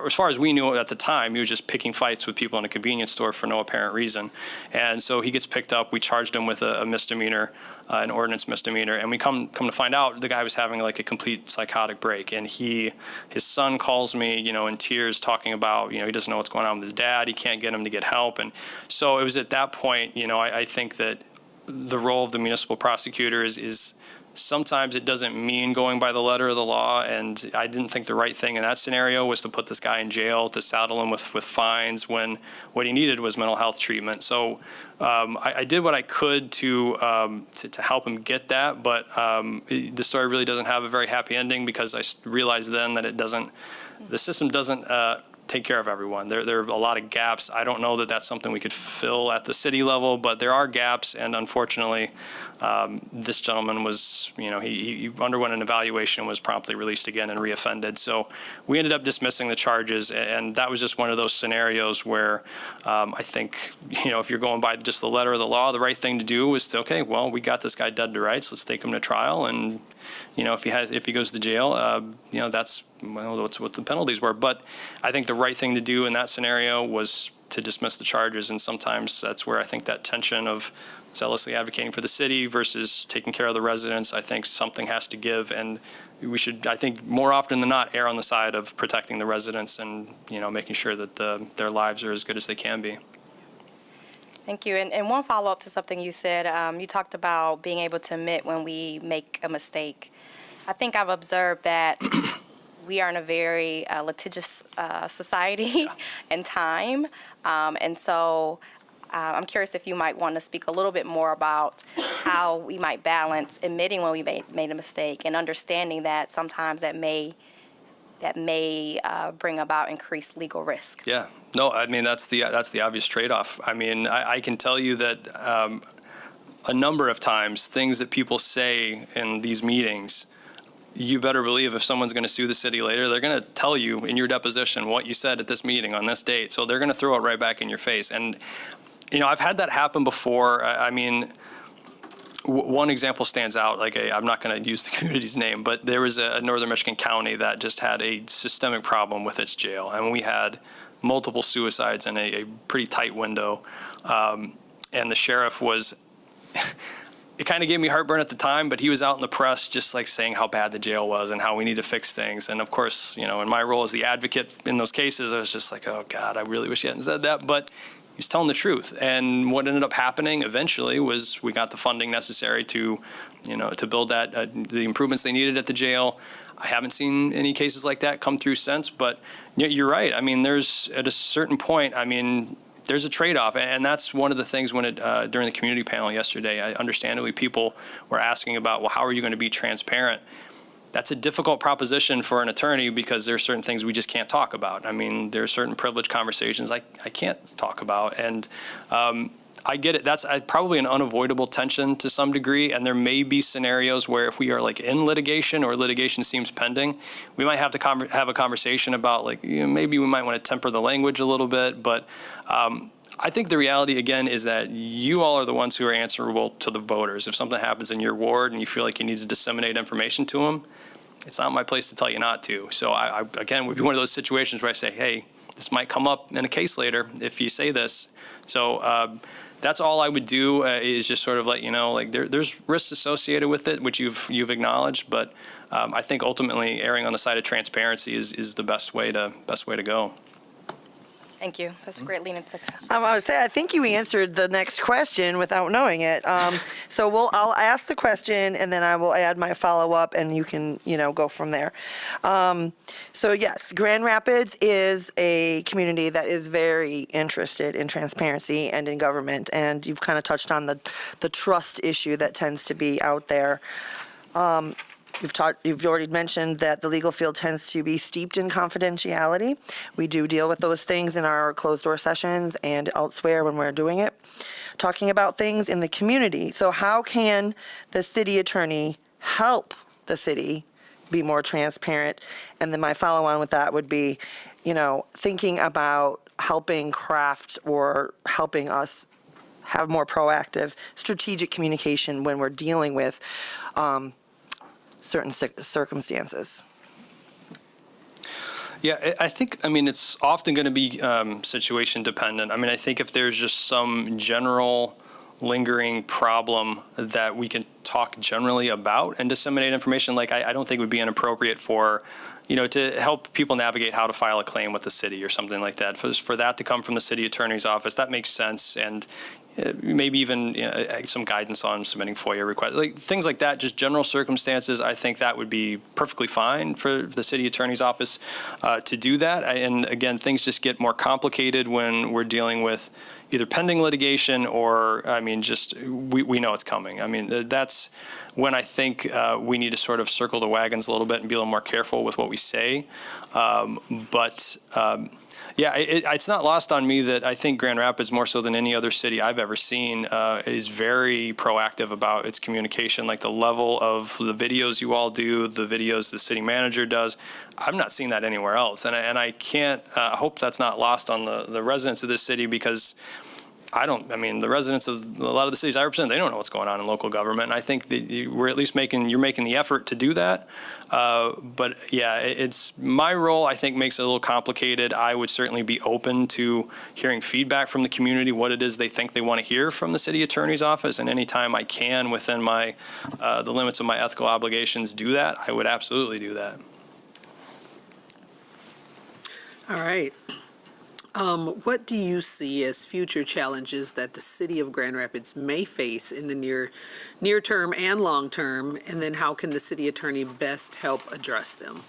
as far as we knew at the time, he was just picking fights with people in a convenience store for no apparent reason. And so he gets picked up. We charged him with a misdemeanor, an ordinance misdemeanor. And we come to find out the guy was having like a complete psychotic break. And his son calls me, in tears, talking about, he doesn't know what's going on with his dad. He can't get him to get help. And so it was at that point, I think that the role of the municipal prosecutor is sometimes it doesn't mean going by the letter of the law, and I didn't think the right thing in that scenario was to put this guy in jail, to saddle him with fines, when what he needed was mental health treatment. So I did what I could to help him get that, but the story really doesn't have a very happy ending, because I realized then that the system doesn't take care of everyone. There are a lot of gaps. I don't know that that's something we could fill at the city level, but there are gaps, and unfortunately, this gentleman was, he underwent an evaluation and was promptly released again and reoffended. So we ended up dismissing the charges, and that was just one of those scenarios where I think, if you're going by just the letter of the law, the right thing to do was to, okay, well, we got this guy dead to rights. Let's take him to trial, and if he goes to jail, that's what the penalties were. But I think the right thing to do in that scenario was to dismiss the charges, and sometimes that's where I think that tension of zealously advocating for the city versus taking care of the residents, I think something has to give, and we should, I think, more often than not, err on the side of protecting the residents and making sure that their lives are as good as they can be. Thank you. And one follow-up to something you said, you talked about being able to admit when we make a mistake. I think I've observed that we are in a very litigious society and time. And so I'm curious if you might want to speak a little bit more about how we might balance admitting when we made a mistake and understanding that sometimes that may bring about increased legal risk. Yeah, no, I mean, that's the obvious trade-off. I mean, I can tell you that a number of times things that people say in these meetings, you better believe if someone's going to sue the city later, they're going to tell you in your deposition what you said at this meeting on this date. So they're going to throw it right back in your face. And, I've had that happen before. I mean, one example stands out. I'm not going to use the community's name, but there was a northern Michigan county that just had a systemic problem with its jail. And we had multiple suicides in a pretty tight window. And the sheriff was... It kind of gave me heartburn at the time, but he was out in the press just saying how bad the jail was and how we need to fix things. And of course, in my role as the advocate in those cases, I was just like, oh God, I really wish he hadn't said that. But he was telling the truth. And what ended up happening eventually was we got the funding necessary to build the improvements they needed at the jail. I haven't seen any cases like that come through since, but you're right. I mean, there's at a certain point, there's a trade-off, and that's one of the things when during the community panel yesterday, understandably people were asking about, well, how are you going to be transparent? That's a difficult proposition for an attorney because there are certain things we just can't talk about. There are certain privileged conversations I can't talk about, and I get it. That's probably an unavoidable tension to some degree, and there may be scenarios where if we are in litigation or litigation seems pending, we might have to have a conversation about maybe we might want to temper the language a little bit, but I think the reality, again, is that you all are the ones who are answerable to the voters. If something happens in your ward and you feel like you need to disseminate information to them, it's not my place to tell you not to. So I again, would be one of those situations where I say, hey, this might come up in a case later if you say this. So that's all I would do is just sort of let you know, there's risks associated with it, which you've acknowledged, but I think ultimately erring on the side of transparency is the best way to go. Thank you. That's a great lean into. I would say I think you answered the next question without knowing it. So I'll ask the question and then I will add my follow-up and you can go from there. So yes, Grand Rapids is a community that is very interested in transparency and in government, and you've kind of touched on the trust issue that tends to be out there. You've already mentioned that the legal field tends to be steeped in confidentiality. We do deal with those things in our closed door sessions and elsewhere when we're doing it, talking about things in the community. So how can the city attorney help the city be more transparent? And then my follow-on with that would be, thinking about helping craft or helping us have more proactive strategic communication when we're dealing with certain circumstances. Yeah, I think, it's often going to be situation dependent. I think if there's just some general lingering problem that we can talk generally about and disseminate information, I don't think it would be inappropriate for, to help people navigate how to file a claim with the city or something like that. For that to come from the city attorney's office, that makes sense. And maybe even some guidance on submitting FOIA requests, things like that, just general circumstances. I think that would be perfectly fine for the city attorney's office to do that. And again, things just get more complicated when we're dealing with either pending litigation or, we know it's coming. That's when I think we need to sort of circle the wagons a little bit and be a little more careful with what we say. Yeah, it's not lost on me that I think Grand Rapids, more so than any other city I've ever seen, is very proactive about its communication, the level of the videos you all do, the videos the city manager does. I've not seen that anywhere else. And I can't hope that's not lost on the residents of this city, because the residents of a lot of the cities I represent, they don't know what's going on in local government. And I think that we're at least you're making the effort to do that. But yeah, it's my role, I think, makes it a little complicated. I would certainly be open to hearing feedback from the community, what it is they think they want to hear from the city attorney's office. And anytime I can, within the limits of my ethical obligations, do that, I would absolutely do that. All right. What do you see as future challenges that the city of Grand Rapids may face in the near term and long term, and then how can the city attorney best help address them?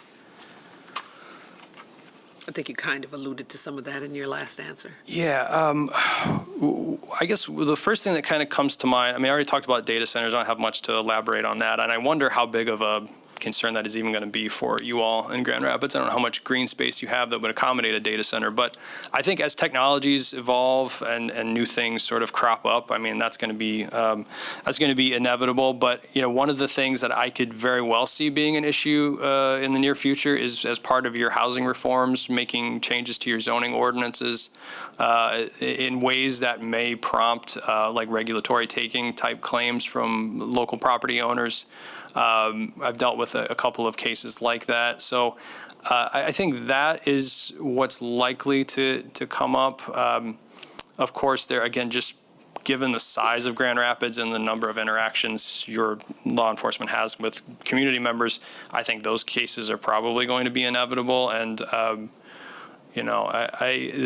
I think you kind of alluded to some of that in your last answer. Yeah, I guess the first thing that kind of comes to mind, I already talked about data centers. I don't have much to elaborate on that, and I wonder how big of a concern that is even going to be for you all in Grand Rapids. I don't know how much green space you have that would accommodate a data center, but I think as technologies evolve and new things sort of crop up, I mean, that's going to be inevitable. But, you know, one of the things that I could very well see being an issue in the near future is, as part of your housing reforms, making changes to your zoning ordinances in ways that may prompt like regulatory taking type claims from local property owners. I've dealt with a couple of cases like that. So I think that is what's likely to come up. Of course, there again, just given the size of Grand Rapids and the number of interactions your law enforcement has with community members, I think those cases are probably going to be inevitable. And you know,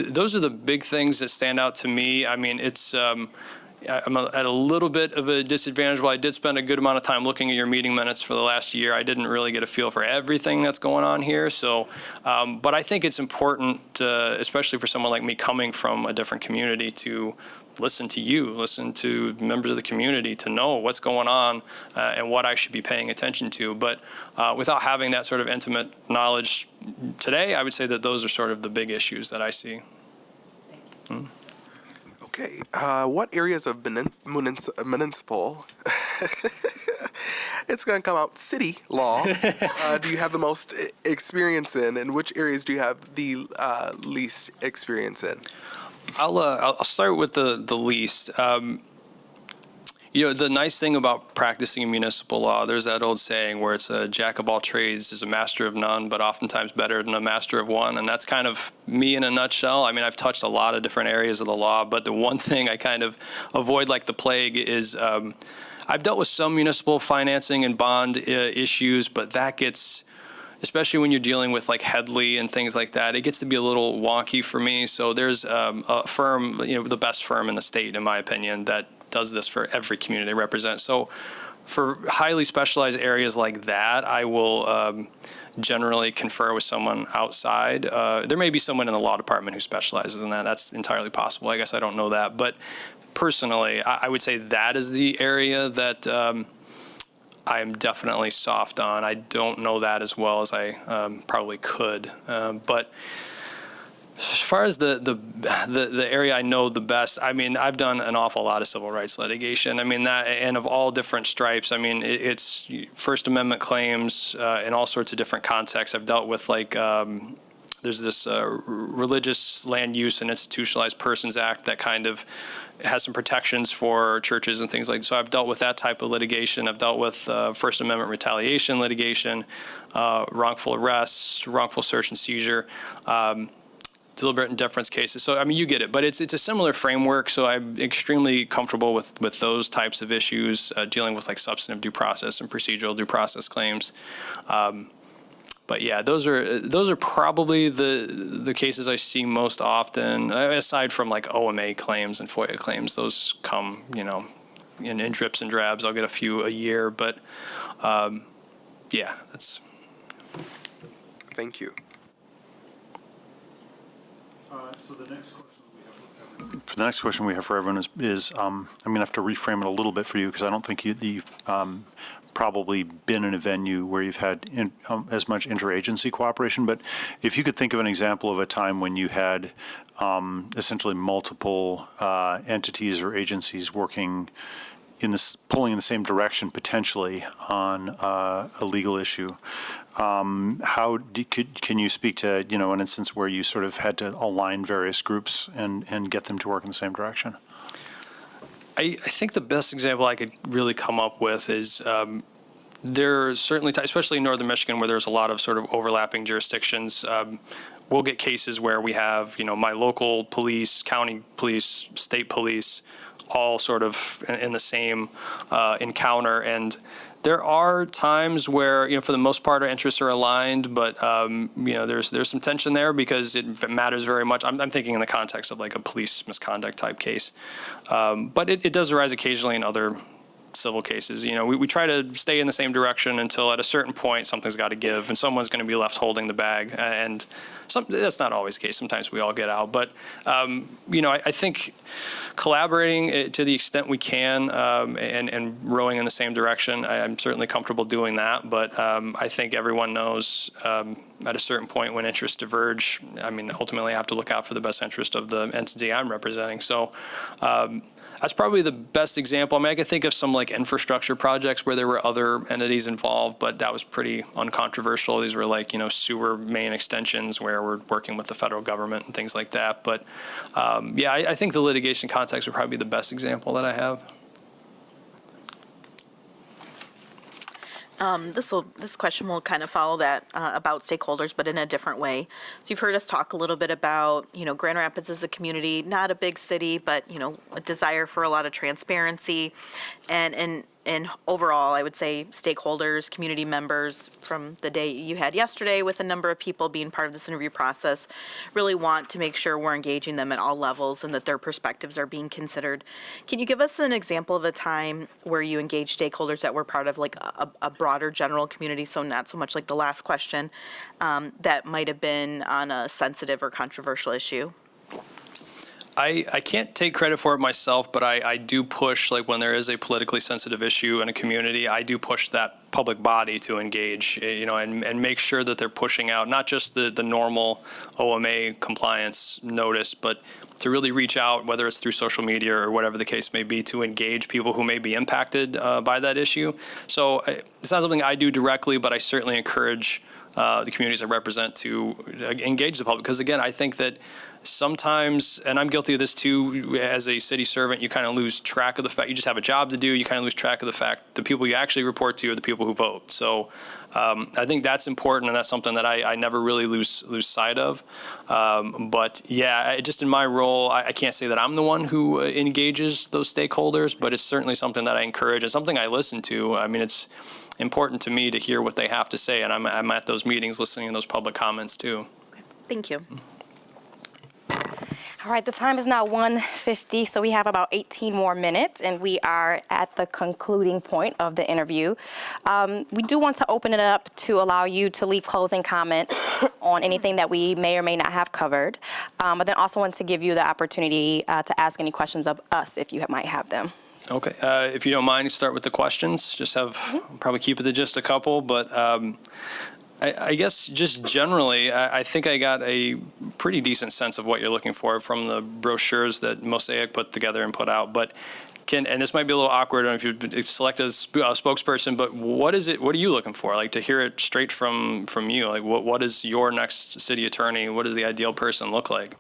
those are the big things that stand out to me. I mean, it's I'm at a little bit of a disadvantage. While I did spend a good amount of time looking at your meeting minutes for the last year, I didn't really get a feel for everything that's going on here. So, but I think it's important, especially for someone like me coming from a different community, to listen to you, listen to members of the community, to know what's going on and what I should be paying attention to. But without having that sort of intimate knowledge today, I would say that those are sort of the big issues that I see. Okay, what areas of municipal, it's going to come out, city law, do you have the most experience in, and which areas do you have the least experience in? I'll start with the least. You know, the nice thing about practicing municipal law, there's that old saying where it's a jack of all trades is a master of none, but oftentimes better than a master of one. And that's kind of me in a nutshell. I mean, I've touched a lot of different areas of the law, but the one thing I kind of avoid like the plague is I've dealt with some municipal financing and bond issues, but that gets, especially when you're dealing with like Headley and things like that, it gets to be a little wonky for me. So there's a firm, you know, the best firm in the state, in my opinion, that does this for every community they represent. So for highly specialized areas like that, I will generally confer with someone outside. There may be someone in the law department who specializes in that. That's entirely possible. I guess I don't know that. But personally, I would say that is the area that I am definitely soft on. I don't know that as well as I probably could. But as far as the area I know the best, I mean, I've done an awful lot of civil rights litigation. I mean, that, and of all different stripes. I mean, it's First Amendment claims in all sorts of different contexts. I've dealt with like, there's this Religious Land Use and Institutionalized Persons Act that kind of has some protections for churches and things like that. So I've dealt with that type of litigation. I've dealt with First Amendment retaliation litigation, wrongful arrests, wrongful search and seizure, deliberate indifference cases. So, I mean, you get it, but it's a similar framework. So I'm extremely comfortable with those types of issues, dealing with like substantive due process and procedural due process claims. But yeah, those are probably the cases I see most often, aside from like OMA claims and FOIA claims. Those come, you know, in drips and drabs. I'll get a few a year, but yeah, that's. Thank you. So the next question we have for everyone is I'm going to have to reframe it a little bit for you because I don't think you've probably been in a venue where you've had as much interagency cooperation. But if you could think of an example of a time when you had essentially multiple entities or agencies working pulling in the same direction potentially on a legal issue. Can you speak to, you know, an instance where you sort of had to align various groups and get them to work in the same direction? I think the best example I could really come up with is there's certainly, especially in northern Michigan, where there's a lot of sort of overlapping jurisdictions. We'll get cases where we have, you know, my local police, county police, state police, all sort of in the same encounter. And there are times where, you know, for the most part, our interests are aligned, but, you know, there's some tension there because it matters very much. I'm thinking in the context of like a police misconduct type case. But it does arise occasionally in other civil cases. You know, we try to stay in the same direction until at a certain point something's got to give and someone's going to be left holding the bag. And that's not always the case. Sometimes we all get out. But, you know, I think collaborating to the extent we can and rowing in the same direction, I'm certainly comfortable doing that. But I think everyone knows at a certain point when interests diverge, I mean, ultimately I have to look out for the best interest of the entity I'm representing. So that's probably the best example. I mean, I could think of some like infrastructure projects where there were other entities involved, but that was pretty uncontroversial. These were like, you know, sewer main extensions where we're working with the federal government and things like that. But yeah, I think the litigation context would probably be the best example that I have. This question will kind of follow that about stakeholders, but in a different way. So you've heard us talk a little bit about, you know, Grand Rapids as a community, not a big city, but, you know, a desire for a lot of transparency. And overall, I would say stakeholders, community members from the day you had yesterday with a number of people being part of this interview process really want to make sure we're engaging them at all levels and that their perspectives are being considered. Can you give us an example of a time where you engaged stakeholders that were part of like a broader general community, so not so much like the last question, that might have been on a sensitive or controversial issue? I can't take credit for it myself, but I do push, like when there is a politically sensitive issue in a community, I do push that public body to engage, you know, and make sure that they're pushing out not just the normal OMA compliance notice, but to really reach out, whether it's through social media or whatever the case may be, to engage people who may be impacted by that issue. So it's not something I do directly, but I certainly encourage the communities I represent to engage the public. Because again, I think that sometimes, and I'm guilty of this too, as a city servant, you kind of lose track of the fact, you just have a job to do, you kind of lose track of the fact the people you actually report to are the people who vote. So I think that's important, and that's something that I never really lose sight of. But yeah, just in my role, I can't say that I'm the one who engages those stakeholders, but it's certainly something that I encourage and something I listen to. I mean, it's important to me to hear what they have to say, and I'm at those meetings listening to those public comments too. Thank you. All right, the time is now 1:50, so we have about 18 more minutes, and we are at the concluding point of the interview. We do want to open it up to allow you to leave closing comments on anything that we may or may not have covered, but then also want to give you the opportunity to ask any questions of us if you might have them. Okay, if you don't mind, start with the questions. Just probably keep it to just a couple, but I guess just generally, I think I got a pretty decent sense of what you're looking for from the brochures that Mosaic put together and put out. But and this might be a little awkward, I don't know if you've selected a spokesperson, but what are you looking for? Like, to hear it straight from you, like what is your next city attorney? What does the ideal person look like?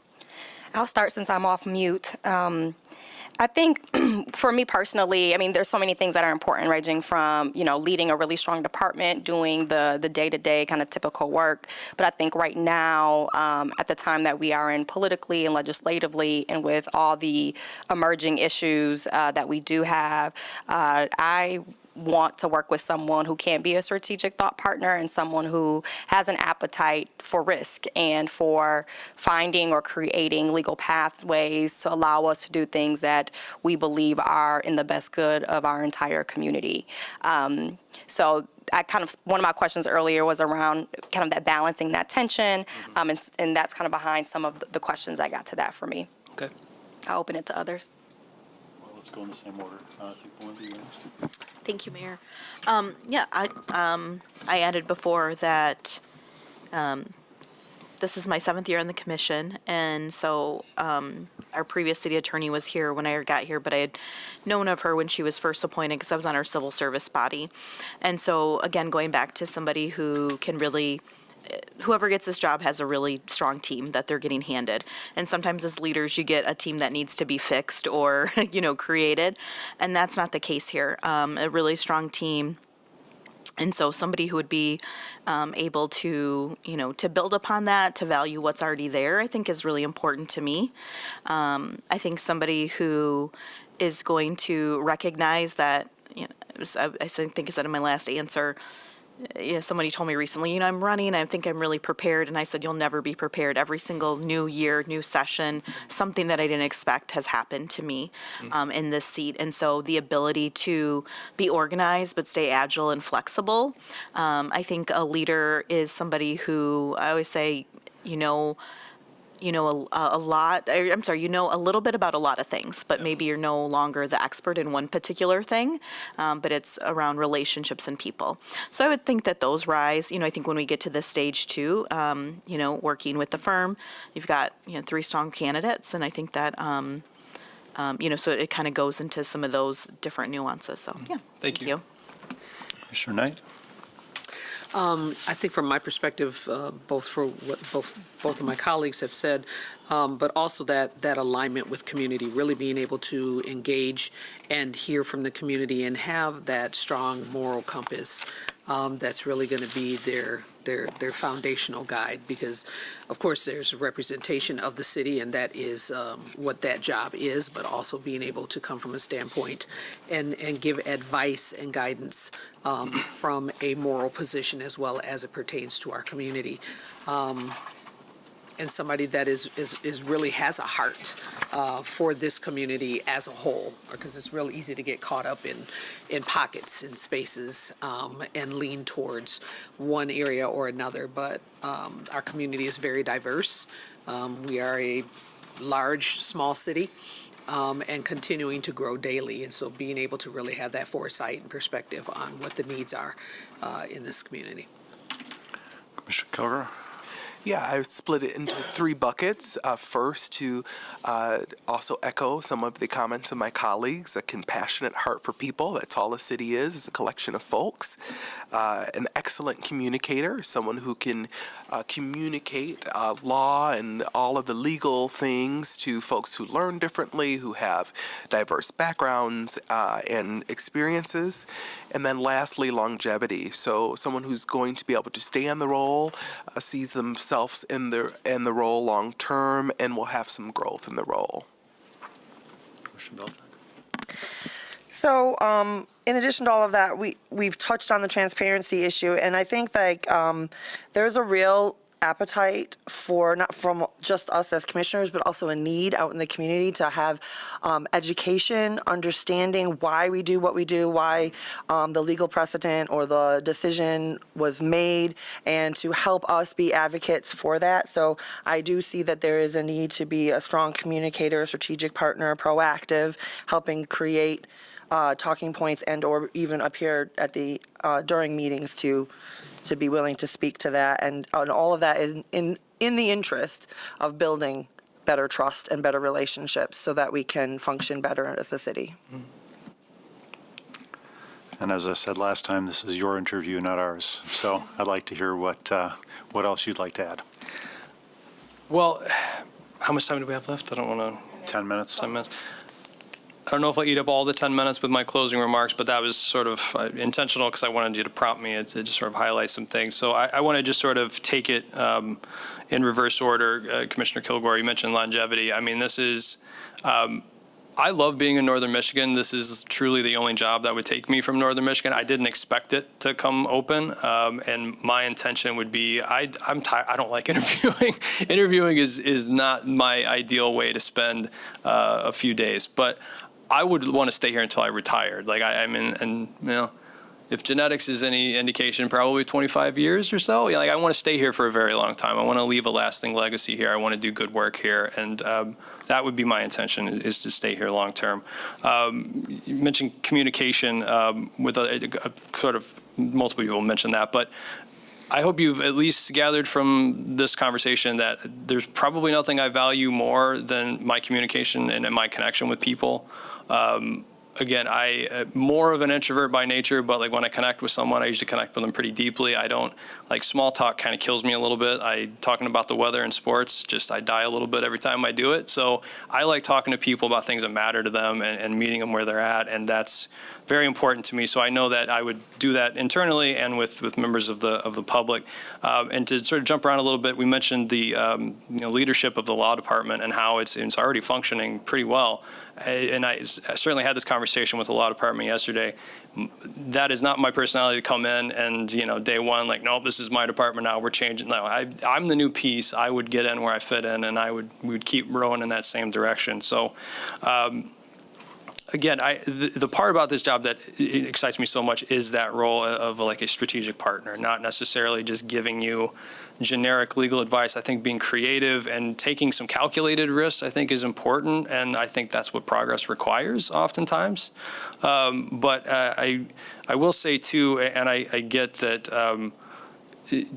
I'll start since I'm off mute. I think for me personally, I mean, there's so many things that are important, ranging from, you know, leading a really strong department, doing the day-to-day kind of typical work. But I think right now, at the time that we are in politically and legislatively, and with all the emerging issues that we do have, I want to work with someone who can be a strategic thought partner and someone who has an appetite for risk and for finding or creating legal pathways to allow us to do things that we believe are in the best good of our entire community. So one of my questions earlier was around kind of that balancing that tension, and that's kind of behind some of the questions I got to that for me. Okay. I'll open it to others. Well, let's go in the same order. I think one of you asked. Thank you, Mayor. Yeah, I added before that this is my 7th year on the commission, and so our previous city attorney was here when I got here, but I had known of her when she was first appointed because I was on our civil service body. And so, again, going back to somebody who can really, whoever gets this job has a really strong team that they're getting handed. And sometimes as leaders, you get a team that needs to be fixed or, you know, created. And that's not the case here. A really strong team. And so somebody who would be able to, you know, to build upon that, to value what's already there, I think is really important to me. I think somebody who is going to recognize that, you know, I think I said in my last answer, somebody told me recently, I'm running, I think I'm really prepared. And I said, you'll never be prepared. Every single new year, new session, something that I didn't expect has happened to me in this seat. And so the ability to be organized but stay agile and flexible. I think a leader is somebody who, I always say, a little bit about a lot of things, but maybe you're no longer the expert in one particular thing, but it's around relationships and people. So I would think that those rise. I think when we get to this stage too, working with the firm, you've got, 3 strong candidates, and I think that, so it kind of goes into some of those different nuances. So, yeah. Thank you. Commissioner Knight? I think from my perspective, both for what both of my colleagues have said, but also that alignment with community, really being able to engage and hear from the community and have that strong moral compass that's really going to be their foundational guide, because of course there's a representation of the city, and that is what that job is, but also being able to come from a standpoint and give advice and guidance from a moral position as well as it pertains to our community. And somebody that is really has a heart for this community as a whole, because it's real easy to get caught up in pockets and spaces and lean towards one area or another. But our community is very diverse. We are a large, small city. And continuing to grow daily. And so being able to really have that foresight and perspective on what the needs are in this community. Commissioner Kilgore? Yeah, I would split it into 3 buckets. First, to also echo some of the comments of my colleagues, a compassionate heart for people. That's all a city is a collection of folks. An excellent communicator, someone who can communicate law and all of the legal things to folks who learn differently, who have diverse backgrounds and experiences. And then lastly, longevity. So someone who's going to be able to stay in the role, sees themselves in the role long term, and will have some growth in the role. Commissioner Belcher? So, in addition to all of that, we've touched on the transparency issue, and I think there's a real appetite for, not from just us as commissioners, but also a need out in the community to have education, understanding why we do what we do, why the legal precedent or the decision was made, and to help us be advocates for that. So I do see that there is a need to be a strong communicator, strategic partner, proactive, helping create talking points and or even appear at the during meetings to be willing to speak to that, and all of that in the interest of building better trust and better relationships so that we can function better as a city. And as I said last time, this is your interview, not ours. So I'd like to hear what else you'd like to add. Well, how much time do we have left? I don't want to. 10 minutes. 10 minutes. I don't know if I'll eat up all the 10 minutes with my closing remarks, but that was sort of intentional because I wanted you to prompt me to just sort of highlight some things. So I want to just sort of take it in reverse order. Commissioner Kilgore, you mentioned longevity. I mean, this is, I love being in Northern Michigan. This is truly the only job that would take me from Northern Michigan. I didn't expect it to come open, and my intention would be, I'm tired. I don't like interviewing. Interviewing is not my ideal way to spend a few days, but I would want to stay here until I retired. Like I'm in, and if genetics is any indication, probably 25 years or so. Like I want to stay here for a very long time. I want to leave a lasting legacy here. I want to do good work here, and that would be my intention, is to stay here long term. You mentioned communication with a sort of multiple people mentioned that, but I hope you've at least gathered from this conversation that there's probably nothing I value more than my communication and my connection with people. Again, I'm more of an introvert by nature, but like when I connect with someone, I usually connect with them pretty deeply. I don't like small talk kind of kills me a little bit. Talking about the weather and sports, I die a little bit every time I do it. So I like talking to people about things that matter to them and meeting them where they're at, and that's very important to me. So I know that I would do that internally and with members of the public. And to sort of jump around a little bit, we mentioned the leadership of the law department and how it's already functioning pretty well. And I certainly had this conversation with the law department yesterday. That is not my personality to come in and, day one, like, nope, this is my department now, we're changing. No, I'm the new piece. I would get in where I fit in, and we would keep rowing in that same direction. So, again, the part about this job that excites me so much is that role of like a strategic partner, not necessarily just giving you generic legal advice. I think being creative and taking some calculated risks, I think, is important, and I think that's what progress requires oftentimes. But I will say too, and I get that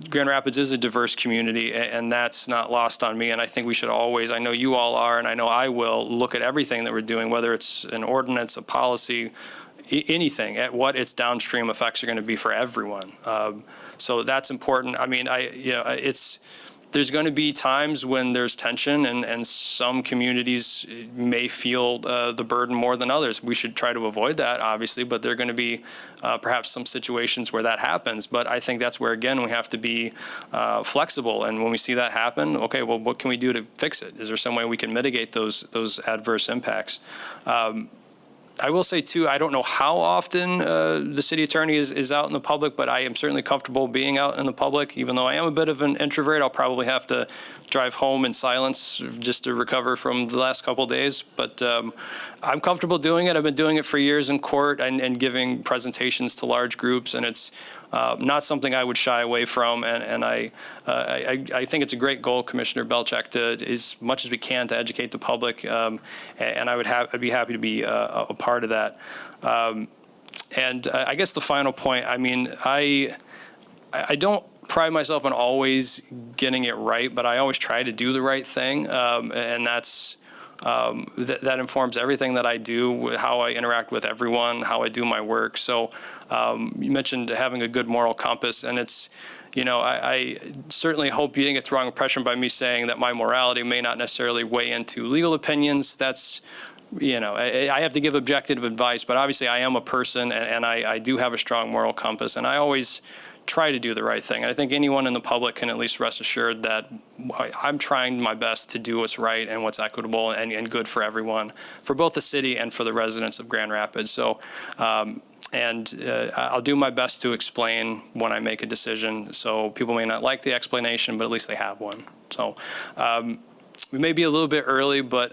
Grand Rapids is a diverse community, and that's not lost on me. And I think we should always, I know you all are, and I know I will, look at everything that we're doing, whether it's an ordinance, a policy, anything, at what its downstream effects are going to be for everyone. So that's important. I mean, there's going to be times when there's tension, and some communities may feel the burden more than others. We should try to avoid that, obviously, but there are going to be perhaps some situations where that happens. But I think that's where, again, we have to be flexible. And when we see that happen, okay, well, what can we do to fix it? Is there some way we can mitigate those adverse impacts? I will say, too, I don't know how often the city attorney is out in the public, but I am certainly comfortable being out in the public. Even though I am a bit of an introvert, I'll probably have to drive home in silence just to recover from the last couple of days. But I'm comfortable doing it. I've been doing it for years in court and giving presentations to large groups, and it's not something I would shy away from. And I think it's a great goal, Commissioner Belcheck, to, as much as we can, to educate the public. And I'd be happy to be a part of that. And I guess the final point, I mean, I don't pride myself on always getting it right, but I always try to do the right thing. And that's, that informs everything that I do, how I interact with everyone, how I do my work. So you mentioned having a good moral compass, and it's, I certainly hope you didn't get the wrong impression by me saying that my morality may not necessarily weigh into legal opinions. That's, I have to give objective advice, but obviously I am a person, and I do have a strong moral compass, and I always try to do the right thing. And I think anyone in the public can at least rest assured that I'm trying my best to do what's right and what's equitable and good for everyone, for both the city and for the residents of Grand Rapids. So, I'll do my best to explain when I make a decision. So people may not like the explanation, but at least they have one. So we may be a little bit early, but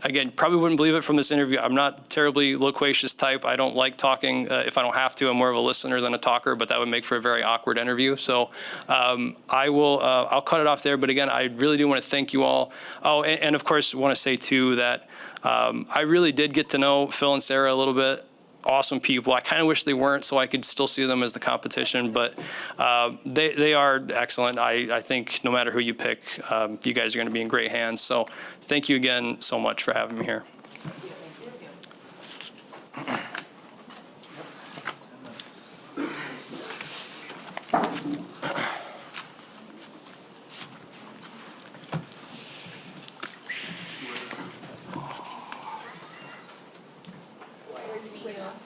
again, probably wouldn't believe it from this interview. I'm not terribly loquacious type. I don't like talking if I don't have to. I'm more of a listener than a talker, but that would make for a very awkward interview. So I'll cut it off there. But again, I really do want to thank you all. Oh, and of course, want to say too that I really did get to know Phil and Sarah a little bit. Awesome people. I kind of wish they weren't, so I could still see them as the competition, but they are excellent. I think no matter who you pick, you guys are going to be in great hands. So thank you again so much for having me here.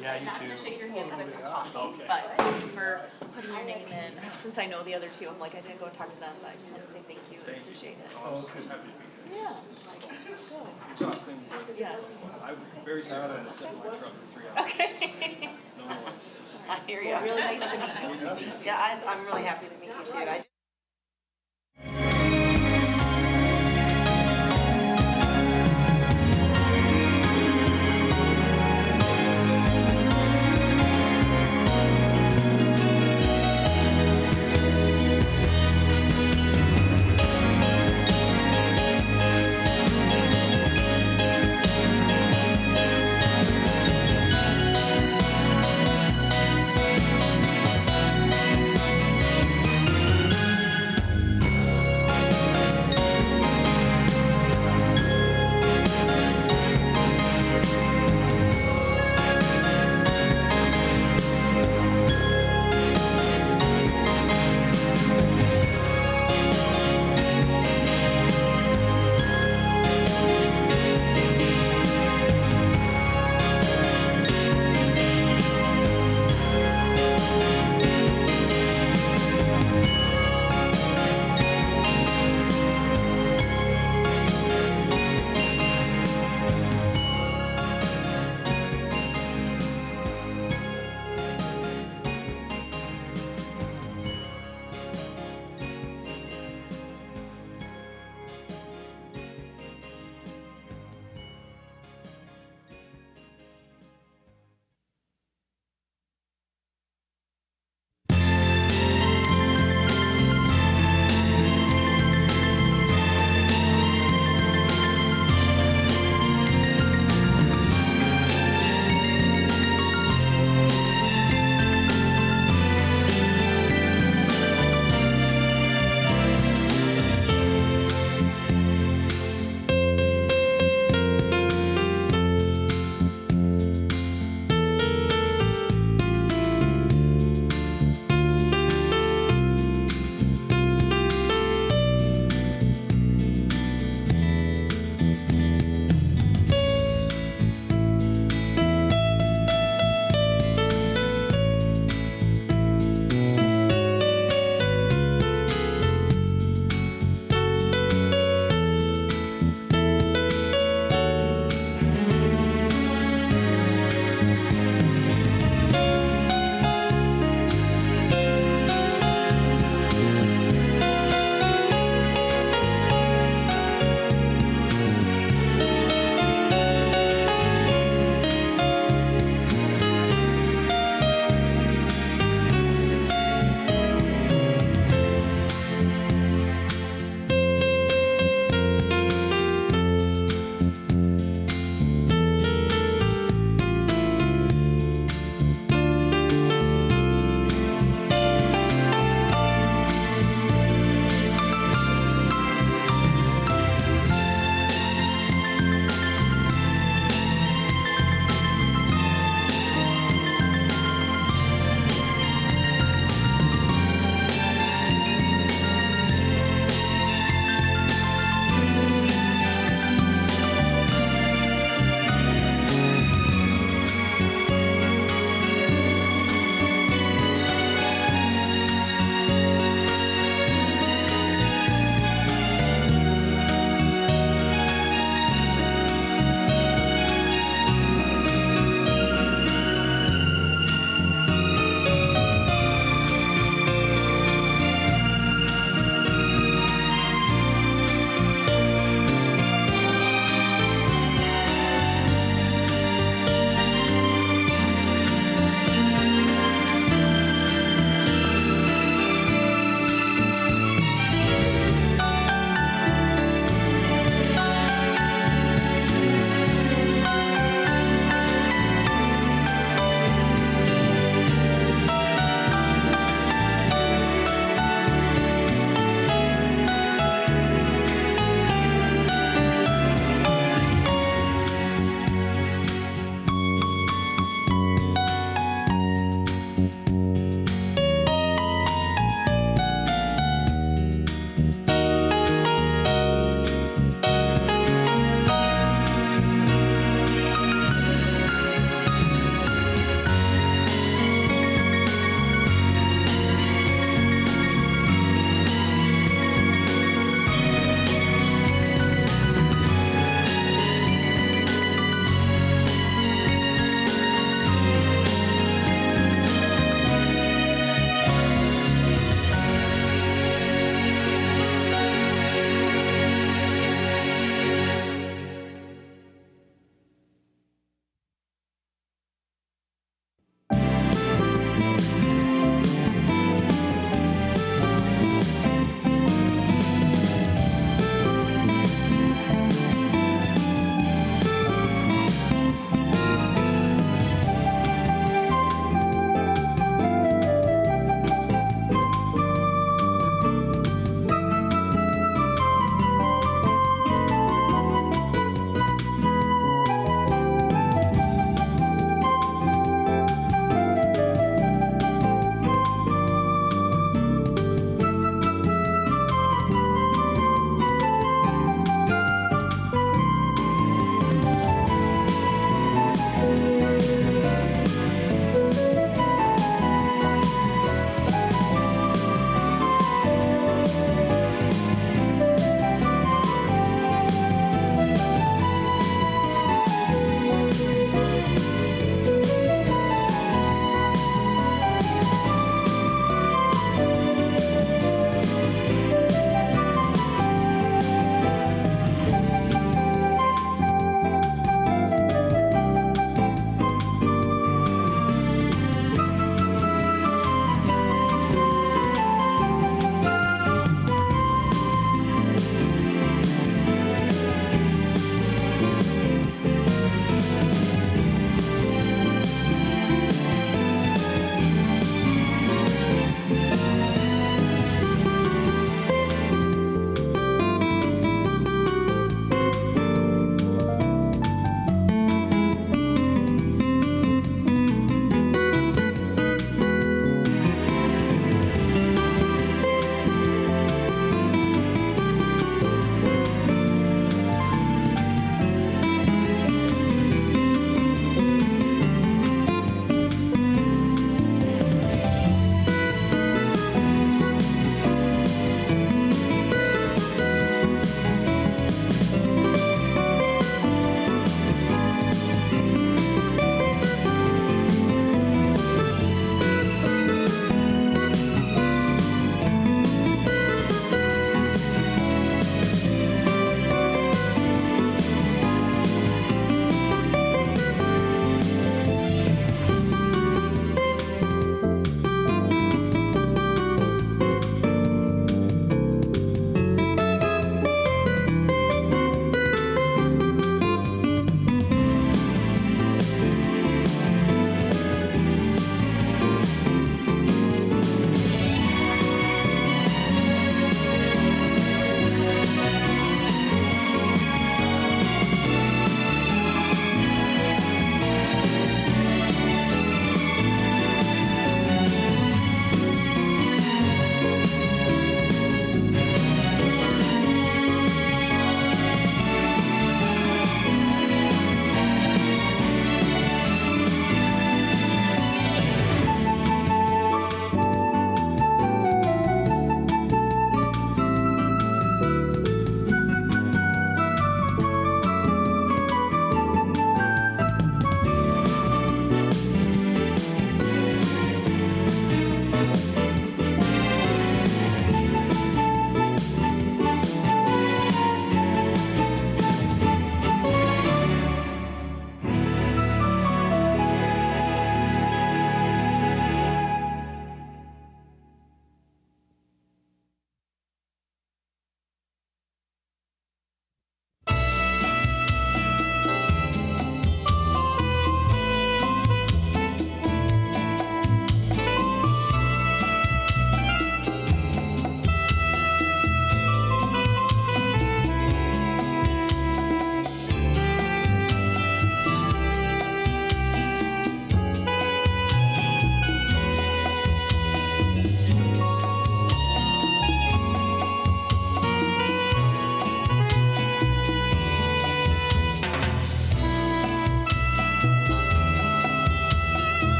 Yeah, you too. Not to shake your hand because I'm talking, but thank you for putting your name in. Since I know the other two, I'm like, I didn't go talk to them, but I just want to say thank you and appreciate it. Oh, okay. Happy to be here. Yeah. Exhausting, but Yes. I'm very sorry to sit in my truck for 3 hours. Okay. No noise. I hear you. Really nice to meet you. Yeah, I'm really happy to meet you too.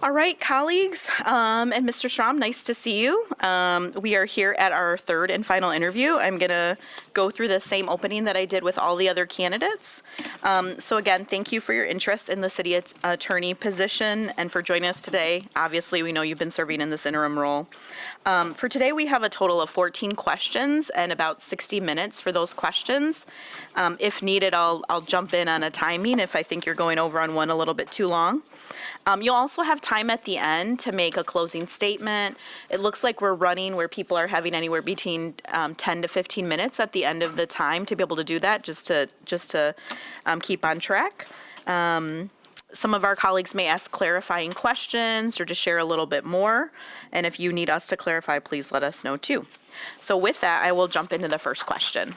All right, colleagues, and Mr. Strom, nice to see you. We are here at our third and final interview. I'm going to go through the same opening that I did with all the other candidates. So again, thank you for your interest in the city attorney position and for joining us today. Obviously, we know you've been serving in this interim role. For today, we have a total of 14 questions and about 60 minutes for those questions. If needed, I'll jump in on a timing if I think you're going over on one a little bit too long. You'll also have time at the end to make a closing statement. It looks like we're running where people are having anywhere between 10 to 15 minutes at the end of the time to be able to do that, just to keep on track. Some of our colleagues may ask clarifying questions or to share a little bit more. And if you need us to clarify, please let us know too. So with that, I will jump into the first question.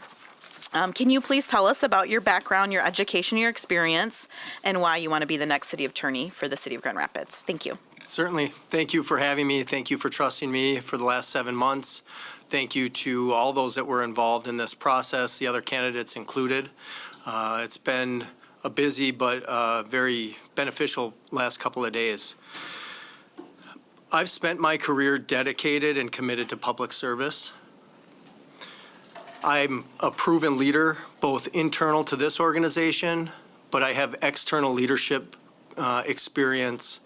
Can you please tell us about your background, your education, your experience, and why you want to be the next city attorney for the city of Grand Rapids? Thank you. Certainly. Thank you for having me. Thank you for trusting me for the last 7 months. Thank you to all those that were involved in this process, the other candidates included. It's been a busy but very beneficial last couple of days. I've spent my career dedicated and committed to public service. I'm a proven leader, both internal to this organization, but I have external leadership experience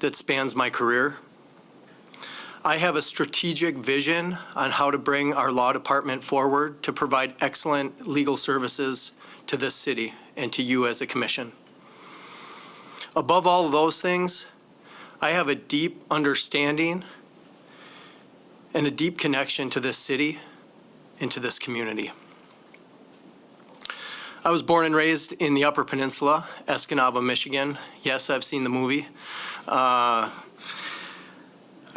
that spans my career. I have a strategic vision on how to bring our law department forward to provide excellent legal services to this city and to you as a commission. Above all of those things, I have a deep understanding and a deep connection to this city and to this community. I was born and raised in the Upper Peninsula, Escanaba, Michigan. Yes, I've seen the movie. I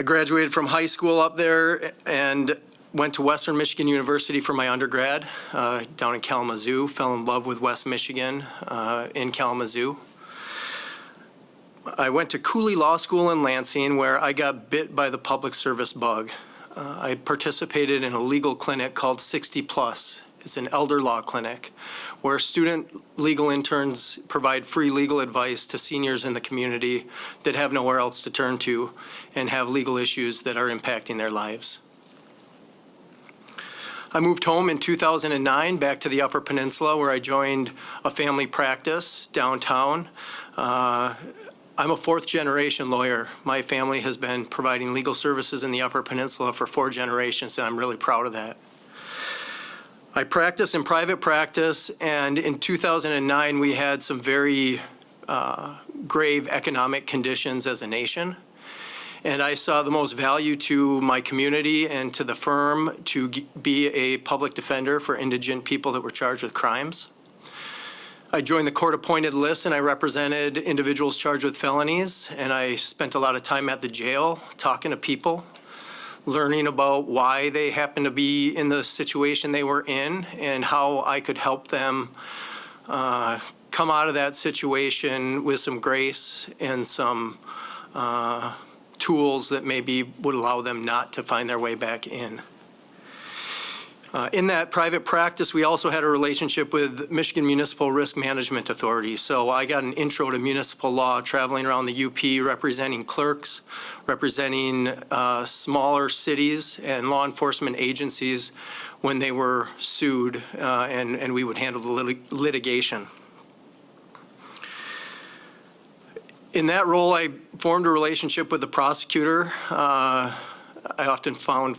graduated from high school up there and went to Western Michigan University for my undergrad down in Kalamazoo. Fell in love with West Michigan in Kalamazoo. I went to Cooley Law School in Lansing, where I got bit by the public service bug. I participated in a legal clinic called 60 Plus. It's an elder law clinic where student legal interns provide free legal advice to seniors in the community that have nowhere else to turn to and have legal issues that are impacting their lives. I moved home in 2009 back to the Upper Peninsula, where I joined a family practice downtown. I'm a fourth-generation lawyer. My family has been providing legal services in the Upper Peninsula for 4 generations, and I'm really proud of that. I practice in private practice, and in 2009, we had some very grave economic conditions as a nation. And I saw the most value to my community and to the firm to be a public defender for indigent people that were charged with crimes. I joined the court-appointed list, and I represented individuals charged with felonies, and I spent a lot of time at the jail talking to people, learning about why they happened to be in the situation they were in and how I could help them come out of that situation with some grace and some tools that maybe would allow them not to find their way back in. In that private practice, we also had a relationship with Michigan Municipal Risk Management Authority. So I got an intro to municipal law, traveling around the UP, representing clerks, representing smaller cities and law enforcement agencies when they were sued, and we would handle the litigation. In that role, I formed a relationship with the prosecutor. I often found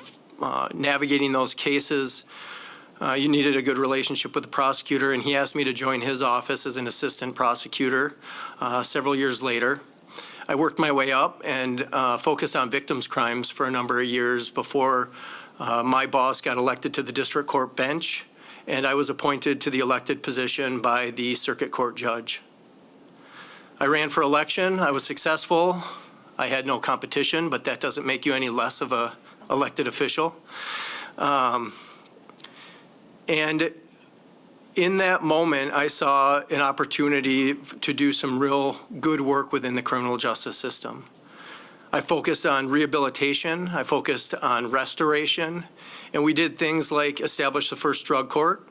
navigating those cases, you needed a good relationship with the prosecutor, and he asked me to join his office as an assistant prosecutor several years later. I worked my way up and focused on victims' crimes for a number of years before my boss got elected to the district court bench, and I was appointed to the elected position by the circuit court judge. I ran for election. I was successful. I had no competition, but that doesn't make you any less of a elected official. And in that moment, I saw an opportunity to do some real good work within the criminal justice system. I focused on rehabilitation, I focused on restoration, and we did things like establish the first drug court.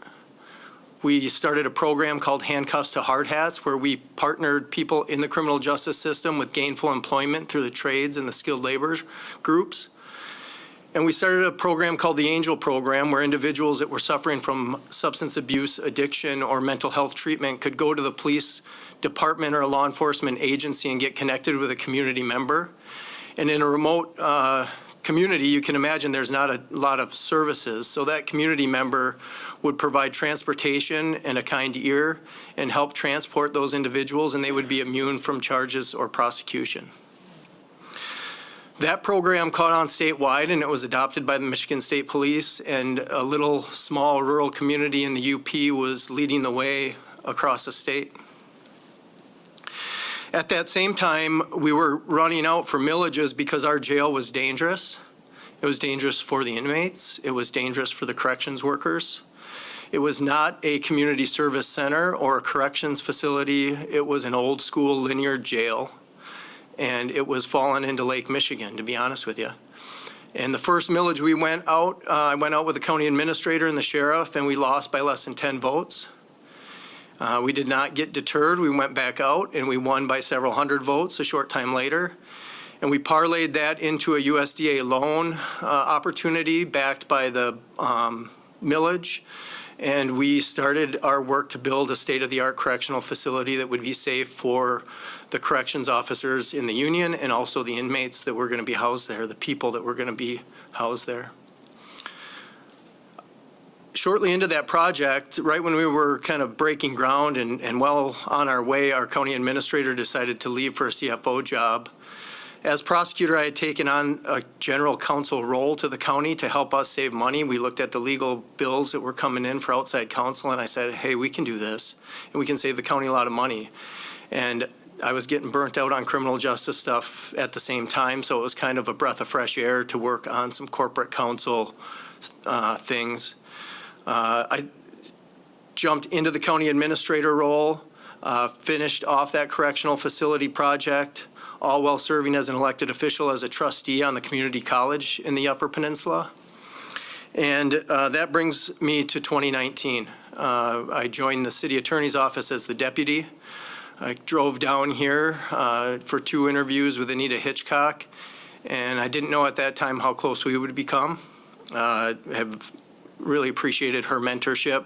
We started a program called Handcuffs to Hard Hats, where we partnered people in the criminal justice system with gainful employment through the trades and the skilled labor groups. And we started a program called the Angel Program, where individuals that were suffering from substance abuse, addiction, or mental health treatment could go to the police department or a law enforcement agency and get connected with a community member. And in a remote community, you can imagine there's not a lot of services. So that community member would provide transportation and a kind ear and help transport those individuals, and they would be immune from charges or prosecution. That program caught on statewide, and it was adopted by the Michigan State Police, and a little small rural community in the UP was leading the way across the state. At that same time, we were running out for millages because our jail was dangerous. It was dangerous for the inmates. It was dangerous for the corrections workers. It was not a community service center or a corrections facility. It was an old school linear jail. And it was fallen into Lake Michigan, to be honest with you. And the first millage we went out, I went out with the county administrator and the sheriff, and we lost by less than 10 votes. We did not get deterred. We went back out, and we won by several hundred votes a short time later. And we parlayed that into a USDA loan opportunity backed by the millage. And we started our work to build a state-of-the-art correctional facility that would be safe for the corrections officers in the union and also the inmates that were going to be housed there, the people that were going to be housed there. Shortly into that project, right when we were kind of breaking ground and well on our way, our county administrator decided to leave for a CFO job. As prosecutor, I had taken on a general counsel role to the county to help us save money. We looked at the legal bills that were coming in for outside counsel, and I said, hey, we can do this, and we can save the county a lot of money. And I was getting burnt out on criminal justice stuff at the same time, so it was kind of a breath of fresh air to work on some corporate counsel things. I jumped into the county administrator role, finished off that correctional facility project, all while serving as an elected official as a trustee on the community college in the Upper Peninsula. And that brings me to 2019. I joined the city attorney's office as the deputy. I drove down here for 2 interviews with Anita Hitchcock, and I didn't know at that time how close we would become. Have really appreciated her mentorship.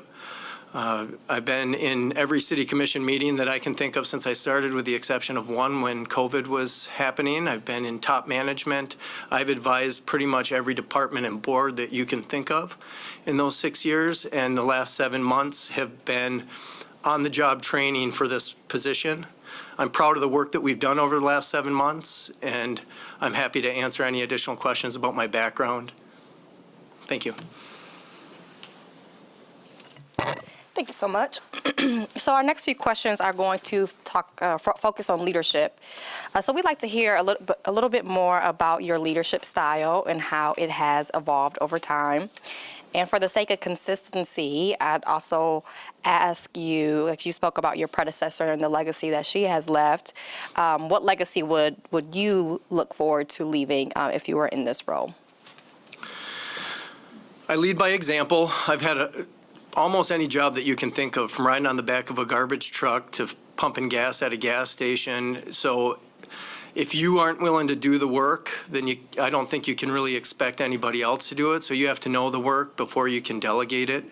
I've been in every city commission meeting that I can think of since I started, with the exception of one when COVID was happening. I've been in top management. I've advised pretty much every department and board that you can think of in those 6 years, and the last 7 months have been on-the-job training for this position. I'm proud of the work that we've done over the last 7 months, and I'm happy to answer any additional questions about my background. Thank you. Thank you so much. So our next few questions are going to focus on leadership. So we'd like to hear a little bit more about your leadership style and how it has evolved over time. And for the sake of consistency, I'd also ask you, like you spoke about your predecessor and the legacy that she has left, what legacy would you look forward to leaving if you were in this role? I lead by example. I've had almost any job that you can think of, from riding on the back of a garbage truck to pumping gas at a gas station. So if you aren't willing to do the work, then I don't think you can really expect anybody else to do it. So you have to know the work before you can delegate it.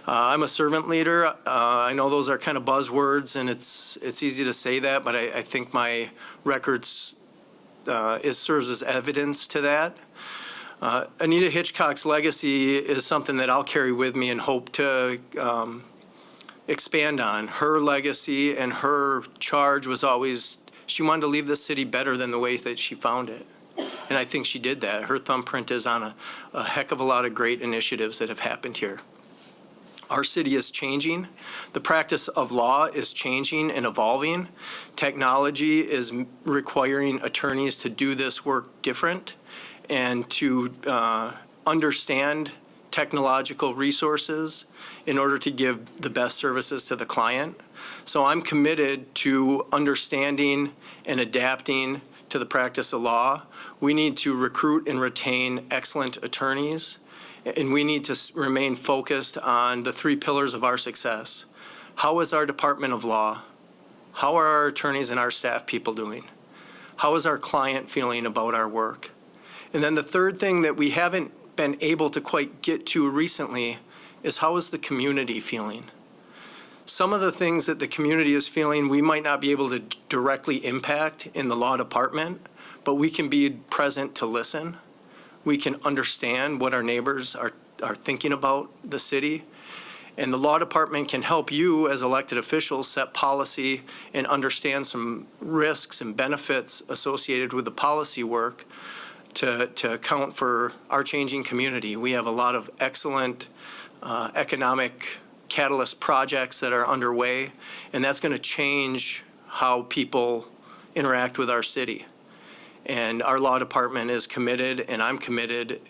I'm a servant leader. I know those are kind of buzzwords, and it's easy to say that, but I think my record serves as evidence to that. Anita Hitchcock's legacy is something that I'll carry with me and hope to expand on. Her legacy and her charge was always, she wanted to leave the city better than the way that she found it. And I think she did that. Her thumbprint is on a heck of a lot of great initiatives that have happened here. Our city is changing. The practice of law is changing and evolving. Technology is requiring attorneys to do this work different and to understand technological resources in order to give the best services to the client. So I'm committed to understanding and adapting to the practice of law. We need to recruit and retain excellent attorneys, and we need to remain focused on the three pillars of our success. How is our Department of Law? How are our attorneys and our staff people doing? How is our client feeling about our work? And then the third thing that we haven't been able to quite get to recently is how is the community feeling? Some of the things that the community is feeling, we might not be able to directly impact in the law department, but we can be present to listen. We can understand what our neighbors are thinking about the city. And the law department can help you as elected officials set policy and understand some risks and benefits associated with the policy work to account for our changing community. We have a lot of excellent economic catalyst projects that are underway, and that's going to change how people interact with our city. And our law department is committed, and I'm committed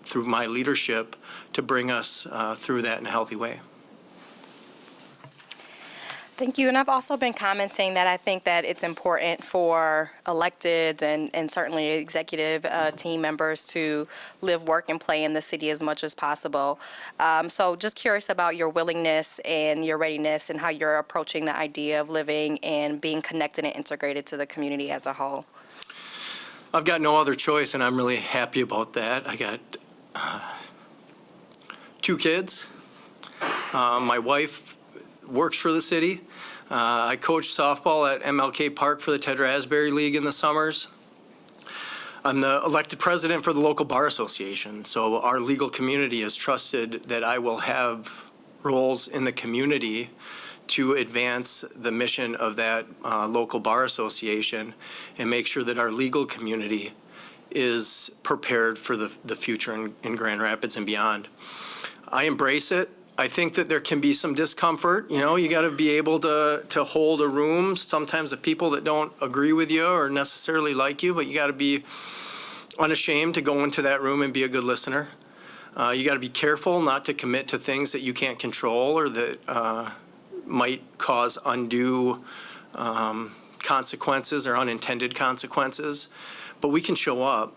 through my leadership to bring us through that in a healthy way. Thank you. And I've also been commenting that I think that it's important for elected and certainly executive team members to live, work, and play in the city as much as possible. So just curious about your willingness and your readiness and how you're approaching the idea of living and being connected and integrated to the community as a whole. I've got no other choice, and I'm really happy about that. I got 2 kids. My wife works for the city. I coach softball at MLK Park for the Ted Raspberry League in the summers. I'm the elected president for the local bar association, so our legal community has trusted that I will have roles in the community to advance the mission of that local bar association and make sure that our legal community is prepared for the future in Grand Rapids and beyond. I embrace it. I think that there can be some discomfort. You know, you got to be able to hold a room. Sometimes the people that don't agree with you or necessarily like you, but you got to be unashamed to go into that room and be a good listener. You got to be careful not to commit to things that you can't control or that might cause undue consequences or unintended consequences. But we can show up.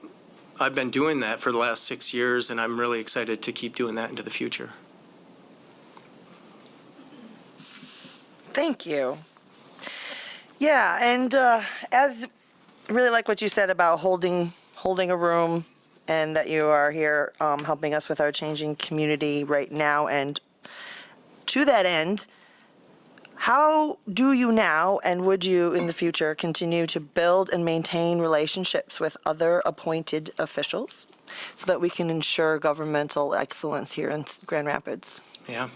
I've been doing that for the last 6 years, and I'm really excited to keep doing that into the future. Thank you. Yeah, and as really like what you said about holding a room, and that you are here helping us with our changing community right now. And to that end, how do you now and would you in the future continue to build and maintain relationships with other appointed officials so that we can ensure governmental excellence here in Grand Rapids? Yeah.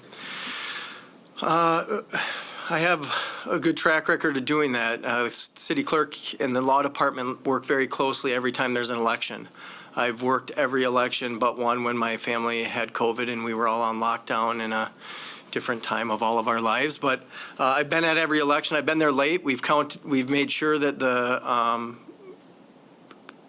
I have a good track record of doing that. The city clerk and the law department work very closely every time there's an election. I've worked every election but one when my family had COVID and we were all on lockdown in a different time of all of our lives. But I've been at every election. I've been there late. We've made sure that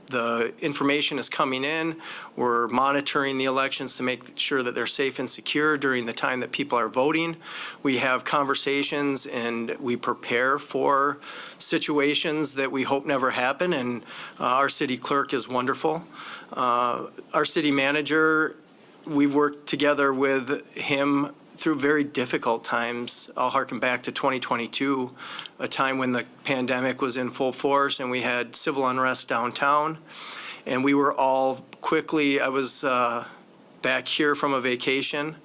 the information is coming in. We're monitoring the elections to make sure that they're safe and secure during the time that people are voting. We have conversations and we prepare for situations that we hope never happen, and our city clerk is wonderful. Our city manager, we've worked together with him through very difficult times. I'll harken back to 2022, a time when the pandemic was in full force and we had civil unrest downtown. And we were all quickly, I was back here from a vacation,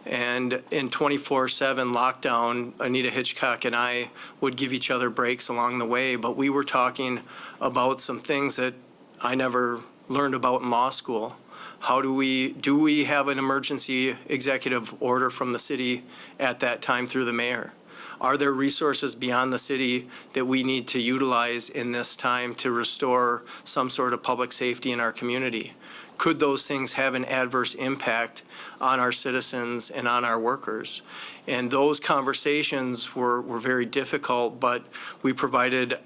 and in 24/7 lockdown, Anita Hitchcock and I would give each other breaks along the way, but we were talking about some things that I never learned about in law school. How do we have an emergency executive order from the city at that time through the mayor? Are there resources beyond the city that we need to utilize in this time to restore some sort of public safety in our community? Could those things have an adverse impact on our citizens and on our workers? And those conversations were very difficult, but we provided,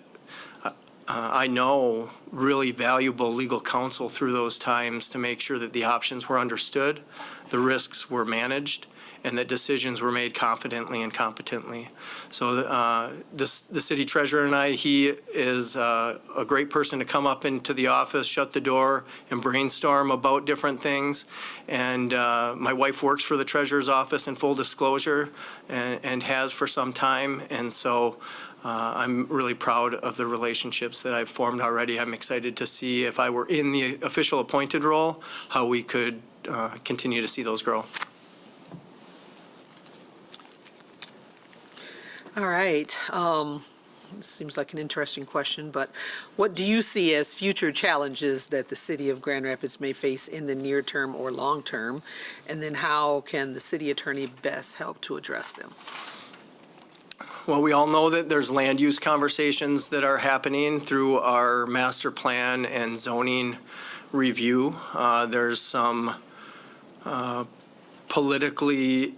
I know, really valuable legal counsel through those times to make sure that the options were understood, the risks were managed, and that decisions were made confidently and competently. So the city treasurer and he is a great person to come up into the office, shut the door, and brainstorm about different things. And my wife works for the treasurer's office in full disclosure and has for some time. And so I'm really proud of the relationships that I've formed already. I'm excited to see, if I were in the official appointed role, how we could continue to see those grow. All right. This seems like an interesting question, but what do you see as future challenges that the city of Grand Rapids may face in the near term or long term? And then how can the city attorney best help to address them? Well, we all know that there's land use conversations that are happening through our master plan and zoning review. There's some politically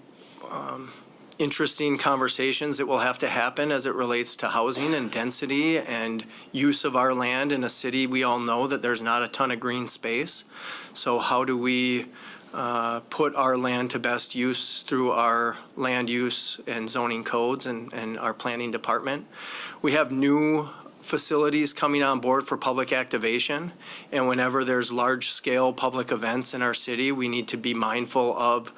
interesting conversations that will have to happen as it relates to housing and density and use of our land in a city. We all know that there's not a ton of green space. So how do we put our land to best use through our land use and zoning codes and our planning department? We have new facilities coming on board for public activation, and whenever there's large-scale public events in our city, we need to be mindful of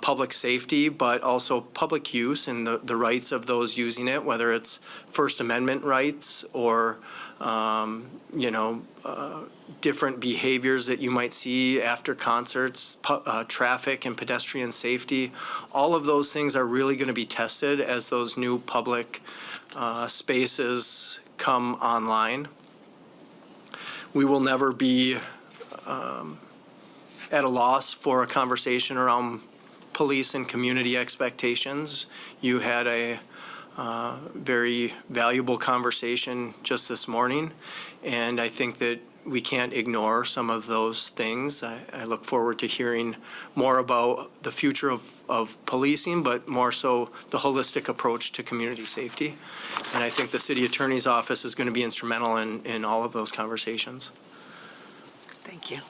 public safety, but also public use and the rights of those using it, whether it's First Amendment rights or different behaviors that you might see after concerts, traffic and pedestrian safety. All of those things are really going to be tested as those new public spaces come online. We will never be at a loss for a conversation around police and community expectations. You had a very valuable conversation just this morning, and I think that we can't ignore some of those things. I look forward to hearing more about the future of policing, but more so the holistic approach to community safety. And I think the city attorney's office is going to be instrumental in all of those conversations. Thank you.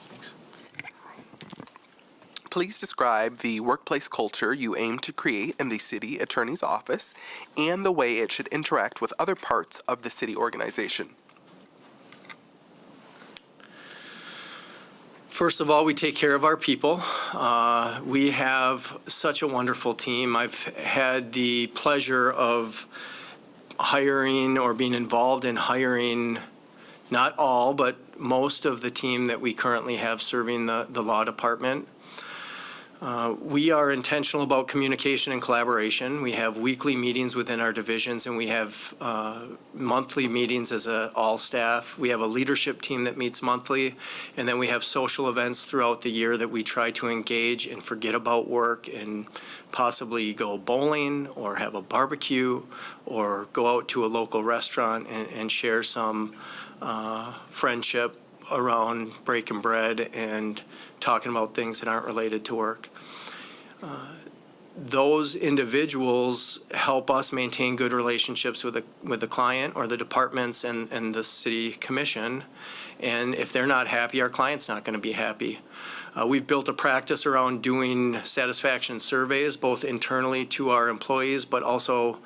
Please describe the workplace culture you aim to create in the city attorney's office and the way it should interact with other parts of the city organization. First of all, we take care of our people. We have such a wonderful team. I've had the pleasure of hiring or being involved in hiring not all, but most of the team that we currently have serving the law department. We are intentional about communication and collaboration. We have weekly meetings within our divisions, and we have monthly meetings as all staff. We have a leadership team that meets monthly, and then we have social events throughout the year that we try to engage and forget about work and possibly go bowling or have a barbecue or go out to a local restaurant and share some friendship around breaking bread and talking about things that aren't related to work. Those individuals help us maintain good relationships with the client or the departments and the city commission. And if they're not happy, our client's not going to be happy. We've built a practice around doing satisfaction surveys, both internally to our employees, but also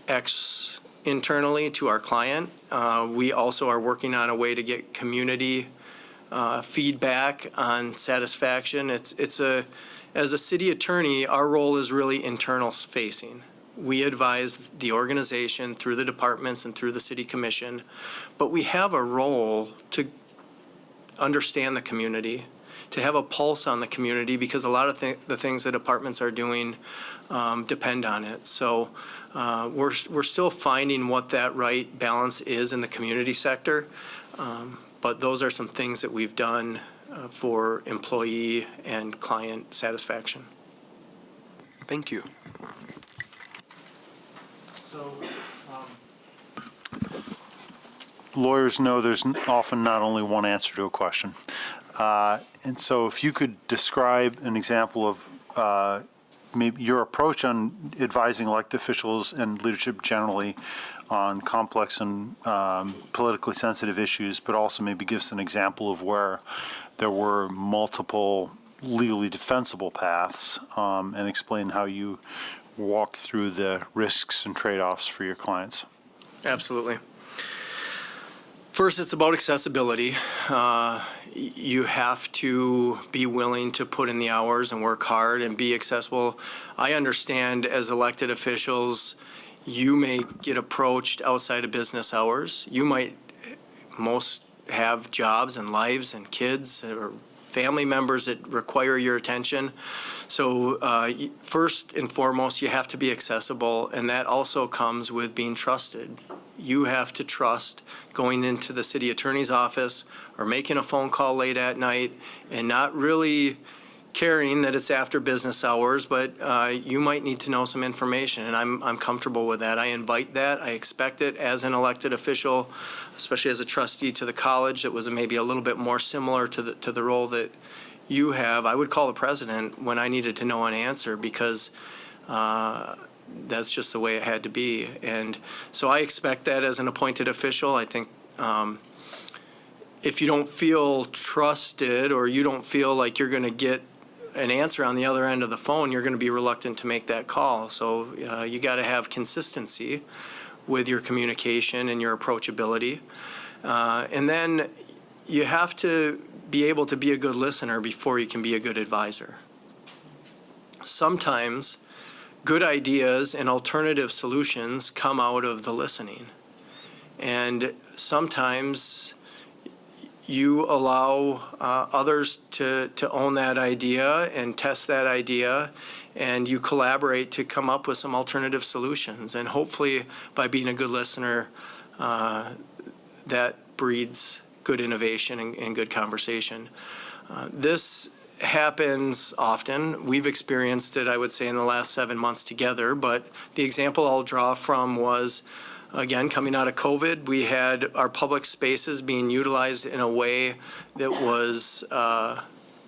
externally to our client. We also are working on a way to get community feedback on satisfaction. As a city attorney, our role is really internal facing. We advise the organization through the departments and through the city commission, but we have a role to understand the community, to have a pulse on the community, because a lot of the things that departments are doing depend on it. So we're still finding what that right balance is in the community sector. But those are some things that we've done for employee and client satisfaction. Thank you. So, lawyers know there's often not only one answer to a question. And so if you could describe an example of maybe your approach on advising elected officials and leadership generally on complex and politically sensitive issues, but also maybe give us an example of where there were multiple legally defensible paths and explain how you walk through the risks and trade-offs for your clients. Absolutely. First, it's about accessibility. You have to be willing to put in the hours and work hard and be accessible. I understand as elected officials, you may get approached outside of business hours. You might most have jobs and lives and kids or family members that require your attention. So first and foremost, you have to be accessible, and that also comes with being trusted. You have to trust going into the city attorney's office or making a phone call late at night and not really caring that it's after business hours, but you might need to know some information, and I'm comfortable with that. I invite that. I expect it as an elected official, especially as a trustee to the college that was maybe a little bit more similar to the role that you have. I would call the president when I needed to know an answer because that's just the way it had to be. And so I expect that as an appointed official. I think if you don't feel trusted or you don't feel like you're going to get an answer on the other end of the phone, you're going to be reluctant to make that call. So you got to have consistency with your communication and your approachability. And then you have to be able to be a good listener before you can be a good advisor. Sometimes good ideas and alternative solutions come out of the listening. And sometimes you allow others to own that idea and test that idea, and you collaborate to come up with some alternative solutions. And hopefully, by being a good listener, that breeds good innovation and good conversation. This happens often. We've experienced it, I would say, in the last 7 months together, but the example I'll draw from was, again, coming out of COVID, we had our public spaces being utilized in a way that was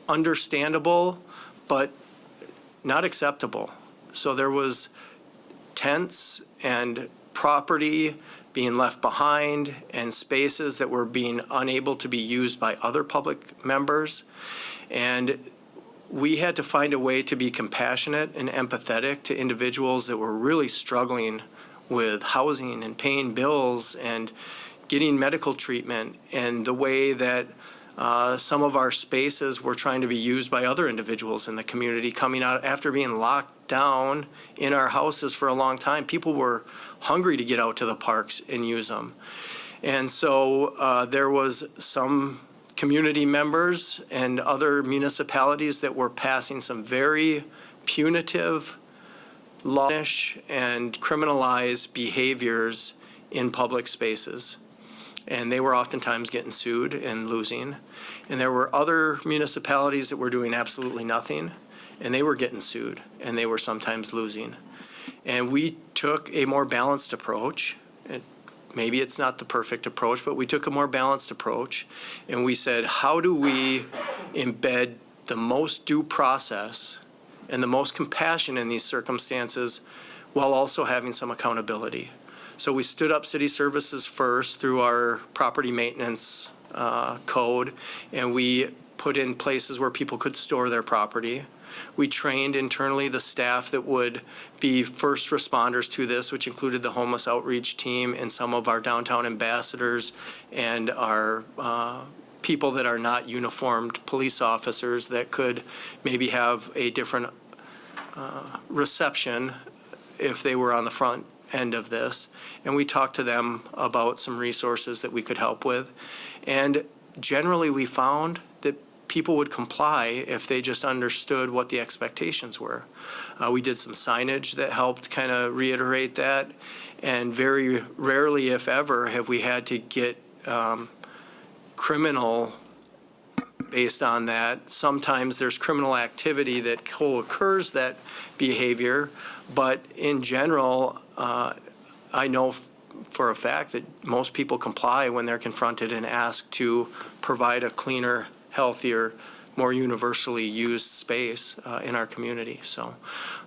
understandable, but not acceptable. So there was tents and property being left behind and spaces that were being unable to be used by other public members. And we had to find a way to be compassionate and empathetic to individuals that were really struggling with housing and paying bills and getting medical treatment, and the way that some of our spaces were trying to be used by other individuals in the community coming out after being locked down in our houses for a long time. People were hungry to get out to the parks and use them. And so there was some community members and other municipalities that were passing some very punitive, lawish, and criminalized behaviors in public spaces. And they were oftentimes getting sued and losing. And there were other municipalities that were doing absolutely nothing, and they were getting sued, and they were sometimes losing. And we took a more balanced approach. Maybe it's not the perfect approach, but we took a more balanced approach, and we said, how do we embed the most due process and the most compassion in these circumstances while also having some accountability? So we stood up city services first through our property maintenance code, and we put in places where people could store their property. We trained internally the staff that would be first responders to this, which included the homeless outreach team and some of our downtown ambassadors and our people that are not uniformed police officers that could maybe have a different reception if they were on the front end of this. And we talked to them about some resources that we could help with. And generally we found that people would comply if they just understood what the expectations were. We did some signage that helped kind of reiterate that. And very rarely, if ever, have we had to get criminal based on that. Sometimes there's criminal activity that co-occurs that behavior, but in general, I know for a fact that most people comply when they're confronted and asked to provide a cleaner, healthier, more universally used space in our community. So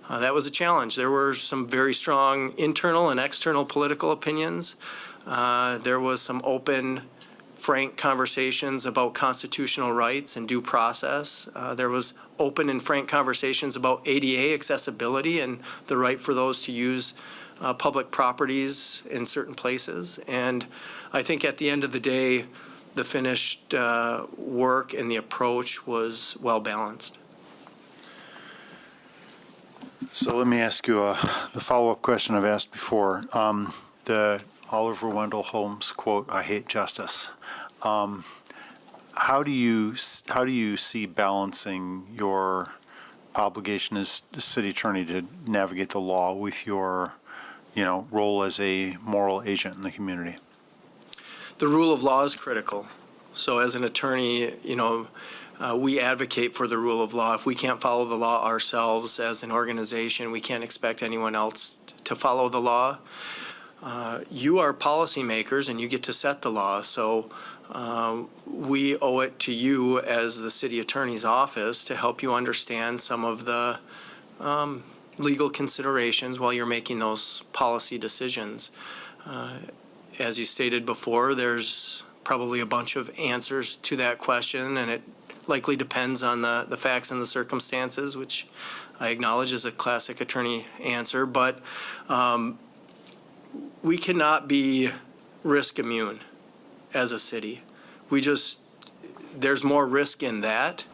that was a challenge. There were some very strong internal and external political opinions. There was some open frank conversations about constitutional rights and due process. There was open and frank conversations about ADA accessibility and the right for those to use public properties in certain places. And I think at the end of the day, the finished work and the approach was well balanced. So let me ask you the follow-up question I've asked before. The Oliver Wendell Holmes quote, "I hate justice." How do you see balancing your obligation as the city attorney to navigate the law with your, role as a moral agent in the community? The rule of law is critical. So as an attorney, we advocate for the rule of law. If we can't follow the law ourselves as an organization, we can't expect anyone else to follow the law. You are policymakers and you get to set the law. So we owe it to you as the city attorney's office to help you understand some of the legal considerations while you're making those policy decisions. As you stated before, there's probably a bunch of answers to that question, and it likely depends on the facts and the circumstances, which I acknowledge is a classic attorney answer, but we cannot be risk immune as a city. There's more risk in that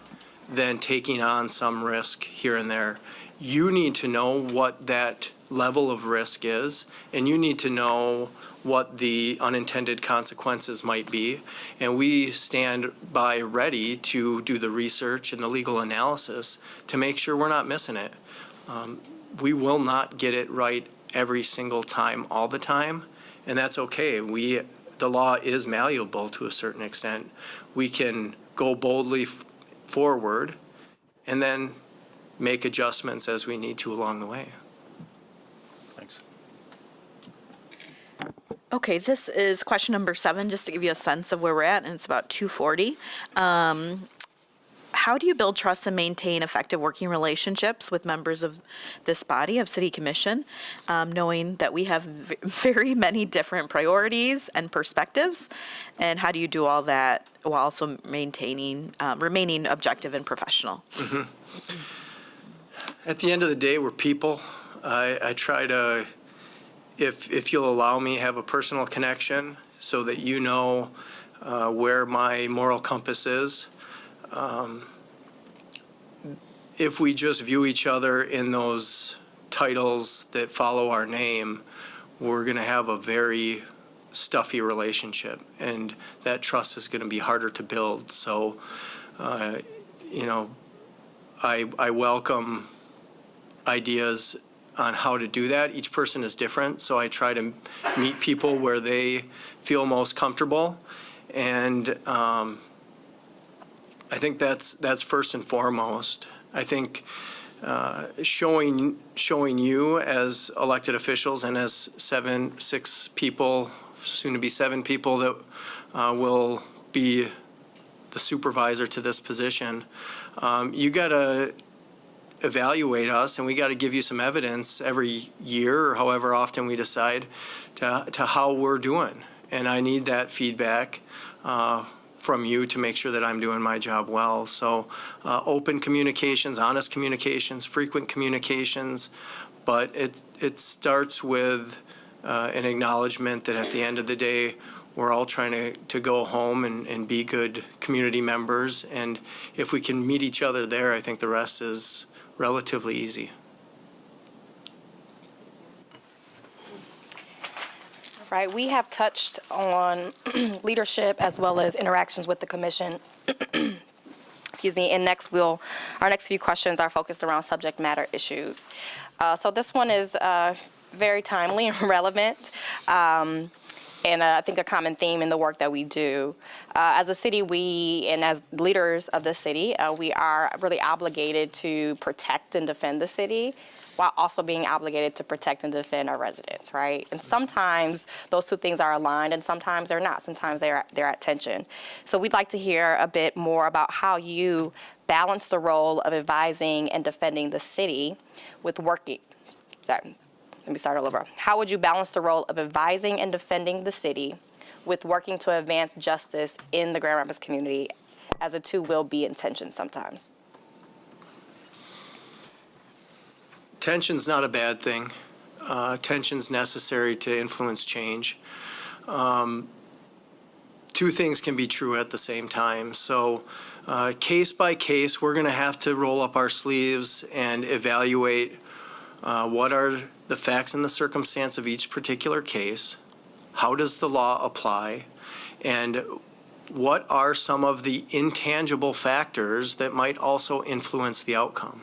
than taking on some risk here and there. You need to know what that level of risk is, and you need to know what the unintended consequences might be. And we stand by ready to do the research and the legal analysis to make sure we're not missing it. We will not get it right every single time, all the time, and that's okay. The law is malleable to a certain extent. We can go boldly forward and then make adjustments as we need to along the way. Thanks. Okay, this is question number 7, just to give you a sense of where we're at, and it's about 2:40. How do you build trust and maintain effective working relationships with members of this body of City Commission, knowing that we have very many different priorities and perspectives? And how do you do all that while also remaining objective and professional? Mm-hmm. At the end of the day, we're people. I try to, if you'll allow me, have a personal connection so that you know where my moral compass is. If we just view each other in those titles that follow our name, we're going to have a very stuffy relationship, and that trust is going to be harder to build. So, I welcome ideas on how to do that. Each person is different, so I try to meet people where they feel most comfortable, and I think that's first and foremost. I think showing you as elected officials and as 6 people, soon to be 7 people that will be the supervisor to this position, you got to evaluate us, and we got to give you some evidence every year or however often we decide to how we're doing. And I need that feedback from you to make sure that I'm doing my job well. So open communications, honest communications, frequent communications, but it starts with an acknowledgement that at the end of the day, we're all trying to go home and be good community members. And if we can meet each other there, I think the rest is relatively easy. Right, we have touched on leadership as well as interactions with the commission. Excuse me, and our next few questions are focused around subject matter issues. So this one is very timely and relevant, and I think a common theme in the work that we do. As a city, and as leaders of the city, we are really obligated to protect and defend the city, while also being obligated to protect and defend our residents, right? And sometimes those two things are aligned, and sometimes they're not. Sometimes they're at tension. So we'd like to hear a bit more about how you balance the role of advising and defending the city with working. Sorry, let me start all over. How would you balance the role of advising and defending the city with working to advance justice in the Grand Rapids community, as the two will be in tension sometimes. Tension's not a bad thing. Tension's necessary to influence change. Two things can be true at the same time. So case by case, we're going to have to roll up our sleeves and evaluate what are the facts and the circumstance of each particular case, how does the law apply, and what are some of the intangible factors that might also influence the outcome.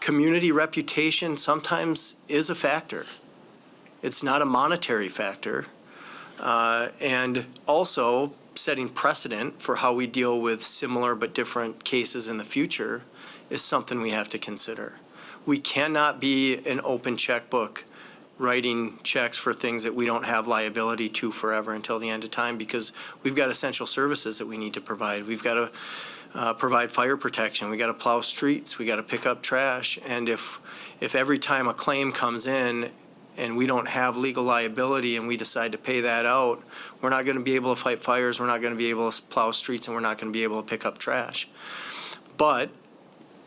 Community reputation sometimes is a factor. It's not a monetary factor. And also setting precedent for how we deal with similar but different cases in the future is something we have to consider. We cannot be an open checkbook writing checks for things that we don't have liability to forever until the end of time, because we've got essential services that we need to provide. We've got to provide fire protection. We got to plow streets. We got to pick up trash. And if every time a claim comes in and we don't have legal liability and we decide to pay that out, we're not going to be able to fight fires. We're not going to be able to plow streets, and we're not going to be able to pick up trash. But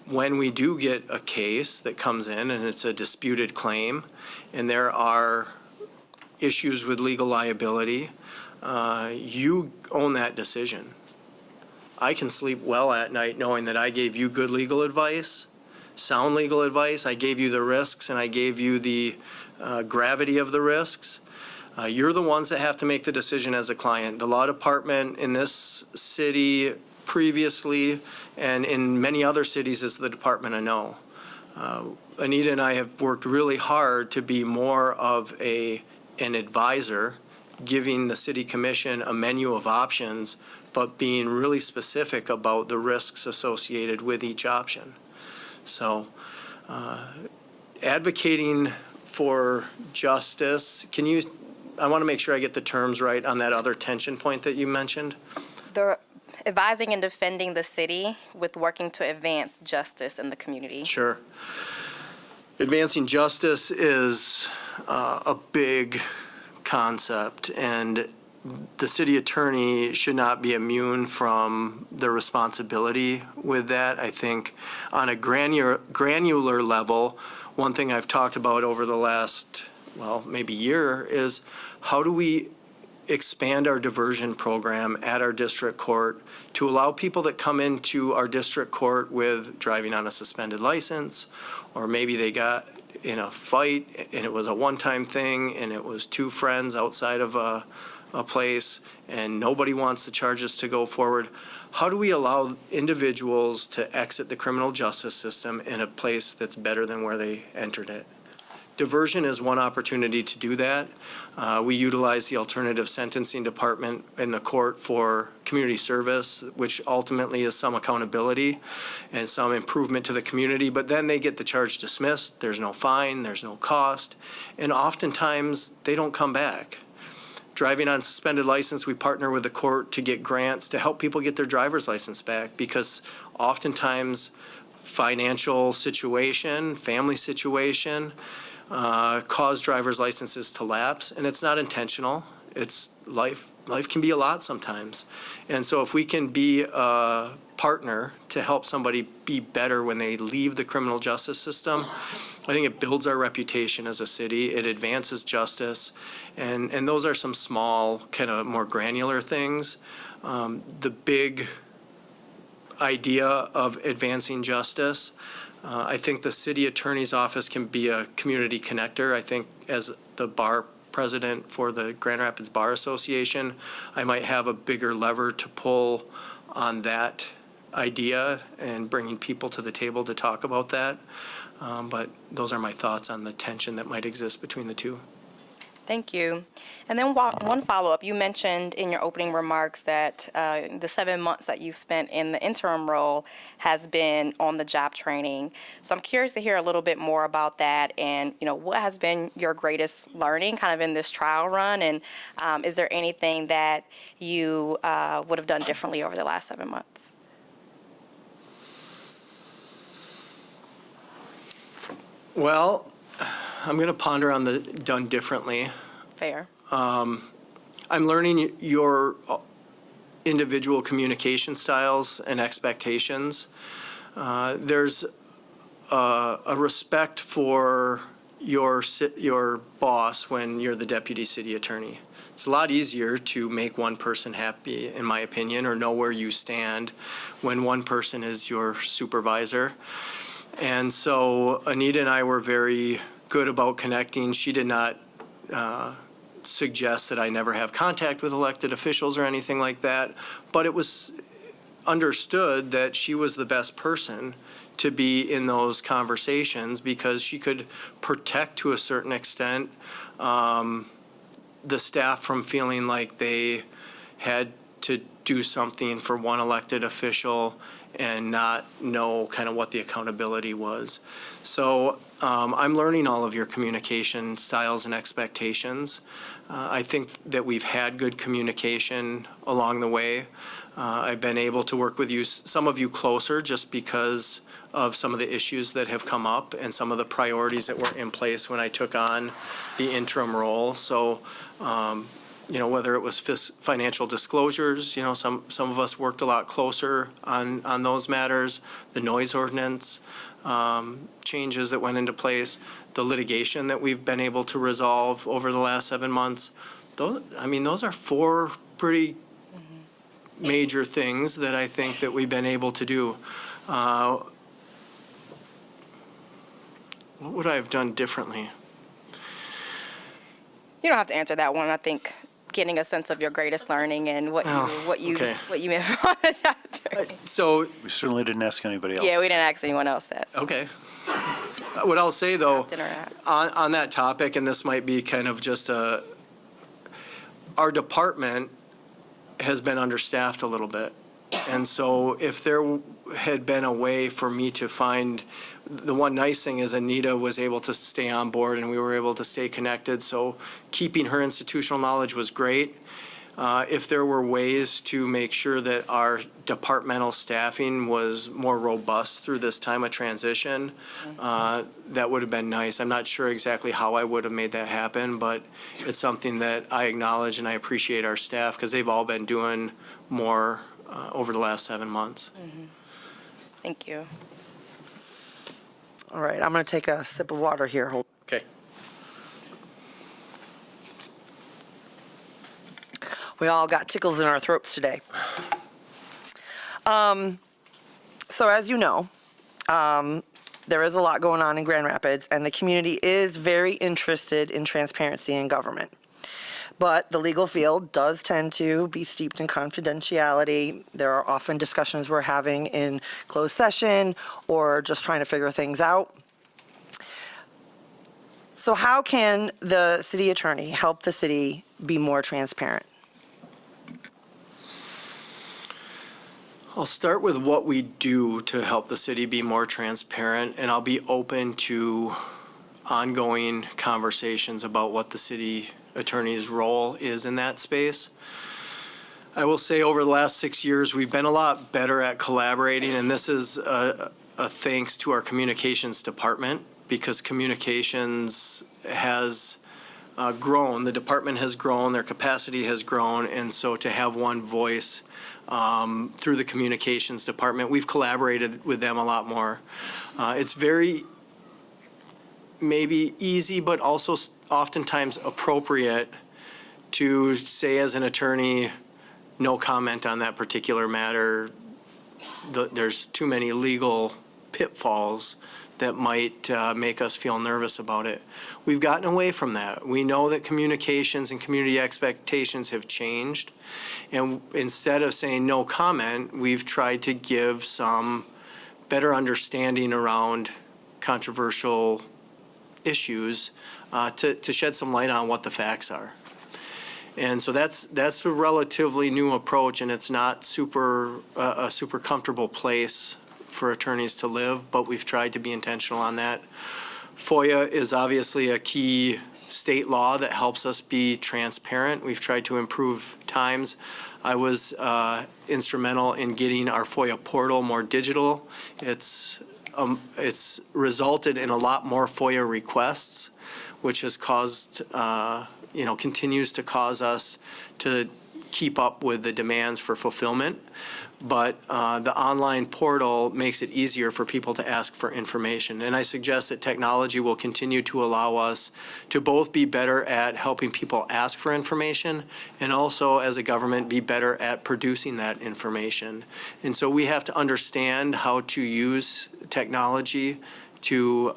when we do get a case that comes in and it's a disputed claim and there are issues with legal liability, you own that decision. I can sleep well at night knowing that I gave you good legal advice, sound legal advice. I gave you the risks and I gave you the gravity of the risks. You're the ones that have to make the decision as a client. The law department in this city previously and in many other cities is the Department of No. Anita and I have worked really hard to be more of an advisor, giving the city commission a menu of options, but being really specific about the risks associated with each option. So advocating for justice, I want to make sure I get the terms right on that other tension point that you mentioned. The advising and defending the city with working to advance justice in the community. Sure. Advancing justice is a big concept, and the city attorney should not be immune from the responsibility with that. I think on a granular level, one thing I've talked about over the last, maybe year is how do we expand our diversion program at our district court to allow people that come into our district court with driving on a suspended license, or maybe they got in a fight and it was a one-time thing and it was two friends outside of a place and nobody wants the charges to go forward. How do we allow individuals to exit the criminal justice system in a place that's better than where they entered it? Diversion is one opportunity to do that. We utilize the alternative sentencing department in the court for community service, which ultimately is some accountability and some improvement to the community, but then they get the charge dismissed. There's no fine, there's no cost, and oftentimes they don't come back. Driving on suspended license, we partner with the court to get grants to help people get their driver's license back, because oftentimes financial situation, family situation, cause driver's licenses to lapse, and it's not intentional. It's life can be a lot sometimes. And so if we can be a partner to help somebody be better when they leave the criminal justice system, I think it builds our reputation as a city. It advances justice. And those are some small, kind of more granular things. The big idea of advancing justice, I think the city attorney's office can be a community connector. I think as the bar president for the Grand Rapids Bar Association, I might have a bigger lever to pull on that idea and bringing people to the table to talk about that. But those are my thoughts on the tension that might exist between the two. Thank you. And then one follow-up. You mentioned in your opening remarks that the 7 months that you've spent in the interim role has been on the job training. So I'm curious to hear a little bit more about that, and what has been your greatest learning kind of in this trial run, and is there anything that you would have done differently over the last 7 months? Well, I'm going to ponder on the done differently. Fair. I'm learning your individual communication styles and expectations. There's a respect for your boss when you're the deputy city attorney. It's a lot easier to make one person happy, in my opinion, or know where you stand when one person is your supervisor. And so Anita and I were very good about connecting. She did not suggest that I never have contact with elected officials or anything like that, but it was understood that she was the best person to be in those conversations because she could protect to a certain extent the staff from feeling like they had to do something for one elected official and not know kind of what the accountability was. So I'm learning all of your communication styles and expectations. I think that we've had good communication along the way. I've been able to work with you, some of you closer, just because of some of the issues that have come up and some of the priorities that were in place when I took on the interim role. So, whether it was financial disclosures, some of us worked a lot closer on those matters, the noise ordinance changes that went into place, the litigation that we've been able to resolve over the last 7 months. Those are 4 pretty major things that I think that we've been able to do. What would I have done differently? You don't have to answer that one. I think getting a sense of your greatest learning and what you may have on the job journey. So We certainly didn't ask anybody else. Yeah, we didn't ask anyone else that. So. Okay. What I'll say, though, Dinner at. on that topic, and this might be kind of just our department has been understaffed a little bit. And so if there had been a way for me to find, the one nice thing is Anita was able to stay on board and we were able to stay connected. So keeping her institutional knowledge was great. If there were ways to make sure that our departmental staffing was more robust through this time of transition, that would have been nice. I'm not sure exactly how I would have made that happen, but it's something that I acknowledge and I appreciate our staff because they've all been doing more over the last 7 months. Thank you. All right, I'm going to take a sip of water here. Okay. We all got tickles in our throats today. So as you know, there is a lot going on in Grand Rapids, and the community is very interested in transparency in government. But the legal field does tend to be steeped in confidentiality. There are often discussions we're having in closed session or just trying to figure things out. So how can the city attorney help the city be more transparent? I'll start with what we do to help the city be more transparent, and I'll be open to ongoing conversations about what the city attorney's role is in that space. I will say over the last 6 years, we've been a lot better at collaborating, and this is a thanks to our communications department, because communications has grown. The department has grown, their capacity has grown, and so to have one voice through the communications department, we've collaborated with them a lot more. It's very maybe easy, but also oftentimes appropriate to say as an attorney, no comment on that particular matter. There's too many legal pitfalls that might make us feel nervous about it. We've gotten away from that. We know that communications and community expectations have changed. And instead of saying no comment, we've tried to give some better understanding around controversial issues to shed some light on what the facts are. And so that's a relatively new approach, and it's not a super comfortable place for attorneys to live, but we've tried to be intentional on that. FOIA is obviously a key state law that helps us be transparent. We've tried to improve times. I was instrumental in getting our FOIA portal more digital. It's resulted in a lot more FOIA requests, which has caused continues to cause us to keep up with the demands for fulfillment. But the online portal makes it easier for people to ask for information. And I suggest that technology will continue to allow us to both be better at helping people ask for information and also, as a government, be better at producing that information. And so we have to understand how to use technology to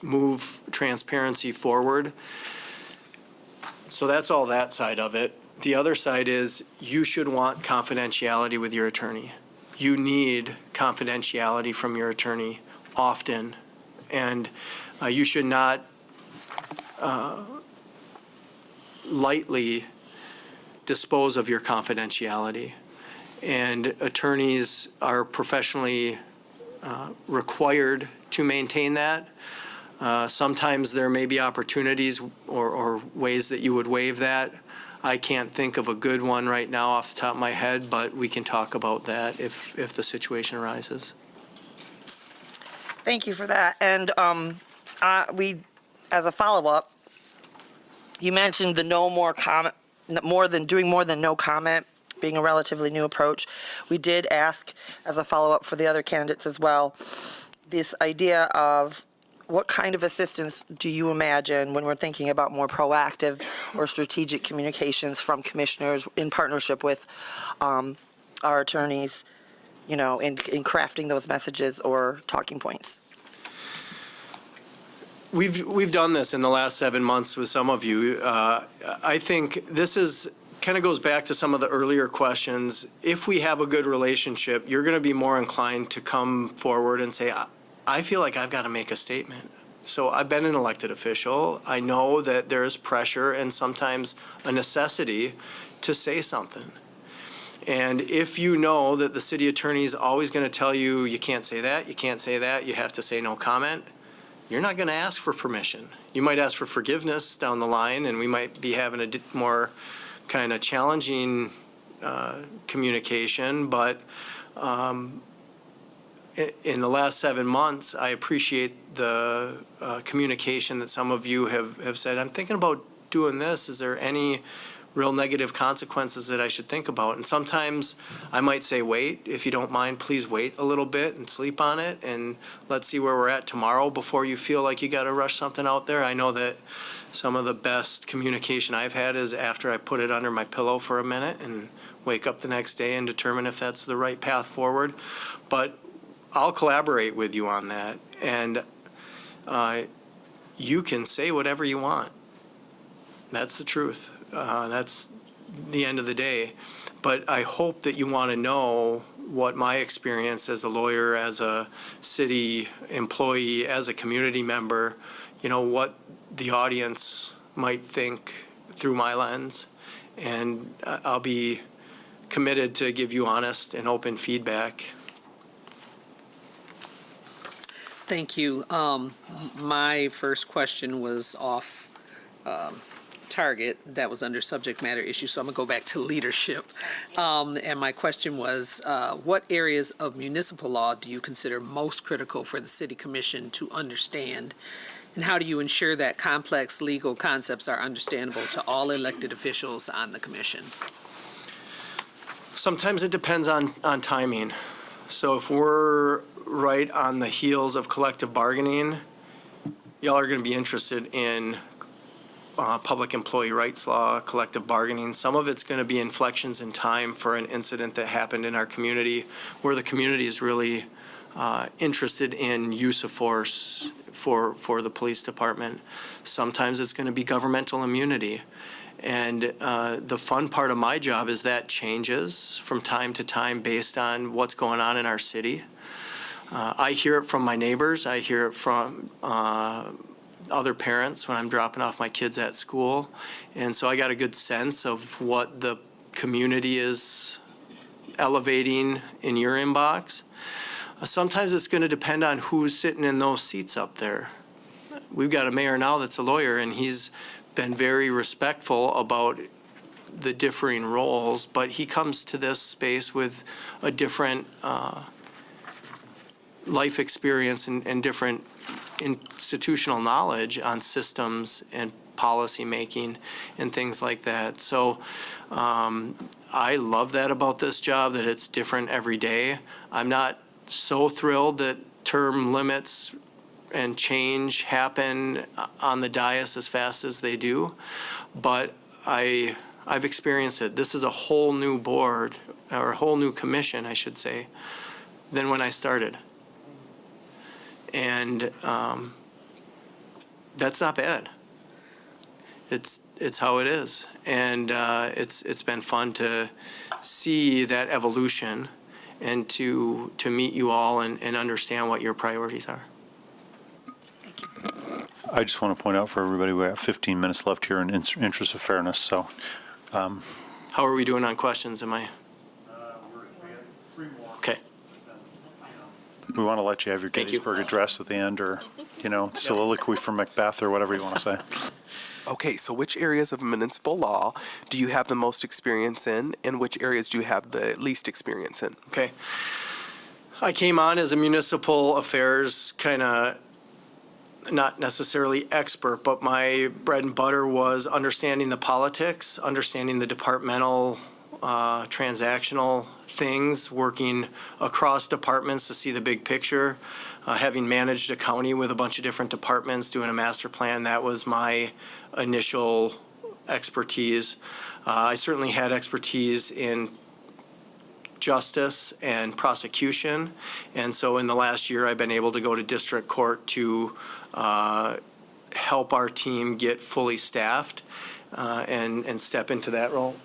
move transparency forward. So that's all that side of it. The other side is you should want confidentiality with your attorney. You need confidentiality from your attorney often, and you should not lightly dispose of your confidentiality. And attorneys are professionally required to maintain that. Sometimes there may be opportunities or ways that you would waive that. I can't think of a good one right now off the top of my head, but we can talk about that if the situation arises. Thank you for that. And as a follow-up, you mentioned the no more comment, doing more than no comment, being a relatively new approach. We did ask, as a follow-up for the other candidates as well, this idea of what kind of assistance do you imagine when we're thinking about more proactive or strategic communications from commissioners in partnership with our attorneys, in crafting those messages or talking points? We've done this in the last 7 months with some of you. I think this kind of goes back to some of the earlier questions. If we have a good relationship, you're going to be more inclined to come forward and say, I feel like I've got to make a statement. So I've been an elected official. I know that there is pressure and sometimes a necessity to say something. And if you know that the city attorney is always going to tell you, you can't say that, you can't say that, you have to say no comment, you're not going to ask for permission. You might ask for forgiveness down the line, and we might be having a more kind of challenging communication, but in the last 7 months, I appreciate the communication that some of you have said, I'm thinking about doing this. Is there any real negative consequences that I should think about? And sometimes I might say, wait, if you don't mind, please wait a little bit and sleep on it, and let's see where we're at tomorrow before you feel like you got to rush something out there. I know that some of the best communication I've had is after I put it under my pillow for a minute and wake up the next day and determine if that's the right path forward. But I'll collaborate with you on that, and you can say whatever you want. That's the truth. That's the end of the day. But I hope that you want to know what my experience as a lawyer, as a city employee, as a community member, what the audience might think through my lens. And I'll be committed to give you honest and open feedback. Thank you. My first question was off target. That was under subject matter issue, so I'm going to go back to leadership. And my question was, what areas of municipal law do you consider most critical for the City Commission to understand? And how do you ensure that complex legal concepts are understandable to all elected officials on the commission? Sometimes it depends on timing. So if we're right on the heels of collective bargaining, y'all are going to be interested in public employee rights law, collective bargaining. Some of it's going to be inflections in time for an incident that happened in our community where the community is really interested in use of force for the police department. Sometimes it's going to be governmental immunity. And the fun part of my job is that changes from time to time based on what's going on in our city. I hear it from my neighbors. I hear it from other parents when I'm dropping off my kids at school. And so I got a good sense of what the community is elevating in your inbox. Sometimes it's going to depend on who's sitting in those seats up there. We've got a mayor now that's a lawyer, and he's been very respectful about the differing roles, but he comes to this space with a different life experience and different institutional knowledge on systems and policy making and things like that. So I love that about this job, that it's different every day. I'm not so thrilled that term limits and change happen on the dais as fast as they do, but I've experienced it. This is a whole new board, or a whole new commission, I should say, than when I started. And that's not bad. It's how it is. And it's been fun to see that evolution and to meet you all and understand what your priorities are. I just want to point out for everybody, we have 15 minutes left here in interest of fairness, so. How are we doing on questions? Am I? We have 3 more. Okay. We want to let you have your Thank you. Gettysburg Address at the end, or, soliloquy from Macbeth, or whatever you want to say. Okay, so which areas of municipal law do you have the most experience in, and which areas do you have the least experience in? Okay. I came on as a municipal affairs kind of not necessarily expert, but my bread and butter was understanding the politics, understanding the departmental, transactional things, working across departments to see the big picture. Having managed a county with a bunch of different departments, doing a master plan, that was my initial expertise. I certainly had expertise in justice and prosecution, and so in the last year I've been able to go to district court to help our team get fully staffed and step into that role.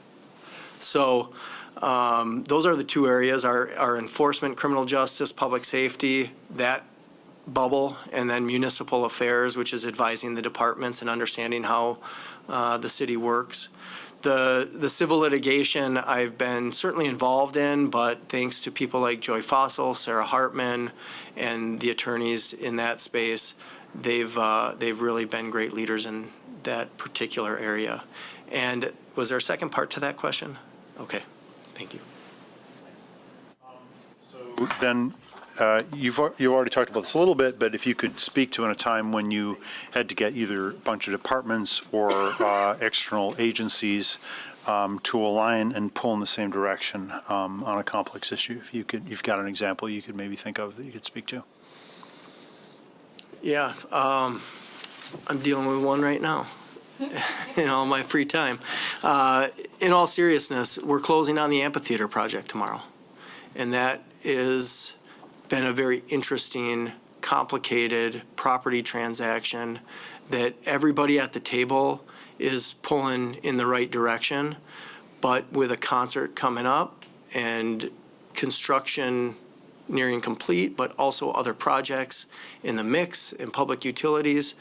So those are the 2 areas, our enforcement, criminal justice, public safety, that bubble, and then municipal affairs, which is advising the departments and understanding how the city works. The civil litigation I've been certainly involved in, but thanks to people like Joy Fossil, Sarah Hartman, and the attorneys in that space, they've really been great leaders in that particular area. And was there a second part to that question? Okay, thank you. So then, you've already talked about this a little bit, but if you could speak to in a time when you had to get either a bunch of departments or external agencies to align and pull in the same direction on a complex issue. If you've got an example you could maybe think of that you could speak to. Yeah, I'm dealing with one right now in all my free time. In all seriousness, we're closing on the amphitheater project tomorrow, and that is been a very interesting, complicated property transaction that everybody at the table is pulling in the right direction, but with a concert coming up and construction nearing complete, but also other projects in the mix in public utilities,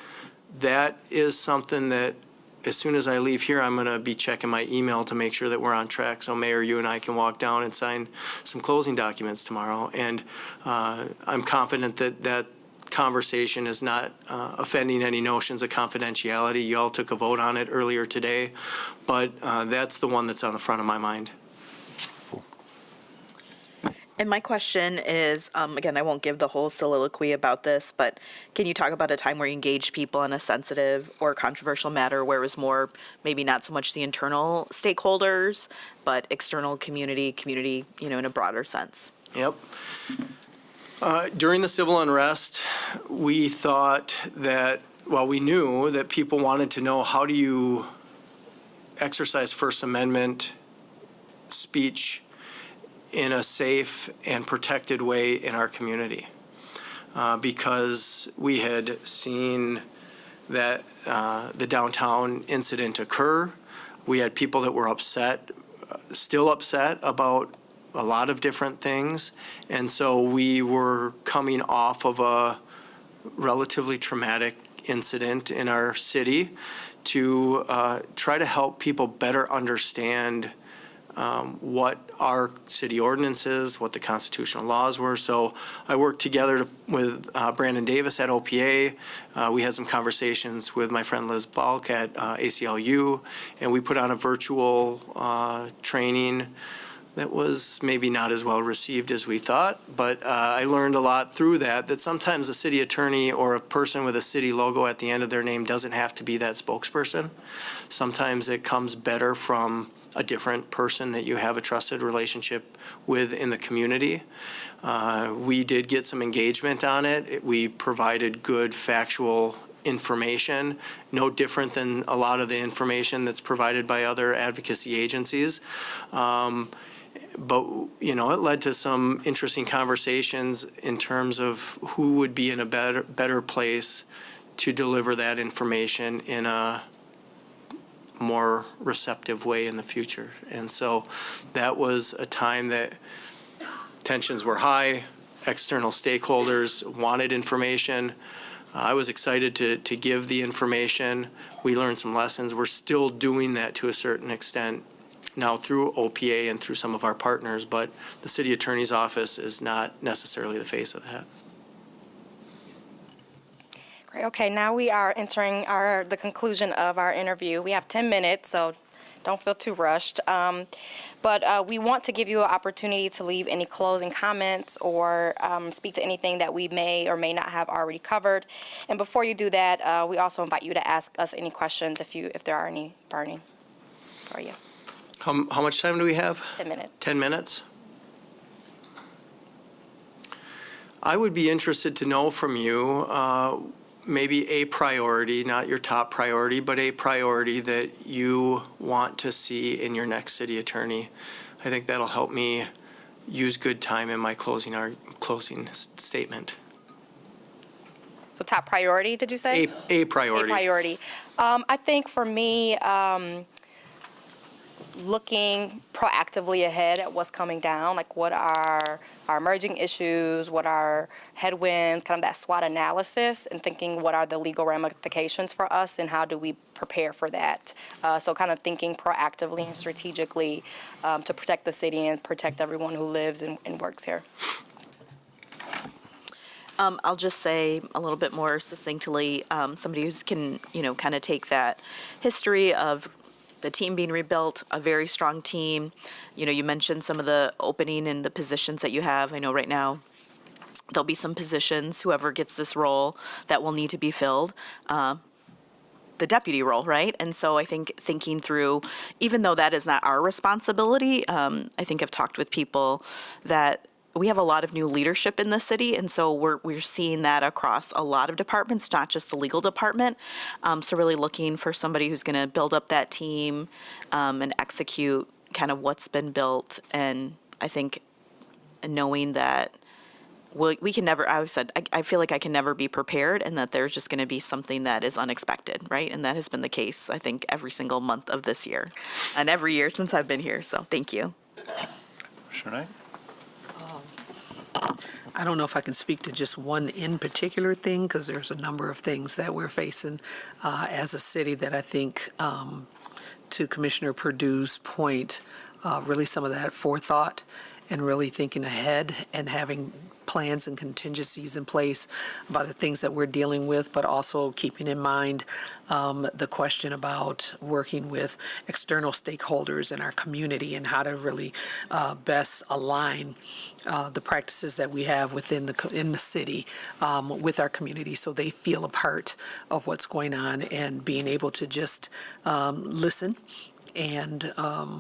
that is something that as soon as I leave here, I'm going to be checking my email to make sure that we're on track. So Mayor, you and I can walk down and sign some closing documents tomorrow. And I'm confident that that conversation is not offending any notions of confidentiality. You all took a vote on it earlier today, but that's the one that's on the front of my mind. And my question is, again, I won't give the whole soliloquy about this, but can you talk about a time where you engaged people in a sensitive or controversial matter where it was more, maybe not so much the internal stakeholders, but external community, in a broader sense? Yep. During the civil unrest, we thought that, well, we knew that people wanted to know, how do you exercise First Amendment speech in a safe and protected way in our community, because we had seen that the downtown incident occur. We had people that were upset, still upset about a lot of different things, and so we were coming off of a relatively traumatic incident in our city to try to help people better understand what our city ordinances, what the constitutional laws were. So I worked together with Brandon Davis at OPA. We had some conversations with my friend Liz Balk at ACLU, and we put on a virtual training that was maybe not as well received as we thought, but I learned a lot through that sometimes a city attorney or a person with a city logo at the end of their name doesn't have to be that spokesperson. Sometimes it comes better from a different person that you have a trusted relationship with in the community. We did get some engagement on it. We provided good factual information, no different than a lot of the information that's provided by other advocacy agencies. But, you know, it led to some interesting conversations in terms of who would be in a better place to deliver that information in a more receptive way in the future. And so that was a time that tensions were high, external stakeholders wanted information. I was excited to give the information. We learned some lessons. We're still doing that to a certain extent now through OPA and through some of our partners, but the city attorney's office is not necessarily the face of that. Great. Okay, now we are entering the conclusion of our interview. We have 10 minutes, so don't feel too rushed. But we want to give you an opportunity to leave any closing comments or speak to anything that we may or may not have already covered. And before you do that, we also invite you to ask us any questions if there are any burning for you. How much time do we have? 10 minutes. 10 minutes? I would be interested to know from you maybe a priority, not your top priority, but a priority that you want to see in your next city attorney. I think that'll help me use good time in my closing statement. So top priority, did you say? A priority. A priority. I think for me, looking proactively ahead at what's coming down, like what are our emerging issues, what are headwinds, kind of that SWOT analysis, and thinking what are the legal ramifications for us and how do we prepare for that. So kind of thinking proactively and strategically to protect the city and protect everyone who lives and works here. I'll just say a little bit more succinctly, somebody who can, kind of take that history of the team being rebuilt, a very strong team. You mentioned some of the opening and the positions that you have. I know right now there'll be some positions, whoever gets this role, that will need to be filled. The deputy role, right? And so I think thinking through, even though that is not our responsibility, I think I've talked with people that we have a lot of new leadership in the city, and so we're seeing that across a lot of departments, not just the legal department. So really looking for somebody who's going to build up that team and execute kind of what's been built. And I think knowing that we can never, I always said, I feel like I can never be prepared, and that there's just going to be something that is unexpected, right? And that has been the case, I think, every single month of this year and every year since I've been here. So thank you. Sinead? I don't know if I can speak to just one in particular thing, because there's a number of things that we're facing as a city that I think, to Commissioner Perdue's point, really some of that forethought and really thinking ahead and having plans and contingencies in place about the things that we're dealing with, but also keeping in mind the question about working with external stakeholders in our community and how to really best align the practices that we have within the city with our community, so they feel a part of what's going on, and being able to just listen and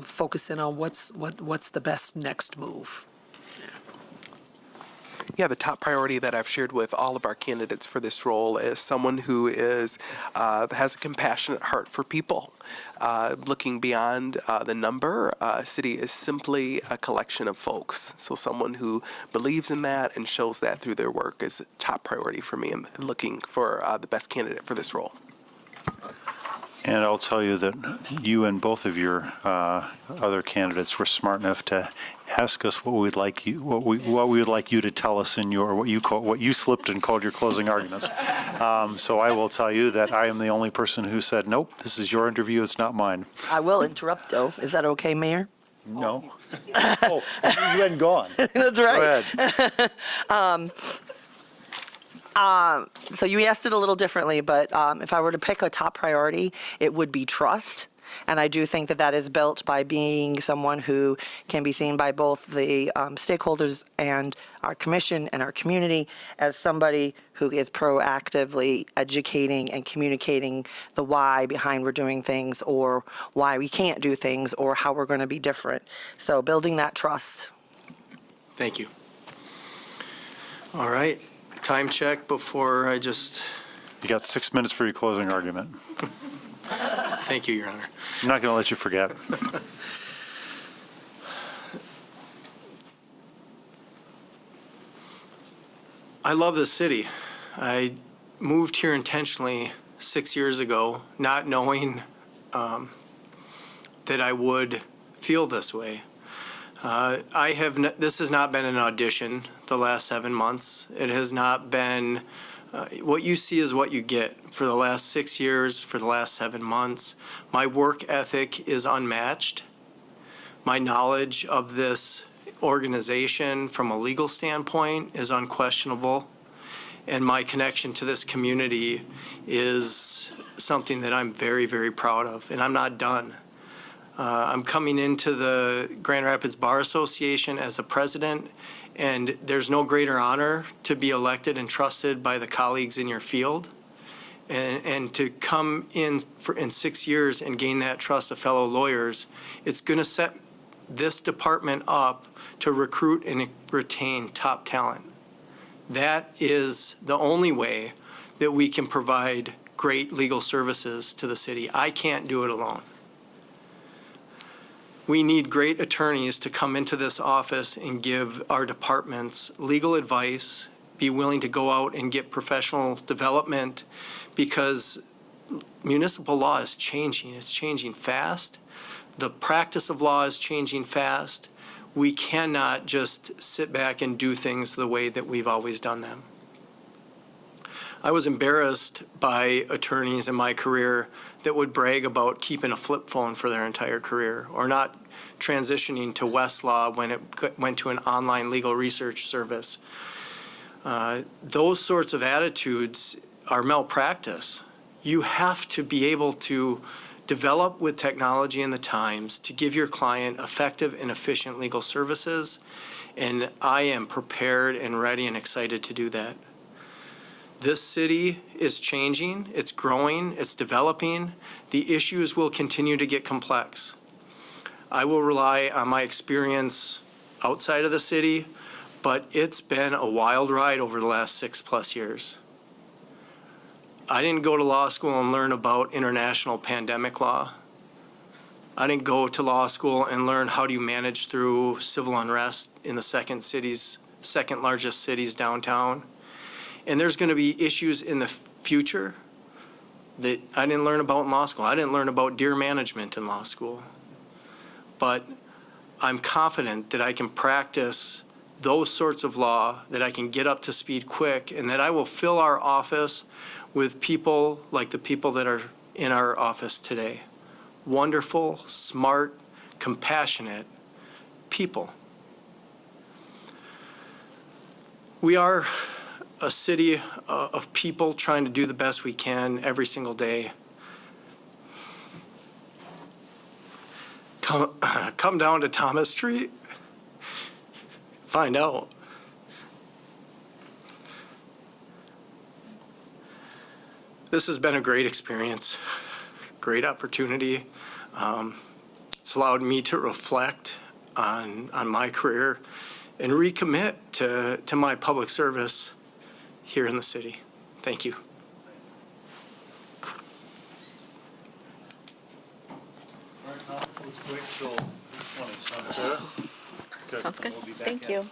focus in on what's the best next move. Yeah, the top priority that I've shared with all of our candidates for this role is someone who has a compassionate heart for people. Looking beyond the number, city is simply a collection of folks. So someone who believes in that and shows that through their work is a top priority for me in looking for the best candidate for this role. And I'll tell you that you and both of your other candidates were smart enough to ask us what we would like you to tell us in your what you slipped and called your closing arguments. So I will tell you that I am the only person who said, nope, this is your interview, it's not mine. I will interrupt, though. Is that okay, Mayor? No. Oh, you hadn't gone. That's right. Go ahead. So you asked it a little differently, but if I were to pick a top priority, it would be trust. And I do think that that is built by being someone who can be seen by both the stakeholders and our commission and our community as somebody who is proactively educating and communicating the why behind we're doing things, or why we can't do things, or how we're going to be different. So building that trust. Thank you. All right, time check before I just... You got 6 minutes for your closing argument. Thank you, Your Honor. I'm not going to let you forget. I love this city. I moved here intentionally 6 years ago, not knowing that I would feel this way. This has not been an audition the last 7 months. It has not been, what you see is what you get. For the last 6 years, for the last 7 months, my work ethic is unmatched. My knowledge of this organization from a legal standpoint is unquestionable. And my connection to this community is something that I'm very, very proud of. And I'm not done. I'm coming into the Grand Rapids Bar Association as a president, and there's no greater honor to be elected and trusted by the colleagues in your field. And to come in in 6 years and gain that trust of fellow lawyers, it's going to set this department up to recruit and retain top talent. That is the only way that we can provide great legal services to the city. I can't do it alone. We need great attorneys to come into this office and give our departments legal advice, be willing to go out and get professional development, because municipal law is changing. It's changing fast. The practice of law is changing fast. We cannot just sit back and do things the way that we've always done them. I was embarrassed by attorneys in my career that would brag about keeping a flip phone for their entire career, or not transitioning to Westlaw when it went to an online legal research service. Those sorts of attitudes are malpractice. You have to be able to develop with technology and the times to give your client effective and efficient legal services, and I am prepared and ready and excited to do that. This city is changing, it's growing, it's developing. The issues will continue to get complex. I will rely on my experience outside of the city, but it's been a wild ride over the last 6+ years. I didn't go to law school and learn about international pandemic law. I didn't go to law school and learn how do you manage through civil unrest in the second largest cities downtown. And there's going to be issues in the future that I didn't learn about in law school. I didn't learn about deer management in law school. But I'm confident that I can practice those sorts of law, that I can get up to speed quick, and that I will fill our office with people like the people that are in our office today. Wonderful, smart, compassionate people. We are a city of people trying to do the best we can every single day. Come down to Thomas Street, find out. This has been a great experience, great opportunity. It's allowed me to reflect on my career and recommit to my public service here in the city. Thank you. Sounds good. Thank you.